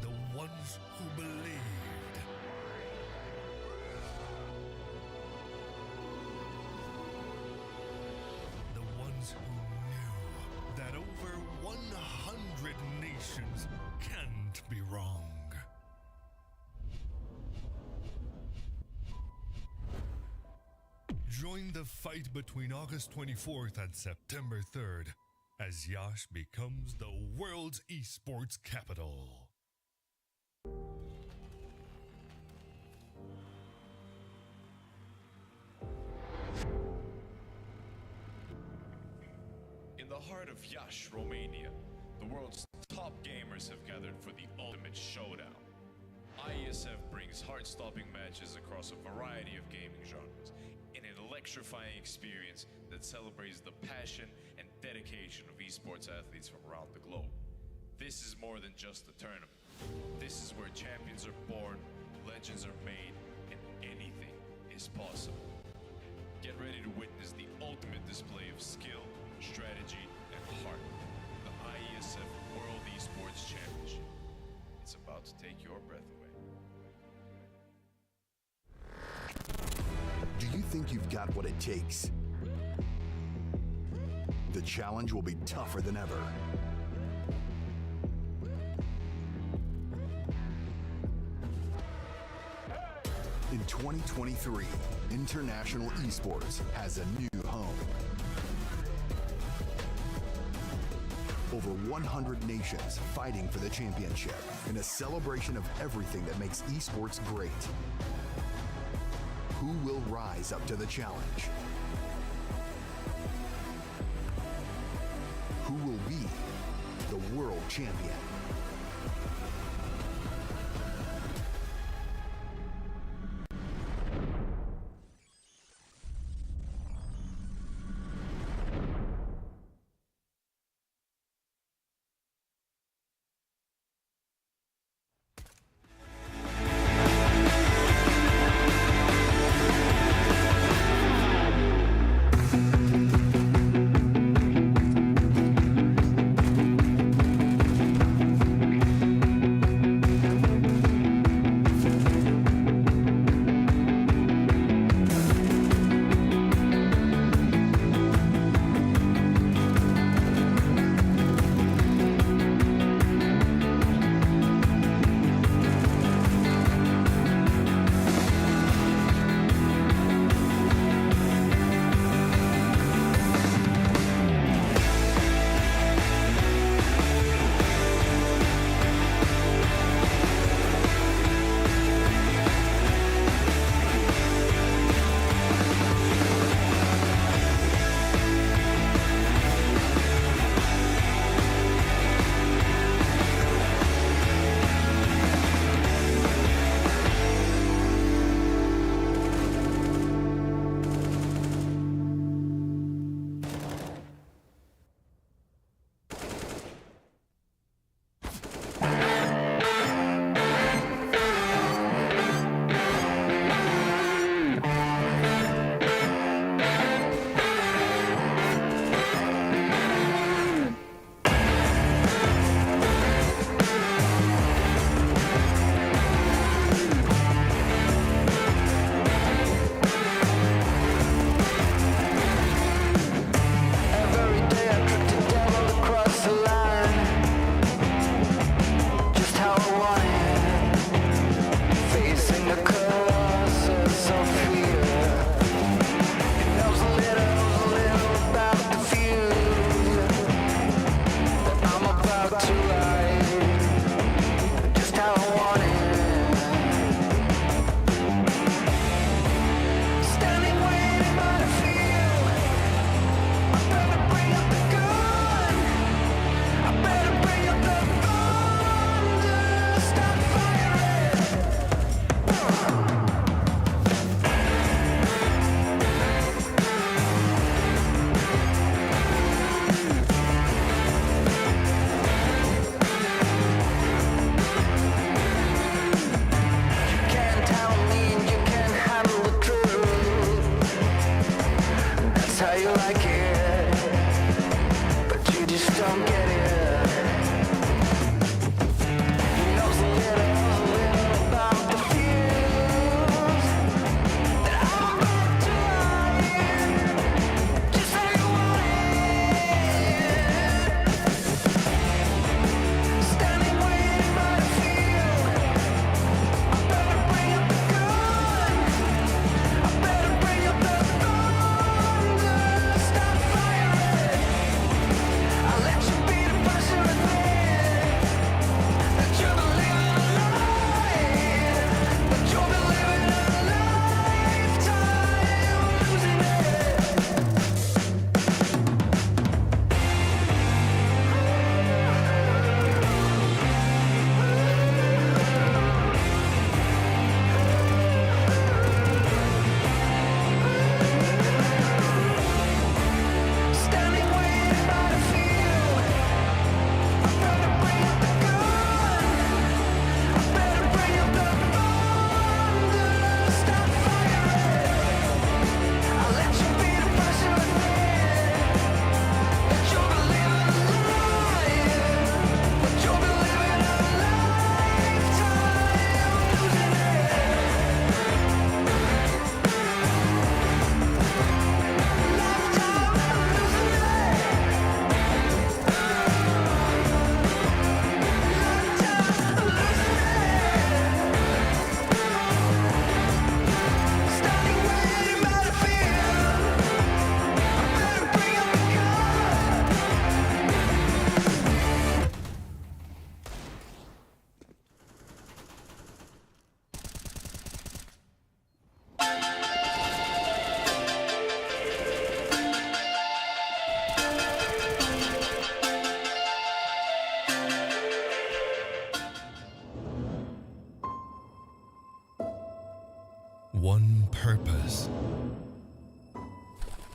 The ones who believed. The ones who knew that over 100 nations can't be wrong. Join the fight between August 24th and September 3rd as Yash becomes the world's esports capital. In the heart of Yash, Romania, the world's top gamers have gathered for the ultimate showdown. IESF brings heart-stopping matches across a variety of gaming genres in an electrifying experience that celebrates the passion and dedication of esports athletes from around the globe. This is more than just a tournament. This is where champions are born, legends are made, and anything is possible. Get ready to witness the ultimate display of skill, strategy, and heart. The IESF World Esports Championship. It's about to take your breath away. Do you think you've got what it takes? The challenge will be tougher than ever. In 2023, International Esports has a new home. Over 100 nations fighting for the championship in a celebration of everything that makes esports great. Who will rise up to the challenge? Who will be the world champion?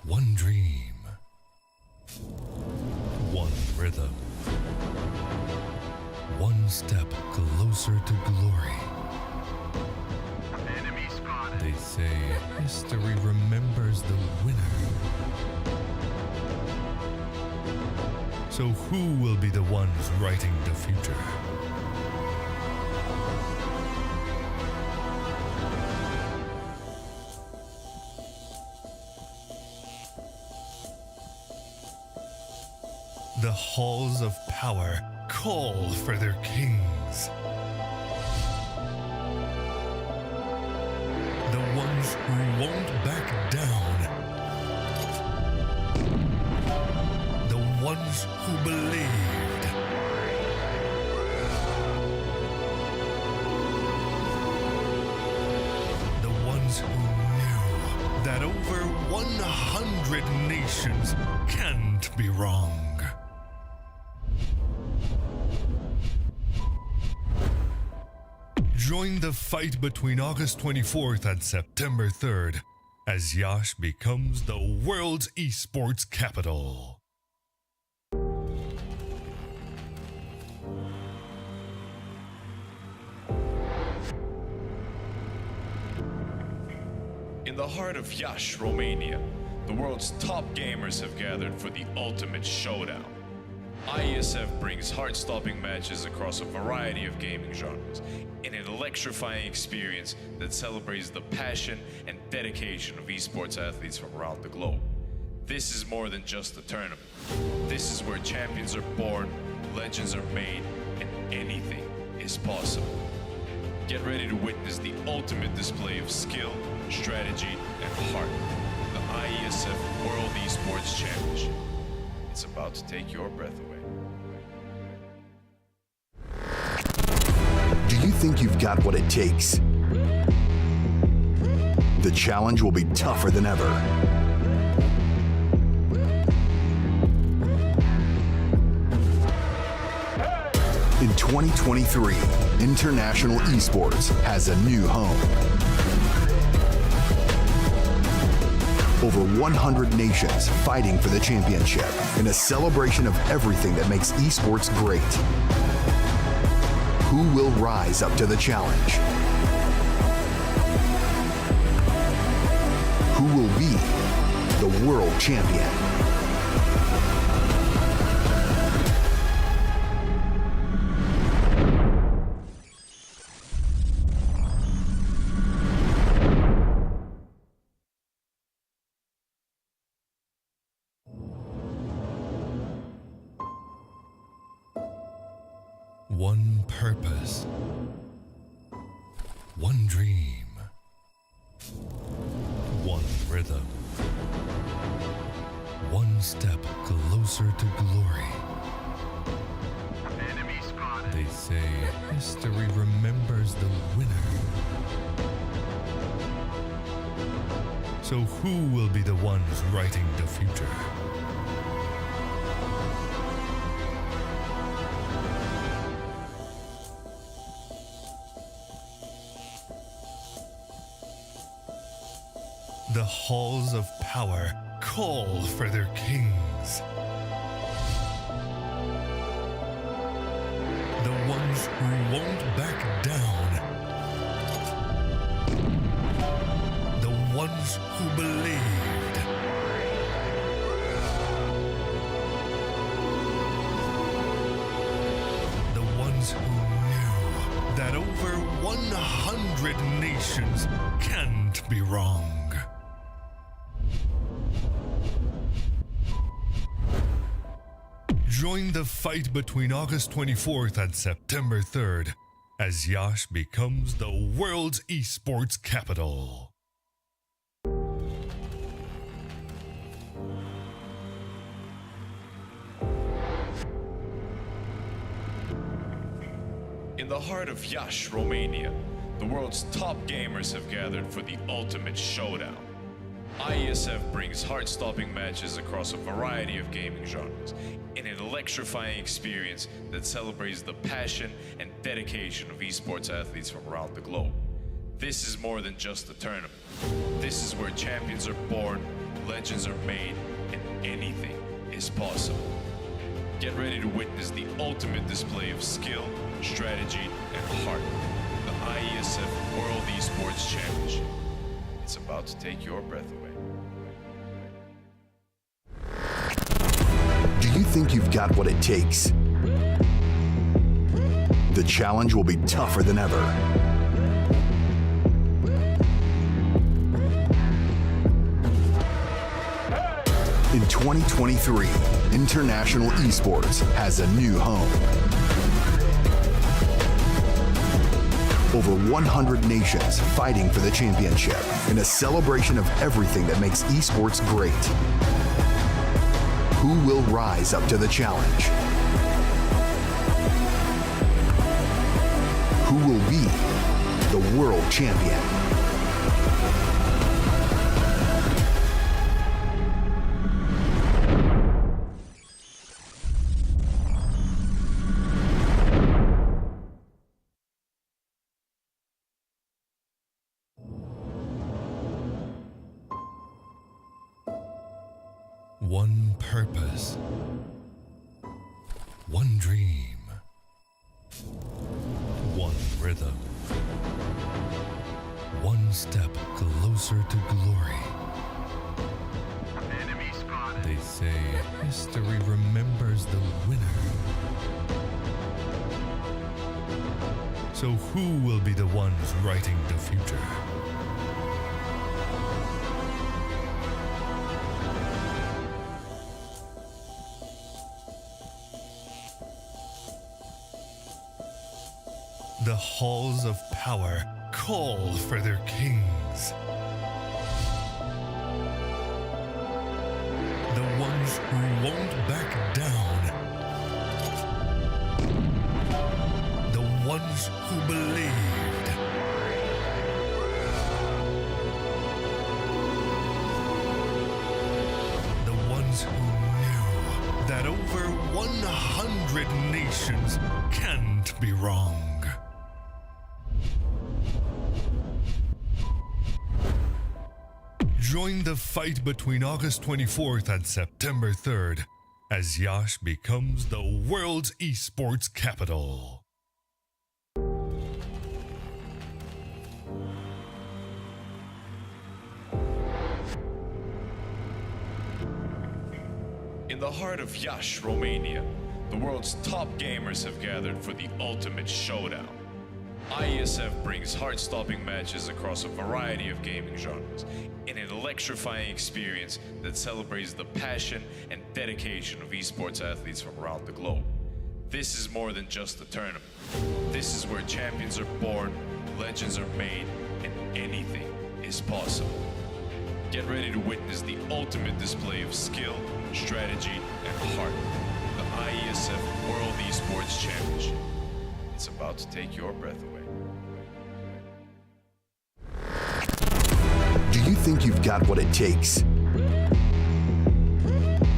One dream. One rhythm. One step closer to glory. Enemy spotted. They say history remembers the winner. So who will be the ones writing the future? The halls of power call for their kings. The ones who won't back down. The ones who believed. The ones who knew that over 100 nations can't be wrong. Join the fight between August 24th and September 3rd as Yash becomes the world's esports capital. In the heart of Iași, Romania, the world's top gamers have gathered for the ultimate showdown. IESF brings heart-stopping matches across a variety of gaming genres in an electrifying experience that celebrates the passion and dedication of esports athletes from around the globe. This is more than just a tournament. This is where champions are born, legends are made, and anything is possible. Get ready to witness the ultimate display of skill, strategy, and heart. The IESF World Esports Championship. It's about to take your breath away. Do you think you've got what it takes? The challenge will be tougher than ever. In 2023, International Esports has a new home. Over 100 nations fighting for the championship in a celebration of everything that makes esports great. Who will rise up to the challenge? Who will be the world champion? One purpose. One dream. One rhythm. One step closer to glory. Enemy spotted. They say history remembers the winner. So who will be the ones writing the future? The halls of power call for their kings. The ones who won't back down. The ones who believed. The ones who knew that over 100 nations can't be wrong. Join the fight between August 24th and September 3rd as Yash becomes the world's esports capital. In the heart of Iași, Romania, the world's top gamers have gathered for the ultimate showdown. IESF brings heart-stopping matches across a variety of gaming genres in an electrifying experience that celebrates the passion and dedication of esports athletes from around the globe. This is more than just a tournament. This is where champions are born, legends are made, and anything is possible. Get ready to witness the ultimate display of skill, strategy, and heart. The IESF World Esports Championship. It's about to take your breath away. Do you think you've got what it takes? The challenge will be tougher than ever. In 2023, International Esports has a new home. Over 100 nations fighting for the championship in a celebration of everything that makes esports great. Who will rise up to the challenge? Who will be the world champion? One purpose, one dream, one rhythm, one step closer to glory. Enemy spotted. They say history remembers the winner. So who will be the ones writing the future? The halls of power call for their kings. The ones who won't back down. The ones who believed. The ones who knew that over 100 nations can't be wrong. Join the fight between August 24th and September 3rd as Yash becomes the world's esports capital. In the heart of Iași, Romania, the world's top gamers have gathered for the ultimate showdown. IESF brings heart-stopping matches across a variety of gaming genres in an electrifying experience that celebrates the passion and dedication of esports athletes from around the globe. This is more than just a tournament. This is where champions are born, legends are made, and anything is possible. Get ready to witness the ultimate display of skill, strategy, and heart. The IESF World Esports Championship. It's about to take your breath away. Do you think you've got what it takes?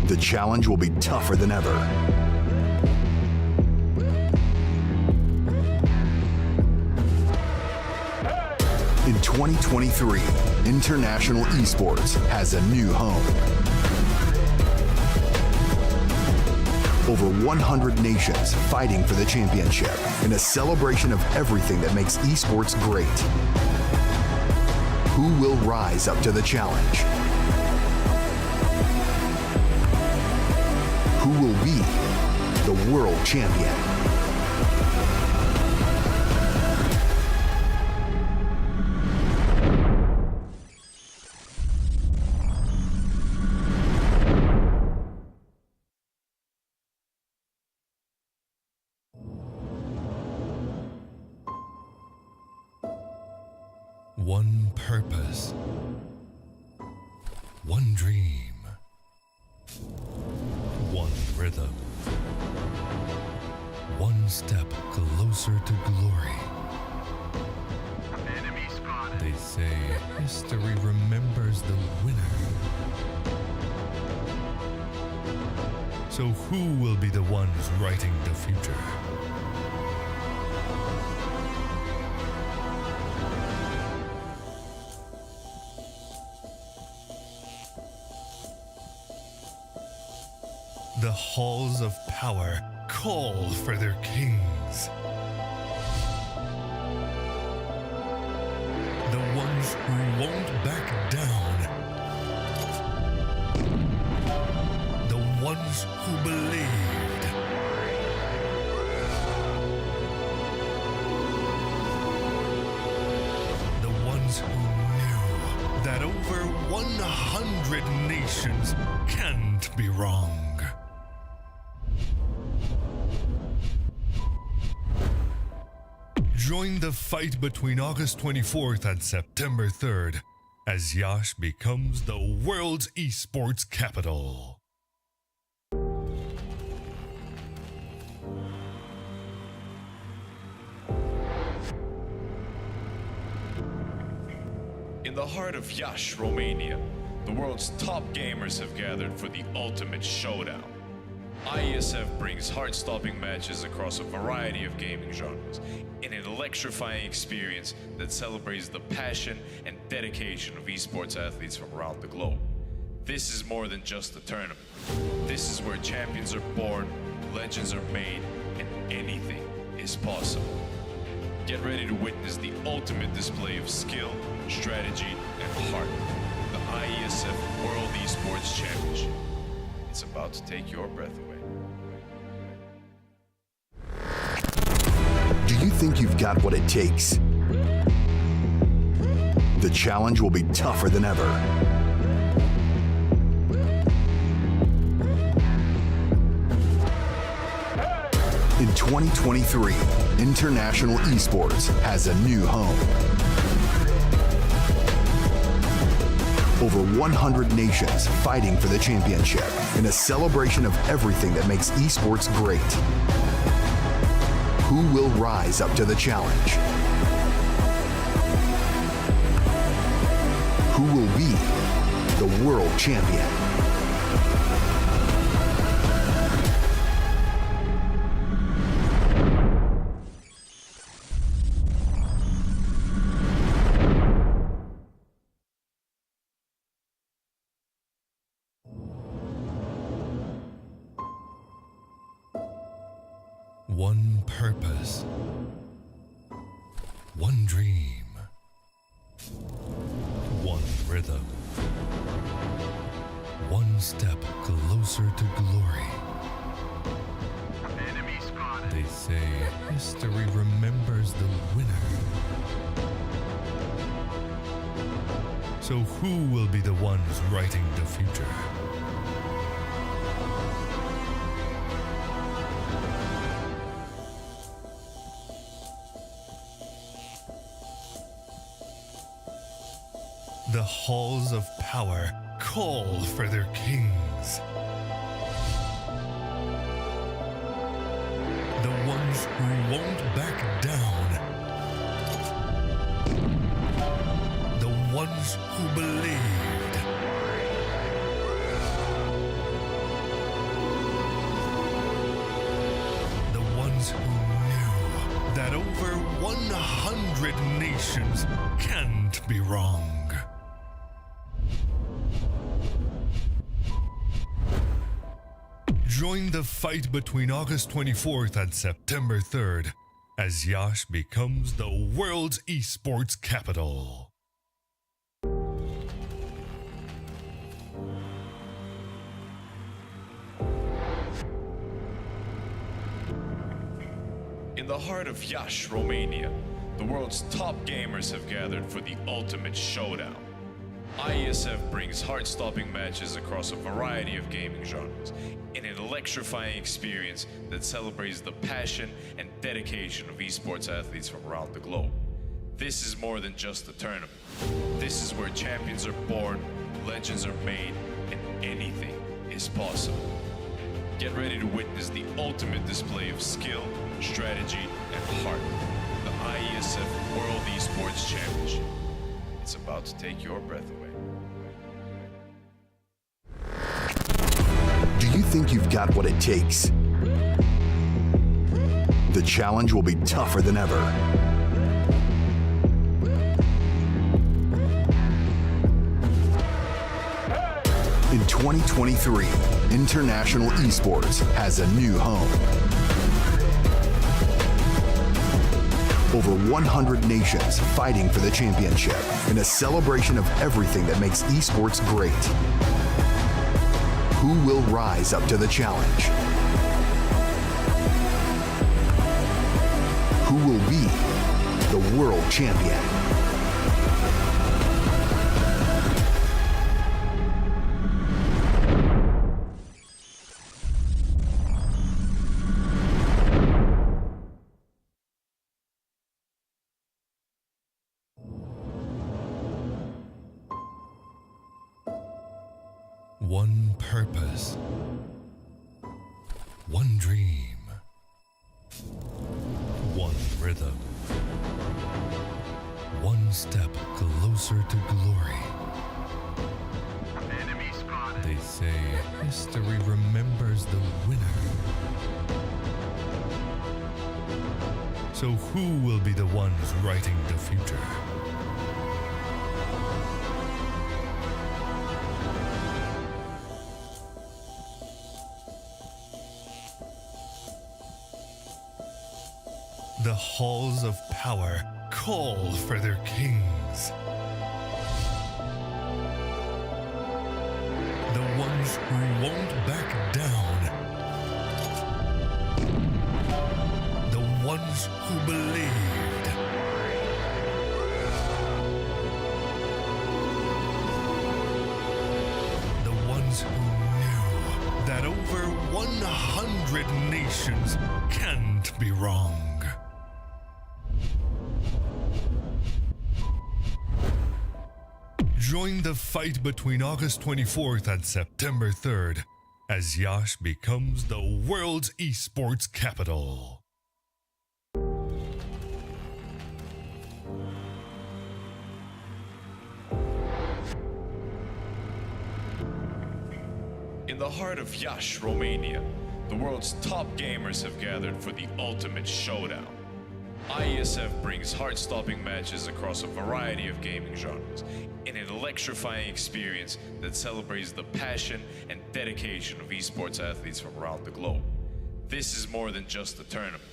The challenge will be tougher than ever. In 2023, International Esports has a new home. Over 100 nations fighting for the championship in a celebration of everything that makes esports great. Who will rise up to the challenge? Who will be the world champion? One purpose, one dream, one rhythm, one step closer to glory. Enemy spotted. They say history remembers the winner. So who will be the ones writing the future? The halls of power call for their kings. The ones who won't back down. The ones who believed. The ones who knew that over 100 nations can't be wrong. Join the fight between August 24th and September 3rd as Yash becomes the world's esports capital. In the heart of Yash, Romania, the world's top gamers have gathered for the ultimate showdown. IESF brings heart-stopping matches across a variety of gaming genres in an electrifying experience that celebrates the passion and dedication of esports athletes from around the globe. This is more than just a tournament. This is where champions are born, legends are made, and anything is possible. Get ready to witness the ultimate display of skill, strategy, and heart. The IESF World Esports Championship. It's about to take your breath away. Do you think you've got what it takes? The challenge will be tougher than ever. In 2023, International Esports has a new home. Over 100 nations fighting for the championship in a celebration of everything that makes esports great. Who will rise up to the challenge? Who will be the world champion? One purpose, one dream, one rhythm, one step closer to glory. Enemy spotted. They say history remembers the winner. So who will be the ones writing the future? The halls of power call for their kings. The ones who won't back down. The ones who believed. The ones who knew that over 100 nations can't be wrong. Join the fight between August 24th and September 3rd as Yash becomes the world's esports capital. In the heart of Yash, Romania, the world's top gamers have gathered for the ultimate showdown. IESF brings heart-stopping matches across a variety of gaming genres in an electrifying experience that celebrates the passion and dedication of esports athletes from around the globe. This is more than just a tournament. This is where champions are born, legends are made, and anything is possible. Get ready to witness the ultimate display of skill, strategy, and heart. The IESF World Esports Championship. It's about to take your breath away. Do you think you've got what it takes? The challenge will be tougher than ever. In 2023, International Esports has a new home. Over 100 nations fighting for the championship in a celebration of everything that makes esports great. Who will rise up to the challenge? Who will be the world champion? One purpose, one dream, one rhythm, one step closer to glory. Enemy spotted. They say history remembers the winner. So who will be the ones writing the future? The halls of power call for their kings. The ones who won't back down. The ones who believed. The ones who knew that over 100 nations can't be wrong. Join the fight between August 24th and September 3rd as Yash becomes the world's esports capital. In the heart of Yash, Romania, the world's top gamers have gathered for the ultimate showdown. IESF brings heart-stopping matches across a variety of gaming genres in an electrifying experience that celebrates the passion and dedication of esports athletes from around the globe. This is more than just a tournament.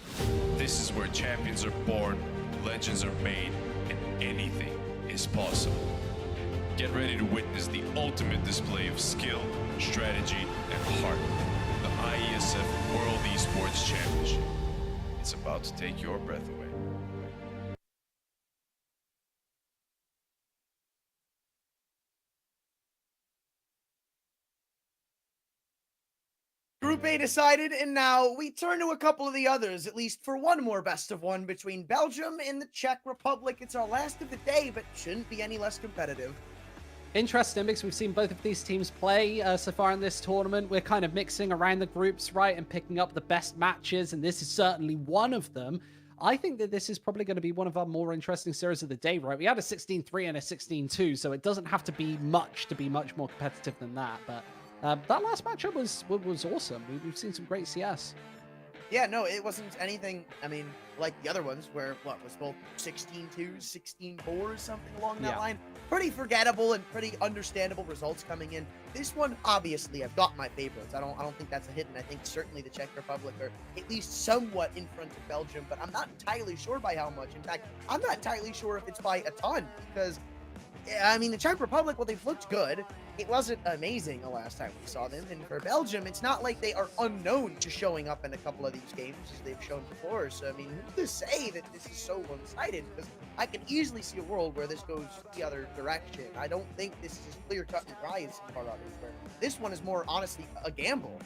This is where champions are born, legends are made, and anything is possible. Get ready to witness the ultimate display of skill, strategy, and heart. The IESF World Esports Championship. It's about to take your breath away. Group A decided, and now we turn to a couple of the others, at least for one more best of one between Belgium and the Czech Republic. It's our last of the day, but shouldn't be any less competitive. Interesting, because we've seen both of these teams play so far in this tournament. We're kind of mixing around the groups, right, and picking up the best matches, and this is certainly one of them. I think that this is probably going to be one of our more interesting series of the day, right? We had a 16-3 and a 16-2, so it doesn't have to be much more competitive than that. But that last matchup was awesome. We've seen some great CS. Yeah, no, it wasn't anything, I mean, like the other ones where, what, was both 16-2, 16-4 or something along that line. Pretty forgettable and pretty understandable results coming in. This one, obviously, I've got my favorites. I don't think that's a hidden. I think certainly the Czech Republic are at least somewhat in front of Belgium, but I'm not entirely sure by how much. In fact, I'm not entirely sure if it's by a ton, because I mean, the Czech Republic, well, they've looked good. It wasn't amazing the last time we saw them. And for Belgium, it's not like they are unknown to showing up in a couple of these games as they've shown before. So, I mean, who's to say that this is so one-sided? Because I can easily see a world where this goes the other direction. I don't think this is as clear-cut and dry as some of our others, where this one is more, honestly, a gamble.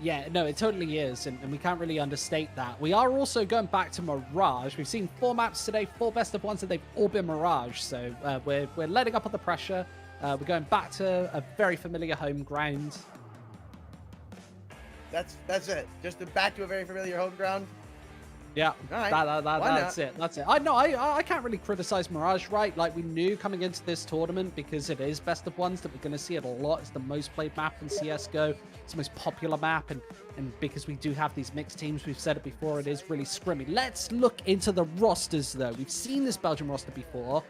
Yeah, no, it totally is, and we can't really understate that. We are also going back to Mirage. We've seen 4 maps today, 4 best of ones, and they've all been Mirage. So we're letting up on the pressure. We're going back to a very familiar home ground. That's it. Just back to a very familiar home ground. Yeah, all right. That's it. That's it. I can't really criticize Mirage, right? Like, we knew coming into this tournament, because it is best of ones, that we're going to see it a lot. It's the most played map in CSGO. It's the most popular map, and because we do have these mixed teams, we've said it before, it is really scrimmy. Let's look into the rosters, though. We've seen this Belgium roster before.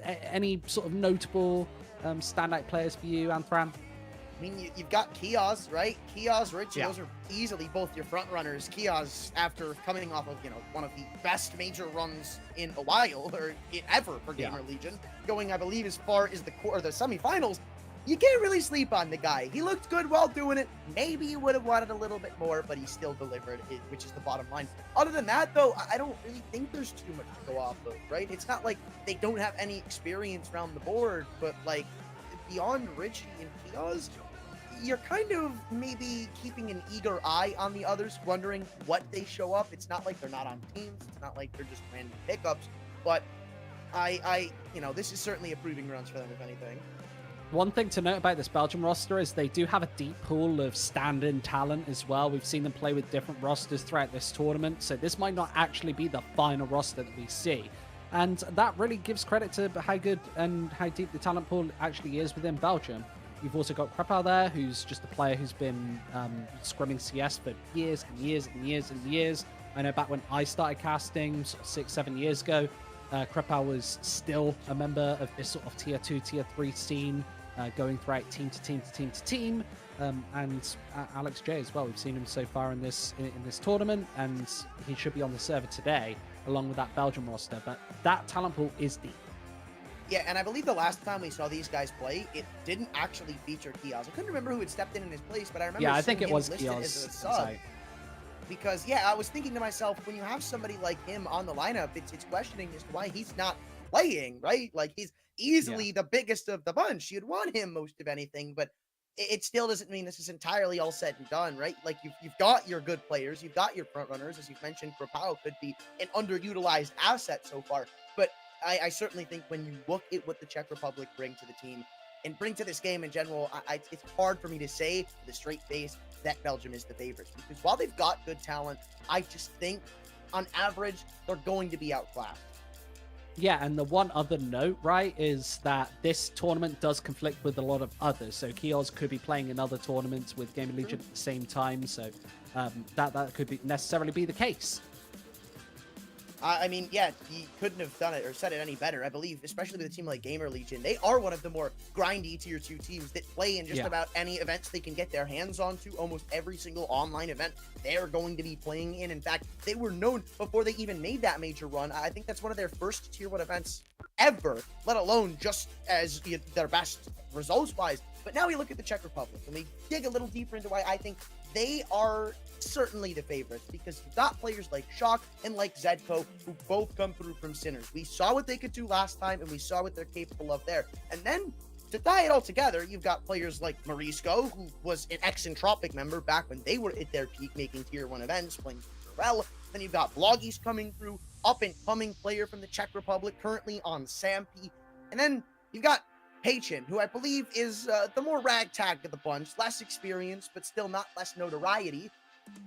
Any sort of notable standout players for you, Anthram? I mean, you've got Kios, right? Kios, Richie, Yeah. those are easily both your front runners. Kios, after coming off of, one of the best major runs in a while, or ever for Gamer Legion, going, I believe, as far as the semifinals, you can't really sleep on the guy. He looked good while doing it. Maybe you would have wanted a little bit more, but he still delivered it, which is the bottom line. Other than that, though, I don't really think there's too much to go off of, right? It's not like they don't have any experience around the board, but, like, beyond Richie and Kios, you're kind of maybe keeping an eager eye on the others, wondering what they show up. It's not like they're not on teams. It's not like they're just random pickups, but this is certainly a proving grounds for them, if anything. One thing to note about this Belgium roster is they do have a deep pool of stand-in talent as well. We've seen them play with different rosters throughout this tournament, so this might not actually be the final roster that we see. And that really gives credit to how good and how deep the talent pool actually is within Belgium. You've also got Krepal there, who's just a player who's been scrimming CS for years and years and years and years. I know back when I started casting 6-7 years ago, Krepal was still a member of this sort of tier 2, tier 3 scene, going throughout team to team to team to team. And Alex J as well. We've seen him so far in this tournament, and he should be on the server today, along with that Belgium roster. But that talent pool is deep. Yeah, and I believe the last time we saw these guys play, it didn't actually feature Kios. I couldn't remember who had stepped in his place, but I remember I think it was listed Kios. as a sub. Because, I was thinking to myself, when you have somebody like him on the lineup, it's questioning as to why he's not playing, right? Like, he's easily the biggest of the bunch. You'd want him most of anything, but it still doesn't mean this is entirely all said and done, right? Like, you've got your good players, you've got your front runners. As you've mentioned, Krepal could be an underutilized asset so far, but I certainly think when you look at what the Czech Republic bring to the team and bring to this game in general, it's hard for me to say with a straight face that Belgium is the favorites, because while they've got good talent, I just think on average they're going to be outclassed. Yeah, and the one other note, right, is that this tournament does conflict with a lot of others. So Kios could be playing in other tournaments with Gamer Legion at the same time, so that could necessarily be the case. I mean, he couldn't have done it or said it any better. I believe, especially with a team like Gamer Legion, they are one of the more grindy tier 2 teams that play in just about any events they can get their hands onto. Almost every single online event they're going to be playing in. In fact, they were known before they even made that major run. I think that's one of their first tier 1 events ever, let alone just as their best results-wise. But now we look at the Czech Republic and we dig a little deeper into why I think they are certainly the favorites, because you've got players like Shock and like Zedko who both come through from Sinners. We saw what they could do last time, and we saw what they're capable of there. And then to tie it all together, you've got players like Marisco, who was an ex-Entropic member back when they were at their peak, making tier 1 events, playing well. Then you've got Bloggies coming through, up-and-coming player from the Czech Republic, currently on Sampi. And then you've got Pachin, who I believe is the more ragtag of the bunch, less experience, but still not less notoriety.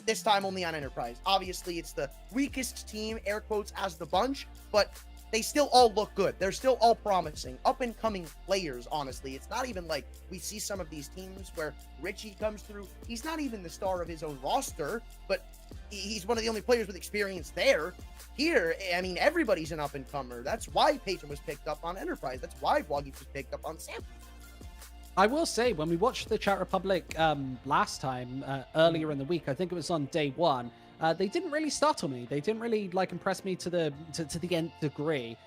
This time only on Enterprise. Obviously, it's the weakest team, air quotes, as the bunch, but they still all look good. They're still all promising, up-and-coming players, honestly. It's not even like we see some of these teams where Richie comes through. He's not even the star of his own roster, but he's one of the only players with experience there. Here, I mean, everybody's an up-and-comer. That's why Pachin was picked up on Enterprise. That's why Bloggies was picked up on Samp. I will say, when we watched the Czech Republic last time, earlier in the week, I think it was on day 1, they didn't really startle me. They didn't really impress me to the nth degree.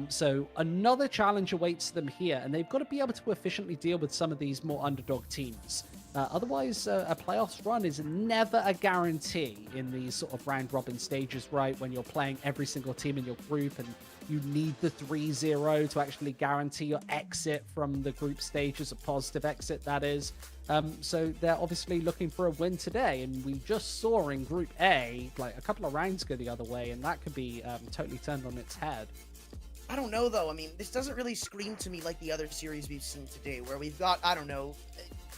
So another challenge awaits them here, and they've got to be able to efficiently deal with some of these more underdog teams. Otherwise, a playoffs run is never a guarantee in these sort of round robin stages, right? When you're playing every single team in your group and you need the 3-0 to actually guarantee your exit from the group stage, as a positive exit, that is. So they're obviously looking for a win today, and we just saw in Group A, a couple of rounds go the other way, and that could be totally turned on its head. I don't know, though. I mean, this doesn't really scream to me like the other series we've seen today, where we've got, I don't know,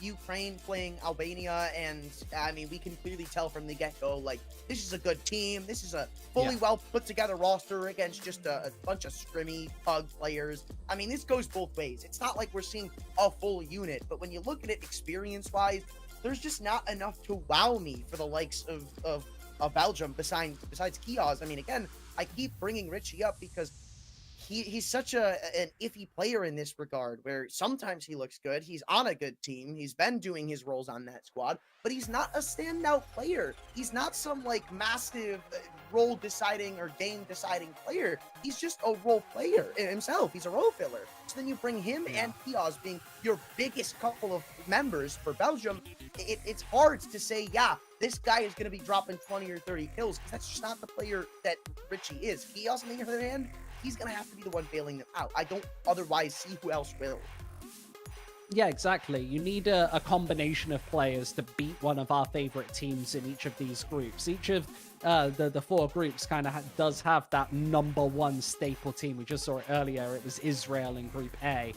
Ukraine playing Albania, and I mean, we can clearly tell from the get-go, this is a good team. This is a fully well put together roster against just a bunch of scrimmy pug players. I mean, this goes both ways. It's not like we're seeing a full unit, but when you look at it experience-wise, there's just not enough to wow me for the likes of Belgium besides Kios. I mean, again, I keep bringing Richie up because he's such an iffy player in this regard, where sometimes he looks good. He's on a good team. He's been doing his roles on that squad, but he's not a standout player. He's not some like massive role deciding or game deciding player. He's just a role player himself. He's a role filler. So then you bring him and Piaz being your biggest couple of members for Belgium. It's hard to say, yeah, this guy is going to be dropping 20 or 30 kills, because that's just not the player that Richie is. Piaz, on the other hand, he's going to have to be the one bailing them out. I don't otherwise see who else will. Yeah, exactly. You need a combination of players to beat one of our favorite teams in each of these groups. Each of the four groups kind of does have that number one staple team. We just saw it earlier. It was Israel in Group A.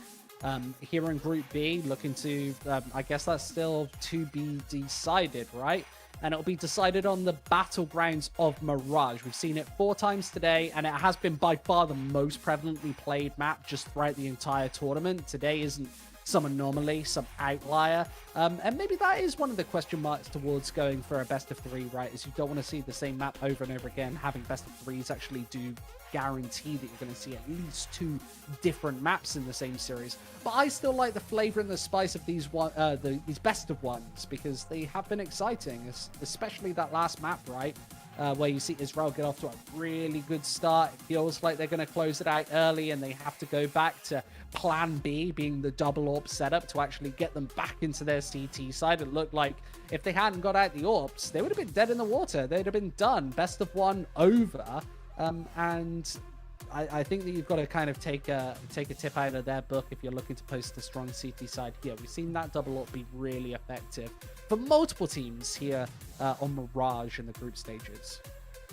Here in Group B, looking to, I guess that's still to be decided, right? And it'll be decided on the battlegrounds of Mirage. We've seen it 4 times today, and it has been by far the most prevalently played map just throughout the entire tournament. Today isn't some anomaly, some outlier. And maybe that is one of the question marks towards going for a best of 3, right? Is you don't want to see the same map over and over again. Having best of 3s actually do guarantee that you're going to see at least 2 different maps in the same series. But I still like the flavor and the spice of these these best of ones, because they have been exciting, especially that last map, right? Where you see Israel get off to a really good start. It feels like they're going to close it out early, and they have to go back to plan B, being the double AWP setup, to actually get them back into their CT side. It looked like if they hadn't got out the AWPs, they would have been dead in the water. They'd have been done. Best of 1 over. And I think that you've got to kind of take a tip out of their book if you're looking to post a strong CT side here. We've seen that double up be really effective for multiple teams here on Mirage in the group stages.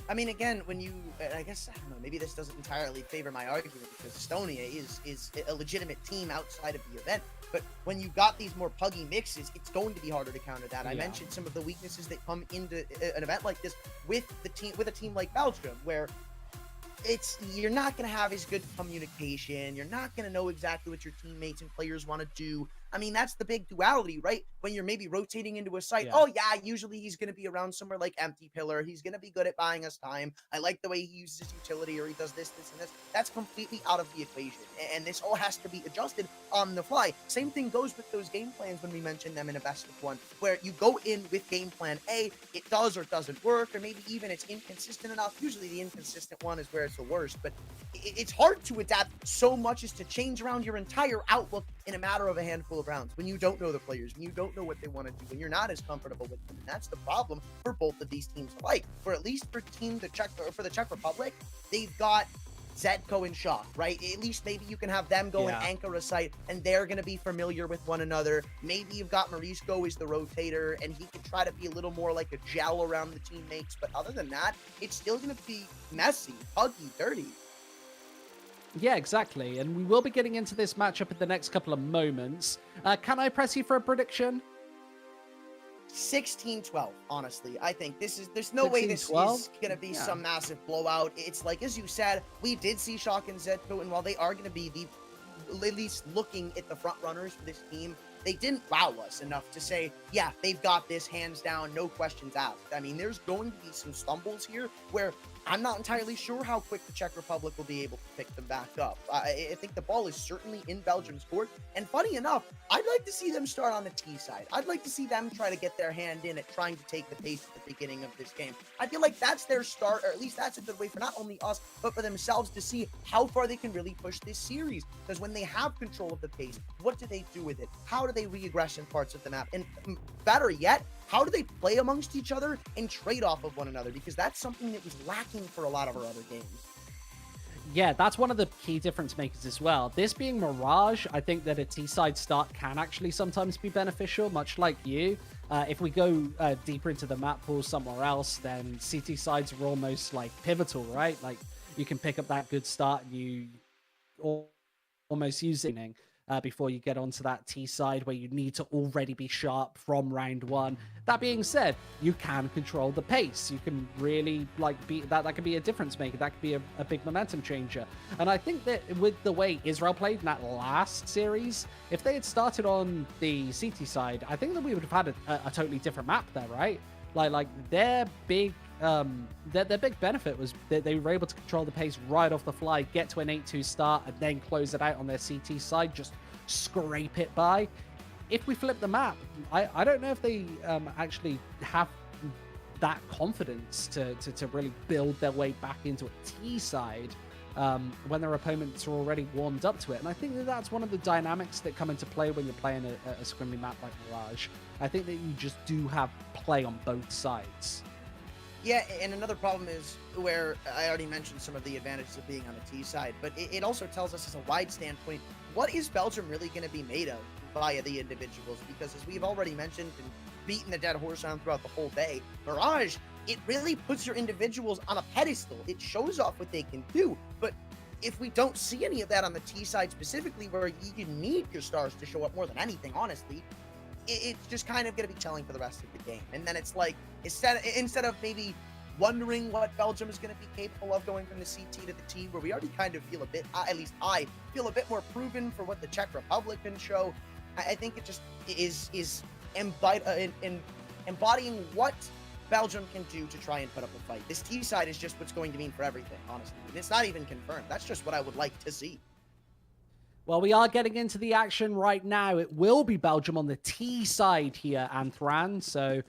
I mean, again, when you, I guess, I don't know, maybe this doesn't entirely favor my argument, because Estonia is a legitimate team outside of the event. But when you got these more puggy mixes, it's going to be harder to counter that. I mentioned some of the weaknesses that come into an event like this with a team like Belgium, where you're not going to have as good communication. You're not going to know exactly what your teammates and players want to do. I mean, that's the big duality, right? When you're maybe rotating into a site, usually he's going to be around somewhere like Empty Pillar. He's going to be good at buying us time. I like the way he uses his utility, or he does this, and this. That's completely out of the equation. And this all has to be adjusted on the fly. Same thing goes with those game plans when we mention them in a best of 1, where you go in with game plan A, it does or doesn't work, or maybe even it's inconsistent enough. Usually the inconsistent one is where it's the worst, but it's hard to adapt so much as to change around your entire outlook in a matter of a handful of rounds, when you don't know the players, when you don't know what they want to do, when you're not as comfortable with them. And that's the problem for both of these teams alike. Or at least for the Czech Republic, they've got Zedko and Shock, right? At least maybe you can have them go and anchor a site, and they're going to be familiar with one another. Maybe you've got Marisco as the rotator, and he can try to be a little more like a gel around the teammates. But other than that, it's still going to be messy, puggy, dirty. Yeah, exactly. And we will be getting into this matchup in the next couple of moments. Can I press you for a prediction? 16-12, honestly. I think there's no way this is going to be some massive blowout. It's like, as you said, we did see Shock and Zedko, and while they are going to be at least looking at the front runners for this team, they didn't wow us enough to say, yeah, they've got this hands down, no questions asked. I mean, there's going to be some stumbles here where I'm not entirely sure how quick the Czech Republic will be able to pick them back up. I think the ball is certainly in Belgium's court. And funny enough, I'd like to see them start on the T side. I'd like to see them try to get their hand in at trying to take the pace at the beginning of this game. I feel like that's their start, or at least that's a good way for not only us, but for themselves to see how far they can really push this series. Because when they have control of the pace, what do they do with it? How do they re-aggress in parts of the map? And better yet, how do they play amongst each other and trade off of one another? Because that's something that was lacking for a lot of our other games. Yeah, that's one of the key difference makers as well. This being Mirage, I think that a T-side start can actually sometimes be beneficial, much like you. If we go deeper into the map pool somewhere else, then CT sides are almost like pivotal, right? Like you can pick up that good start and you almost using before you get onto that T side where you need to already be sharp from round 1. That being said, you can control the pace. You can really be that could be a difference maker. That could be a big momentum changer. And I think that with the way Israel played in that last series, if they had started on the CT side, I think that we would have had a totally different map there, right? Like their big their big benefit was that they were able to control the pace right off the fly, get to an 8-2 start, and then close it out on their CT side, just scrape it by. If we flip the map, I don't know if they actually have that confidence to really build their way back into a T side when their opponents are already warmed up to it. And I think that that's one of the dynamics that come into play when you're playing a scrimmy map like Mirage. I think that you just do have play on both sides. Yeah, and another problem is where I already mentioned some of the advantages of being on the T side, but it also tells us as a wide standpoint, what is Belgium really going to be made of via the individuals? Because as we've already mentioned and beaten the dead horse on throughout the whole day, Mirage, it really puts your individuals on a pedestal. It shows off what they can do, but if we don't see any of that on the T side specifically, where you need your stars to show up more than anything, honestly, it's just kind of going to be telling for the rest of the game. And then it's like, instead of maybe wondering what Belgium is going to be capable of going from the CT to the T, where we already kind of feel a bit, at least I feel a bit more proven for what the Czech Republic can show. I think it just is embodying what Belgium can do to try and put up a fight. This T side is just what's going to mean for everything, honestly. And it's not even confirmed. That's just what I would like to see. Well, we are getting into the action right now. It will be Belgium on the T side here, Anthran. So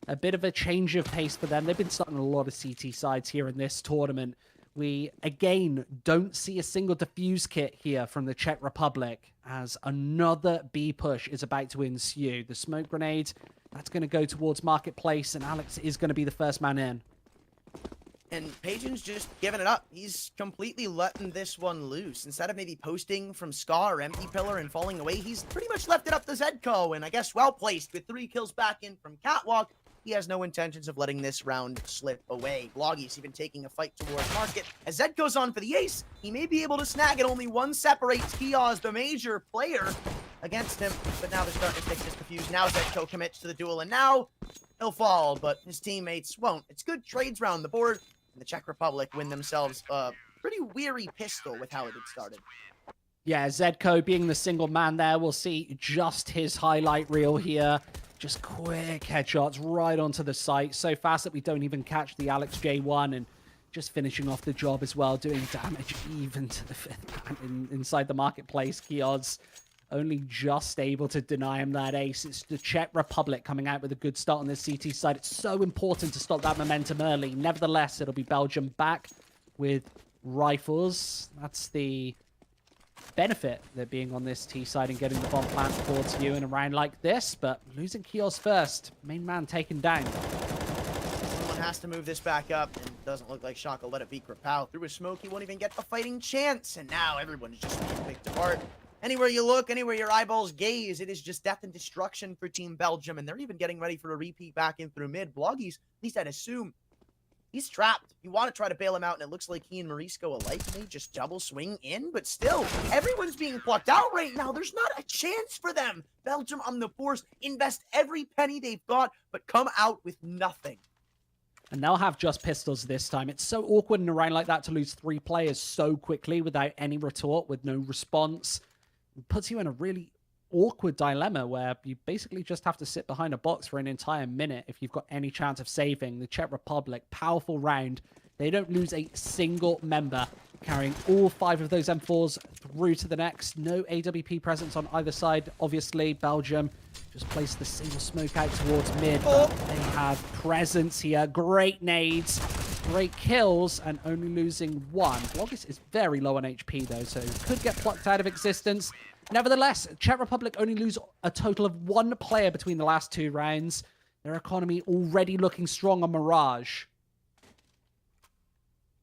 a bit of a change of pace for them. They've been starting a lot of CT sides here in this tournament. We, again, don't see a single defuse kit here from the Czech Republic as another B push is about to ensue. The smoke grenade, that's going to go towards Marketplace, and Alex is going to be the first man in. And Pajan's just giving it up. He's completely letting this one loose. Instead of maybe posting from Scar or Empty Pillar and falling away, he's pretty much left it up to Zedko. And I guess well placed with 3 kills back in from Catwalk. He has no intentions of letting this round slip away. Bloggy's even taking a fight towards Market. As Zed goes on for the ace, he may be able to snag it. Only one separates Kiaz, the major player, against him. But now they're starting to fix this defuse. Now Zedko commits to the duel, and now he'll fall, but his teammates won't. It's good trades round the board, and the Czech Republic win themselves a pretty weary pistol with how it had started. Yeah, Zedko being the single man there. We'll see just his highlight reel here. Just quick headshots right onto the site. So fast that we don't even catch the Alex J1, and just finishing off the job as well, doing damage even to the 5th man inside the Marketplace. Kiod's only just able to deny him that ace. It's the Czech Republic coming out with a good start on this CT side. It's so important to stop that momentum early. Nevertheless, it'll be Belgium back with rifles. That's the benefit that being on this T side and getting the bomb plant towards you in a round like this, but losing Kios first. Main man taken down. Someone has to move this back up, and it doesn't look like Shock will let it be Krapal. Through his smoke, he won't even get a fighting chance, and now everyone's just being picked apart. Anywhere you look, anywhere your eyeballs gaze, it is just death and destruction for Team Belgium, and they're even getting ready for a repeat back in through mid. Bloggies, at least I'd assume, he's trapped. You want to try to bail him out, and it looks like he and Morisco alike may just double swing in, but still, everyone's being plucked out right now. There's not a chance for them. Belgium on the force, invest every penny they've got, but come out with nothing. And they'll have just pistols this time. It's so awkward in a round like that to lose 3 players so quickly without any retort, with no response. It puts you in a really awkward dilemma where you basically just have to sit behind a box for an entire minute if you've got any chance of saving. The Czech Republic, powerful round. They don't lose a single member, carrying all 5 of those M4s through to the next. No AWP presence on either side. Obviously, Belgium just placed the single smoke out towards mid, but they have presence here. Great nades, great kills, and only losing 1. Bloggis is very low on HP though, so could get plucked out of existence. Nevertheless, Czech Republic only lose a total of 1 player between the last 2 rounds. Their economy already looking strong on Mirage.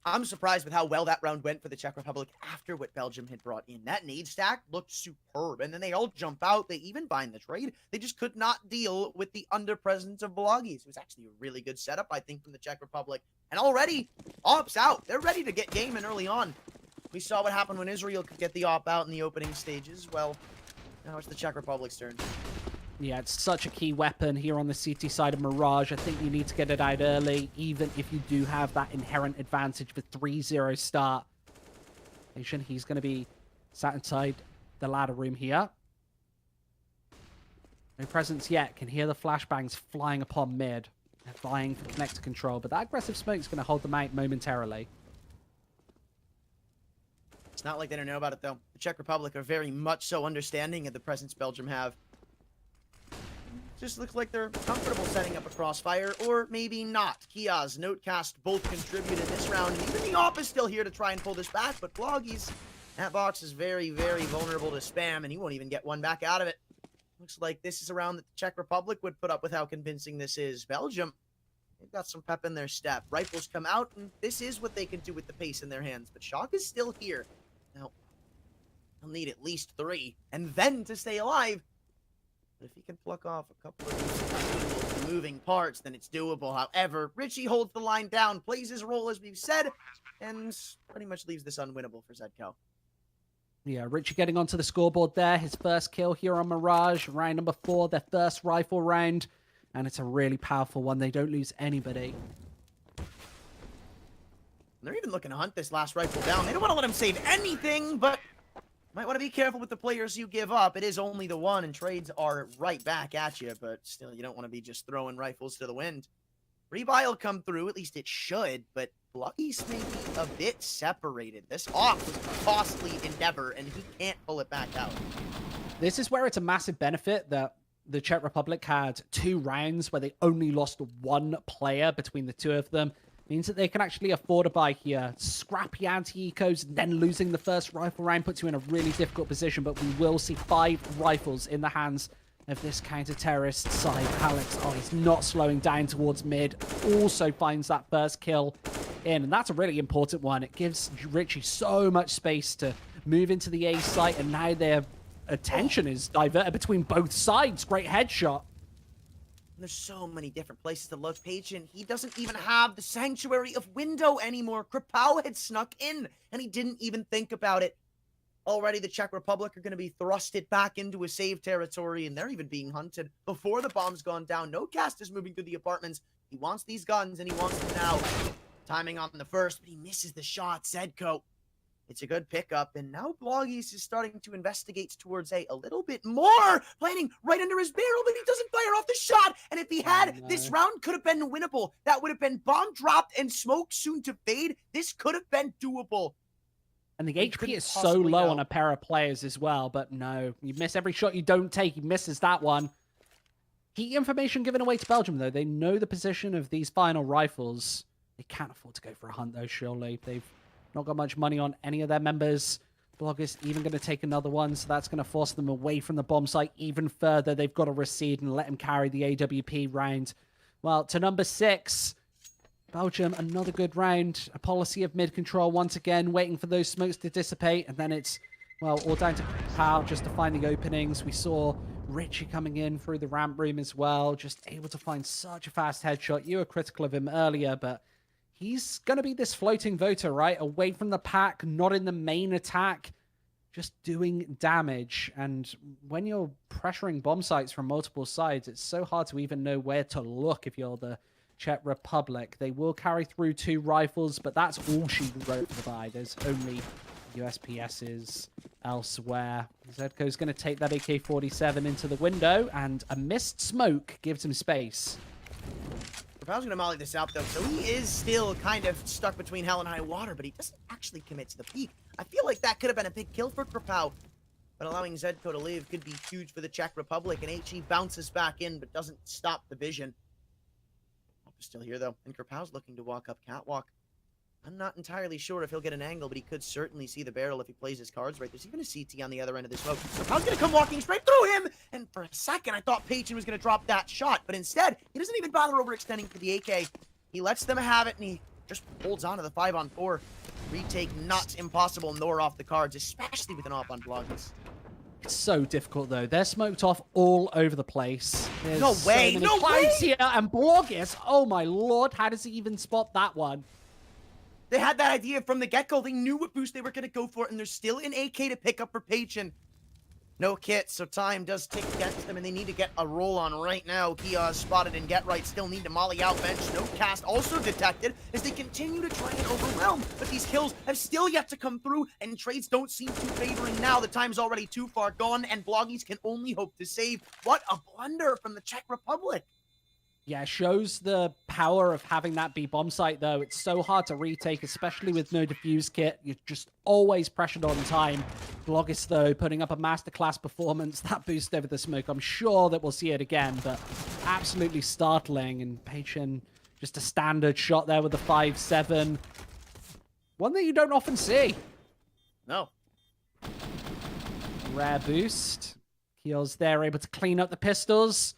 I'm surprised with how well that round went for the Czech Republic after what Belgium had brought in. That nade stack looked superb, and then they all jump out. They even bind the trade. They just could not deal with the underpresence of Bloggies. It was actually a really good setup, I think, from the Czech Republic. And already, ops out. They're ready to get game in early on. We saw what happened when Israel could get the op out in the opening stages. Well, now it's the Czech Republic's turn. Yeah, it's such a key weapon here on the CT side of Mirage. I think you need to get it out early, even if you do have that inherent advantage with 3-0 start. He's going to be sat inside the ladder room here. No presence yet. Can hear the flashbangs flying upon mid. They're vying for connector control, but that aggressive smoke is going to hold them out momentarily. It's not like they don't know about it, though. The Czech Republic are very much so understanding of the presence Belgium have. Just looks like they're comfortable setting up a crossfire, or maybe not. Kiaz, Notecast both contributed this round, and even the Op is still here to try and pull this back, but Bloggies, that box is very, very vulnerable to spam, and he won't even get one back out of it. Looks like this is a round that the Czech Republic would put up with how convincing this is. Belgium, they've got some pep in their step. Rifles come out, and this is what they can do with the pace in their hands, but Shock is still here. Now, he'll need at least 3, and then to stay alive. But if he can pluck off a couple of these moving parts, then it's doable. However, Richie holds the line down, plays his role as we've said, and pretty much leaves this unwinnable for Zedco. Yeah, Richie getting onto the scoreboard there. His first kill here on Mirage, round number 4, their first rifle round. And it's a really powerful one. They don't lose anybody. They're even looking to hunt this last rifle down. They don't want to let him save anything, but might want to be careful with the players you give up. It is only the one, and trades are right back at you, but still, you don't want to be just throwing rifles to the wind. Rebuy will come through, at least it should, but Bluggies may be a bit separated. This off was a costly endeavor, and he can't pull it back out. This is where it's a massive benefit that the Czech Republic had 2 rounds where they only lost 1 player between the 2 of them. Means that they can actually afford a buy here. Scrappy anti-ecos, then losing the first rifle round puts you in a really difficult position, but we will see 5 rifles in the hands of this counter-terrorist side. Alex, oh, he's not slowing down towards mid. Also finds that first kill in, and that's a really important one. It gives Richie so much space to move into the A site, and now their attention is diverted between both sides. Great headshot. There's so many different places to look. Pagin, he doesn't even have the sanctuary of window anymore. Krapau had snuck in, and he didn't even think about it. Already, the Czech Republic are going to be thrusted back into a save territory, and they're even being hunted before the bomb's gone down. Nocast is moving through the apartments. He wants these guns, and he wants them now. Timing on the first, but he misses the shot. Zedco. It's a good pickup, and now Bloggies is starting to investigate towards a little bit more, planning right under his barrel, but he doesn't fire off the shot, and if he had, this round could have been winnable. That would have been bomb dropped and smoke soon to fade. This could have been doable. And the HP is so low on a pair of players as well, but no, you miss every shot you don't take. He misses that one. Key information given away to Belgium, though. They know the position of these final rifles. They can't afford to go for a hunt, though, surely. They've not got much money on any of their members. Bloggers even going to take another one, so that's going to force them away from the bomb site even further. They've got to recede and let him carry the AWP round. Well, to number 6, Belgium, another good round. A policy of mid-control once again, waiting for those smokes to dissipate, and then it's, well, all down to Pal just to find the openings. We saw Richie coming in through the ramp room as well, just able to find such a fast headshot. You were critical of him earlier, but he's going to be this floating voter, right? Away from the pack, not in the main attack, just doing damage. And when you're pressuring bomb sites from multiple sides, it's so hard to even know where to look if you're the Czech Republic. They will carry through 2 rifles, but that's all she wrote for the buy. There's only USPSs elsewhere. Zedko's going to take that AK-47 into the window, and a missed smoke gives him space. Krapau's gonna molly this out though, so he is still kind of stuck between hell and high water, but he doesn't actually commit to the peak. I feel like that could have been a big kill for Krapau, but allowing Zedco to live could be huge for the Czech Republic, and HE bounces back in, but doesn't stop the vision. Hope is still here though, and Krapau's looking to walk up catwalk. I'm not entirely sure if he'll get an angle, but he could certainly see the barrel if he plays his cards right. There's even a CT on the other end of the smoke. Krapau's gonna come walking straight through him, and for a second I thought Pagin was gonna drop that shot, but instead, he doesn't even bother overextending for the AK. He lets them have it, and he just holds on to the 5-on-4. Retake not impossible, nor off the cards, especially with an op on Bloggies. It's so difficult, though. They're smoked off all over the place. There's No way, so many no clouds way! here, and Bloggies, oh my lord, how does he even spot that one? They had that idea from the get-go. They knew what boost they were going to go for, and there's still an AK to pick up for Pagin. No kit, so time does tick against them, and they need to get a roll on right now. Kiaz spotted and Get Right still need to molly out bench. No cast also detected as they continue to try and overwhelm, but these kills have still yet to come through, and trades don't seem too favoring now. The time's already too far gone, and Bloggies can only hope to save. What a blunder from the Czech Republic. Yeah, shows the power of having that be bomb site, though. It's so hard to retake, especially with no defuse kit. You're just always pressured on time. Blogis, though, putting up a masterclass performance. That boost over the smoke, I'm sure that we'll see it again, but absolutely startling. And Pachin, just a standard shot there with the 5-7. One that you don't often see. No. Rare boost. Keel's there, able to clean up the pistols.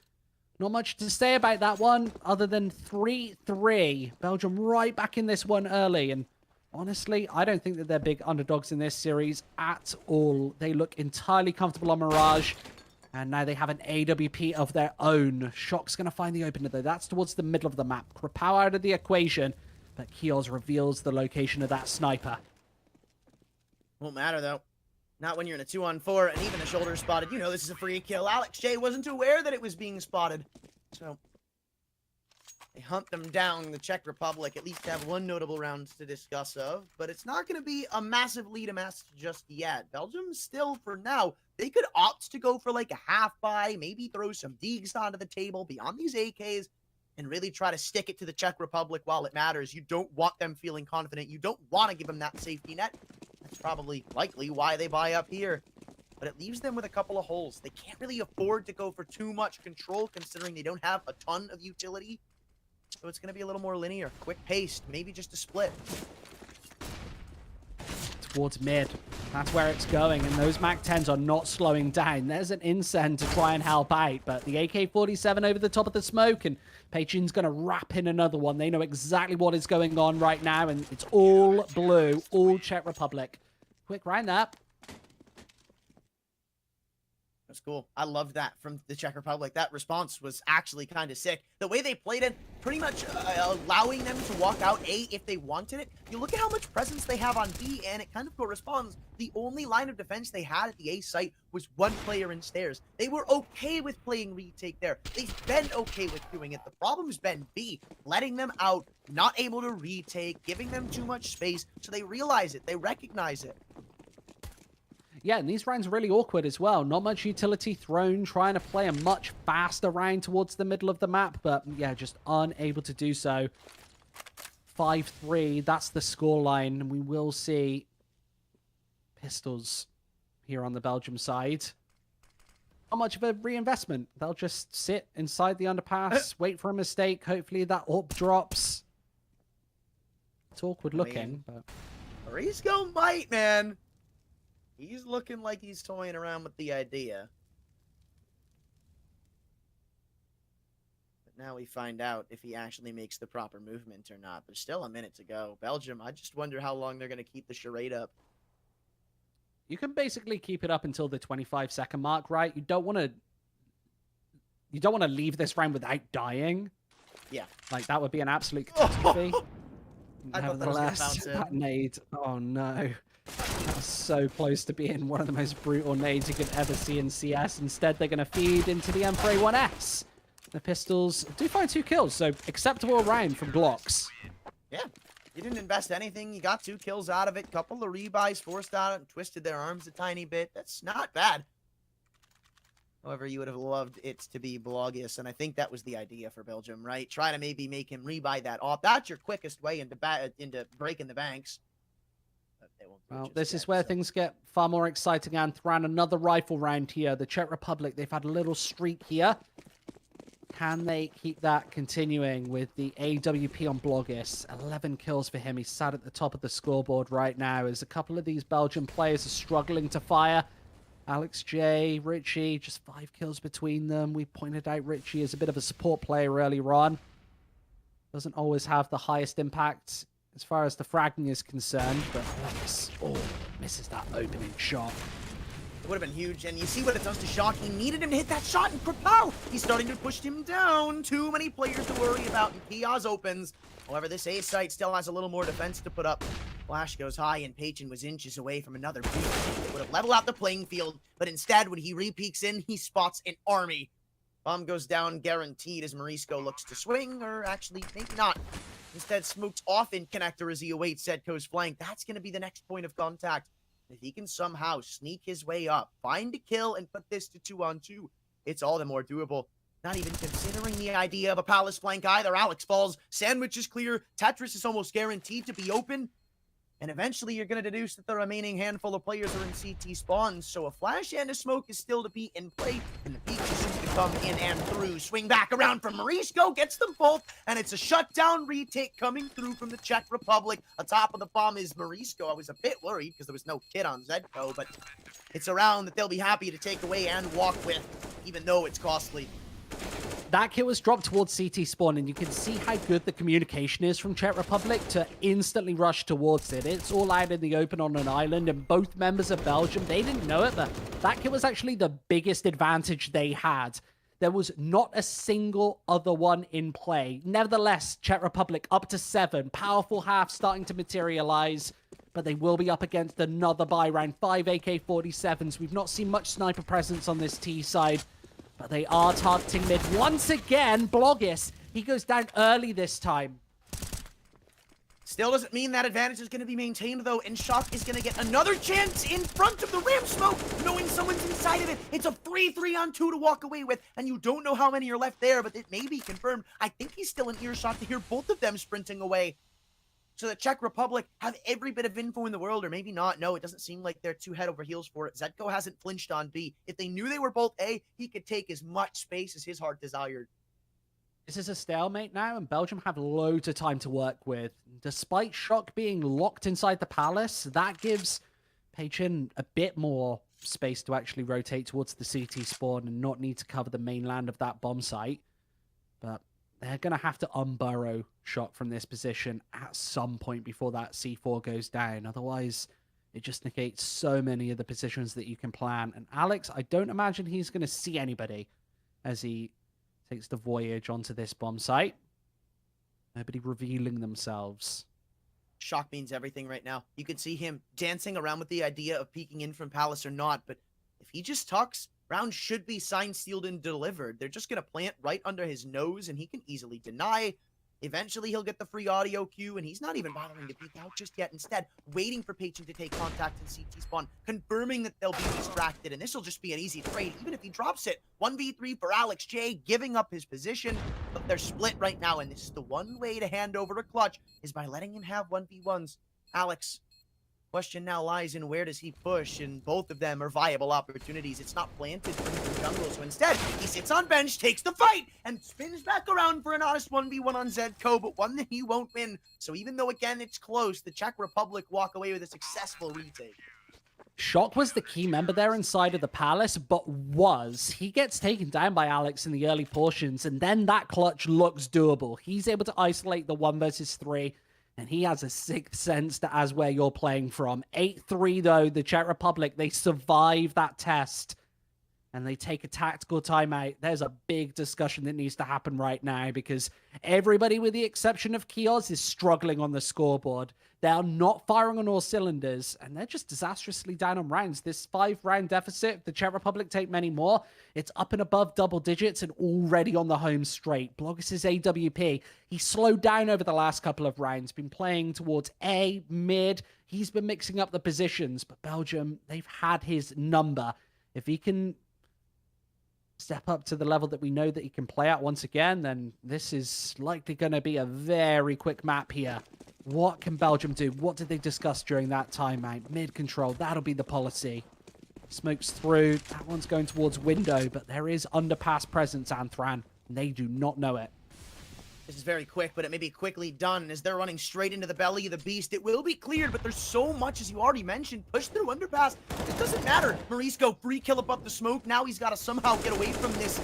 Not much to say about that one, other than 3-3. Belgium right back in this one early, and honestly, I don't think that they're big underdogs in this series at all. They look entirely comfortable on Mirage, and now they have an AWP of their own. Shock's going to find the opener, though. That's towards the middle of the map. Krapau out of the equation, but Kios reveals the location of that sniper. Won't matter, though. Not when you're in a 2-on-4 and even a shoulder spotted. You know this is a free kill. Alex J wasn't aware that it was being spotted. So they hunt them down. The Czech Republic at least have one notable round to discuss of, but it's not going to be a massive lead amassed just yet. Belgium still, for now, they could opt to go for like a half buy, maybe throw some Deegs onto the table beyond these AKs, and really try to stick it to the Czech Republic while it matters. You don't want them feeling confident. You don't want to give them that safety net. That's probably likely why they buy up here. But it leaves them with a couple of holes. They can't really afford to go for too much control considering they don't have a ton of utility. So it's going to be a little more linear, quick-paced, maybe just a split. Towards mid. That's where it's going, and those MAC-10s are not slowing down. There's an incend to try and help out, but the AK-47 over the top of the smoke, and Pachin's going to wrap in another one. They know exactly what is going on right now, and it's all blue, all Czech Republic. Quick round up. That's cool. I love that from the Czech Republic. That response was actually kind of sick. The way they played it, pretty much allowing them to walk out A if they wanted it. You look at how much presence they have on B, and it kind of corresponds. The only line of defense they had at the A site was one player in stairs. They were okay with playing retake there. They've been okay with doing it. The problem's been B, letting them out, not able to retake, giving them too much space, so they realize it. They recognize it. Yeah, and these rounds are really awkward as well. Not much utility thrown, trying to play a much faster round towards the middle of the map, but yeah, just unable to do so. 5-3, that's the scoreline, and we will see pistols here on the Belgium side. Not much of a reinvestment. They'll just sit inside the underpass, wait for a mistake. Hopefully that AWP drops. It's awkward looking, but... Risco might, man. He's looking like he's toying around with the idea. But now we find out if he actually makes the proper movement or not. There's still a minute to go. Belgium, I just wonder how long they're going to keep the charade up. You can basically keep it up until the 25-second mark, right? You don't want to leave this round without dying. Yeah. Like, that would be an absolute catastrophe. I thought that was gonna bounce in. That nade. Oh, no. That was so close to being one of the most brutal nades you could ever see in CS. Instead, they're going to feed into the M4A1S. The pistols do find 2 kills, so acceptable round from Glocks. Yeah. You didn't invest anything. You got 2 kills out of it. Couple of rebuys forced out and twisted their arms a tiny bit. That's not bad. However, you would have loved it to be Blogis, and I think that was the idea for Belgium, right? Try to maybe make him rebuy that off. That's your quickest way into breaking the banks. Well, this is where things get far more exciting, and Thran, another rifle round here. The Czech Republic, they've had a little streak here. Can they keep that continuing with the AWP on Blogis? 11 kills for him. He's sat at the top of the scoreboard right now as a couple of these Belgian players are struggling to fire. Alex J, Richie, just 5 kills between them. We pointed out Richie as a bit of a support player earlier on. Doesn't always have the highest impact as far as the fragging is concerned, but misses that opening shot. It would have been huge, and you see what it does to Shock. He needed him to hit that shot, and Krapau, he's starting to push him down. Too many players to worry about, and Kiaz opens. However, this A site still has a little more defense to put up. Flash goes high, and Pachin was inches away from another boost. It would have leveled out the playing field, but instead, when he re-peeks in, he spots an army. Bomb goes down, guaranteed, as Morisco looks to swing, or actually, maybe not. Instead, smokes off in connector as he awaits Zedko's flank. That's going to be the next point of contact. If he can somehow sneak his way up, find a kill, and put this to 2-on-2, it's all the more doable. Not even considering the idea of a Palace flank either. Alex falls, sandwich is clear, Tetris is almost guaranteed to be open. And eventually you're going to deduce that the remaining handful of players are in CT spawns. So a flash and a smoke is still to be in play. And the peak is soon to come in and through. Swing back around from Marisco, gets them both. And it's a shutdown retake coming through from the Czech Republic. Atop of the bomb is Marisco. I was a bit worried because there was no kit on Zedco. But it's a round that they'll be happy to take away and walk with, even though it's costly. That kit was dropped towards CT spawn, and you can see how good the communication is from Czech Republic to instantly rush towards it. It's all out in the open on an island, and both members of Belgium, they didn't know it, but that kit was actually the biggest advantage they had. There was not a single other one in play. Nevertheless, Czech Republic up to 7. Powerful half starting to materialize, but they will be up against another buy round. 5 AK-47s. We've not seen much sniper presence on this T side, but they are targeting mid. Once again, Blogis, he goes down early this time. Still doesn't mean that advantage is going to be maintained, though, and Shock is going to get another chance in front of the ramp smoke, knowing someone's inside of it. It's a 3-3-on-2 to walk away with, and you don't know how many are left there, but it may be confirmed. I think he's still in earshot to hear both of them sprinting away. So the Czech Republic have every bit of info in the world, or maybe not. No, it doesn't seem like they're too head over heels for it. Zedco hasn't flinched on B. If they knew they were both A, he could take as much space as his heart desired. This is a stalemate now, and Belgium have loads of time to work with. Despite Shock being locked inside the palace, that gives Peichin a bit more space to actually rotate towards the CT spawn and not need to cover the mainland of that bomb site. But they're going to have to unburrow Shock from this position at some point before that C4 goes down. Otherwise, it just negates so many of the positions that you can plan. And Alex, I don't imagine he's going to see anybody as he takes the voyage onto this bomb site. Nobody revealing themselves. Shock means everything right now. You can see him dancing around with the idea of peeking in from Palace or not, but if he just talks, round should be signed, sealed, and delivered. They're just going to plant right under his nose, and he can easily deny. Eventually, he'll get the free audio cue, and he's not even bothering to peek out just yet. Instead, waiting for Peichin to take contact in CT spawn, confirming that they'll be distracted, and this will just be an easy trade, even if he drops it. 1v3 for Alex J, giving up his position, but they're split right now, and this is the one way to hand over a clutch, is by letting him have 1v1s. Alex, question now lies in where does he push, and both of them are viable opportunities. It's not planted from the jungle, so instead, he sits on bench, takes the fight, and spins back around for an honest 1v1 on Zedco, but one that he won't win. So even though, again, it's close, the Czech Republic walk away with a successful retake. Shock was the key member there inside of the palace, but he gets taken down by Alex in the early portions, and then that clutch looks doable. He's able to isolate the 1 versus 3, and he has a sixth sense that as where you're playing from. 8-3, though, the Czech Republic, they survive that test, and they take a tactical timeout. There's a big discussion that needs to happen right now, because everybody, with the exception of Kiosk, is struggling on the scoreboard. They are not firing on all cylinders, and they're just disastrously down on rounds. This 5-round deficit, if the Czech Republic take many more, it's up and above double digits and already on the home straight. Blogis' AWP, he slowed down over the last couple of rounds, been playing towards A, mid. He's been mixing up the positions, but Belgium, they've had his number. If he can step up to the level that we know that he can play at once again, then this is likely going to be a very quick map here. What can Belgium do? What did they discuss during that timeout? Mid control, that'll be the policy. Smokes through, that one's going towards window, but there is underpass presence, Anthran, and they do not know it. This is very quick, but it may be quickly done as they're running straight into the belly of the beast. It will be cleared, but there's so much, as you already mentioned, push through underpass. It doesn't matter. Marisco, free kill above the smoke. Now he's got to somehow get away from this.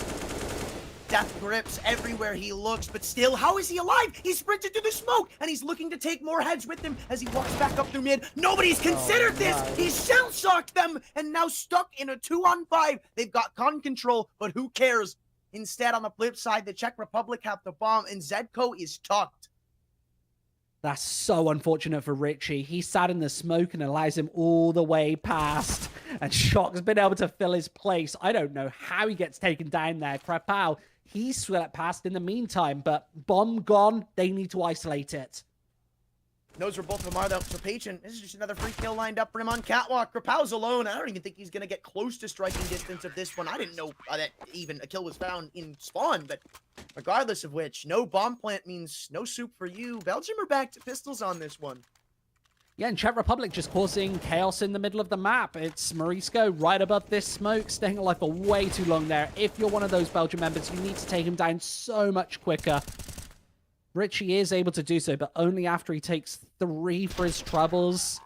Death grips everywhere he looks, but still, how is he alive? He sprinted through the smoke, and he's looking to take more heads with him as he walks back up through mid. Nobody's considered this. He's shell-shocked them, and now stuck in a 2-on-5. They've got con control, but who cares? Instead, on the flip side, the Czech Republic have the bomb, and Zedco is tucked. That's so unfortunate for Richie. He sat in the smoke and allows him all the way past. And Shock's been able to fill his place. I don't know how he gets taken down there. Krapau, he swept past in the meantime, but bomb gone. They need to isolate it. Knows where both of them are, though. So Pachin, this is just another free kill lined up for him on Catwalk. Rapau's alone. I don't even think he's going to get close to striking distance of this one. I didn't know that even a kill was found in spawn, but regardless of which, no bomb plant means no soup for you. Belgium are back to pistols on this one. Yeah, and Czech Republic just causing chaos in the middle of the map. It's Morisco right above this smoke, staying alive for way too long there. If you're one of those Belgian members, you need to take him down so much quicker. Richie is able to do so, but only after he takes 3 for his troubles.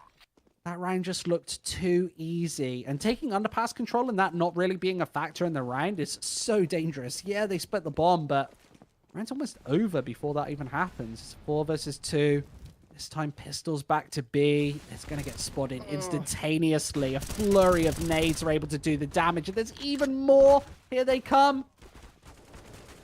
That round just looked too easy. And taking underpass control and that not really being a factor in the round is so dangerous. Yeah, they split the bomb, but the round's almost over before that even happens. It's 4 versus 2. This time, Pistols back to B. It's going to get spotted instantaneously. A flurry of nades are able to do the damage. And there's even more. Here they come.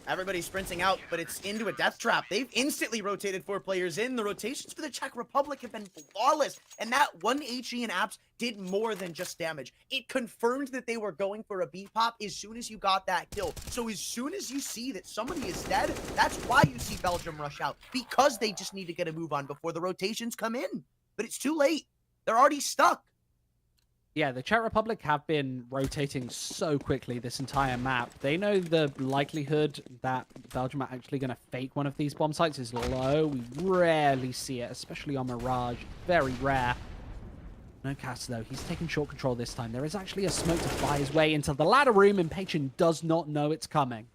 Everybody's sprinting out, but it's into a death trap. They've instantly rotated 4 players in. The rotations for the Czech Republic have been flawless, and that one HE and Apps did more than just damage. It confirmed that they were going for a B-pop as soon as you got that kill. So as soon as you see that somebody is dead, that's why you see Belgium rush out, because they just need to get a move on before the rotations come in. But it's too late. They're already stuck. Yeah, the Czech Republic have been rotating so quickly this entire map. They know the likelihood that Belgium are actually going to fake one of these bomb sites is low. We rarely see it, especially on Mirage. Very rare. No Cass, though. He's taking short control this time. There is actually a smoke to fly his way into the ladder room, and Pachin does not know it's coming.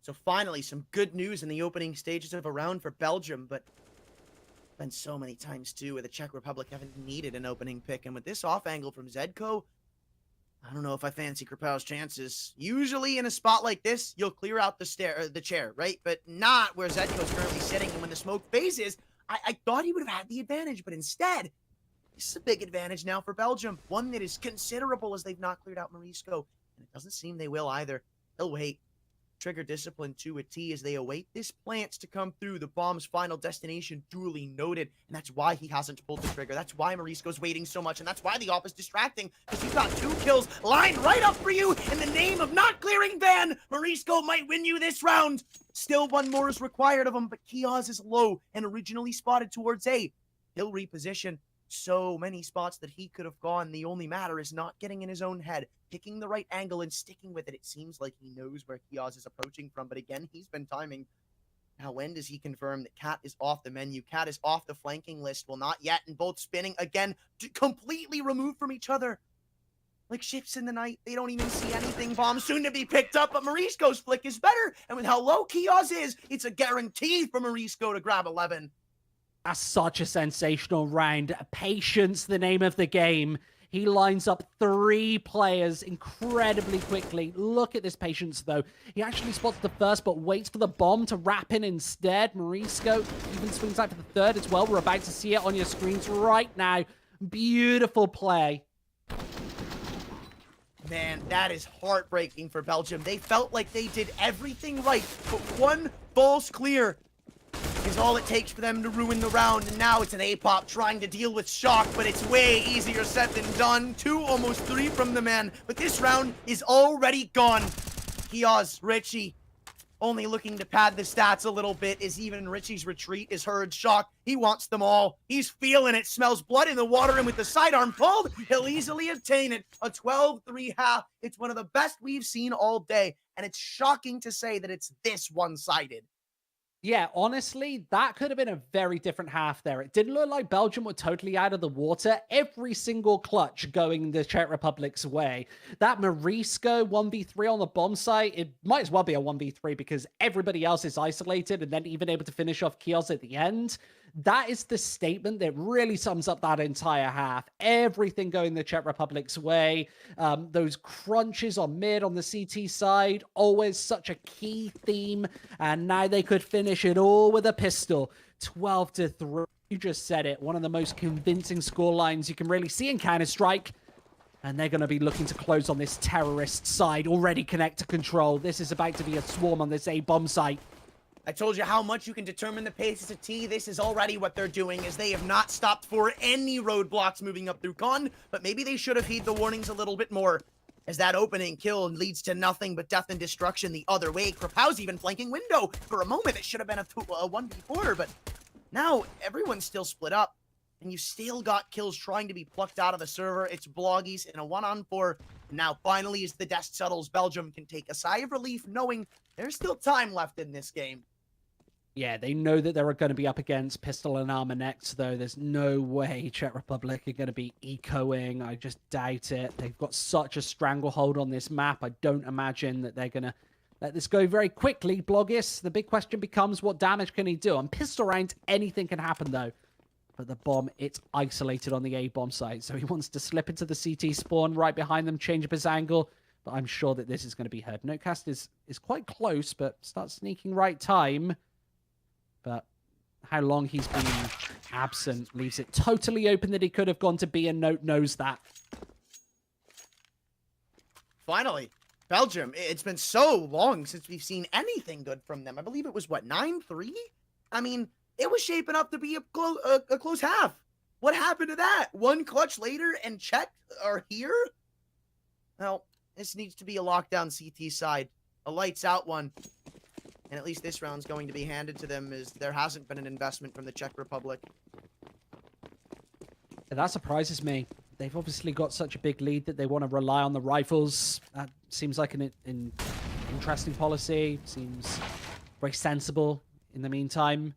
So finally, some good news in the opening stages of a round for Belgium, but been so many times too where the Czech Republic haven't needed an opening pick, and with this off angle from Zedko, I don't know if I fancy Krapau's chances. Usually in a spot like this, you'll clear out the chair, right? But not where Zedko's currently sitting, and when the smoke phases, I thought he would have had the advantage, but instead, this is a big advantage now for Belgium, one that is considerable as they've not cleared out Morisco, and it doesn't seem they will either. They'll wait. Trigger discipline to a T as they await this plants to come through. The bomb's final destination duly noted, and that's why he hasn't pulled the trigger. That's why Morisco's waiting so much, and that's why the op is distracting, because you've got 2 kills lined right up for you. In the name of not clearing Van, Morisco might win you this round. Still 1 more is required of him, but Kioz is low and originally spotted towards A. He'll reposition. So many spots that he could have gone. The only matter is not getting in his own head, picking the right angle and sticking with it. It seems like he knows where Kioz is approaching from, but again, he's been timing. Now, when does he confirm that Cat is off the menu? Cat is off the flanking list. Well, not yet, and both spinning again, completely removed from each other. Like ships in the night, they don't even see anything. Bomb soon to be picked up, but Morisco's flick is better, and with how low Kioz is, it's a guarantee for Morisco to grab 11. That's such a sensational round. Patience, the name of the game. He lines up 3 players incredibly quickly. Look at this patience, though. He actually spots the first, but waits for the bomb to wrap in instead. Morisco even swings out for the third as well. We're about to see it on your screens right now. Beautiful play. Man, that is heartbreaking for Belgium. They felt like they did everything right, but 1 false clear is all it takes for them to ruin the round, and now it's an A-pop trying to deal with shock, but it's way easier said than done. 2, almost 3 from the man, but this round is already gone. Kioz, Richie, only looking to pad the stats a little bit as even Richie's retreat is heard. Shock, he wants them all. He's feeling it, smells blood in the water, and with the sidearm pulled, he'll easily obtain it. A 12-3 half. It's one of the best we've seen all day, and it's shocking to say that it's this one-sided. Yeah, honestly, that could have been a very different half there. It didn't look like Belgium were totally out of the water. Every single clutch going the Czech Republic's way. That Morisco 1v3 on the bomb site, it might as well be a 1v3 because everybody else is isolated and then even able to finish off Kioz at the end. That is the statement that really sums up that entire half. Everything going the Czech Republic's way. Those crunches on mid on the CT side, always such a key theme. And now they could finish it all with a pistol. 12-3. You just said it. One of the most convincing score lines you can really see in Counter-Strike. And they're going to be looking to close on this terrorist side. Already connect to control. This is about to be a swarm on this A-bomb site. I told you how much you can determine the pace as a T. This is already what they're doing, as they have not stopped for any roadblocks moving up through Con, but maybe they should have heeded the warnings a little bit more, as that opening kill leads to nothing but death and destruction the other way. Krapau's even flanking window. For a moment, it should have been a 1v4, but Now, everyone's still split up, and you still got kills trying to be plucked out of the server. It's Bloggies in a 1-on-4. Now, finally, as the dust settles, Belgium can take a sigh of relief knowing there's still time left in this game. Yeah, they know that they're going to be up against Pistol and Armor next, though. There's no way Czech Republic are going to be ecoing. I just doubt it. They've got such a stranglehold on this map. I don't imagine that they're going to let this go very quickly. Bloggis, the big question becomes, what damage can he do? On pistol rounds, anything can happen, though. But the bomb, it's isolated on the A-bomb site. So he wants to slip into the CT spawn right behind them, change up his angle. But I'm sure that this is going to be heard. Notecast is quite close, but starts sneaking right time. But how long he's been absent leaves it totally open that he could have gone to B, and Note knows that. Finally, Belgium. It's been so long since we've seen anything good from them. I believe it was, what, 9-3? I mean, it was shaping up to be a close half. What happened to that? One clutch later and Czech are here? Well, this needs to be a lockdown CT side. A lights out one. And at least this round's going to be handed to them, as there hasn't been an investment from the Czech Republic. That surprises me. They've obviously got such a big lead that they want to rely on the rifles. That seems like an interesting policy. Seems very sensible in the meantime.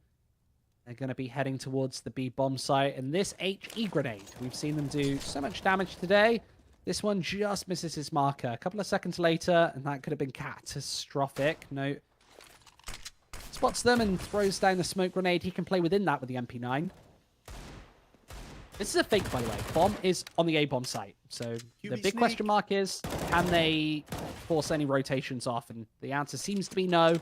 They're going to be heading towards the B bomb site. And this HE grenade, we've seen them do so much damage today. This one just misses his marker. A couple of seconds later, and that could have been catastrophic. No. Spots them and throws down the smoke grenade. He can play within that with the MP9. This is a fake, by the way. Bomb is on the A-bomb site. So the big question mark is, can they force any rotations off? And the answer seems to be no.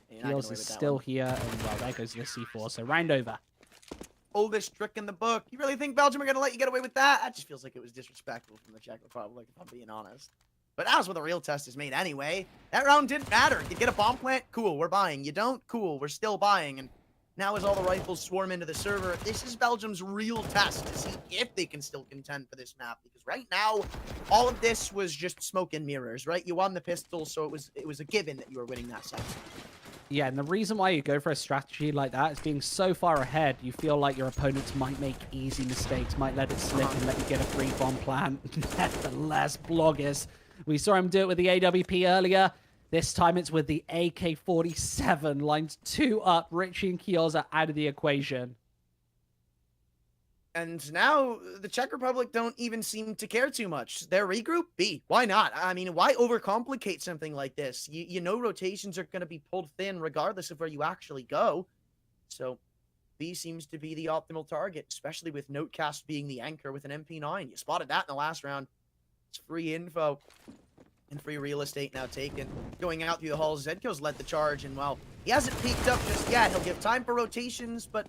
Heels is still here. And, well, there goes the C4. So round over. Oldest trick in the book. You really think Belgium are going to let you get away with that? That just feels like it was disrespectful from the Czech Republic, if I'm being honest. But that was where the real test is made anyway. That round didn't matter. You get a bomb plant? Cool, we're buying. You don't? Cool, we're still buying. And now as all the rifles swarm into the server, this is Belgium's real test to see if they can still contend for this map. Because right now, all of this was just smoke and mirrors, right? You won the pistol, so it was a given that you were winning that set. Yeah, and the reason why you go for a strategy like that is being so far ahead, you feel like your opponents might make easy mistakes, might let it slip and let you get a free bomb plant. Nevertheless, Bloggers. We saw him do it with the AWP earlier. This time it's with the AK-47. Lines 2 up. Richie and Kioza out of the equation. And now the Czech Republic don't even seem to care too much. Their regroup? B. Why not? I mean, why overcomplicate something like this? You know rotations are going to be pulled thin regardless of where you actually go. So B seems to be the optimal target, especially with Notecast being the anchor with an MP9. You spotted that in the last round. It's free info and free real estate now taken. Going out through the halls, Zedko's led the charge, and well, he hasn't peaked up just yet. He'll give time for rotations, but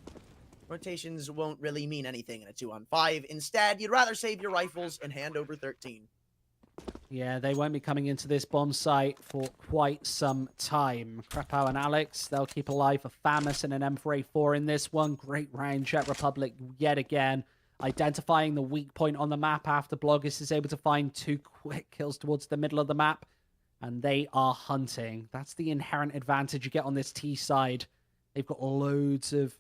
rotations won't really mean anything in a 2-on-5. Instead, you'd rather save your rifles and hand over 13. Yeah, they won't be coming into this bomb site for quite some time. Krapow and Alex, they'll keep alive for Famus and an M4A4 in this one. Great round, Czech Republic yet again. Identifying the weak point on the map after Bloggis is able to find 2 quick kills towards the middle of the map. And they are hunting. That's the inherent advantage you get on this T side. They've got loads of...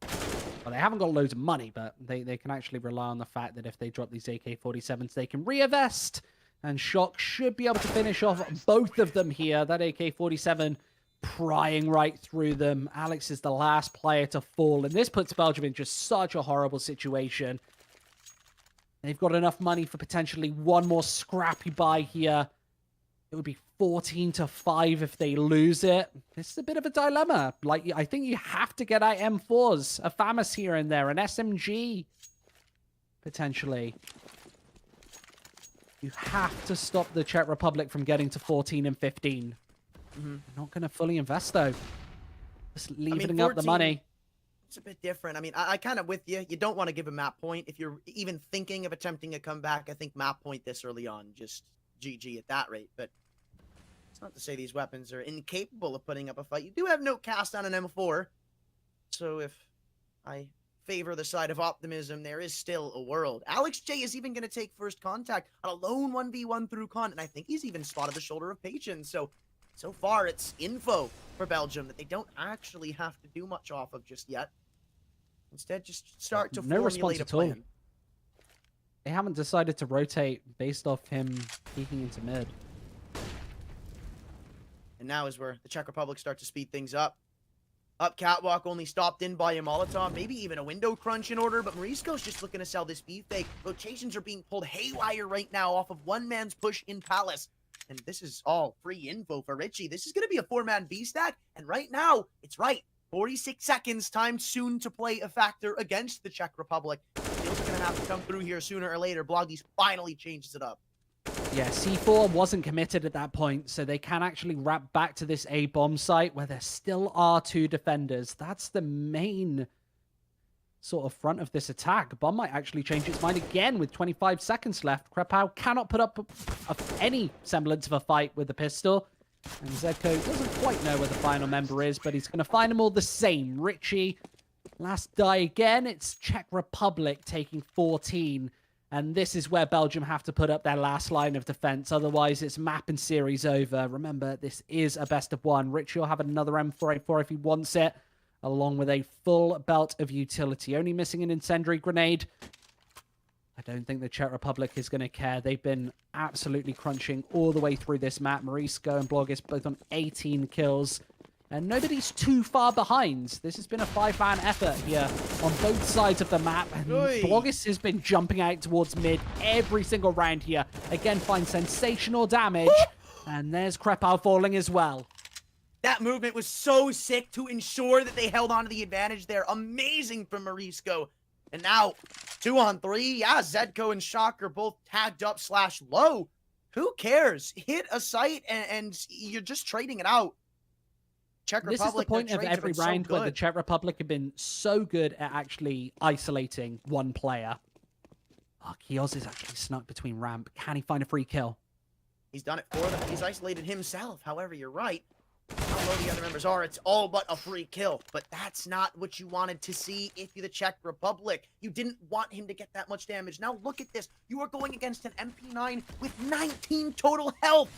Well, they haven't got loads of money, but they can actually rely on the fact that if they drop these AK-47s, they can reinvest. And Shock should be able to finish off both of them here. That AK-47 prying right through them. Alex is the last player to fall, and this puts Belgium in just such a horrible situation. They've got enough money for potentially one more scrappy buy here. It would be 14-5 if they lose it. This is a bit of a dilemma. Like, I think you have to get out M4s, a FAMAS here and there, an SMG, potentially. You have to stop the Czech Republic from getting to 14 and 15. Not going to fully invest, though. Just leaving up the money. It's a bit different. I mean, I kind of with you. You don't want to give a map point. If you're even thinking of attempting a comeback, I think map point this early on. Just GG at that rate. But it's not to say these weapons are incapable of putting up a fight. You do have Notecast on an M4. So if I favor the side of optimism, there is still a world. Alex J is even going to take first contact on a lone 1v1 through con. And I think he's even spotted the shoulder of Patience. So so far it's info for Belgium that they don't actually have to do much off of just yet. Instead, just start to No response formulate a at all. plan. They haven't decided to rotate based off him peeking into mid. And now is where the Czech Republic start to speed things up. Up catwalk, only stopped in by a Molotov, maybe even a window crunch in order, but Morisco's just looking to sell this B fake. Rotations are being pulled haywire right now off of one man's push in Palace. And this is all free info for Richie. This is going to be a 4-man B stack, and right now, it's right. 46 seconds, time soon to play a factor against the Czech Republic. Steel's going to have to come through here sooner or later. Bloggies finally changes it up. Yeah, C4 wasn't committed at that point, so they can actually wrap back to this A bomb site where there still are 2 defenders. That's the main sort of front of this attack. Bomb might actually change its mind again with 25 seconds left. Krepau cannot put up any semblance of a fight with the pistol. And Zedko doesn't quite know where the final member is, but he's going to find them all the same. Richie, last die again. It's Czech Republic taking 14. And this is where Belgium have to put up their last line of defense. Otherwise, it's map and series over. Remember, this is a best of 1. Richie will have another M4A4 if he wants it, along with a full belt of utility. Only missing an incendiary grenade. I don't think the Czech Republic is going to care. They've been absolutely crunching all the way through this map. Morisco and Blogis both on 18 kills. And nobody's too far behind. This has been a 5-man effort here on both sides of the map. And Blogis has been jumping out towards mid every single round here. Again, finds sensational damage. And there's Krepau falling as well. That movement was so sick to ensure that they held on to the advantage there. Amazing from Morisco. And now, 2-on-3. Yeah, Zedko and Shock are both tagged up / low. Who cares? Hit a site and you're just trading it out. Czech Republic, this is the point of every round where the Czech Republic have been so good at actually isolating one player. Oh, Kioz is actually snuck between ramp. Can he find a free kill? He's done it for them. He's isolated himself. However, you're right. How low the other members are, it's all but a free kill. But that's not what you wanted to see if you're the Czech Republic. You didn't want him to get that much damage. Now look at this. You are going against an MP9 with 19 total health.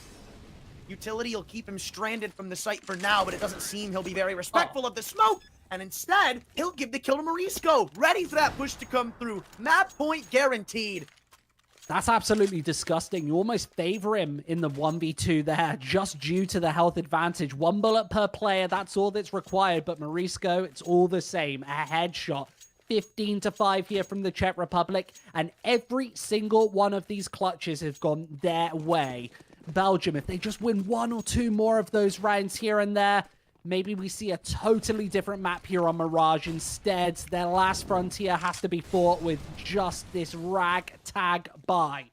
Utility will keep him stranded from the site for now, but it doesn't seem he'll be very respectful of the smoke. And instead, he'll give the kill to Morisco. Ready for that push to come through. Map point guaranteed. That's absolutely disgusting. You almost favor him in the 1v2 there, just due to the health advantage. 1 bullet per player, that's all that's required. But Morisco, it's all the same. A headshot. 15-5 here from the Czech Republic. And every single one of these clutches has gone their way. Belgium, if they just win 1 or 2 more of those rounds here and there, maybe we see a totally different map here on Mirage. Instead, their last frontier has to be fought with just this ragtag buy.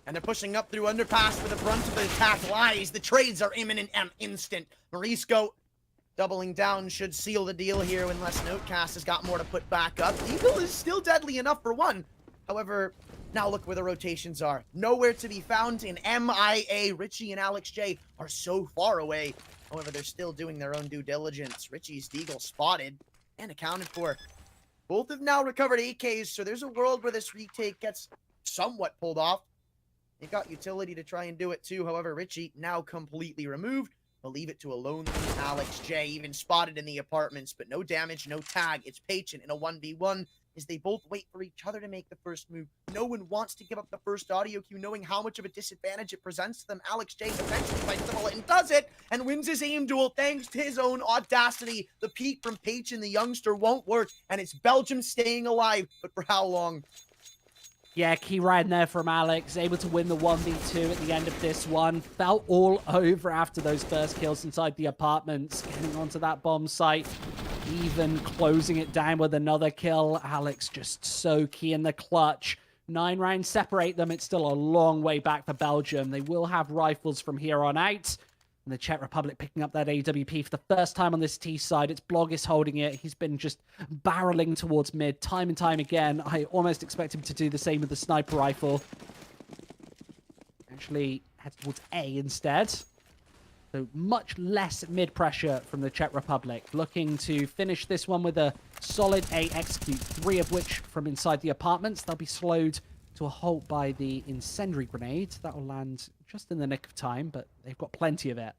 And they're pushing up through underpass where the brunt of the attack lies. The trades are imminent and instant. Morisco doubling down should seal the deal here unless Notecast has got more to put back up. Eagle is still deadly enough for 1. However, now look where the rotations are. Nowhere to be found in MIA. Richie and Alex J are so far away. However, they're still doing their own due diligence. Richie's Deagle spotted and accounted for. Both have now recovered AKs, so there's a world where this retake gets somewhat pulled off. They got utility to try and do it too. However, Richie now completely removed. We'll leave it to a lonely Alex J, even spotted in the apartments, but no damage, no tag. It's patient in a 1v1 as they both wait for each other to make the first move. No one wants to give up the first audio cue, knowing how much of a disadvantage it presents to them. Alex J eventually bites the bullet and does it, and wins his aim duel thanks to his own audacity. The peek from Pachin, the youngster, won't work, and it's Belgium staying alive, but for how long? Yeah, key round there from Alex, able to win the 1v2 at the end of this one. Felt all over after those first kills inside the apartments, getting onto that bomb site, even closing it down with another kill. Alex just so key in the clutch. 9 rounds separate them. It's still a long way back for Belgium. They will have rifles from here on out. And the Czech Republic picking up that AWP for the first time on this T side. It's Blogis holding it. He's been just barreling towards mid time and time again. I almost expect him to do the same with the sniper rifle. Actually, head towards A instead. So much less mid pressure from the Czech Republic. Looking to finish this one with a solid A execute. 3 of which from inside the apartments. They'll be slowed to a halt by the incendiary grenade. That will land just in the nick of time, but they've got plenty of it.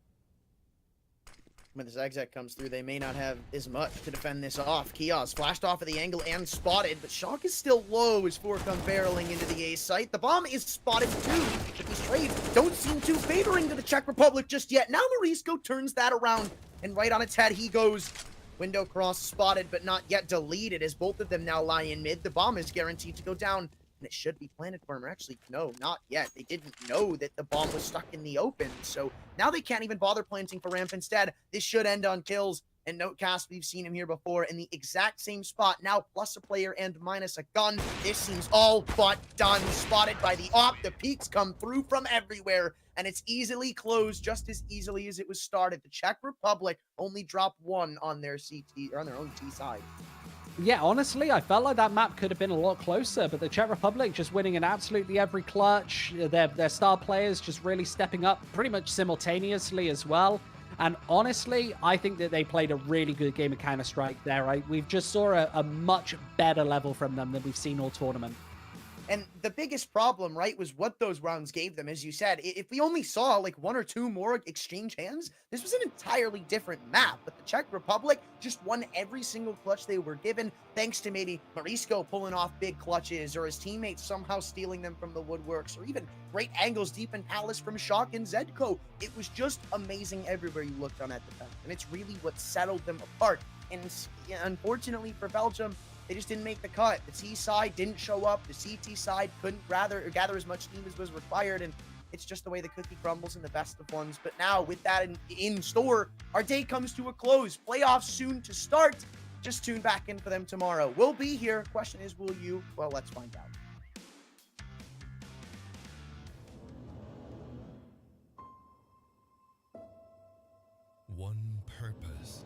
When the zigzag comes through, they may not have as much to defend this off. Kios flashed off of the angle and spotted, but Shock is still low as 4 come barreling into the A site. The bomb is spotted too, but these trades don't seem too favoring to the Czech Republic just yet. Now Marisco turns that around, and right on its head he goes. Window cross spotted, but not yet deleted, as both of them now lie in mid. The bomb is guaranteed to go down, and it should be planted for him. Or actually, no, not yet. They didn't know that the bomb was stuck in the open, so now they can't even bother planting for Ramp instead. This should end on kills, and Notecast, we've seen him here before in the exact same spot, now plus a player and minus a gun. This seems all but done. Spotted by the op, the peaks come through from everywhere, and it's easily closed just as easily as it was started. The Czech Republic only dropped 1 on their CT, or on their own T side. Yeah, honestly, I felt like that map could have been a lot closer, but the Czech Republic just winning in absolutely every clutch. Their star players just really stepping up pretty much simultaneously as well. And honestly, I think that they played a really good game of Counter-Strike there, right? We've just saw a much better level from them than we've seen all tournament. And the biggest problem, right, was what those rounds gave them. As you said, if we only saw like 1 or 2 more exchange hands, this was an entirely different map. But the Czech Republic just won every single clutch they were given, thanks to maybe Marisco pulling off big clutches, or his teammates somehow stealing them from the woodworks, or even great angles deep in Palace from Shock and Zedco. It was just amazing everywhere you looked on that defense. And it's really what settled them apart. And unfortunately for Belgium, they just didn't make the cut. The T side didn't show up. The CT side couldn't gather as much steam as was required, and it's just the way the cookie crumbles in the best of ones. But now, with that in store, our day comes to a close. Playoffs soon to start. Just tune back in for them tomorrow. We'll be here. Question is, will you? Well, let's find out. One purpose.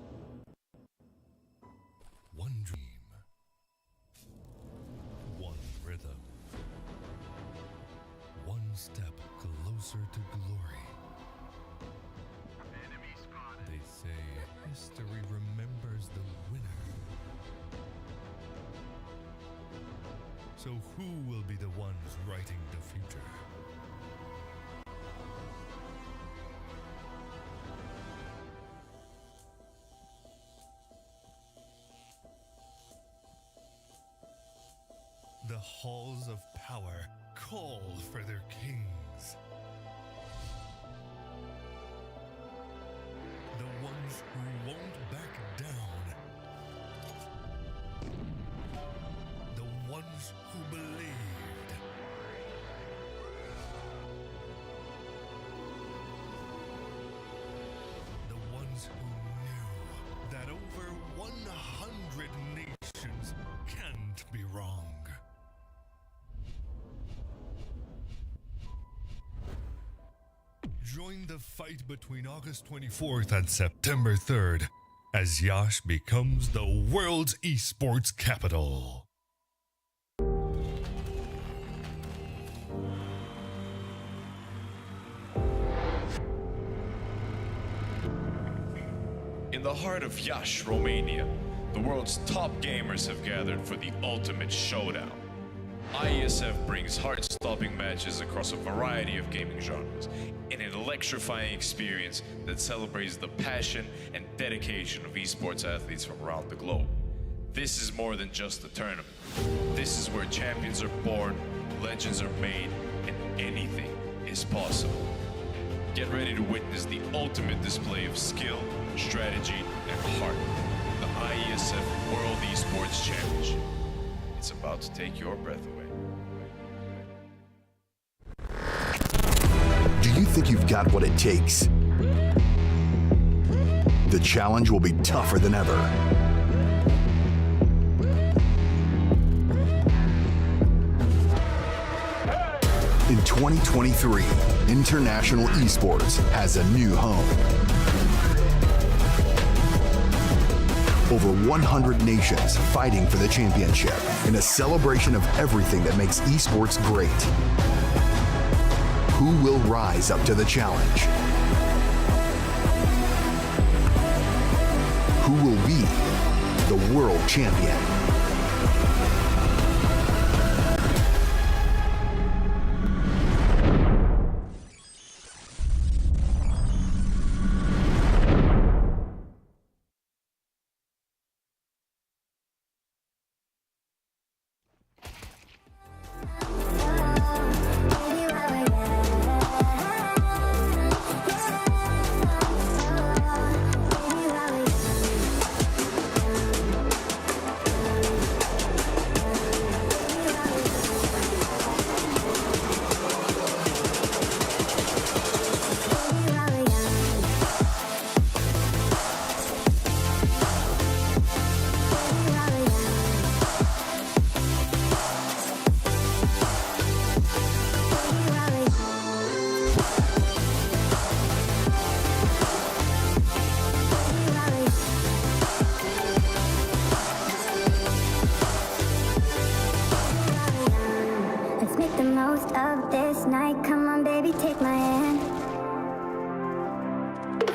One dream. One rhythm. One step closer to glory. They say history remembers the winner. So who will be the ones writing the future? The halls of power call for their kings. The ones who won't back down. The ones who believed. The ones who knew that over 100 nations can't be wrong. Join the fight between August 24th and September 3rd as Yash becomes the world's esports capital. In the heart of Yash, Romania, the world's top gamers have gathered for the ultimate showdown. IESF brings heart-stopping matches across a variety of gaming genres in an electrifying experience that celebrates the passion and dedication of esports athletes from around the globe. This is more than just a tournament. This is where champions are born, legends are made, and anything is possible. Get ready to witness the ultimate display of skill, strategy, and heart. The IESF World Esports Championship. It's about to take your breath away. Do you think you've got what it takes? The challenge will be tougher than ever. In 2023, International Esports has a new home. Over 100 nations fighting for the championship in a celebration of everything that makes esports great. Who will rise up to the challenge? Who will be the world champion?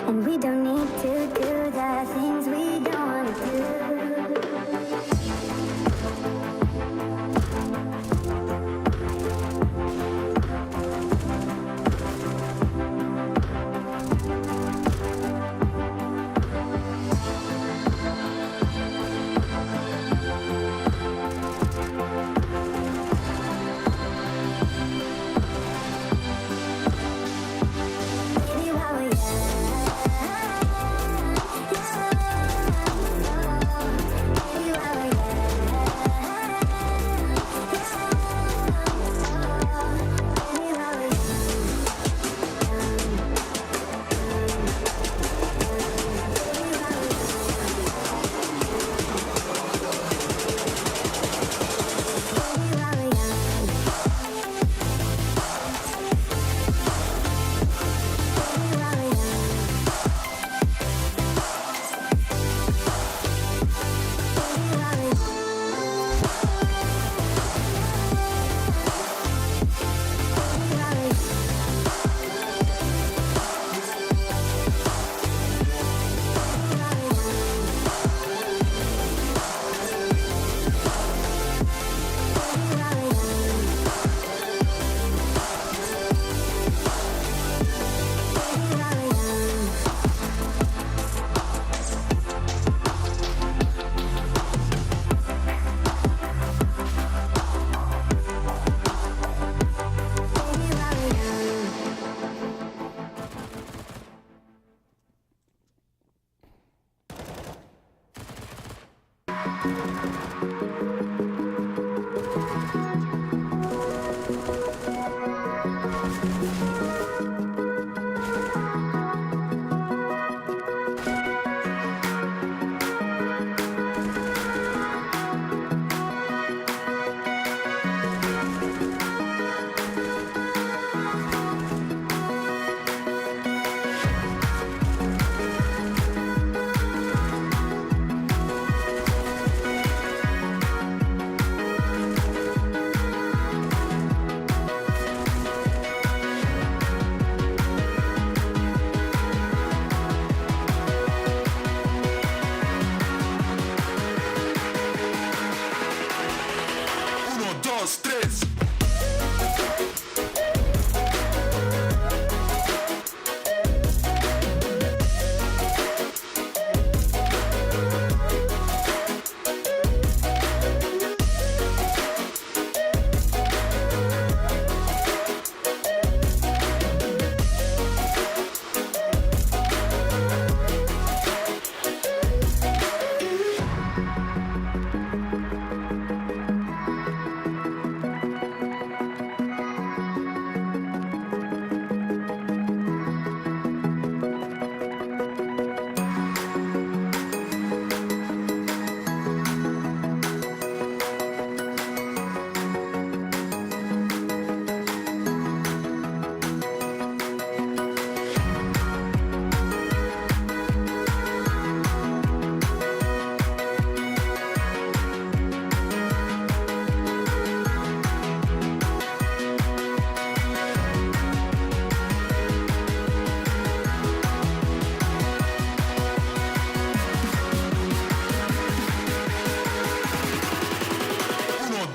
And we don't need to do the things we don't want to do. Baby, while we're young, baby, while we're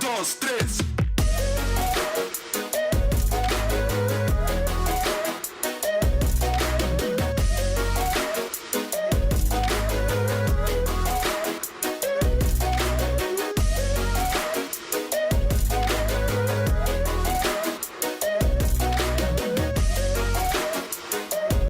dos, tres.